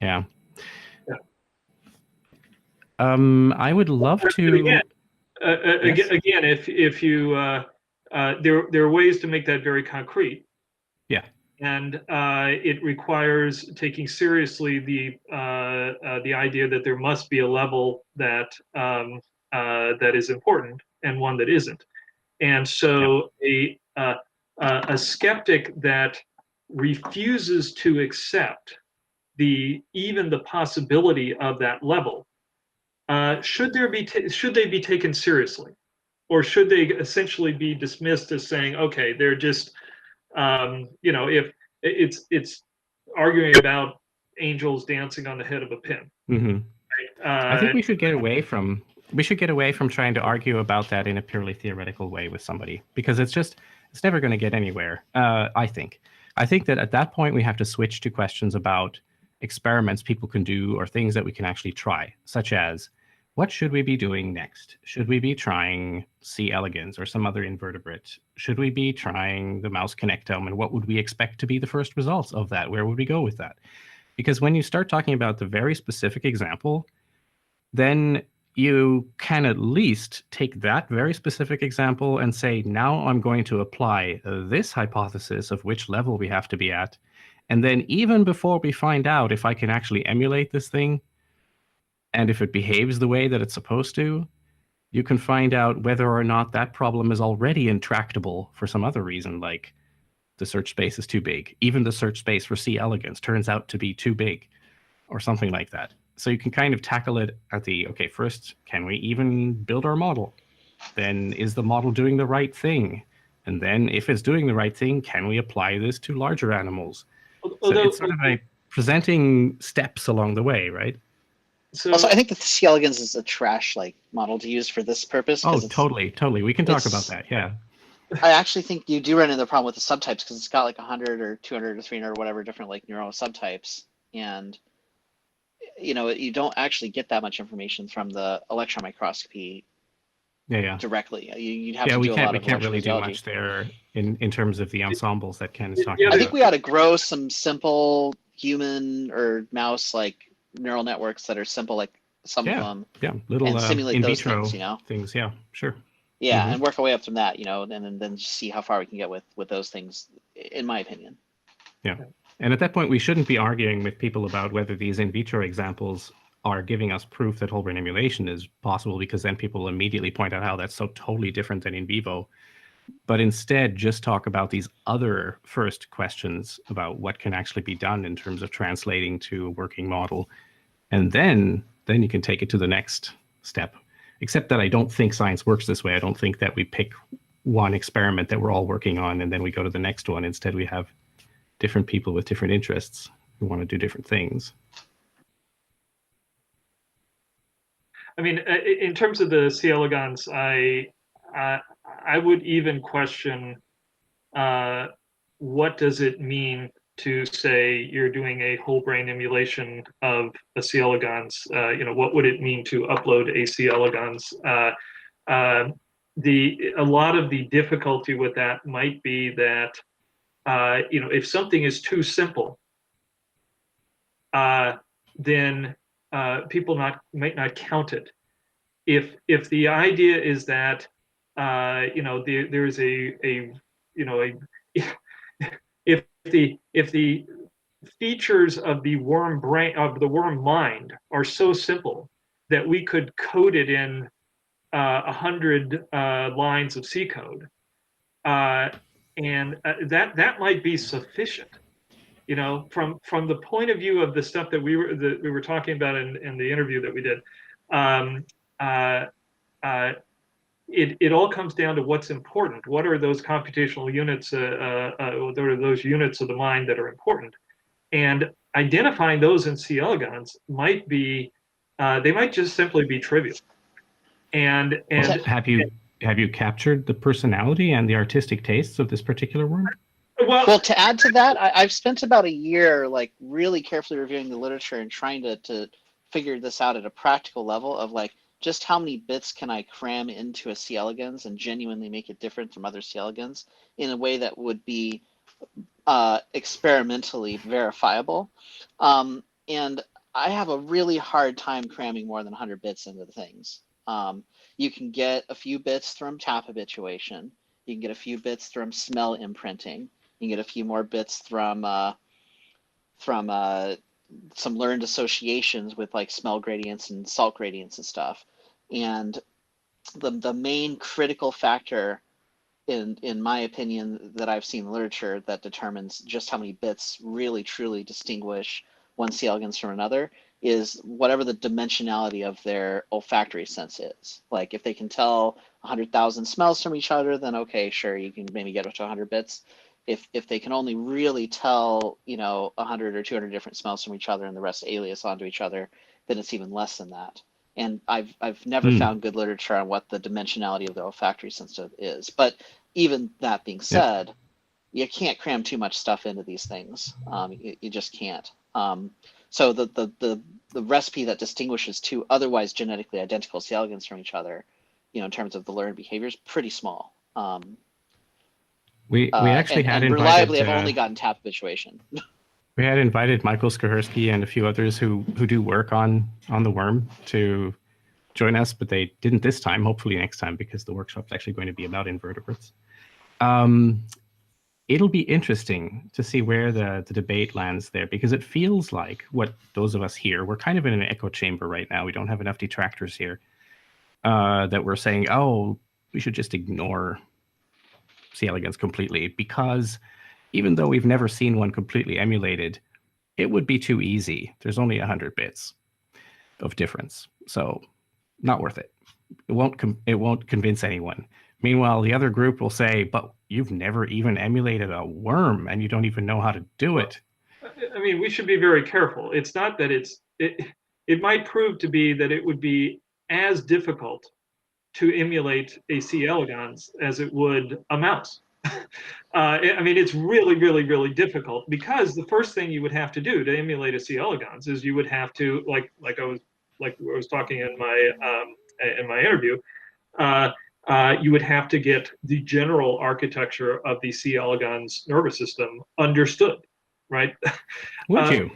Yeah. I would love to. Again, if you there are ways to make that very concrete. Yeah. and it requires taking seriously the idea that there must be a level that that is important and one that isn't. And so a skeptic that refuses to accept even the possibility of that level, should they be taken seriously, or should they essentially be dismissed as saying, okay, they're just if it's arguing about angels dancing on the head of a pin. Mm-hmm. I think we should get away from trying to argue about that in a purely theoretical way with somebody, because it's never going to get anywhere. I think that at that point we have to switch to questions about experiments people can do or things that we can actually try, such as, what should we be doing next? Should we be trying C. elegans or some other invertebrate? Should we be trying the mouse connectome? And what would we expect to be the first results of that? Where would we go with that? Because when you start talking about the very specific example, then you can at least take that very specific example and say, now I'm going to apply this hypothesis of which level we have to be at. And then even before we find out if I can actually emulate this thing, and if it behaves the way that it's supposed to, you can find out whether or not that problem is already intractable for some other reason, like the search space is too big. Even the search space for C. elegans turns out to be too big, or something like that. So you can kind of tackle it at okay, first, can we even build our model? Then is the model doing the right thing? And then if it's doing the right thing, can we apply this to larger animals? So it's sort of like presenting steps along the way, right? So also, I think that the C. elegans is a trash-like model to use for this purpose. Oh, totally. We can talk about that, yeah. I actually think you do run into the problem with the subtypes, because it's got like 100 or 200 or 300 or whatever different like neural subtypes, and you don't actually get that much information from the electron microscopy. Directly. You'd have to do a lot of we can't really do much there in terms of the ensembles that Ken is talking about. I think we ought to grow some simple human or mouse like neural networks that are simple, like some of them. Yeah, little and simulate in those vitro things, yeah, sure. Yeah, and work our way up from that, and then see how far we can get with those things, in my opinion. Yeah. And at that point, we shouldn't be arguing with people about whether these in vitro examples are giving us proof that whole brain emulation is possible, because then people will immediately point out how that's so totally different than in vivo. But instead, just talk about these other first questions about what can actually be done in terms of translating to a working model. And then you can take it to the next step. Except that I don't think science works this way. I don't think that we pick one experiment that we're all working on and then we go to the next one. Instead, we have different people with different interests who want to do different things. I mean, in terms of the C. elegans, I would even question what does it mean to say you're doing a whole brain emulation of a C. elegans? What would it mean to upload a C. elegans? A lot of the difficulty with that might be that if something is too simple, then people might not count it. If the idea is that there's if the features of the worm brain, of the worm mind, are so simple that we could code it in 100 lines of C code, and that might be sufficient. From the point of view of the stuff that we were talking about in the interview that we did, it all comes down to what's important. What are those computational units? What are those units of the mind that are important? And identifying those in C. elegans might be, they might just simply be trivial. And have you captured the personality and the artistic tastes of this particular worm? Well, to add to that, I've spent about a year like really carefully reviewing the literature and trying to figure this out at a practical level of like just how many bits can I cram into a C. elegans and genuinely make it different from other C. elegans in a way that would be experimentally verifiable. And I have a really hard time cramming more than 100 bits into the things. You can get a few bits from tap habituation. You can get a few bits from smell imprinting. You can get a few more bits from some learned associations with like smell gradients and salt gradients and stuff. And the main critical factor in my opinion that I've seen in literature that determines just how many bits really truly distinguish one C. elegans from another is whatever the dimensionality of their olfactory sense is. Like if they can tell 100,000 smells from each other, then okay, sure, you can maybe get up to 100 bits. If they can only really tell, 100 or 200 different smells from each other and the rest alias onto each other, then it's even less than that. And I've never found good literature on what the dimensionality of the olfactory sense is. But even that being said, you can't cram too much stuff into these things. You just can't. So the recipe that distinguishes two otherwise genetically identical C. elegans from each other, in terms of the learned behavior, is pretty small. We actually had and invited, reliably, I've only gotten tap habituation. We had invited Michael Skahursky and a few others who do work on the worm to join us, but they didn't this time. Hopefully next time, because the workshop's actually going to be about invertebrates. It'll be interesting to see where the debate lands there, because it feels like what those of us here, we're kind of in an echo chamber right now. We don't have enough detractors here that we're saying, oh, we should just ignore C. elegans completely, because even though we've never seen one completely emulated, it would be too easy. There's only 100 bits of difference, so not worth it. It won't convince anyone. Meanwhile, the other group will say, but you've never even emulated a worm and you don't even know how to do it. I mean, we should be very careful. It's not that it might prove to be that it would be as difficult to emulate a C. elegans as it would a mouse. I mean, it's really, really, really difficult, because the first thing you would have to do to emulate a C. elegans is you would have to, like I was talking in my interview, you would have to get the general architecture of the C. elegans nervous system understood, right? Would you?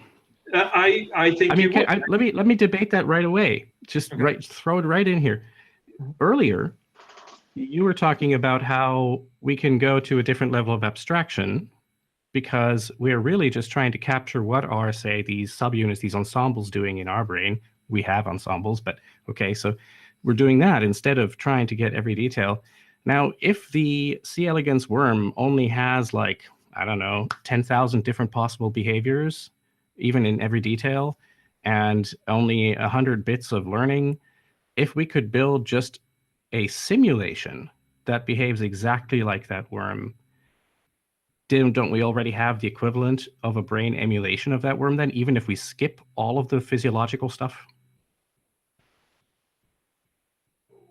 I think. I mean, let me debate that right away. Just Okay. throw it right in here. Earlier, you were talking about how we can go to a different level of abstraction because we're really just trying to capture what are, say, these subunits, these ensembles doing in our brain. We have ensembles, but okay, so we're doing that instead of trying to get every detail. Now, if the C. elegans worm only has, like, I don't know, 10,000 different possible behaviors, even in every detail, and only 100 bits of learning, if we could build just a simulation that behaves exactly like that worm, don't we already have the equivalent of a brain emulation of that worm then, even if we skip all of the physiological stuff?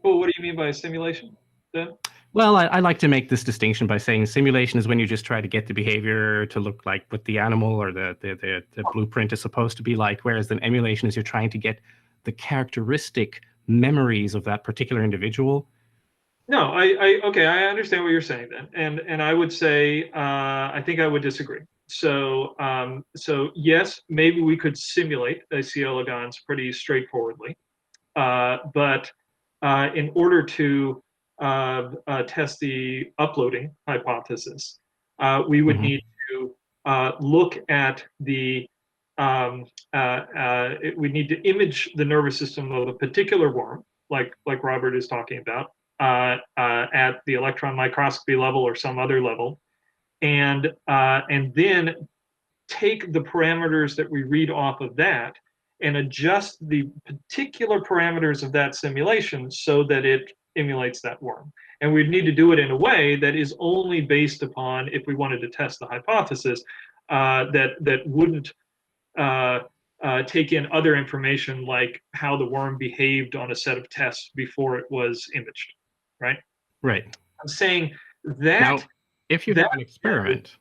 Well, what do you mean by a simulation then? Well, I like to make this distinction by saying simulation is when you just try to get the behavior to look like what the animal or the blueprint is supposed to be like, whereas then emulation is you're trying to get the characteristic memories of that particular individual. No, okay, I understand what you're saying then, and I would say I think I would disagree. So yes, maybe we could simulate a C. elegans pretty straightforwardly, but in order to test the uploading hypothesis, we would need to look at the we need to image the nervous system of a particular worm, like Robert is talking about, at the electron microscopy level or some other level, and then take the parameters that we read off of that and adjust the particular parameters of that simulation so that it emulates that worm. And we'd need to do it in a way that is only based upon, if we wanted to test the hypothesis, that wouldn't take in other information like how the worm behaved on a set of tests before it was imaged, right? Right. I'm saying that. Now, if you have an experiment.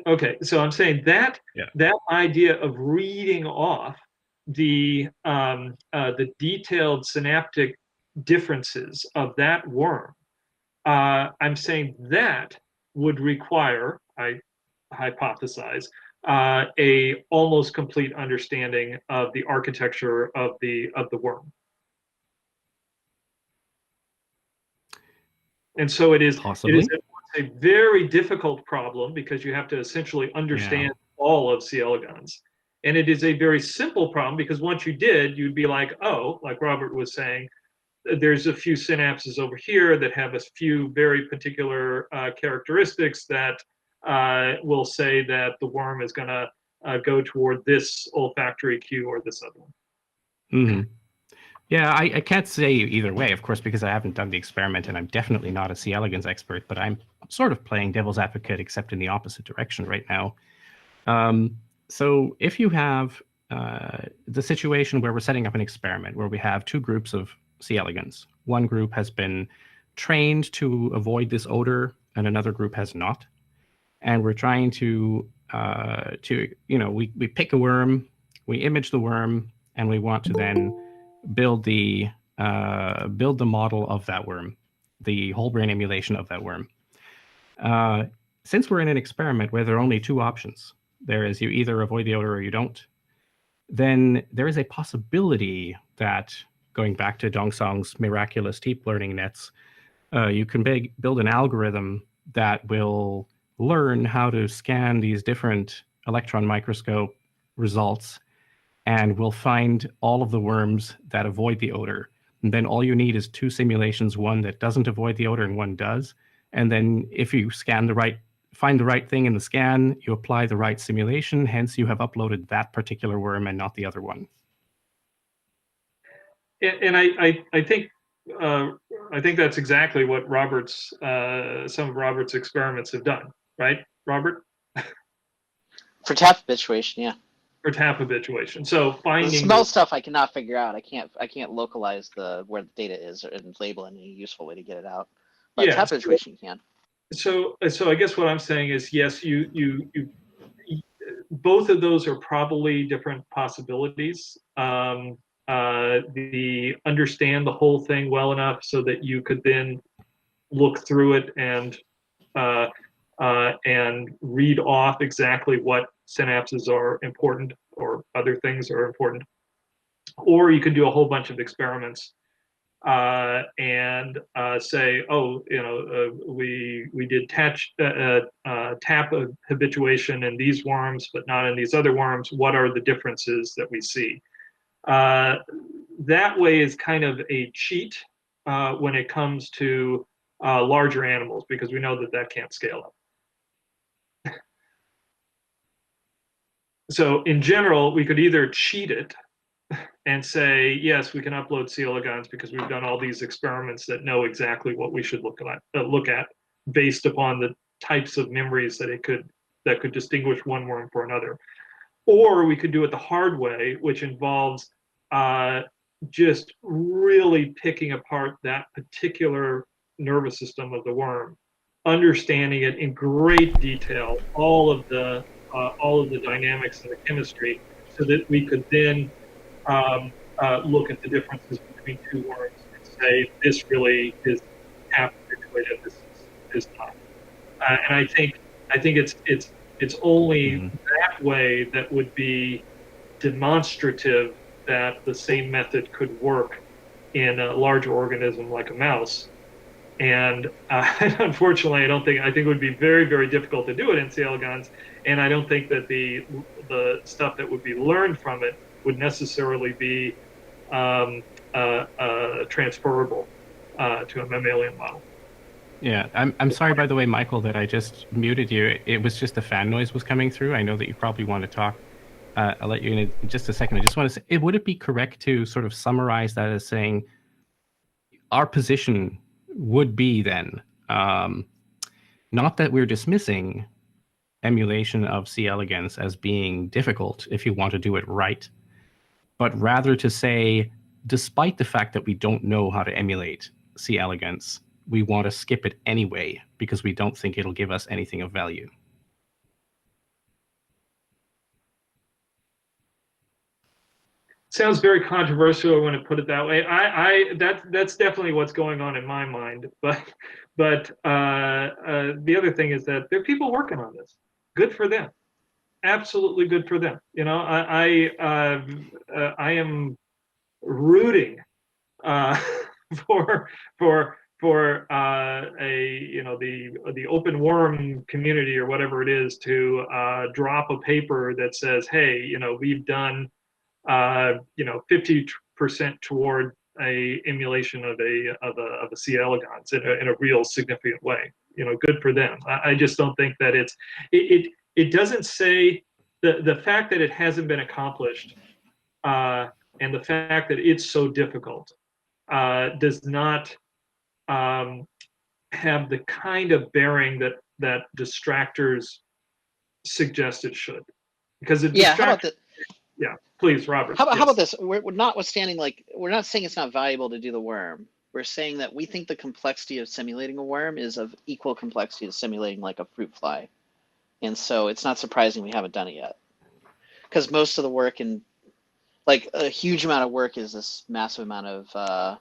Okay, so I'm saying that that idea of reading off the detailed synaptic differences of that worm, I'm saying that would require, I hypothesize, a almost complete understanding of the architecture of the worm. And so it is Possibly. a very difficult problem because you have to essentially understand all of C. elegans. And it is a very simple problem because once you did, you'd be like, oh, like Robert was saying, there's a few synapses over here that have a few very particular characteristics that will say that the worm is going to go toward this olfactory cue or this other one. Mm-hmm. Yeah, I can't say either way, of course, because I haven't done the experiment, and I'm definitely not a C. elegans expert, but I'm sort of playing devil's advocate, except in the opposite direction right now. So if you have the situation where we're setting up an experiment where we have two groups of C. elegans, one group has been trained to avoid this odor, and another group has not, and we're trying to we pick a worm, we image the worm, and we want to then build the model of that worm, the whole brain emulation of that worm. Since we're in an experiment where there are only two options, there is you either avoid the odor or you don't, then there is a possibility that, going back to Dongsong's miraculous deep learning nets, you can build an algorithm that will learn how to scan these different electron microscope results and will find all of the worms that avoid the odor. And then all you need is two simulations, one that doesn't avoid the odor and one does. And then if you find the right thing in the scan, you apply the right simulation, hence you have uploaded that particular worm and not the other one. And I think that's exactly what some of Robert's experiments have done, right, Robert? For tap habituation, yeah. For tap habituation. So finding the smell stuff I cannot figure out. I can't localize where the data is and label any useful way to get it out. But tap habituation you can. So I guess what I'm saying is, yes, you both of those are probably different possibilities. The understand the whole thing well enough so that you could then look through it and read off exactly what synapses are important or other things are important. Or you could do a whole bunch of experiments and say, oh, we did tap habituation in these worms, but not in these other worms. What are the differences that we see? That way is kind of a cheat when it comes to larger animals, because we know that can't scale up. So in general, we could either cheat it and say, yes, we can upload C. elegans because we've done all these experiments that know exactly what we should look at based upon the types of memories that could distinguish one worm from another. Or we could do it the hard way, which involves just really picking apart that particular nervous system of the worm, understanding it in great detail, all of the dynamics and the chemistry, so that we could then look at the differences between two worms and say this really is tap habituated, this is not. And I think it's only that way that would be demonstrative that the same method could work in a larger organism like a mouse. And unfortunately, I think it would be very, very difficult to do it in C. elegans. And I don't think that the stuff that would be learned from it would necessarily be transferable to a mammalian model. Yeah, I'm sorry, by the way, Michael, that I just muted you. It was just the fan noise was coming through. I know that you probably want to talk. I'll let you in just a second. I just want to say, would it be correct to sort of summarize that as saying our position would be then, not that we're dismissing emulation of C. elegans as being difficult if you want to do it right, but rather to say, despite the fact that we don't know how to emulate C. elegans, we want to skip it anyway because we don't think it'll give us anything of value. Sounds very controversial when I put it that way. That's definitely what's going on in my mind. But the other thing is that there are people working on this. Good for them. Absolutely good for them. You know, I am rooting for for the open worm community or whatever it is to drop a paper that says, hey, we've done 50% toward a emulation of a C. elegans in a real significant way. Good for them. I just don't think that it doesn't say the fact that it hasn't been accomplished and the fact that it's so difficult does not have the kind of bearing that distractors suggest it should, because it yeah. How about that? Yeah, please, Robert. How about this? We're notwithstanding, we're not saying it's not valuable to do the worm. We're saying that we think the complexity of simulating a worm is of equal complexity to simulating like a fruit fly, and so it's not surprising we haven't done it yet, because most of the work in a huge amount of work is this massive amount of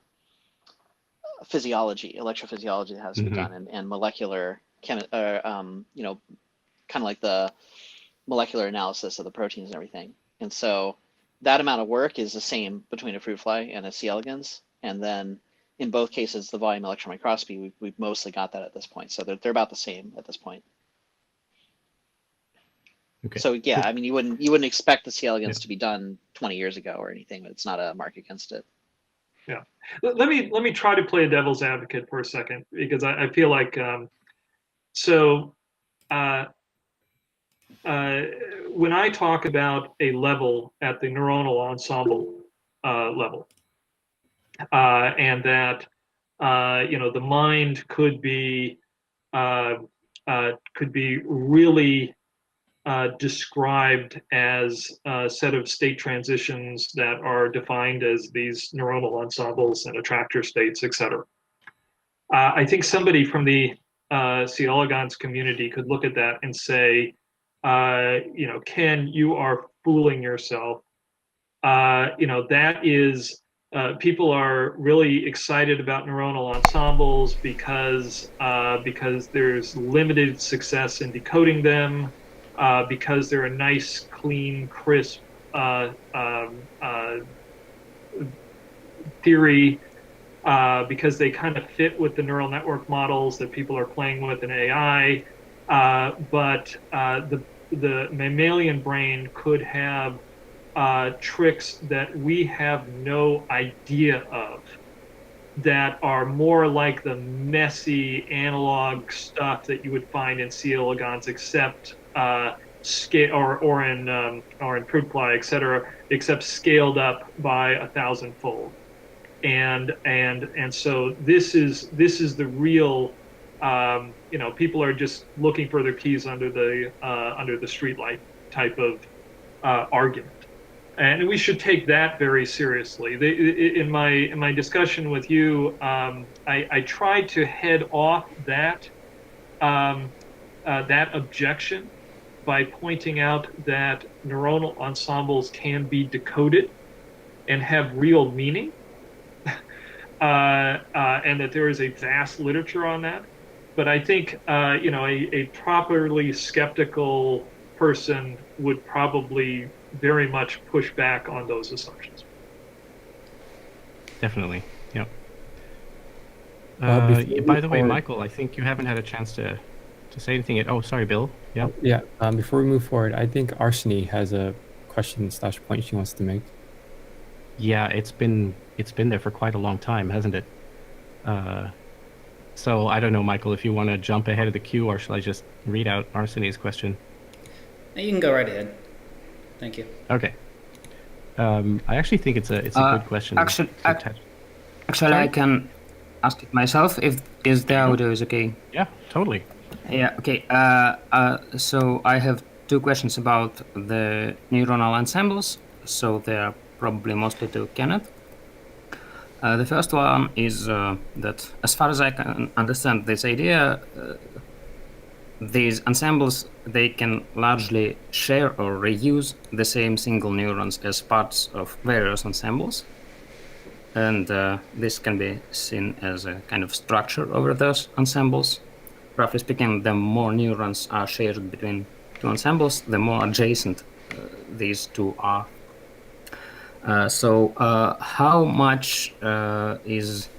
physiology, electrophysiology that has to be done, and molecular kind of like the molecular analysis of the proteins and everything. And so that amount of work is the same between a fruit fly and a C. elegans. And then in both cases, the volume electron microscopy, we've mostly got that at this point. So they're about the same at this point. Okay. So yeah, I mean, you wouldn't expect the C. elegans to be done 20 years ago or anything, but it's not a mark against it. Yeah. Let me try to play a devil's advocate for a second, because I feel like when I talk about a level at the neuronal ensemble level, and that the mind could be really described as a set of state transitions that are defined as these neuronal ensembles and attractor states, etc. I think somebody from the C. elegans community could look at that and say, Ken, you are fooling yourself. That is, people are really excited about neuronal ensembles because there's limited success in decoding them, because they're a nice, clean, crisp theory, because they kind of fit with the neural network models that people are playing with in AI. But the mammalian brain could have tricks that we have no idea of, that are more like the messy analog stuff that you would find in C. elegans, except scale or in fruit fly, etc., except scaled up by 1,000-fold. And so this is the real. People are just looking for their keys under the streetlight type of argument, and we should take that very seriously. In my discussion with you, I tried to head off that objection by pointing out that neuronal ensembles can be decoded and have real meaning, and that there is a vast literature on that. But I think a properly skeptical person would probably very much push back on those assumptions. Definitely, yep. By the way, Michael, I think you haven't had a chance to say anything yet. Oh, sorry, Bill. Yeah. Yeah. Before we move forward, I think Arseny has a question/point she wants to make. Yeah, it's been there for quite a long time, hasn't it? So I don't know, Michael, if you want to jump ahead of the queue, or shall I just read out Arseny's question? You can go right ahead. Thank you. Okay. I actually think it's a good question. Actually, I can ask it myself if the audio is okay. Yeah, totally. Yeah. Okay. So I have two questions about the neuronal ensembles. So they are probably mostly to Kenneth. The first one is that, as far as I can understand this idea, these ensembles, they can largely share or reuse the same single neurons as parts of various ensembles. And this can be seen as a kind of structure over those ensembles. Roughly speaking, the more neurons are shared between two ensembles, the more adjacent these two are. So how much is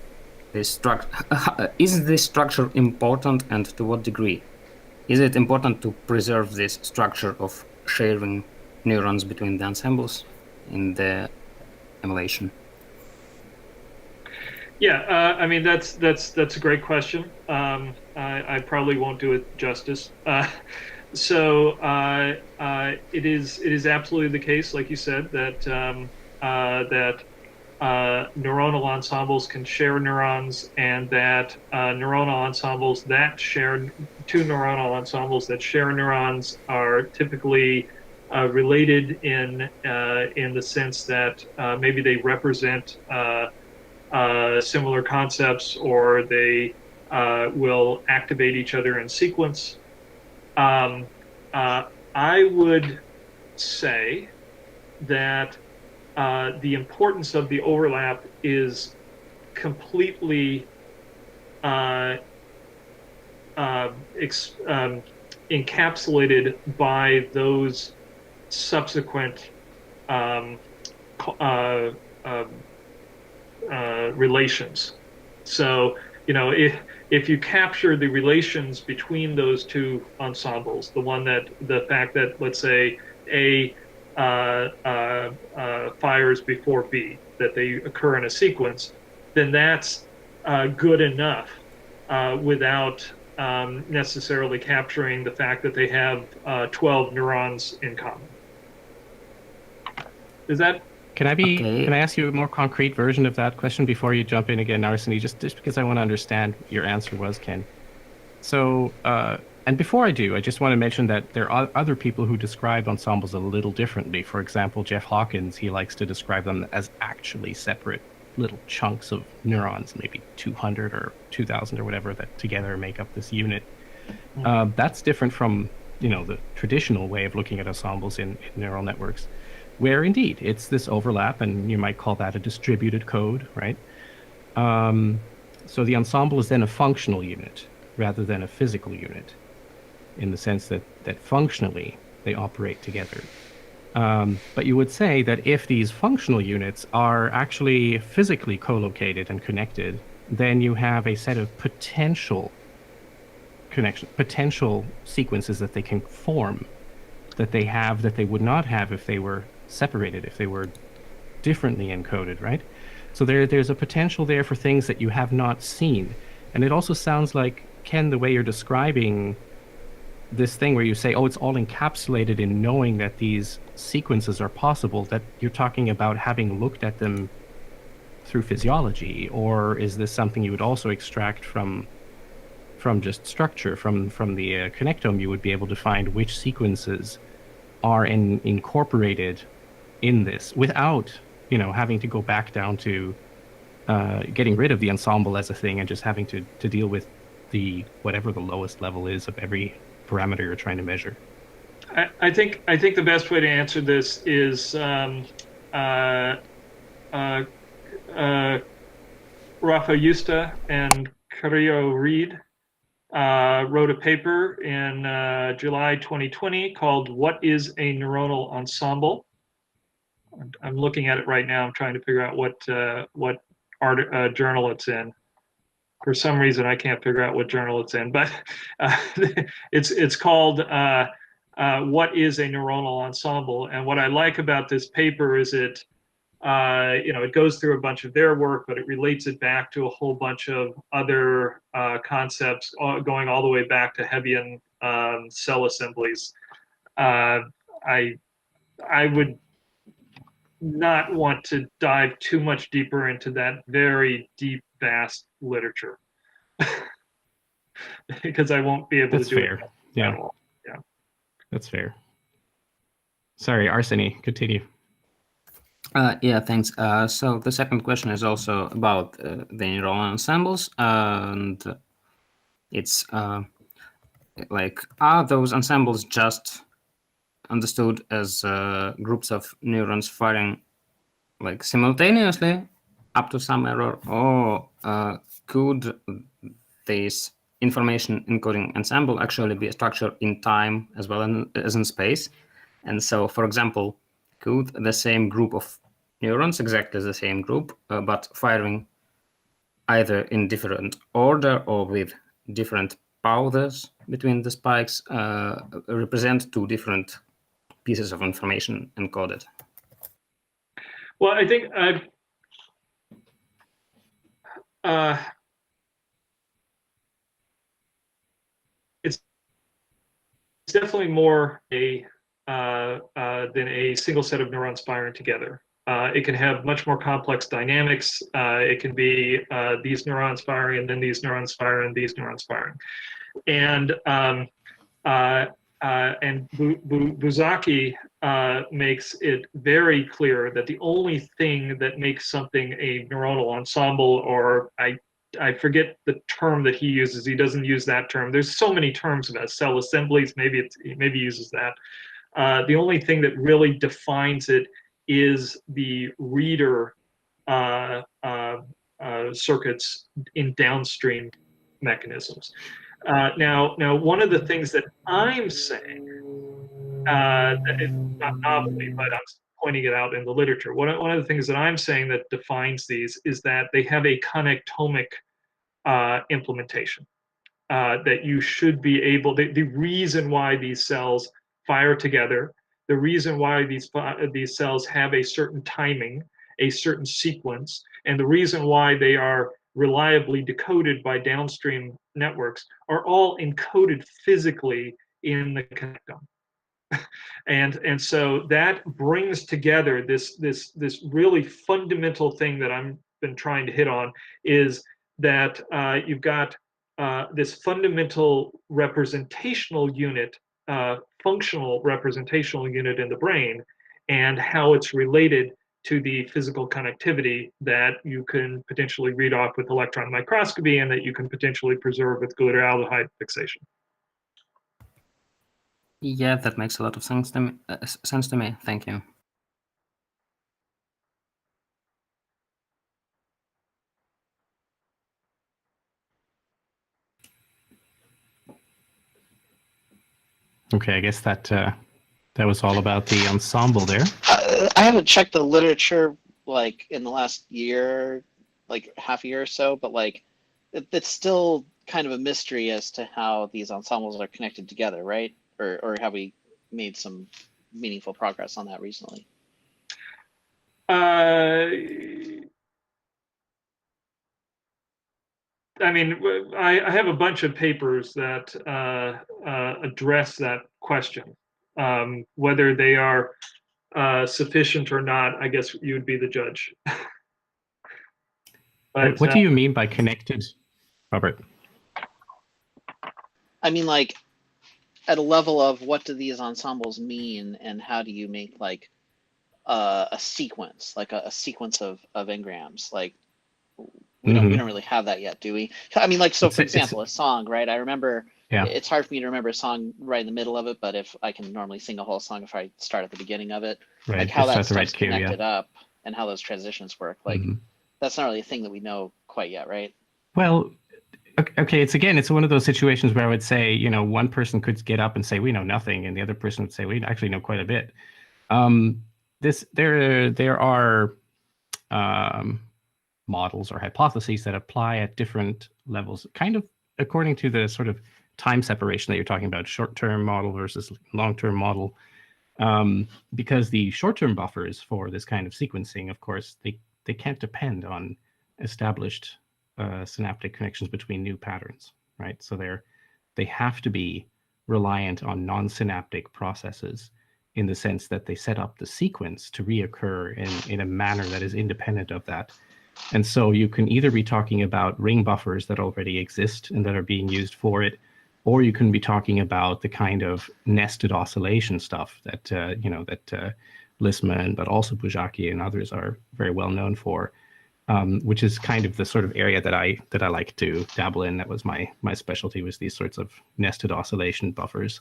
is this structure important, and to what degree? Is it important to preserve this structure of sharing neurons between the ensembles in the emulation? Yeah, I mean that's a great question. I probably won't do it justice. It is absolutely the case, like you said, that neuronal ensembles can share neurons, and that neuronal ensembles that share two neuronal ensembles that share neurons are typically related in the sense that maybe they represent similar concepts, or they will activate each other in sequence. I would say that the importance of the overlap is completely encapsulated by those subsequent relations. So, if you capture the relations between those two ensembles, the fact that, let's say, A fires before B, that they occur in a sequence, then that's good enough without necessarily capturing the fact that they have 12 neurons in common. Is that? Can I ask you a more concrete version of that question before you jump in again, Arseny, just because I want to understand your answer was, Ken. So, and before I do, I just want to mention that there are other people who describe ensembles a little differently. For example, Jeff Hawkins, he likes to describe them as actually separate little chunks of neurons, maybe 200 or 2,000 or whatever, that together make up this unit. That's different from, the traditional way of looking at ensembles in neural networks, where indeed it's this overlap, and you might call that a distributed code, right? So the ensemble is then a functional unit rather than a physical unit, in the sense that functionally they operate together. But you would say that if these functional units are actually physically co-located and connected, then you have a set of potential sequences that they can form, that they would not have if they were separated, if they were differently encoded, right? So there's a potential there for things that you have not seen. And it also sounds like, Ken, the way you're describing this thing where you say, oh, it's all encapsulated in knowing that these sequences are possible, that you're talking about having looked at them through physiology, or is this something you would also extract from just structure, from the connectome? You would be able to find which sequences are incorporated in this without, having to go back down to getting rid of the ensemble as a thing and just having to deal with whatever the lowest level is of every parameter you're trying to measure. I think the best way to answer this is Rafa Yusta and Carrillo Reed wrote a paper in July 2020 called "What is a Neuronal Ensemble?" I'm looking at it right now. I'm trying to figure out what journal it's in. For some reason, I can't figure out what journal it's in, but it's called "What is a Neuronal Ensemble?" And what I like about this paper is it goes through a bunch of their work, but it relates it back to a whole bunch of other concepts, going all the way back to Hebbian cell assemblies. I would not want to dive too much deeper into that very deep, vast literature because I won't be able to do it. Yeah. Yeah. That's fair. Sorry, Arseny, continue. Yeah, thanks. So the second question is also about the neural ensembles, and it's like, are those ensembles just understood as groups of neurons firing like simultaneously up to some error, or could this information encoding ensemble actually be structured in time as well as in space? And so, for example, could the same group of neurons, exactly the same group, but firing either in different order or with different pausas between the spikes represent two different pieces of information encoded? Well, I think it's definitely more than a single set of neurons firing together. It can have much more complex dynamics. It can be these neurons firing, and then these neurons firing, and these neurons firing. And Buzzacchi makes it very clear that the only thing that makes something a neuronal ensemble, or I forget the term that he uses. He doesn't use that term. There's so many terms about cell assemblies. Maybe he uses that. The only thing that really defines it is the reader circuits in downstream mechanisms. Now, one of the things that I'm saying, that is not novelty, but I'm pointing it out in the literature. One of the things that I'm saying that defines these is that they have a connectomic implementation. That you should be able. The reason why these cells fire together, the reason why these cells have a certain timing, a certain sequence, and the reason why they are reliably decoded by downstream networks are all encoded physically in the connectome. And so that brings together this really fundamental thing that I've been trying to hit on, is that you've got this fundamental representational unit, functional representational unit in the brain, and how it's related to the physical connectivity that you can potentially read off with electron microscopy, and that you can potentially preserve with glutaraldehyde fixation. Yeah, that makes a lot of sense to me. Thank you. Okay, I guess that was all about the ensemble there. I haven't checked the literature like in the last year, like half a year or so, but like it's still kind of a mystery as to how these ensembles are connected together, right? Or have we made some meaningful progress on that recently? I mean, I have a bunch of papers that address that question. Whether they are sufficient or not, I guess you would be the judge. But, what do you mean by connected, Robert? I mean, like, at a level of what do these ensembles mean, and how do you make like a sequence, like a sequence of engrams? Like, we don't really have that yet, do we? I mean, like, so for example, a song, right? I remember, it's hard for me to remember a song right in the middle of it, but if I can normally sing a whole song if I start at the beginning of it, right, like how that stuff's connected up and how those transitions work, like that's not really a thing that we know quite yet, right? Well, okay, it's one of those situations where I would say, you know, one person could get up and say we know nothing, and the other person would say we actually know quite a bit. There are models or hypotheses that apply at different levels, kind of according to the sort of time separation that you're talking about, short-term model versus long-term model. Because the short-term buffers for this kind of sequencing, of course, they can't depend on established synaptic connections between new patterns, right? So they have to be reliant on non-synaptic processes, in the sense that they set up the sequence to reoccur in a manner that is independent of that. And so you can either be talking about ring buffers that already exist and that are being used for it, or you can be talking about the kind of nested oscillation stuff that Lissman, but also Buzzacchi and others are very well known for, which is kind of the sort of area that I like to dabble in. That was my specialty, was these sorts of nested oscillation buffers.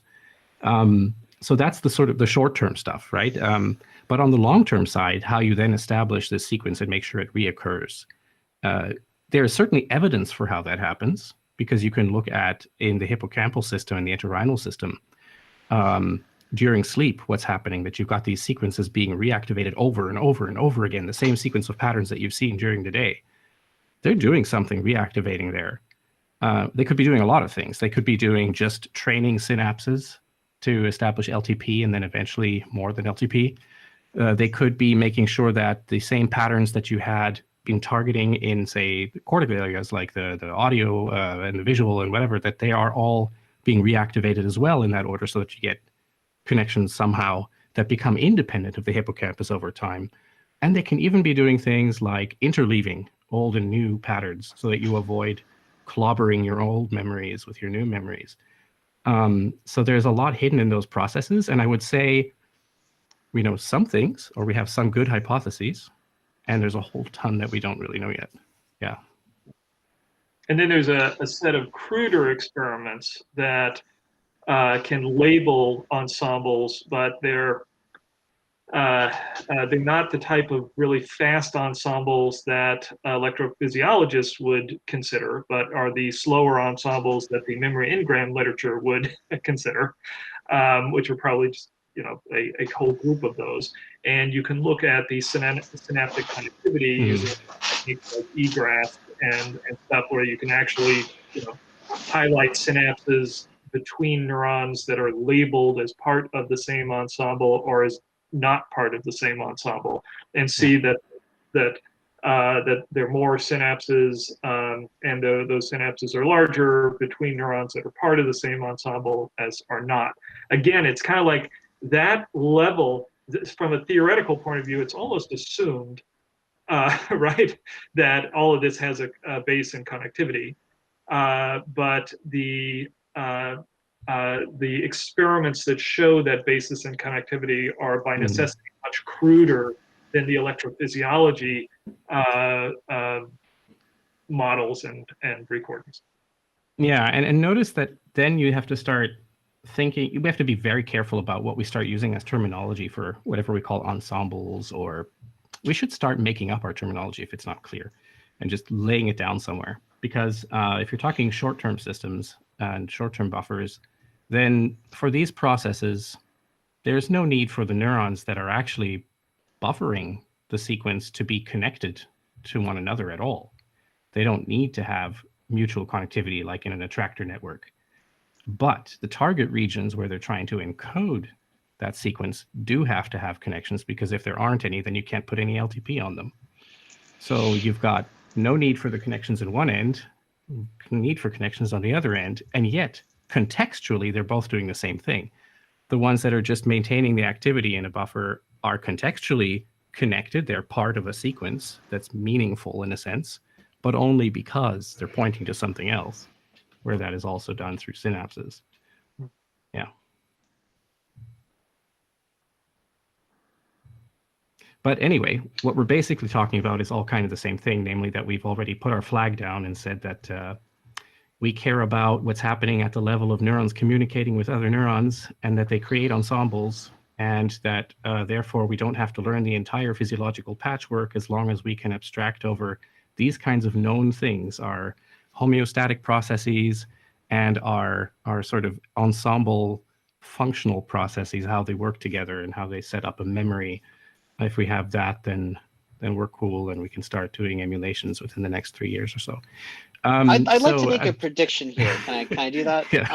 So that's the sort of the short-term stuff, right? But on the long-term side, how you then establish this sequence and make sure it reoccurs. There is certainly evidence for how that happens, because you can look at, in the hippocampal system and the entorhinal system, during sleep, what's happening, that you've got these sequences being reactivated over and over and over again, the same sequence of patterns that you've seen during the day. they're doing something reactivating there. They could be doing a lot of things. They could be doing just training synapses to establish LTP and then eventually more than LTP. They could be making sure that the same patterns that you had been targeting in, say, the cortical areas like the audio and the visual and whatever, that they are all being reactivated as well in that order so that you get connections somehow that become independent of the hippocampus over time. And they can even be doing things like interleaving old and new patterns so that you avoid clobbering your old memories with your new memories. So there's a lot hidden in those processes. And I would say we know some things, or we have some good hypotheses, and there's a whole ton that we don't really know yet. Yeah. And then there's a set of cruder experiments that can label ensembles, but they're not the type of really fast ensembles that electrophysiologists would consider, but are the slower ensembles that the memory engram literature would consider, which are probably just a whole group of those. And you can look at the synaptic connectivity using techniques like eGRASP and stuff where you can actually highlight synapses between neurons that are labeled as part of the same ensemble or as not part of the same ensemble, and see that there are more synapses, and those synapses are larger between neurons that are part of the same ensemble as are not. Again, it's kind of like that level. From a theoretical point of view, it's almost assumed, right, that all of this has a base in connectivity. But the experiments that show that basis in connectivity are by necessity much cruder than the electrophysiology models and recordings. Yeah, and notice that then you have to start thinking, we have to be very careful about what we start using as terminology for whatever we call ensembles, or we should start making up our terminology if it's not clear and just laying it down somewhere. Because if you're talking short-term systems and short-term buffers, then for these processes, there's no need for the neurons that are actually buffering the sequence to be connected to one another at all. They don't need to have mutual connectivity like in an attractor network. But the target regions where they're trying to encode that sequence do have to have connections, because if there aren't any, then you can't put any LTP on them. So you've got no need for the connections in one end, need for connections on the other end, and yet contextually they're both doing the same thing. The ones that are just maintaining the activity in a buffer are contextually connected. They're part of a sequence that's meaningful in a sense, but only because they're pointing to something else, where that is also done through synapses. Yeah. But anyway, what we're basically talking about is all kind of the same thing, namely that we've already put our flag down and said that we care about what's happening at the level of neurons communicating with other neurons, and that they create ensembles, and that therefore we don't have to learn the entire physiological patchwork as long as we can abstract over these kinds of known things, our homeostatic processes and our sort of ensemble functional processes, how they work together and how they set up a memory. If we have that, then we're cool, and we can start doing emulations within the next 3 years or so. I'd like to make a prediction here. Can I do that? Yeah.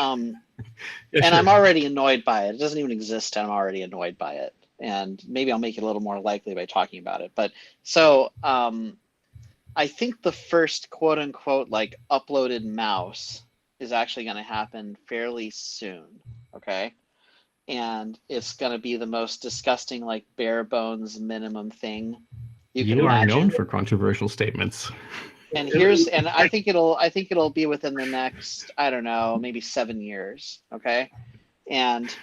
Yeah, and sure. I'm already annoyed by it. It doesn't even exist. I'm already annoyed by it. And maybe I'll make it a little more likely by talking about it. But so I think the first quote unquote like uploaded mouse is actually going to happen fairly soon. Okay. And it's going to be the most disgusting, like bare bones minimum thing you can imagine. You are known for controversial statements. And I think it'll be within the next, I don't know, maybe 7 years. Okay. And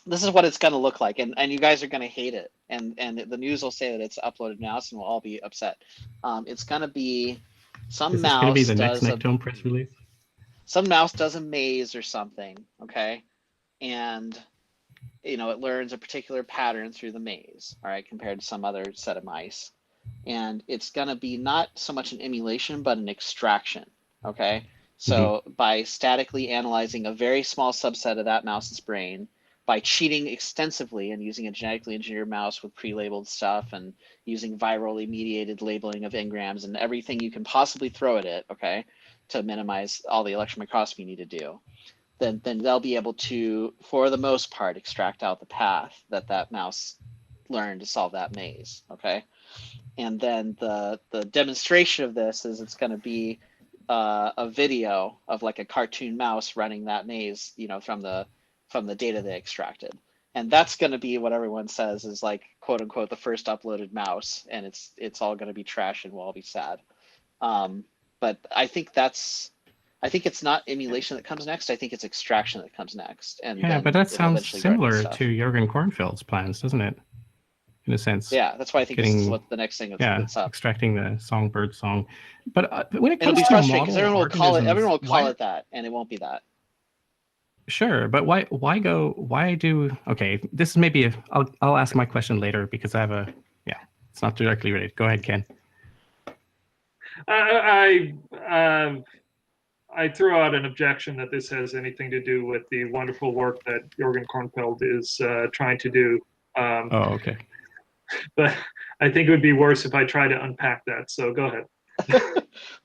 this is what it's going to look like. And you guys are going to hate it. And the news will say that it's uploaded mouse, and we'll all be upset. It's going to be some mouse. Is this going to be the next Connectome press release? Some mouse does a maze or something. Okay. And it learns a particular pattern through the maze, all right, compared to some other set of mice. And it's going to be not so much an emulation, but an extraction, okay? So by statically analyzing a very small subset of that mouse's brain, by cheating extensively and using a genetically engineered mouse with pre-labeled stuff and using virally mediated labeling of engrams and everything you can possibly throw at it, okay, to minimize all the electron microscopy you need to do, then they'll be able to, for the most part, extract out the path that mouse learned to solve that maze, okay? And then the demonstration of this is it's going to be a video of like a cartoon mouse running that maze, you know, from the data they extracted. And that's going to be what everyone says is like, quote unquote, the first uploaded mouse, and it's all going to be trash and we'll all be sad. But I think it's not emulation that comes next. I think it's extraction that comes next. And yeah, but that sounds similar to Jürgen Kornfeld's plans, doesn't it? In a sense. Yeah, that's why I think this is what the next thing that's up. Extracting the songbird song. But when it it'll comes be to frustrating because model everyone will call it that, and it won't be that. Sure, but why do? Okay, this is maybe I'll ask my question later because I have it's not directly related. Go ahead, Ken. I throw out an objection that this has anything to do with the wonderful work that Jürgen Kornfeld is trying to do. Okay. But I think it would be worse if I try to unpack that. So go ahead.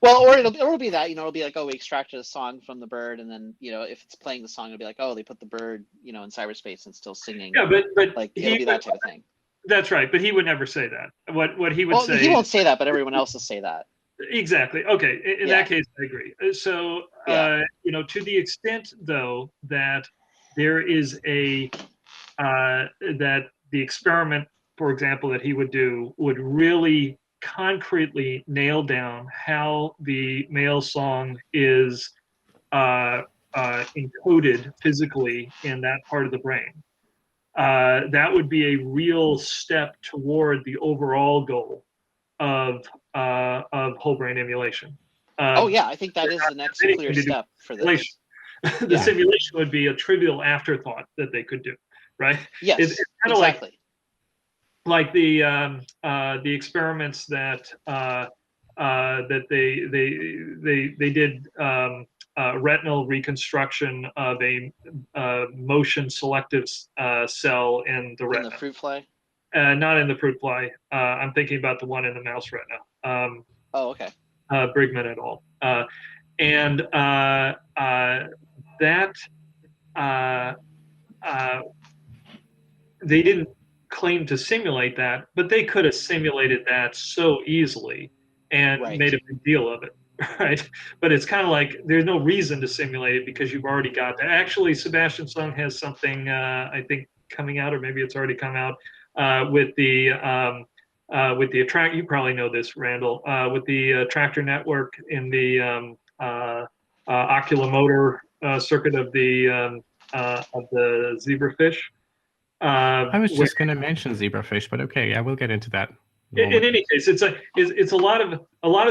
Well, or it'll be that, you know, it'll be like, oh, we extracted a song from the bird, and then, you know, if it's playing the song, it'll be like, oh, they put the bird, you know, in cyberspace and still singing. Yeah, but like it'll be that type of thing. That's right, but he would never say that. What he would say. He won't say that, but everyone else will say that. Exactly. Okay. In that case, I agree. So, you know, to the extent though that there is that the experiment, for example, that he would do would really concretely nail down how the male song is encoded physically in that part of the brain. That would be a real step toward the overall goal of whole brain emulation. I think that is the next clear step for this. The simulation would be a trivial afterthought that they could do, right? Yes, it's kind of exactly. Like the experiments that they did retinal reconstruction of a motion selective cell in the retina. In the fruit fly? Not in the fruit fly. I'm thinking about the one in the mouse retina. Okay. Brigman et al. They didn't claim to simulate that, but they could have simulated that so easily and made a big deal of it, right? But it's kind of like there's no reason to simulate it because you've already got that. Actually, Sebastian Sung has something I think coming out, or maybe it's already come out with the attract. You probably know this, Randall, with the attractor network in the oculomotor circuit of the zebrafish. I was just going to mention zebrafish, but okay, yeah, we'll get into that. In any case, it's a lot of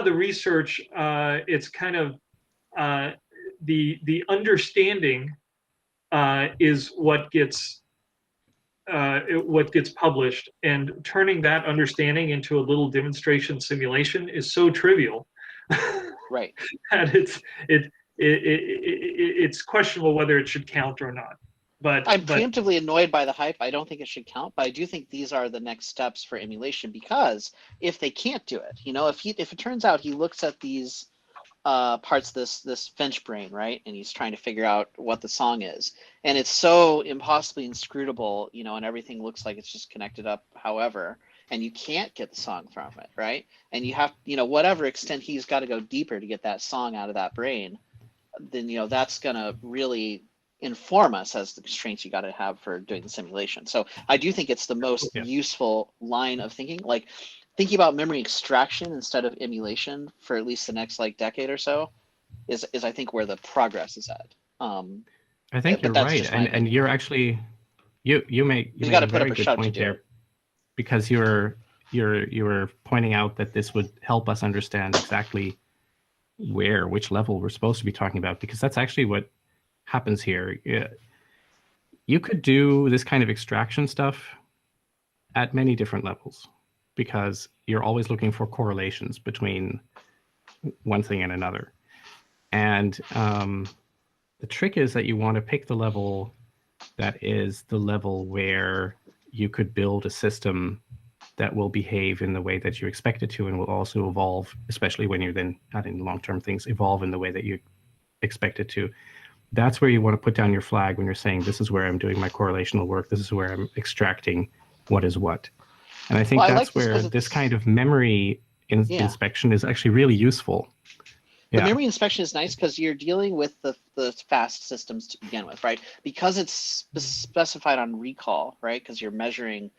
the research. It's kind of the understanding is what gets published, and turning that understanding into a little demonstration simulation is so trivial. Right. And it's questionable whether it should count or not. But I'm preemptively annoyed by the hype. I don't think it should count, but I do think these are the next steps for emulation, because if they can't do it, you know, if it turns out he looks at these parts of this Finch brain, right, and he's trying to figure out what the song is, and it's so impossibly inscrutable, you know, and everything looks like it's just connected up however, and you can't get the song from it, right, and you have, you know, whatever extent he's got to go deeper to get that song out of that brain, then, you know, that's gonna really inform us as the constraints you got to have for doing the simulation. So I do think it's the most useful line of thinking, like thinking about memory extraction instead of emulation for at least the next like decade or so is I think where the progress is at. I think you're right, and you're actually you make a very good point there, because you were pointing out that this would help us understand exactly which level we're supposed to be talking about, because that's actually what happens here. You could do this kind of extraction stuff at many different levels, because you're always looking for correlations between one thing and another. And the trick is that you want to pick the level that is the level where you could build a system that will behave in the way that you expect it to and will also evolve, especially when you're then not in long-term things, evolve in the way that you expect it to. That's where you want to put down your flag when you're saying, this is where I'm doing my correlational work. This is where I'm extracting what is what. And I think that's where this kind of memory inspection is actually really useful. The memory inspection is nice because you're dealing with the fast systems to begin with, right? Because it's specified on recall, right? Because you're measuring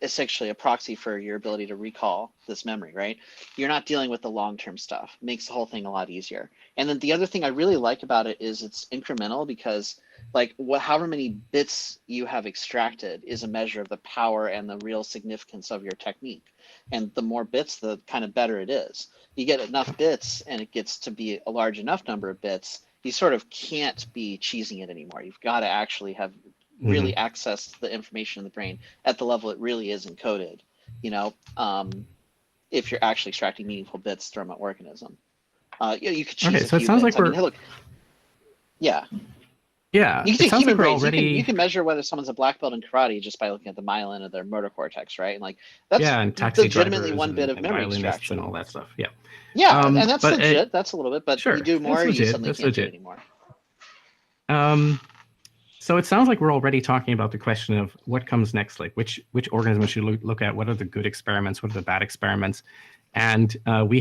essentially a proxy for your ability to recall this memory, right? You're not dealing with the long-term stuff. It makes the whole thing a lot easier. And then the other thing I really like about it is it's incremental because like however many bits you have extracted is a measure of the power and the real significance of your technique. And the more bits, the kind of better it is. You get enough bits and it gets to be a large enough number of bits, you sort of can't be cheesing it anymore. You've got to actually have really access the information in the brain at the level it really is encoded, you know, if you're actually extracting meaningful bits from an organism. You could cheese so a few it sounds bits. like I mean, hey, look, yeah. Yeah, You can take human brains. already... You can measure whether someone's a black belt in karate just by looking at the myelin of their motor cortex, right? And like that's and taxi legitimately one bit of and memory violinists extraction and all that stuff. Yeah. Yeah, and that's legit. That's a little bit, but sure, you do more, you suddenly can't do it anymore. So it sounds like we're already talking about the question of what comes next, like which organisms should look at, what are the good experiments, what are the bad experiments, and we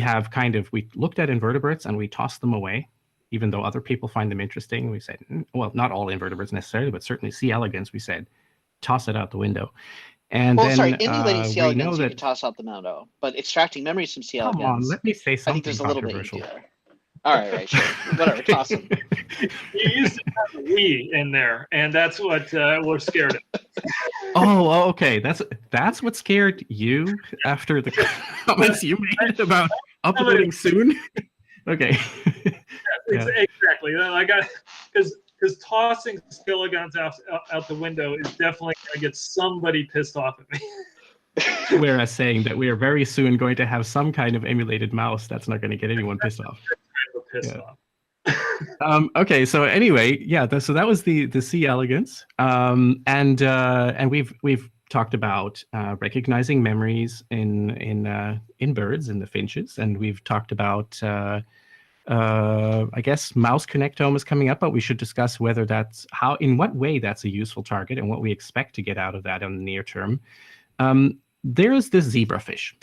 looked at invertebrates and we tossed them away, even though other people find them interesting. We said, well, not all invertebrates necessarily, but certainly C. elegans, we said, toss it out the window. And emulating C. elegans you can toss out the window, but extracting memories from C. elegans. Come on, let me say something. I think there's a little bit you do there. All right, sure, whatever, toss them. You used to have a we in there, and that's what we're scared of. Oh, okay. That's what scared you after the comments you made about uploading soon. Okay. Exactly. Because tossing skeletons out the window is definitely going to get somebody pissed off at me. Whereas saying that we are very soon going to have some kind of emulated mouse, that's not going to get anyone pissed off. Okay, so anyway, so that was the C. elegans, and we've talked about recognizing memories in birds, in the finches, and we've talked about I guess mouse connectome is coming up, but we should discuss whether in what way that's a useful target and what we expect to get out of that in the near term. There's this zebrafish.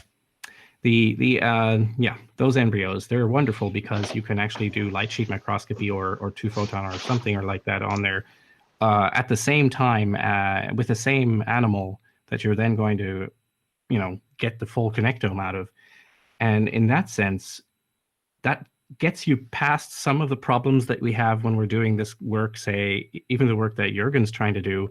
Those embryos, they're wonderful because you can actually do light sheet microscopy or 2-photon or something or like that on there at the same time with the same animal that you're then going to, get the full connectome out of. And in that sense, that gets you past some of the problems that we have when we're doing this work, say, even the work that Jürgen's trying to do,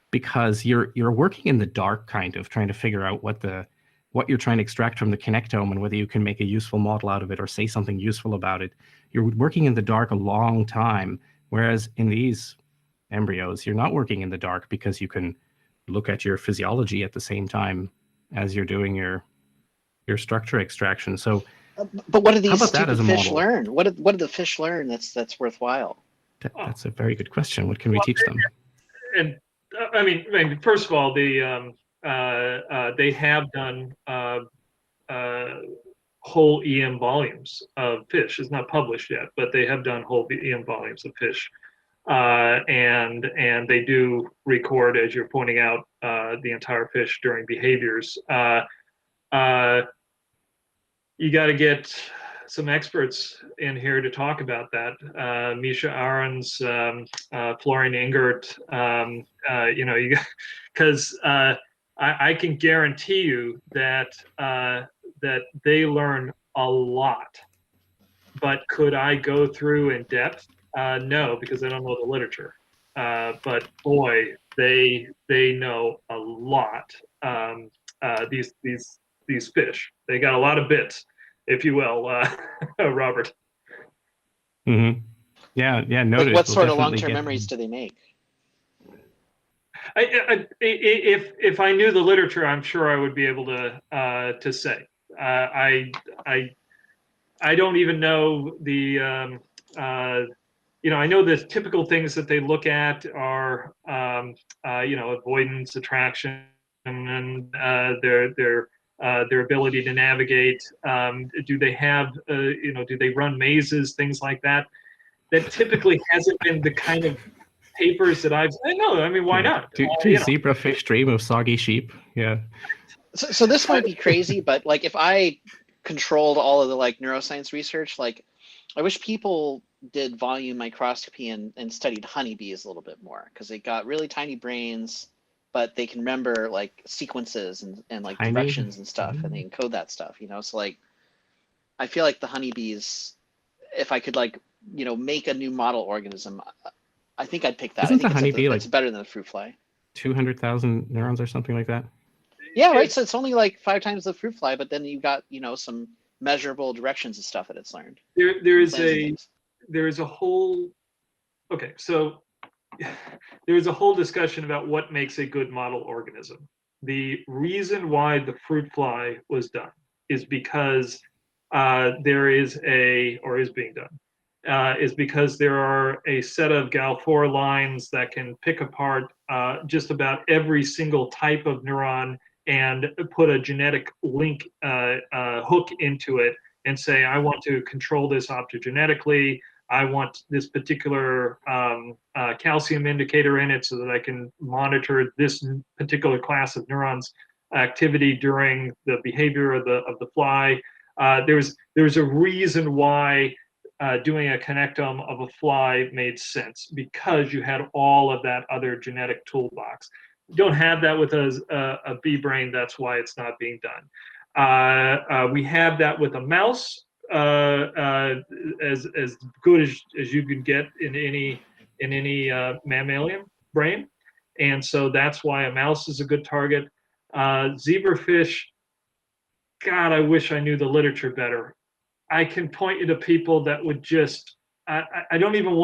because you're working in the dark, kind of trying to figure out what you're trying to extract from the connectome and whether you can make a useful model out of it or say something useful about it. You're working in the dark a long time, whereas in these embryos, you're not working in the dark because you can look at your physiology at the same time as you're doing your structure extraction. So, but what do these stupid fish learn? What do the fish learn that's worthwhile? That's a very good question. What can we teach them? And I mean, first of all, they have done whole EM volumes of fish. It's not published yet, but they have done whole EM volumes of fish, and they do record, as you're pointing out, the entire fish during behaviors. You got to get some experts in here to talk about that. Misha Ahrens, Florian Ingert, because I can guarantee you that that they learn a lot. But could I go through in depth? No, because I don't know the literature. But boy, they know a lot. These fish, they got a lot of bits, if you will, Robert. Mm-hmm. Yeah. Noted. Like what sort of long-term memories do they make? If I knew the literature, I'm sure I would be able to say. I don't even know the I know the typical things that they look at are, avoidance, attraction, and their ability to navigate. Do they have, do they run mazes, things like that? That typically hasn't been the kind of papers that I know. I mean, why not? Do zebrafish dream of soggy sheep? Yeah. So this might be crazy, but like if I controlled all of the like neuroscience research, like I wish people did volume microscopy and studied honeybees a little bit more, because they got really tiny brains, but they can remember like sequences and like directions and stuff, and they encode that stuff, So like, I feel like the honeybees, if I could like, make a new model organism, I think I'd pick that. Isn't I think the honeybee it's better than the fruit fly. 200,000 neurons or something like that? Yeah, right. So it's only like 5 times the fruit fly, but then you got, some measurable directions and stuff that it's learned. There is a whole discussion about what makes a good model organism. The reason why the fruit fly was done is because is because there are a set of Gal4 lines that can pick apart just about every single type of neuron and put a genetic link hook into it and say, I want to control this optogenetically. I want this particular calcium indicator in it so that I can monitor this particular class of neurons activity during the behavior of the fly. There's a reason why doing a connectome of a fly made sense, because you had all of that other genetic toolbox. You don't have that with a bee brain. That's why it's not being done. We have that with a mouse, as good as you can get in any mammalian brain, and so that's why a mouse is a good target. Zebrafish, God, I wish I knew the literature better. I can point you to people that would just, I don't even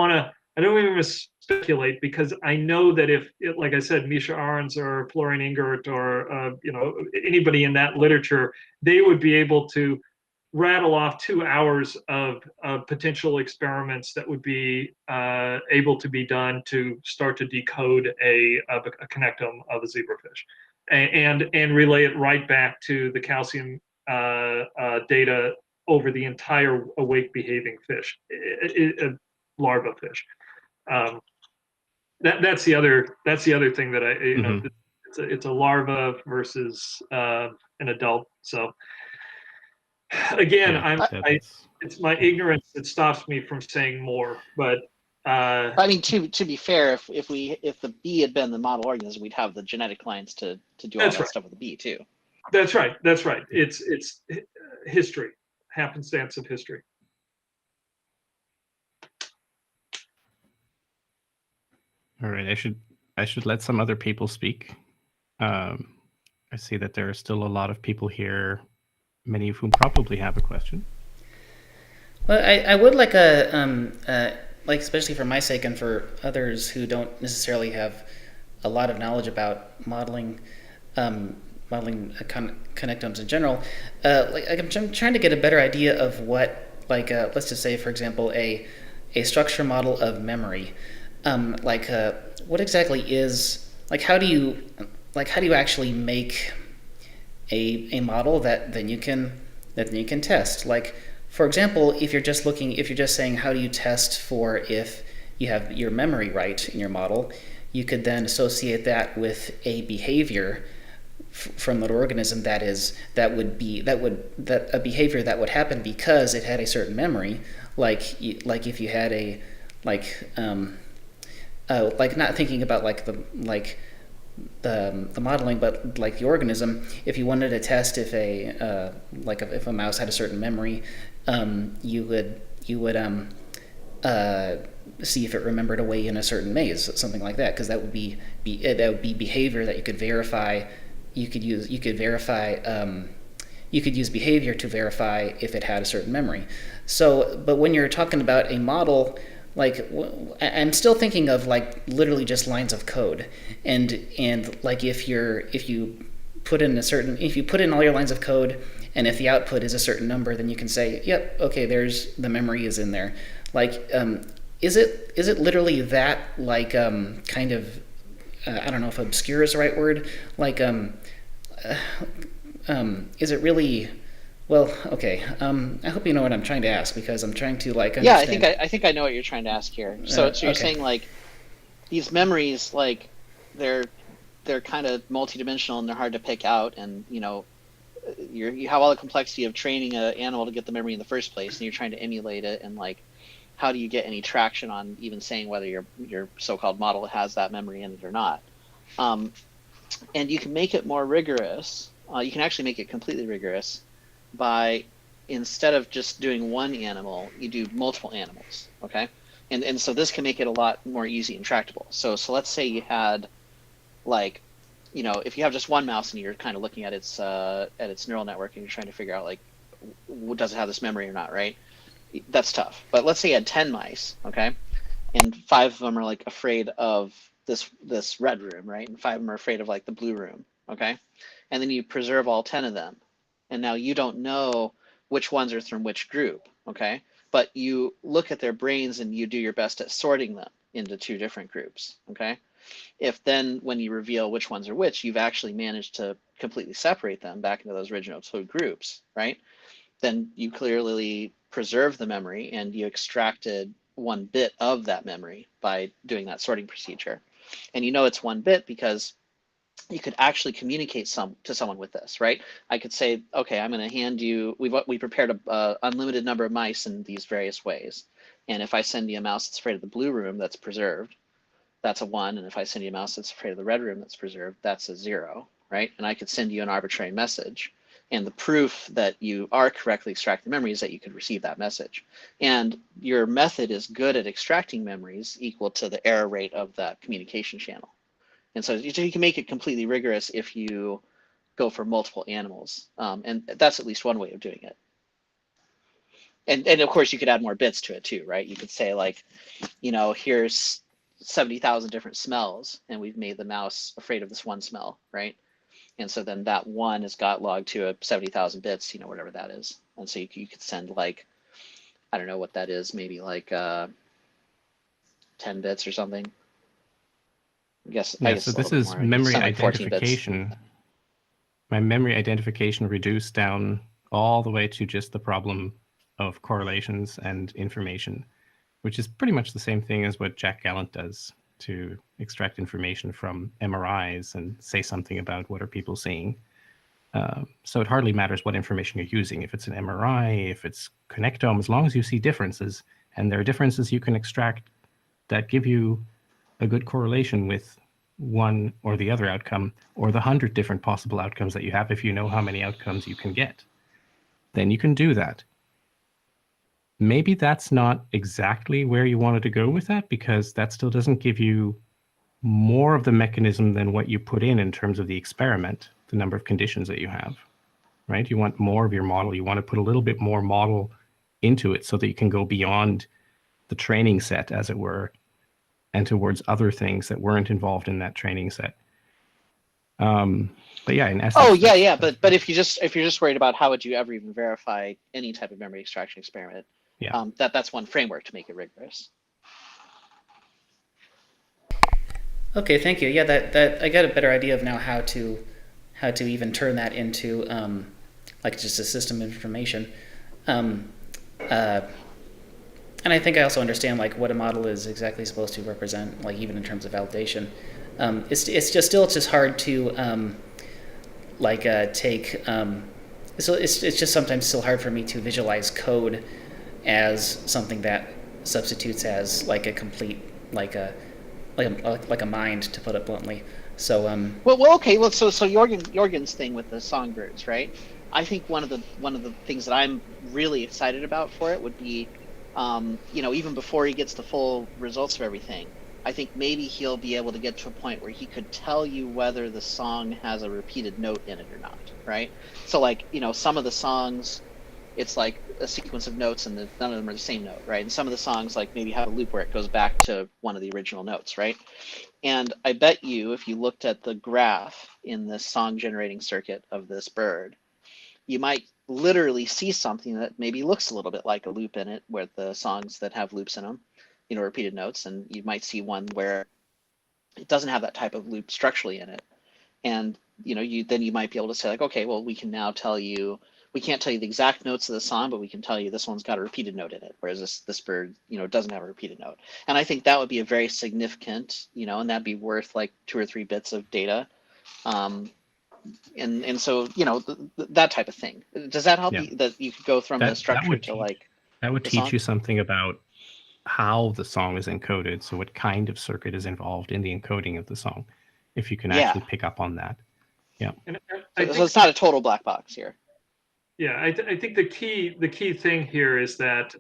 speculate, because I know that if, like I said, Misha Arens or Florian Ingert or, anybody in that literature, they would be able to rattle off 2 hours of potential experiments that would be able to be done to start to decode a connectome of a zebrafish, and relay it right back to the calcium data over the entire awake behaving fish, larva fish. That's the other thing that it's a larva versus an adult. So again, it's my ignorance that stops me from saying more. But I mean, to be fair, if the bee had been the model organism, we'd have the genetic lines to do all that stuff with the bee too. That's right. It's history. Happenstance of history. All right, I should let some other people speak. I see that there are still a lot of people here, many of whom probably have a question. Well, I would like like, especially for my sake and for others who don't necessarily have a lot of knowledge about modeling connectomes in general, I'm trying to get a better idea of what, let's just say, for example, a structure model of memory. What exactly is, how do you actually make a model that then you can test? Like, for example, if you're just saying how do you test for if you have your memory right in your model, you could then associate that with a behavior from an organism that a behavior that would happen because it had a certain memory, like if you had a not thinking about the modeling, but like the organism. If you wanted to test if a mouse had a certain memory, you would see if it remembered a way in a certain maze, something like that, because that would be behavior that you could verify. You could use behavior to verify if it had a certain memory. So, but when you're talking about a model, I'm still thinking of literally just lines of code, and if you put in all your lines of code, and if the output is a certain number, then you can say, yep, okay, there's the memory is in there. is it literally that like kind of I don't know if obscure is the right word, like is it really, well, okay, I hope you know what I'm trying to ask, because I'm trying to like understand. Yeah, I think I know what you're trying to ask here. So you're Okay. saying like these memories, like they're kind of multidimensional and they're hard to pick out, and you have all the complexity of training an animal to get the memory in the first place, and you're trying to emulate it, and like how do you get any traction on even saying whether your so-called model has that memory in it or not? And you can make it more rigorous. You can actually make it completely rigorous by, instead of just doing one animal, you do multiple animals, okay? And so this can make it a lot more easy and tractable. So let's say you had, like, if you have just one mouse and you're kind of looking at its neural network and you're trying to figure out, like, does it have this memory or not, right? That's tough. But let's say you had 10 mice, okay? And 5 of them are like afraid of this red room, right? And 5 of them are afraid of like the blue room, okay? And then you preserve all 10 of them. And now you don't know which ones are from which group, okay? But you look at their brains and you do your best at sorting them into 2 different groups, okay? If then when you reveal which ones are which, you've actually managed to completely separate them back into those original 2 groups, right? Then you clearly preserve the memory and you extracted 1 bit of that memory by doing that sorting procedure. And you know it's 1 bit because you could actually communicate to someone with this, right? I could say, okay, I'm going to hand you, we prepared a unlimited number of mice in these various ways. And if I send you a mouse that's afraid of the blue room, that's preserved, that's a 1. And if I send you a mouse that's afraid of the red room, that's preserved, that's a 0, right? And I could send you an arbitrary message. And the proof that you are correctly extracting memory is that you could receive that message. And your method is good at extracting memories equal to the error rate of that communication channel. And so you can make it completely rigorous if you go for multiple animals. And that's at least one way of doing it. And of course, you could add more bits to it too, right? You could say, like, here's 70,000 different smells, and we've made the mouse afraid of this one smell, right? And so then that 1 is got logged to a 70,000 bits, whatever that is. And so you could send, like, I don't know what that is, maybe like 10 bits or something. I guess so this is memory identification. My memory identification reduced down all the way to just the problem of correlations and information, which is pretty much the same thing as what Jack Gallant does to extract information from MRIs and say something about what are people seeing. So it hardly matters what information you're using. If it's an MRI, if it's Connectome, as long as you see differences, and there are differences you can extract that give you a good correlation with one or the other outcome, or the 100 different possible outcomes that you have if you know how many outcomes you can get, then you can do that. Maybe that's not exactly where you wanted to go with that, because that still doesn't give you more of the mechanism than what you put in terms of the experiment, the number of conditions that you have, right? You want more of your model. You want to put a little bit more model into it so that you can go beyond the training set, as it were, and towards other things that weren't involved in that training set. But yeah, in essence. Oh yeah. But if you're just worried about how would you ever even verify any type of memory extraction experiment, yeah, that's one framework to make it rigorous. Okay, thank you. Yeah, that I got a better idea of now how to even turn that into like just a system of information. And I think I also understand like what a model is exactly supposed to represent, like even in terms of validation. It's just hard to take. So it's just sometimes still hard for me to visualize code as something that substitutes as like a complete like a mind, to put it bluntly. So well okay. Well, so Jorgen's thing with the songbirds, right? I think one of the things that I'm really excited about for it would be, even before he gets the full results of everything, I think maybe he'll be able to get to a point where he could tell you whether the song has a repeated note in it or not, right? So like, some of the songs, it's like a sequence of notes and none of them are the same note, right? And some of the songs like maybe have a loop where it goes back to one of the original notes, right? And I bet you if you looked at the graph in the song generating circuit of this bird, you might literally see something that maybe looks a little bit like a loop in it, where the songs that have loops in them, repeated notes, and you might see one where it doesn't have that type of loop structurally in it. And you might be able to say like, okay, well, we can now tell you, we can't tell you the exact notes of the song, but we can tell you this one's got a repeated note in it, whereas this bird, doesn't have a repeated note. And I think that would be a very significant, and that'd be worth like 2 or 3 bits of data. And so, that type of thing. Does that help you, that you could go from the structure to like that would teach you something about how the song is encoded, so what kind of circuit is involved in the encoding of the song, if you can actually pick up on that. Yeah. So it's not a total black box here. Yeah, I think the key thing here is that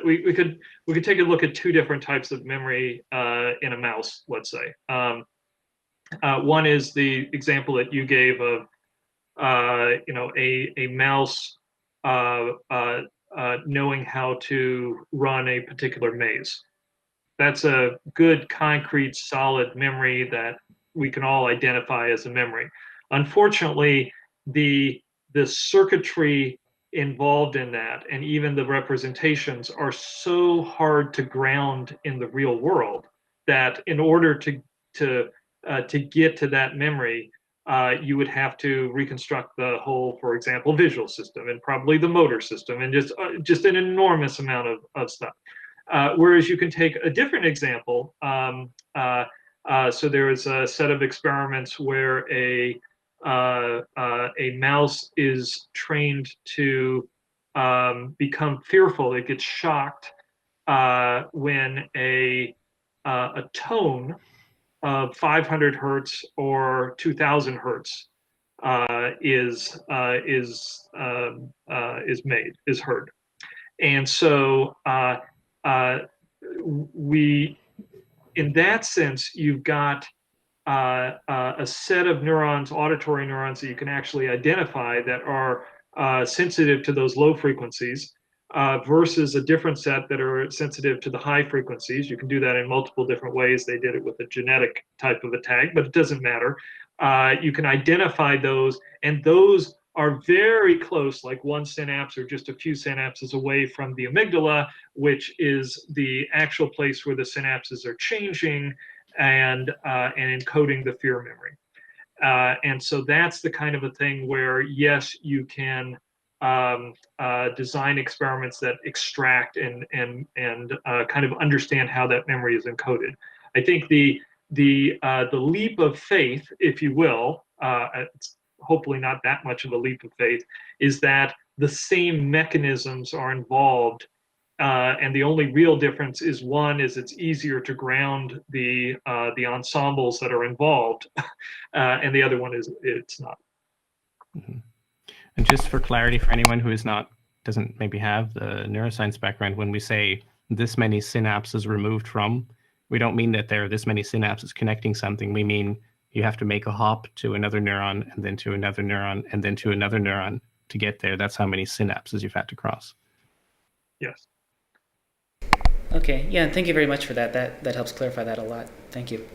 we could take a look at 2 different types of memory in a mouse, let's say. One is the example that you gave of a mouse knowing how to run a particular maze. That's a good, concrete, solid memory that we can all identify as a memory. Unfortunately, the circuitry involved in that, and even the representations, are so hard to ground in the real world that in order to get to that memory, you would have to reconstruct the whole, for example, visual system, and probably the motor system, and just an enormous amount of stuff. Whereas you can take a different example. So there is a set of experiments where a mouse is trained to become fearful. It gets shocked when a tone of 500 hertz or 2000 hertz is heard. And so in that sense, you've got a set of neurons, auditory neurons, that you can actually identify that are sensitive to those low frequencies versus a different set that are sensitive to the high frequencies. You can do that in multiple different ways. They did it with a genetic type of a tag, but it doesn't matter. You can identify those, and those are very close, like 1 synapse or just a few synapses away from the amygdala, which is the actual place where the synapses are changing and encoding the fear memory. And so that's the kind of a thing where, yes, you can design experiments that extract and kind of understand how that memory is encoded. I think the leap of faith, if you will, it's hopefully not that much of a leap of faith, is that the same mechanisms are involved, and the only real difference is one is it's easier to ground the ensembles that are involved, and the other one is it's not. Mm-hmm. And just for clarity, for anyone who doesn't maybe have the neuroscience background, when we say this many synapses removed from, we don't mean that there are this many synapses connecting something. We mean you have to make a hop to another neuron, and then to another neuron, and then to another neuron to get there. That's how many synapses you've had to cross. Yes. Okay, yeah, and thank you very much for that. That helps clarify that a lot. Thank you.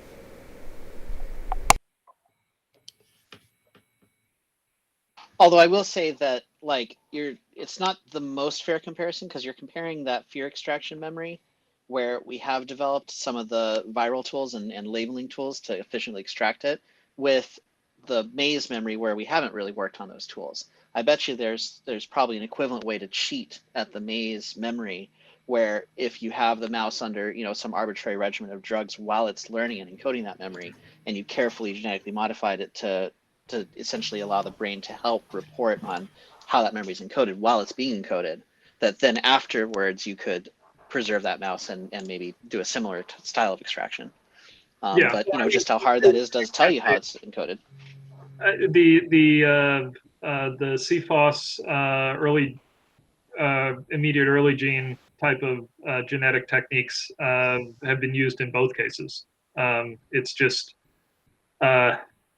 Although I will say that, like, it's not the most fair comparison, because you're comparing that fear extraction memory where we have developed some of the viral tools and labeling tools to efficiently extract it, with the maze memory where we haven't really worked on those tools. I bet you there's probably an equivalent way to cheat at the maze memory, where if you have the mouse under some arbitrary regimen of drugs while it's learning and encoding that memory, and you carefully genetically modified it to essentially allow the brain to help report on how that memory is encoded while it's being encoded, that then afterwards you could preserve that mouse and maybe do a similar style of extraction. But just how hard that is does tell you how it's encoded. The CFOS immediate early gene type of genetic techniques have been used in both cases. It's just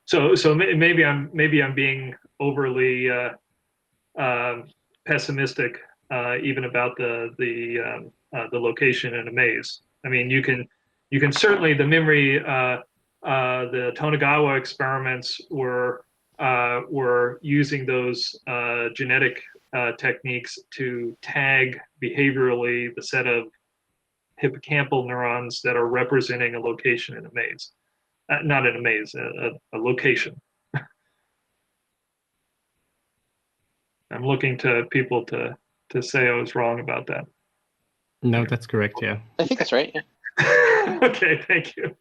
so maybe I'm being overly pessimistic even about the location in a maze. I mean, you can certainly, the memory, the Tonegawa experiments were using those genetic techniques to tag behaviorally the set of hippocampal neurons that are representing a location in a maze. Not in a maze, a location. I'm looking to people to say I was wrong about that. No, that's correct. Yeah. I think that's right. Yeah. Okay, thank you.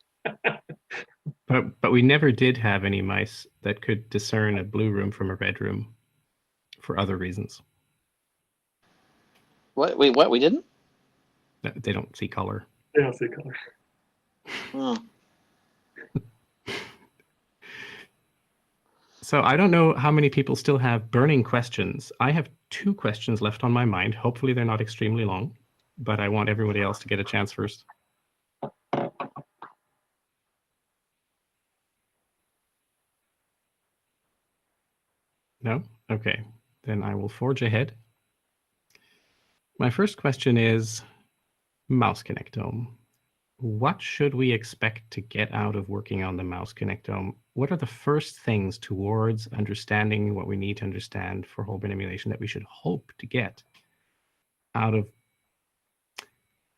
But we never did have any mice that could discern a blue room from a red room for other reasons. What? Wait, what? We didn't? They don't see color. They don't see color. Oh. So I don't know how many people still have burning questions. I have 2 questions left on my mind. Hopefully they're not extremely long, but I want everybody else to get a chance first. No? Okay. Then I will forge ahead. My first question is mouse connectome. What should we expect to get out of working on the mouse connectome? What are the first things towards understanding what we need to understand for whole brain emulation that we should hope to get out of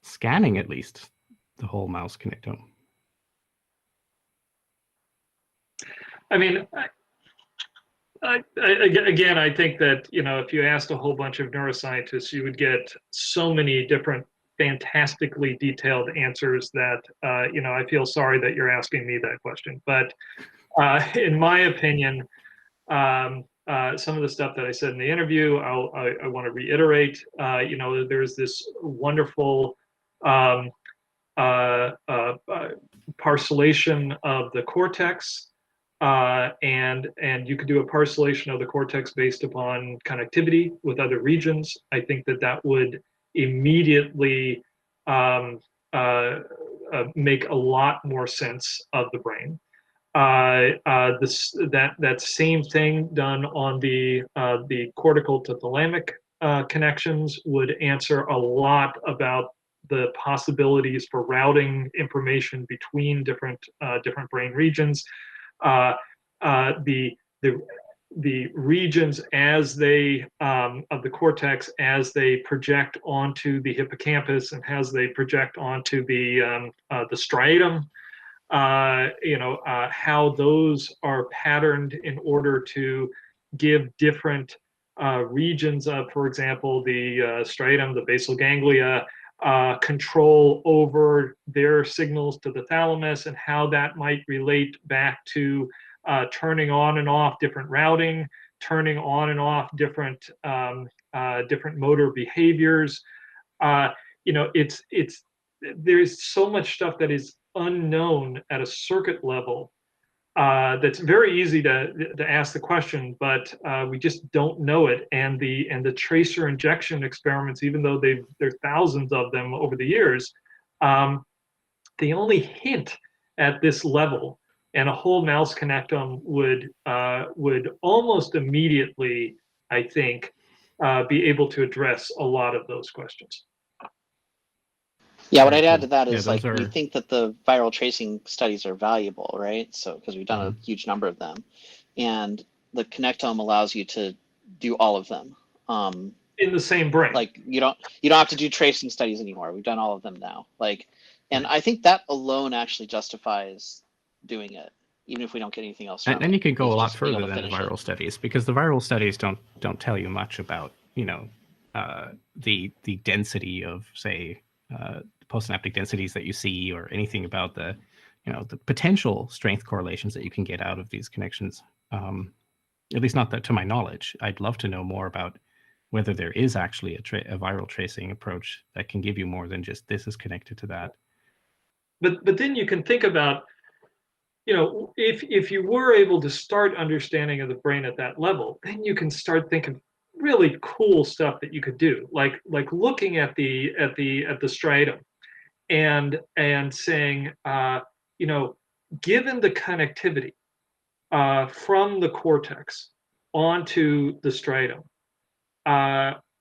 scanning, at least, the whole mouse connectome? I mean, again, I think that, if you asked a whole bunch of neuroscientists, you would get so many different fantastically detailed answers that, I feel sorry that you're asking me that question. But in my opinion, some of the stuff that I said in the interview, I want to reiterate. There's this wonderful parcellation of the cortex. And you could do a parcellation of the cortex based upon connectivity with other regions. I think that would immediately make a lot more sense of the brain. That same thing done on the cortical to thalamic connections would answer a lot about the possibilities for routing information between different brain regions. The regions as they of the cortex as they project onto the hippocampus and as they project onto the striatum, how those are patterned in order to give different regions of, for example, the striatum, the basal ganglia, control over their signals to the thalamus, and how that might relate back to turning on and off different routing, turning on and off different motor behaviors. There's so much stuff that is unknown at a circuit level that's very easy to ask the question, but we just don't know it. And the tracer injection experiments, even though there's thousands of them over the years, they only hint at this level. And a whole mouse connectome would almost immediately, I think, be able to address a lot of those questions. Yeah, what I'd add to that is we think that the viral tracing studies are valuable, right? So because we've done a huge number of them, and the connectome allows you to do all of them in the same brain. Like you don't have to do tracing studies anymore. We've done all of them now. And I think that alone actually justifies doing it, even if we don't get anything else. And you can go a lot further than the viral studies, because the viral studies don't tell you much about the density of, say, postsynaptic densities that you see, or anything about the potential strength correlations that you can get out of these connections. At least not that to my knowledge. I'd love to know more about whether there is actually a viral tracing approach that can give you more than just this is connected to that. But then you can think about, if you were able to start understanding of the brain at that level, then you can start thinking really cool stuff that you could do, like looking at the striatum and saying, given the connectivity from the cortex onto the striatum,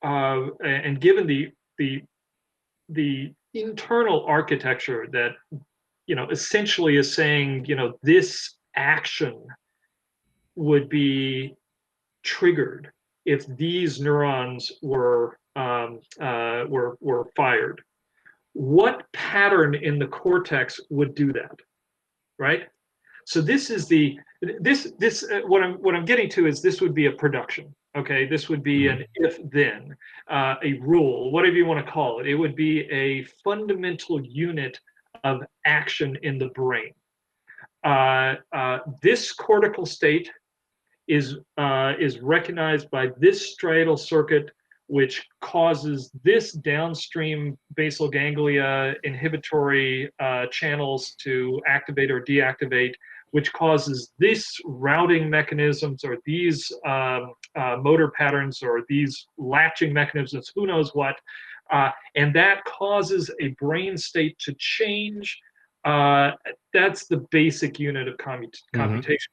and given the internal architecture that essentially is saying, this action would be triggered if these neurons were fired. what pattern in the cortex would do that, right? So this is what I'm getting to is this would be a production. Okay, this would be an if-then, a rule, whatever you want to call it. It would be a fundamental unit of action in the brain. This cortical state is recognized by this striatal circuit, which causes this downstream basal ganglia inhibitory channels to activate or deactivate, which causes this routing mechanisms or these motor patterns or these latching mechanisms, who knows what, and that causes a brain state to change. That's the basic unit of computation.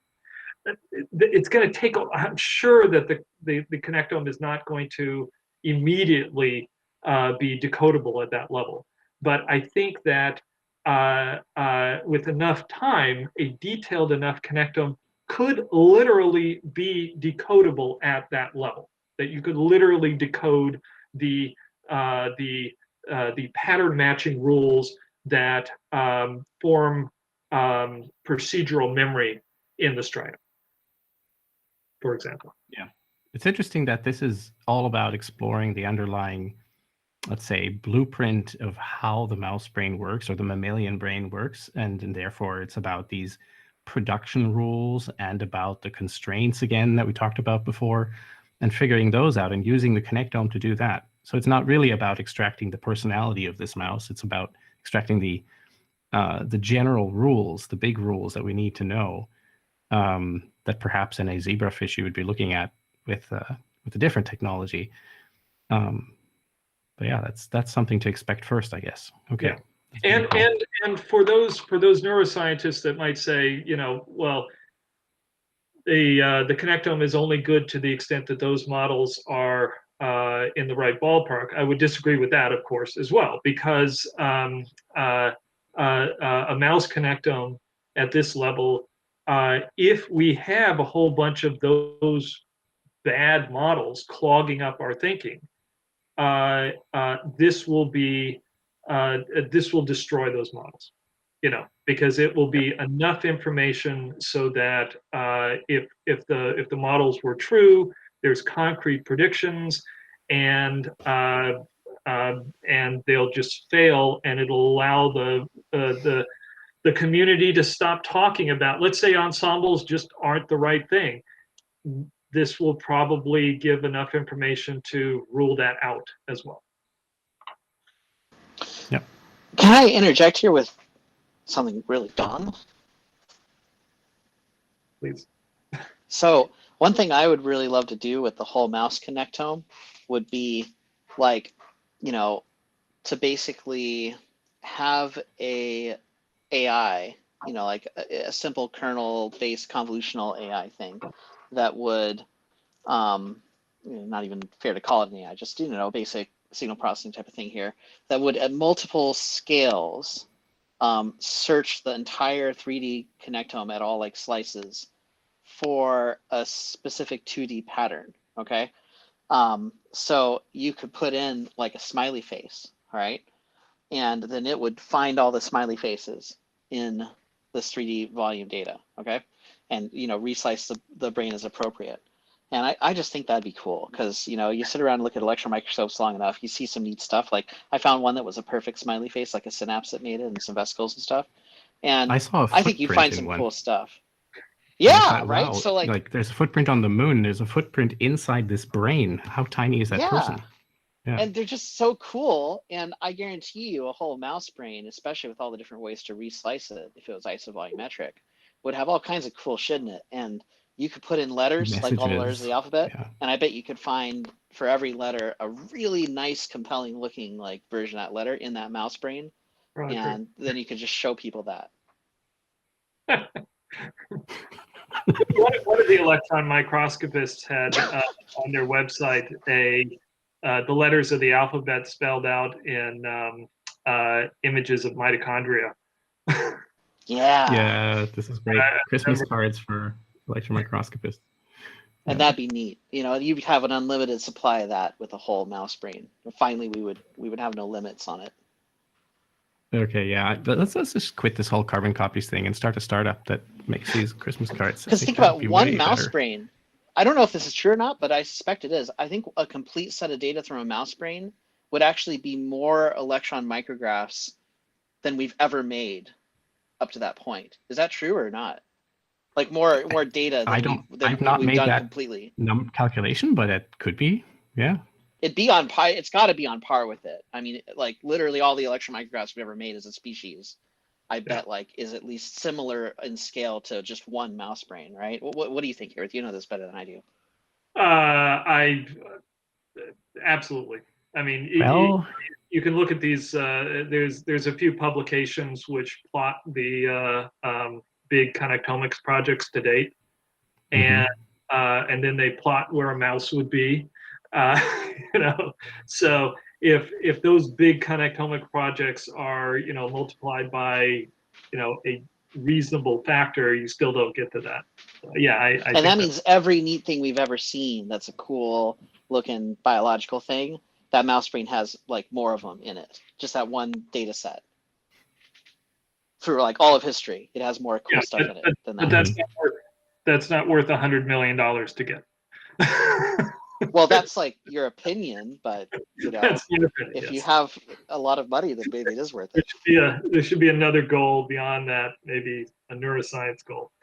It's going to take, I'm sure that the connectome is not going to immediately be decodable at that level. But I think that with enough time, a detailed enough connectome could literally be decodable at that level. That you could literally decode the pattern matching rules that form procedural memory in the striatum, for example. Yeah. It's interesting that this is all about exploring the underlying, let's say, blueprint of how the mouse brain works or the mammalian brain works. And therefore, it's about these production rules and about the constraints, again, that we talked about before, and figuring those out and using the connectome to do that. So it's not really about extracting the personality of this mouse. It's about extracting the general rules, the big rules that we need to know, that perhaps in a zebrafish you would be looking at with a different technology. But yeah, that's something to expect first, I guess. Okay. Yeah. And for those neuroscientists that might say, well, the connectome is only good to the extent that those models are in the right ballpark, I would disagree with that, of course, as well, because a mouse connectome at this level, if we have a whole bunch of those bad models clogging up our thinking, this will destroy those models, because it will be enough information so that if the models were true, there's concrete predictions, and they'll just fail, and it'll allow the community to stop talking about, let's say, ensembles just aren't the right thing. This will probably give enough information to rule that out as well. Yep. Can I interject here with something really dumb? Please. So one thing I would really love to do with the whole mouse connectome would be like, to basically have a AI, like a simple kernel-based convolutional AI thing that would, not even fair to call it an AI, just, basic signal processing type of thing here, that would at multiple scales search the entire 3D connectome at all like slices for a specific 2D pattern, okay? So you could put in like a smiley face, all right? And then it would find all the smiley faces in this 3D volume data, okay? And, reslice the brain as appropriate. And I just think that'd be cool because, you sit around and look at electron microscopes long enough, you see some neat stuff. Like I found one that was a perfect smiley face, like a synapse that made it and some vesicles and stuff. And I think you find some cool stuff. Yeah, thought, right? Wow, so like there's a footprint on the moon. There's a footprint inside this brain. How tiny is that person? Yeah. And they're just so cool. And I guarantee you a whole mouse brain, especially with all the different ways to reslice it, if it was isovolumetric, would have all kinds of cool shit in it. And you could put in letters, like all the letters of the alphabet. Yeah. And I bet you could find for every letter a really nice, compelling looking like version of that letter in that mouse brain. Right, and then you could just show people that. One of the electron microscopists had on their website the letters of the alphabet spelled out in images of mitochondria. Yeah, this is great. Christmas cards for electron microscopists. And that'd be neat. You'd have an unlimited supply of that with a whole mouse brain. And finally, we would have no limits on it. Okay, yeah. Let's just quit this whole carbon copies thing and start a startup that makes these Christmas cards. Because think about one mouse brain. I don't know if this is true or not, but I suspect it is. I think a complete set of data from a mouse brain would actually be more electron micrographs than we've ever made up to that point. Is that true or not? Like more data than I've not we've made done that completely. calculation, but it could be. Yeah. It'd be on par. It's got to be on par with it. I mean, like literally all the electron micrographs we've ever made as a species, I bet like is at least similar in scale to just one mouse brain, right? What do you think, Hirith? You know this better than I do. I absolutely. I mean, well, you can look at these. There's a few publications which plot the big connectomics projects to date, and then they plot where a mouse would be. You know, so if those big connectomic projects are multiplied by a reasonable factor, you still don't get to that. Yeah, I and think that means every neat thing we've ever seen that's a cool looking biological thing, that mouse brain has like more of them in it. Just that one data set. Through like all of history, it has more cool stuff in it than that. But that's not worth $100 million to get. Well, that's like your opinion, but if you have a lot of money, then maybe it is worth it. There should be another goal beyond that, maybe a neuroscience goal.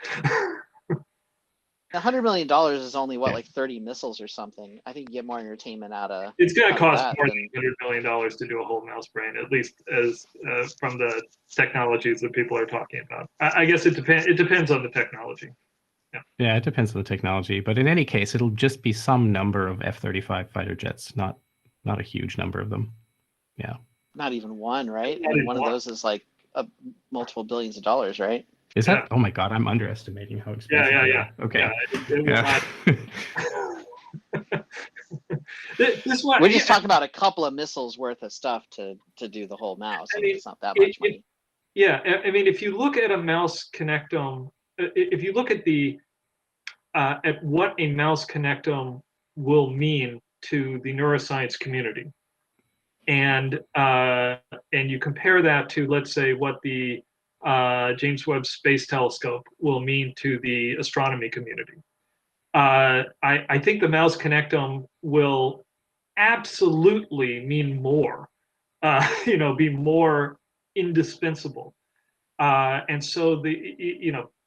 $100 million is only what, like 30 missiles or something. I think you get more entertainment out of. It's going to cost more than $100 million to do a whole mouse brain, at least as from the technologies that people are talking about. I guess it depends. It depends on the technology. Yeah, it depends on the technology, but in any case, it'll just be some number of F-35 fighter jets, not a huge number of them. Yeah. Not even one, right? I mean, one of those is like multiple billions of dollars, right? Is that? Oh my God, I'm underestimating how expensive. Yeah. Okay. We're just talking about a couple of missiles worth of stuff to do the whole mouse. I mean, it's not that much money. Yeah, I mean, if you look at a mouse connectome, if you look at at what a mouse connectome will mean to the neuroscience community, and you compare that to, let's say, what the James Webb Space Telescope will mean to the astronomy community. I think the mouse connectome will absolutely mean more, be more indispensable. And so the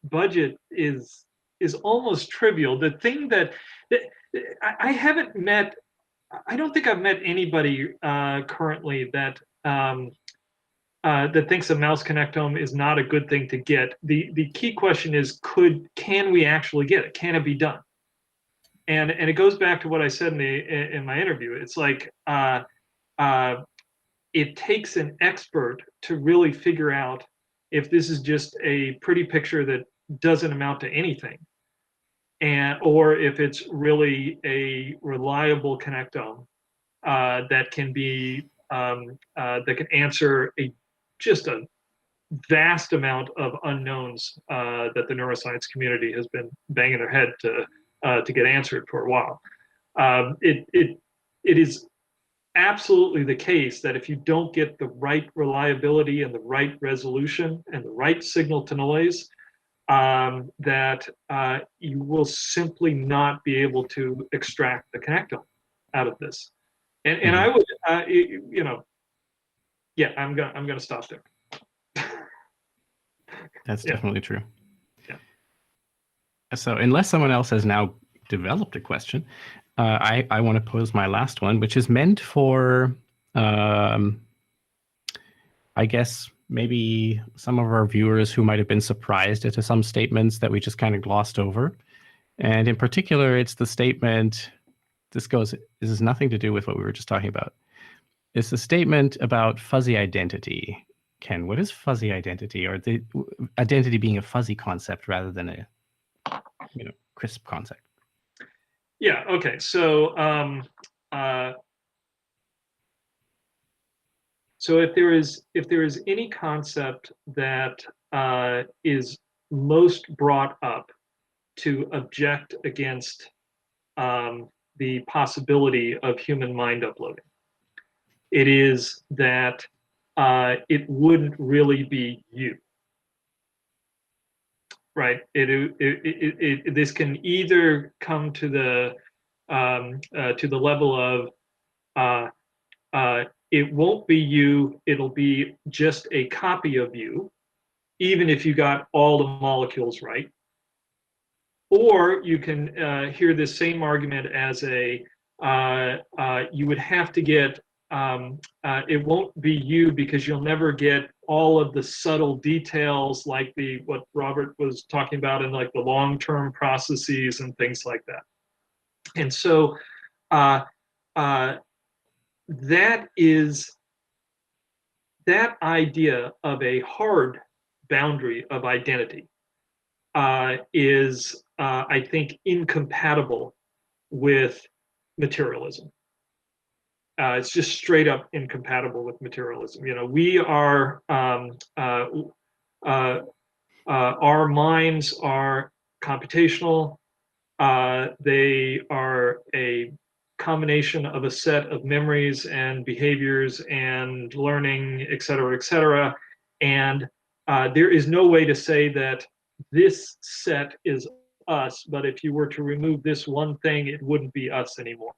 budget is almost trivial. The thing that I haven't met, I don't think I've met anybody currently that that thinks a mouse connectome is not a good thing to get. The key question is, can we actually get it? Can it be done? And it goes back to what I said in my interview. It's like it takes an expert to really figure out if this is just a pretty picture that doesn't amount to anything, or if it's really a reliable connectome that can be that can answer just a vast amount of unknowns that the neuroscience community has been banging their head to get answered for a while. It is absolutely the case that if you don't get the right reliability and the right resolution and the right signal to noise, that you will simply not be able to extract the connectome out of this. And I would, I'm gonna stop there. That's definitely true. Yeah. So unless someone else has now developed a question, I want to pose my last one, which is meant for, I guess, maybe some of our viewers who might have been surprised at some statements that we just kind of glossed over. And in particular, it's the statement, this has nothing to do with what we were just talking about. It's the statement about fuzzy identity. Ken, what is fuzzy identity, or the identity being a fuzzy concept rather than a crisp concept? Yeah. Okay. So so if there is any concept that is most brought up to object against the possibility of human mind uploading, It is that it wouldn't really be you, right? This can either come to the level of it won't be you, it'll be just a copy of you, even if you got all the molecules right. Or you can hear this same argument as you would have to get, it won't be you because you'll never get all of the subtle details like what Robert was talking about in like the long-term processes and things like that. And so that idea of a hard boundary of identity is, I think, incompatible with materialism. It's just straight up incompatible with materialism. We are, our minds are computational. They are a combination of a set of memories and behaviors and learning, et cetera, et cetera. And there is no way to say that this set is us, but if you were to remove this one thing, it wouldn't be us anymore.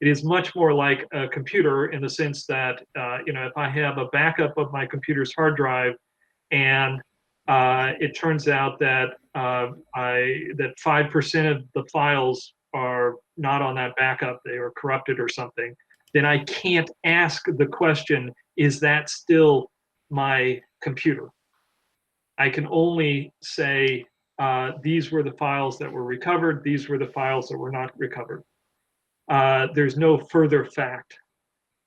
It is much more like a computer in the sense that, if I have a backup of my computer's hard drive and it turns out that that 5% of the files are not on that backup, they are corrupted or something, then I can't ask the question, is that still my computer? I can only say, these were the files that were recovered, these were the files that were not recovered. There's no further fact.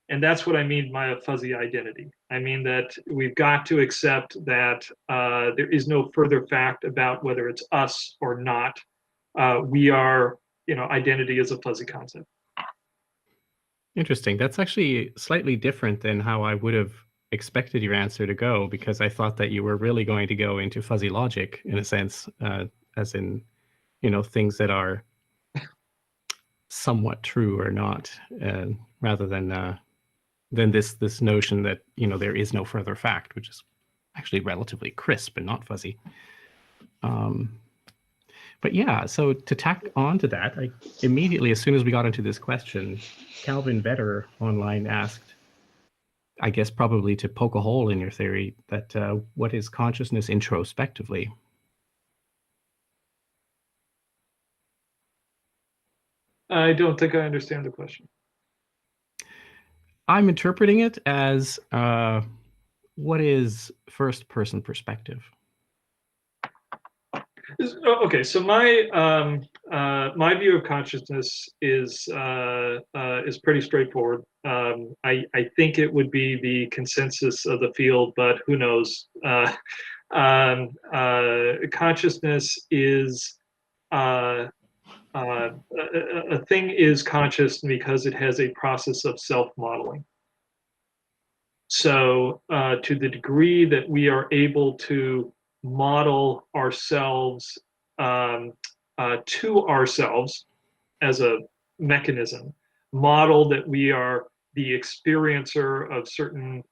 And that's what I mean by a fuzzy identity. I mean that we've got to accept that there is no further fact about whether it's us or not. We are, identity is a fuzzy concept. Interesting. That's actually slightly different than how I would have expected your answer to go, because I thought that you were really going to go into fuzzy logic in a sense, as in, things that are somewhat true or not, rather than this notion that there is no further fact, which is actually relatively crisp and not fuzzy. But yeah, so to tack on to that, I immediately, as soon as we got into this question, Calvin Vetter online asked, I guess probably to poke a hole in your theory, that what is consciousness introspectively? I don't think I understand the question. I'm interpreting it as what is first-person perspective? Okay, so my view of consciousness is pretty straightforward. I think it would be the consensus of the field, but who knows? Consciousness is a thing is conscious because it has a process of self-modeling. So to the degree that we are able to model ourselves to ourselves as a mechanism, model that we are the experiencer of certain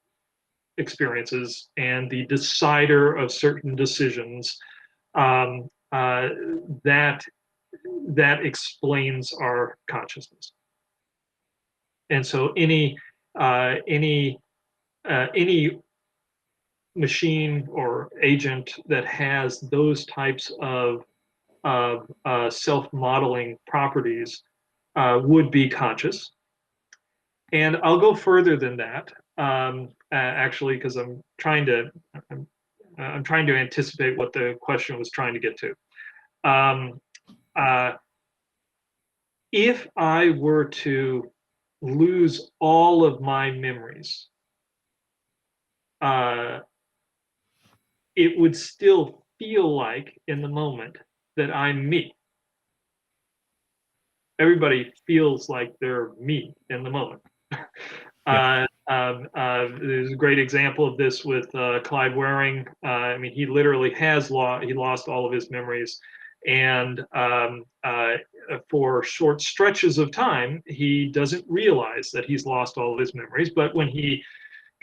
experiences and the decider of certain decisions, that explains our consciousness. And so any machine or agent that has those types of self-modeling properties would be conscious. And I'll go further than that, actually, because I'm trying to anticipate what the question was trying to get to. If I were to lose all of my memories, it would still feel like in the moment that I'm me. Everybody feels like they're me in the moment. There's a great example of this with Clyde Waring. I mean, he literally he lost all of his memories, And for short stretches of time, he doesn't realize that he's lost all of his memories. But when he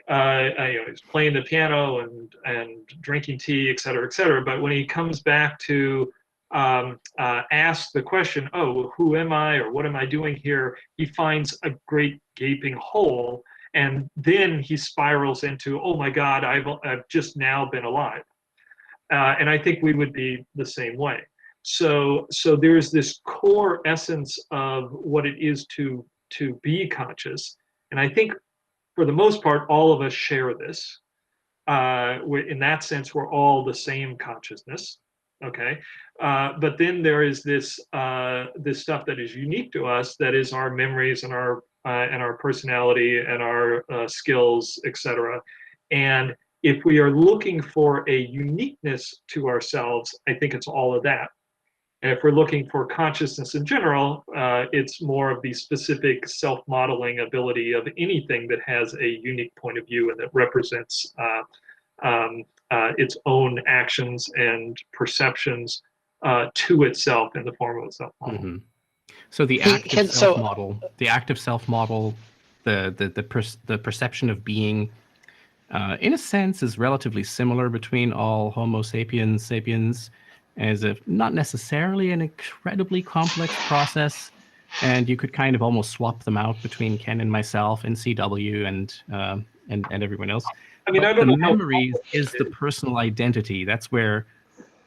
he's playing the piano and drinking tea, et cetera, but when he comes back to ask the question, oh, who am I, or what am I doing here, he finds a great gaping hole, and then he spirals into, oh my God, I've just now been alive. And I think we would be the same way. So there's this core essence of what it is to be conscious, and I think for the most part, all of us share this. In that sense, we're all the same consciousness. Okay, but then there is this this stuff that is unique to us, that is our memories and our personality and our skills, etc. And if we are looking for a uniqueness to ourselves, I think it's all of that. And if we're looking for consciousness in general, it's more of the specific self-modeling ability of anything that has a unique point of view and that represents its own actions and perceptions to itself in the form of a self-model. Mm-hmm. So the active self-model, the perception of being, in a sense, is relatively similar between all Homo sapiens, as if not necessarily an incredibly complex process, and you could kind of almost swap them out between Ken and myself and CW and everyone else. I mean, but the memories is the personal identity. That's where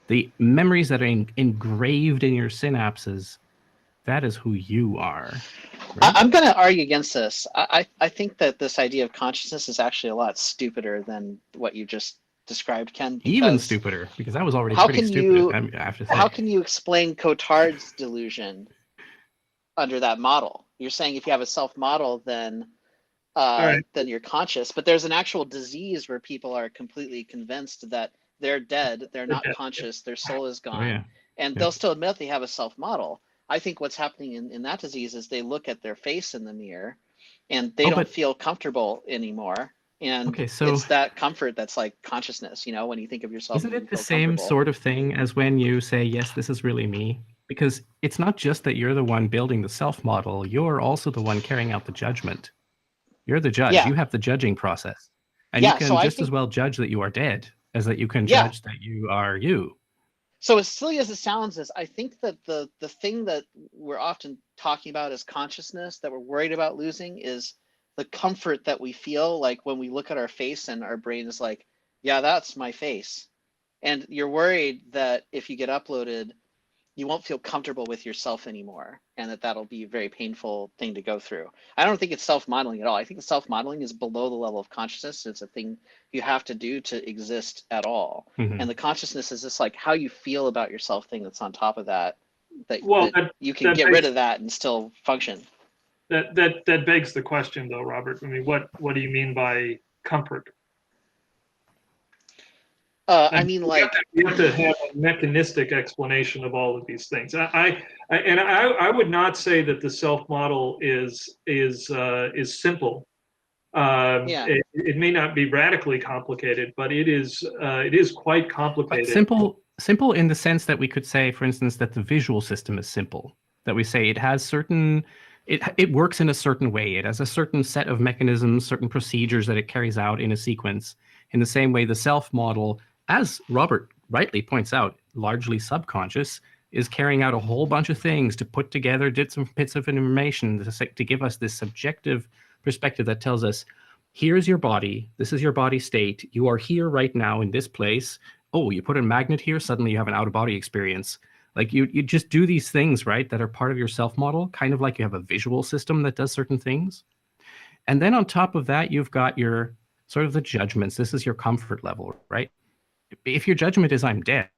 the memories that are engraved in your synapses, that is who you are. Right? I'm going to argue against this. I think that this idea of consciousness is actually a lot stupider than what you just described, Ken. Even stupider, because I was already pretty stupid, I have to say. How can you explain Cotard's delusion under that model? You're saying if you have a self-model, then you're conscious, but there's an actual disease where people are completely convinced that they're dead, they're not conscious, their soul is gone, and they'll still admit they have a self-model. I think what's happening in that disease is they look at their face in the mirror and they don't feel comfortable anymore. And it's that comfort that's like consciousness, when you think of yourself. Isn't it the same sort of thing as when you say, yes, this is really me? Because it's not just that you're the one building the self-model, you're also the one carrying out the judgment. You're the judge. You have the judging process. And you can just as well judge that you are dead as that you can judge that you are you. So as silly as it sounds, is I think that the thing that we're often talking about as consciousness that we're worried about losing is the comfort that we feel like when we look at our face and our brain is like, yeah, that's my face. And you're worried that if you get uploaded, you won't feel comfortable with yourself anymore, and that'll be a very painful thing to go through. I don't think it's self-modeling at all. I think the self-modeling is below the level of consciousness. It's a thing you have to do to exist at all. Mm-hmm. And the consciousness is just like how you feel about yourself thing that's on top of that, that you can get rid of that and still function. That begs the question though, Robert. I mean, what do you mean by comfort? I mean, like you have to have a mechanistic explanation of all of these things. I would not say that the self model is simple. It may not be radically complicated, but it is quite complicated. But simple in the sense that we could say, for instance, that the visual system is simple. That we say it has certain. It works in a certain way. It has a certain set of mechanisms, certain procedures that it carries out in a sequence. In the same way, the self model, as Robert rightly points out, largely subconscious, is carrying out a whole bunch of things to put together bits of information to give us this subjective perspective that tells us, here's your body, this is your body state, you are here right now in this place. Oh, you put a magnet here, suddenly you have an out-of-body experience. Like you just do these things, right, that are part of your self-model, kind of like you have a visual system that does certain things. And then on top of that, you've got your sort of the judgments. This is your comfort level, right? If your judgment is I'm dead,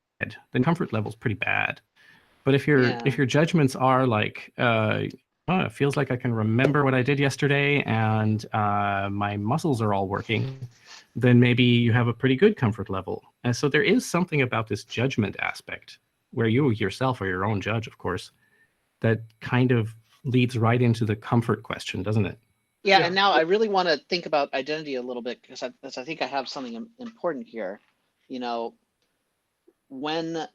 then comfort level is pretty bad. But if your judgments are like, it feels like I can remember what I did yesterday and my muscles are all working, then maybe you have a pretty good comfort level. And so there is something about this judgment aspect where you yourself are your own judge, of course, that kind of leads right into the comfort question, doesn't it? Yeah, and now I really want to think about identity a little bit because I think I have something important here. When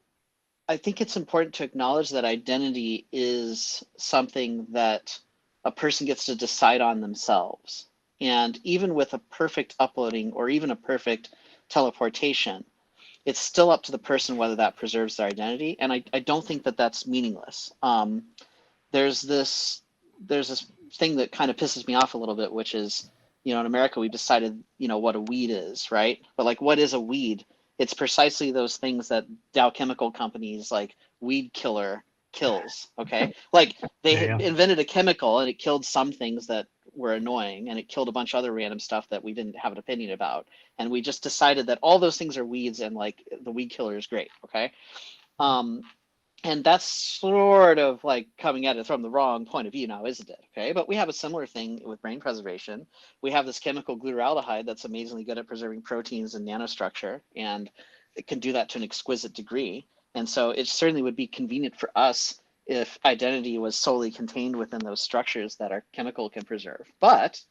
I think it's important to acknowledge that identity is something that a person gets to decide on themselves. And even with a perfect uploading or even a perfect teleportation, it's still up to the person whether that preserves their identity. And I don't think that that's meaningless. There's this thing that kind of pisses me off a little bit, which is, in America, we've decided, what a weed is, right? But like, what is a weed? It's precisely those things that Dow Chemical Companies like weed killer kills. Okay, like they invented a chemical and it killed some things that were annoying, and it killed a bunch of other random stuff that we didn't have an opinion about, and we just decided that all those things are weeds, and like the weed killer is great. Okay, and that's sort of like coming at it from the wrong point of view now, isn't it? Okay, but we have a similar thing with brain preservation. We have this chemical glutaraldehyde that's amazingly good at preserving proteins and nanostructure, and it can do that to an exquisite degree. And so it certainly would be convenient for us if identity was solely contained within those structures that our chemical can preserve. But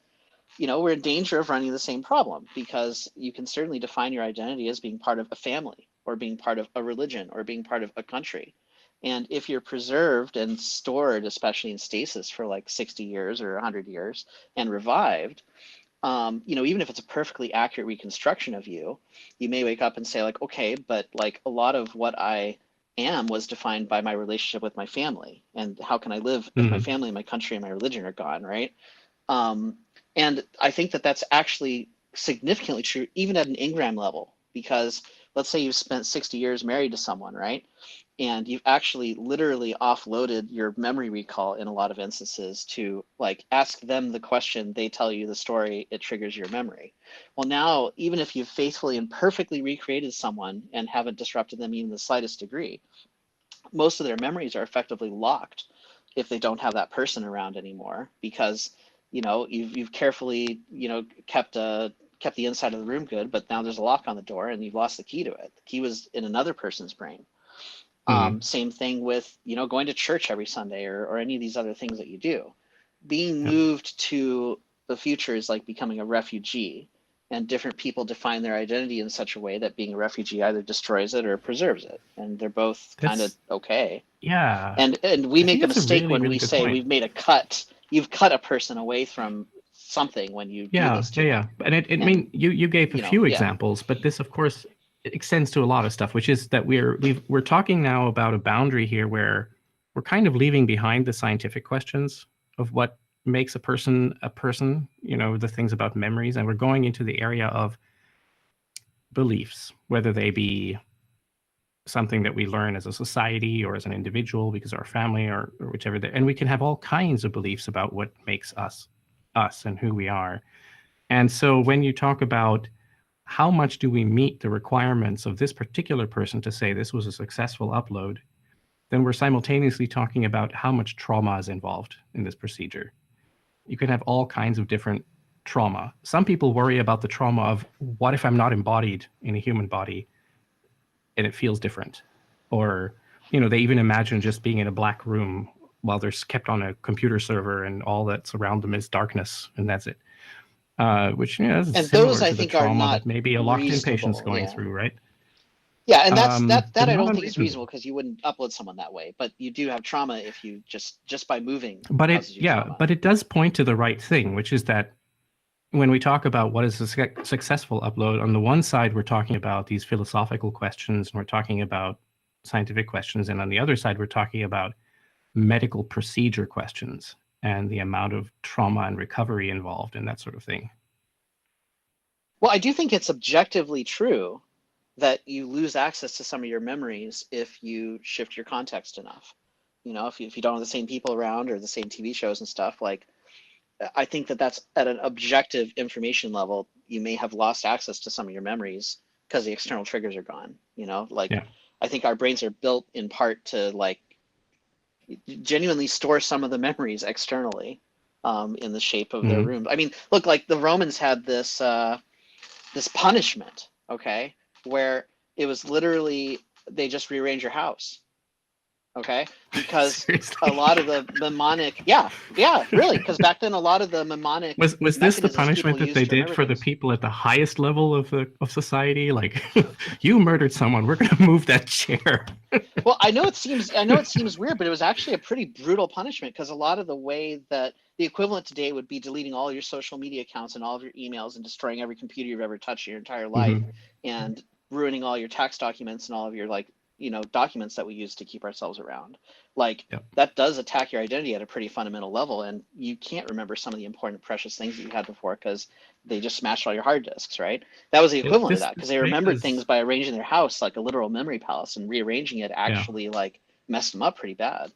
we're in danger of running the same problem, because you can certainly define your identity as being part of a family or being part of a religion or being part of a country. And if you're preserved and stored, especially in stasis for like 60 years or 100 years and revived, even if it's a perfectly accurate reconstruction of you, you may wake up and say like, okay, but like a lot of what I am was defined by my relationship with my family. And how can I live if my family, my country, and my religion are gone, right? And I think that that's actually significantly true, even at an engram level, because let's say you've spent 60 years married to someone, right? And you've actually literally offloaded your memory recall in a lot of instances to like ask them the question, they tell you the story, it triggers your memory. Well, now, even if you've faithfully and perfectly recreated someone and haven't disrupted them even the slightest degree, most of their memories are effectively locked if they don't have that person around anymore, because you've carefully kept the inside of the room good, but now there's a lock on the door and you've lost the key to it. The key was in another person's brain. Same thing with going to church every Sunday or any of these other things that you do. Being moved to the future is like becoming a refugee, and different people define their identity in such a way that being a refugee either destroys it or preserves it, and they're both kind of okay. Yeah. And we make a mistake when we say point. we've made a cut. You've cut a person away from something when you do this to them. And you gave a few examples, but this of course extends to a lot of stuff, which is that we're talking now about a boundary here where we're kind of leaving behind the scientific questions of what makes a person, the things about memories, and we're going into the area of beliefs, whether they be something that we learn as a society or as an individual because of our family or whichever. And we can have all kinds of beliefs about what makes us and who we are. And so when you talk about how much do we meet the requirements of this particular person to say this was a successful upload, then we're simultaneously talking about how much trauma is involved in this procedure. You can have all kinds of different trauma. Some people worry about the trauma of what if I'm not embodied in a human body and it feels different? Or, they even imagine just being in a black room while they're kept on a computer server and all that's around them is darkness and that's it. Which is and similar those I to the think trauma are not that maybe a locked-in reasonable, patient's going through, right? Yeah, and that I don't think unreasonable. is reasonable, because you wouldn't upload someone that way. But you do have trauma if you just by moving. But trauma. But it does point to the right thing, which is that when we talk about what is a successful upload, on the one side we're talking about these philosophical questions and we're talking about scientific questions, and on the other side we're talking about medical procedure questions and the amount of trauma and recovery involved and that sort of thing. Well, I do think it's objectively true that you lose access to some of your memories if you shift your context enough. If you don't have the same people around or the same TV shows and stuff, like, I think that that's at an objective information level, you may have lost access to some of your memories because the external triggers are gone. I think our brains are built in part to like genuinely store some of the memories externally in the shape of their rooms. I mean, look, like the Romans had this this punishment, okay, where it was literally they just rearrange your house, okay, because a lot of the mnemonic, really, because back then a lot of the mnemonic was this the punishment that they did for the people at the highest level of society? Like, you murdered someone, we're going to move that chair. Well, I know it seems weird, but it was actually a pretty brutal punishment, because a lot of the way that the equivalent today would be deleting all your social media accounts and all of your emails and destroying every computer you've ever touched in your entire life, and ruining all your tax documents and all of your documents that we use to keep ourselves around. That does attack your identity at a pretty fundamental level, and you can't remember some of the important, precious things that you had before because they just smashed all your hard disks, right? That was the equivalent of that, because they remembered things by arranging their house like a literal memory palace, and rearranging it actually messed them up pretty bad.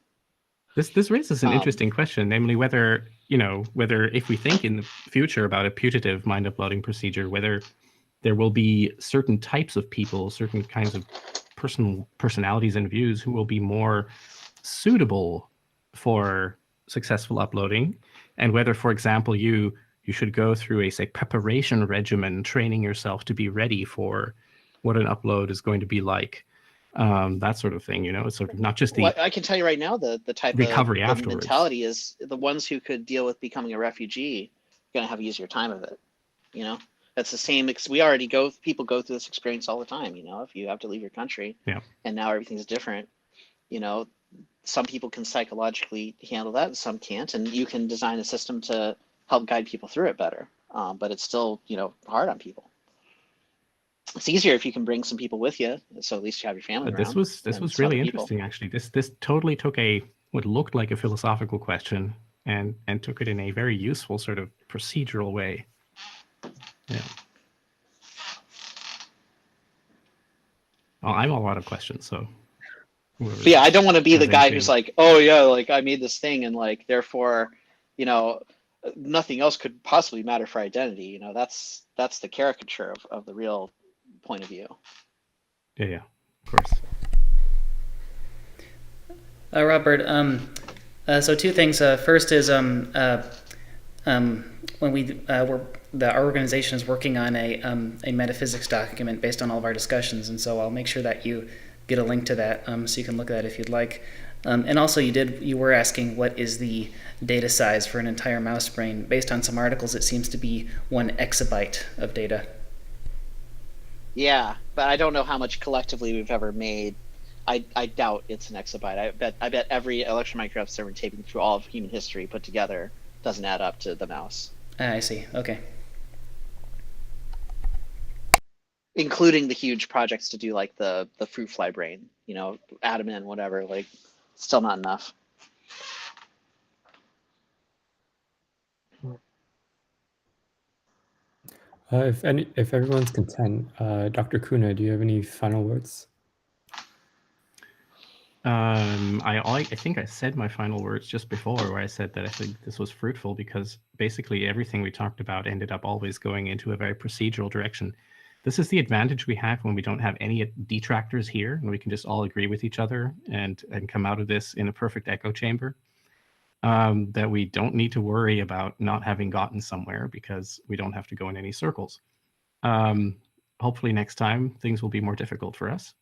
This raises an interesting question, namely whether if we think in the future about a putative mind uploading procedure, whether there will be certain types of people, certain kinds of personalities and views who will be more suitable for successful uploading, and whether, for example, you should go through a, say, preparation regimen, training yourself to be ready for what an upload is going to be like, that sort of thing. It's sort of not just the. Well, I can tell you right now, the type recovery of afterwards. Mentality is the ones who could deal with becoming a refugee going to have an easier time of it. That's the same. People go through this experience all the time. If you have to leave your country, and now everything's different. Some people can psychologically handle that, and some can't. And you can design a system to help guide people through it better. But it's still, hard on people. It's easier if you can bring some people with you, so at least you have your family around. This was really interesting, actually. This totally took what looked like a philosophical question and took it in a very useful sort of procedural way. Yeah. Well, I'm all out of questions, so. But yeah, I don't want to be the guy who's like, oh yeah, I made this thing, and therefore, nothing else could possibly matter for identity. That's the caricature of the real point of view. Yeah, of course. Robert, so two things. First is when our organization is working on a metaphysics document based on all of our discussions, and so I'll make sure that you get a link to that so you can look at it if you'd like. And also you were asking what is the data size for an entire mouse brain. Based on some articles, it seems to be 1 exabyte of data. Yeah, but I don't know how much collectively we've ever made. I doubt it's an exabyte. I bet every electron micrograph server taping through all of human history put together doesn't add up to the mouse. I see. Okay. Including the huge projects to do the fruit fly brain, atom and whatever, still not enough. If everyone's content, Dr. Kuna, do you have any final words? I think I said my final words just before, where I said that I think this was fruitful because basically everything we talked about ended up always going into a very procedural direction. This is the advantage we have when we don't have any detractors here, and we can just all agree with each other and come out of this in a perfect echo chamber. That we don't need to worry about not having gotten somewhere because we don't have to go in any circles. Hopefully next time things will be more difficult for us.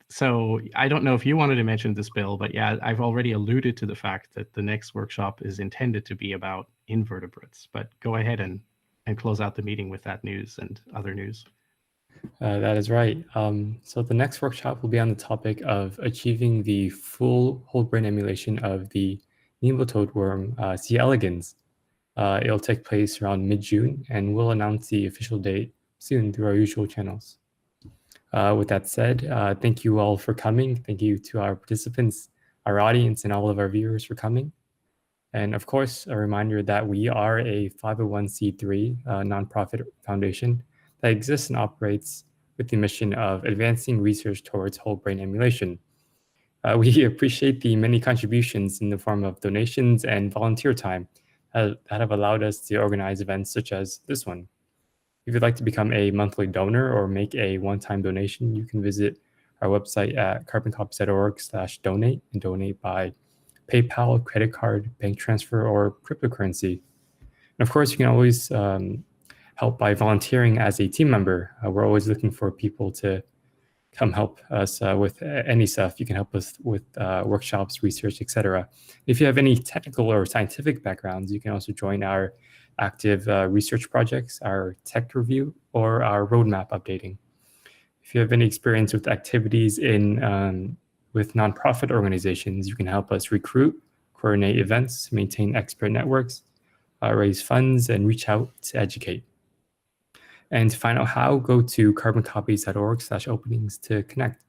So I don't know if you wanted to mention this, Bill, but yeah, I've already alluded to the fact that the next workshop is intended to be about invertebrates, but go ahead and close out the meeting with that news and other news. That is right. So the next workshop will be on the topic of achieving the full whole brain emulation of the nematode worm C. elegans. It'll take place around mid-June, and we'll announce the official date soon through our usual channels. With that said, thank you all for coming. Thank you to our participants, our audience, and all of our viewers for coming. And of course, a reminder that we are a 501c3 nonprofit foundation that exists and operates with the mission of advancing research towards whole brain emulation. We appreciate the many contributions in the form of donations and volunteer time that have allowed us to organize events such as this one. If you'd like to become a monthly donor or make a one-time donation, you can visit our website at carboncopies.org/donate and donate by PayPal, credit card, bank transfer, or cryptocurrency. And of course, you can always help by volunteering as a team member. We're always looking for people to come help us with any stuff. You can help us with workshops, research, etc. If you have any technical or scientific backgrounds, you can also join our active research projects, our tech review, or our roadmap updating. If you have any experience with activities in with nonprofit organizations, you can help us recruit, coordinate events, maintain expert networks, raise funds, and reach out to educate. And to find out how, go to carboncopies.org/openings to connect.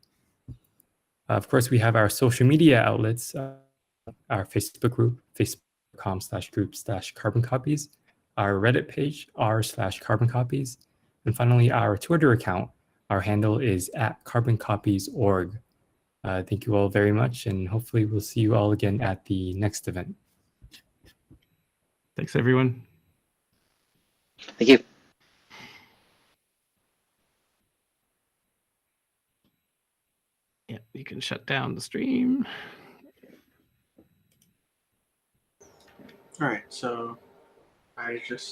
Of course, we have our social media outlets, our Facebook group, facebook.com/groups/carboncopies, our Reddit page, r/carboncopies, and finally our Twitter account. Our handle is @carboncopies.org. Thank you all very much, and hopefully we'll see you all again at the next event. Thanks, everyone. Thank you. Yeah, you can shut down the stream. All right, so I just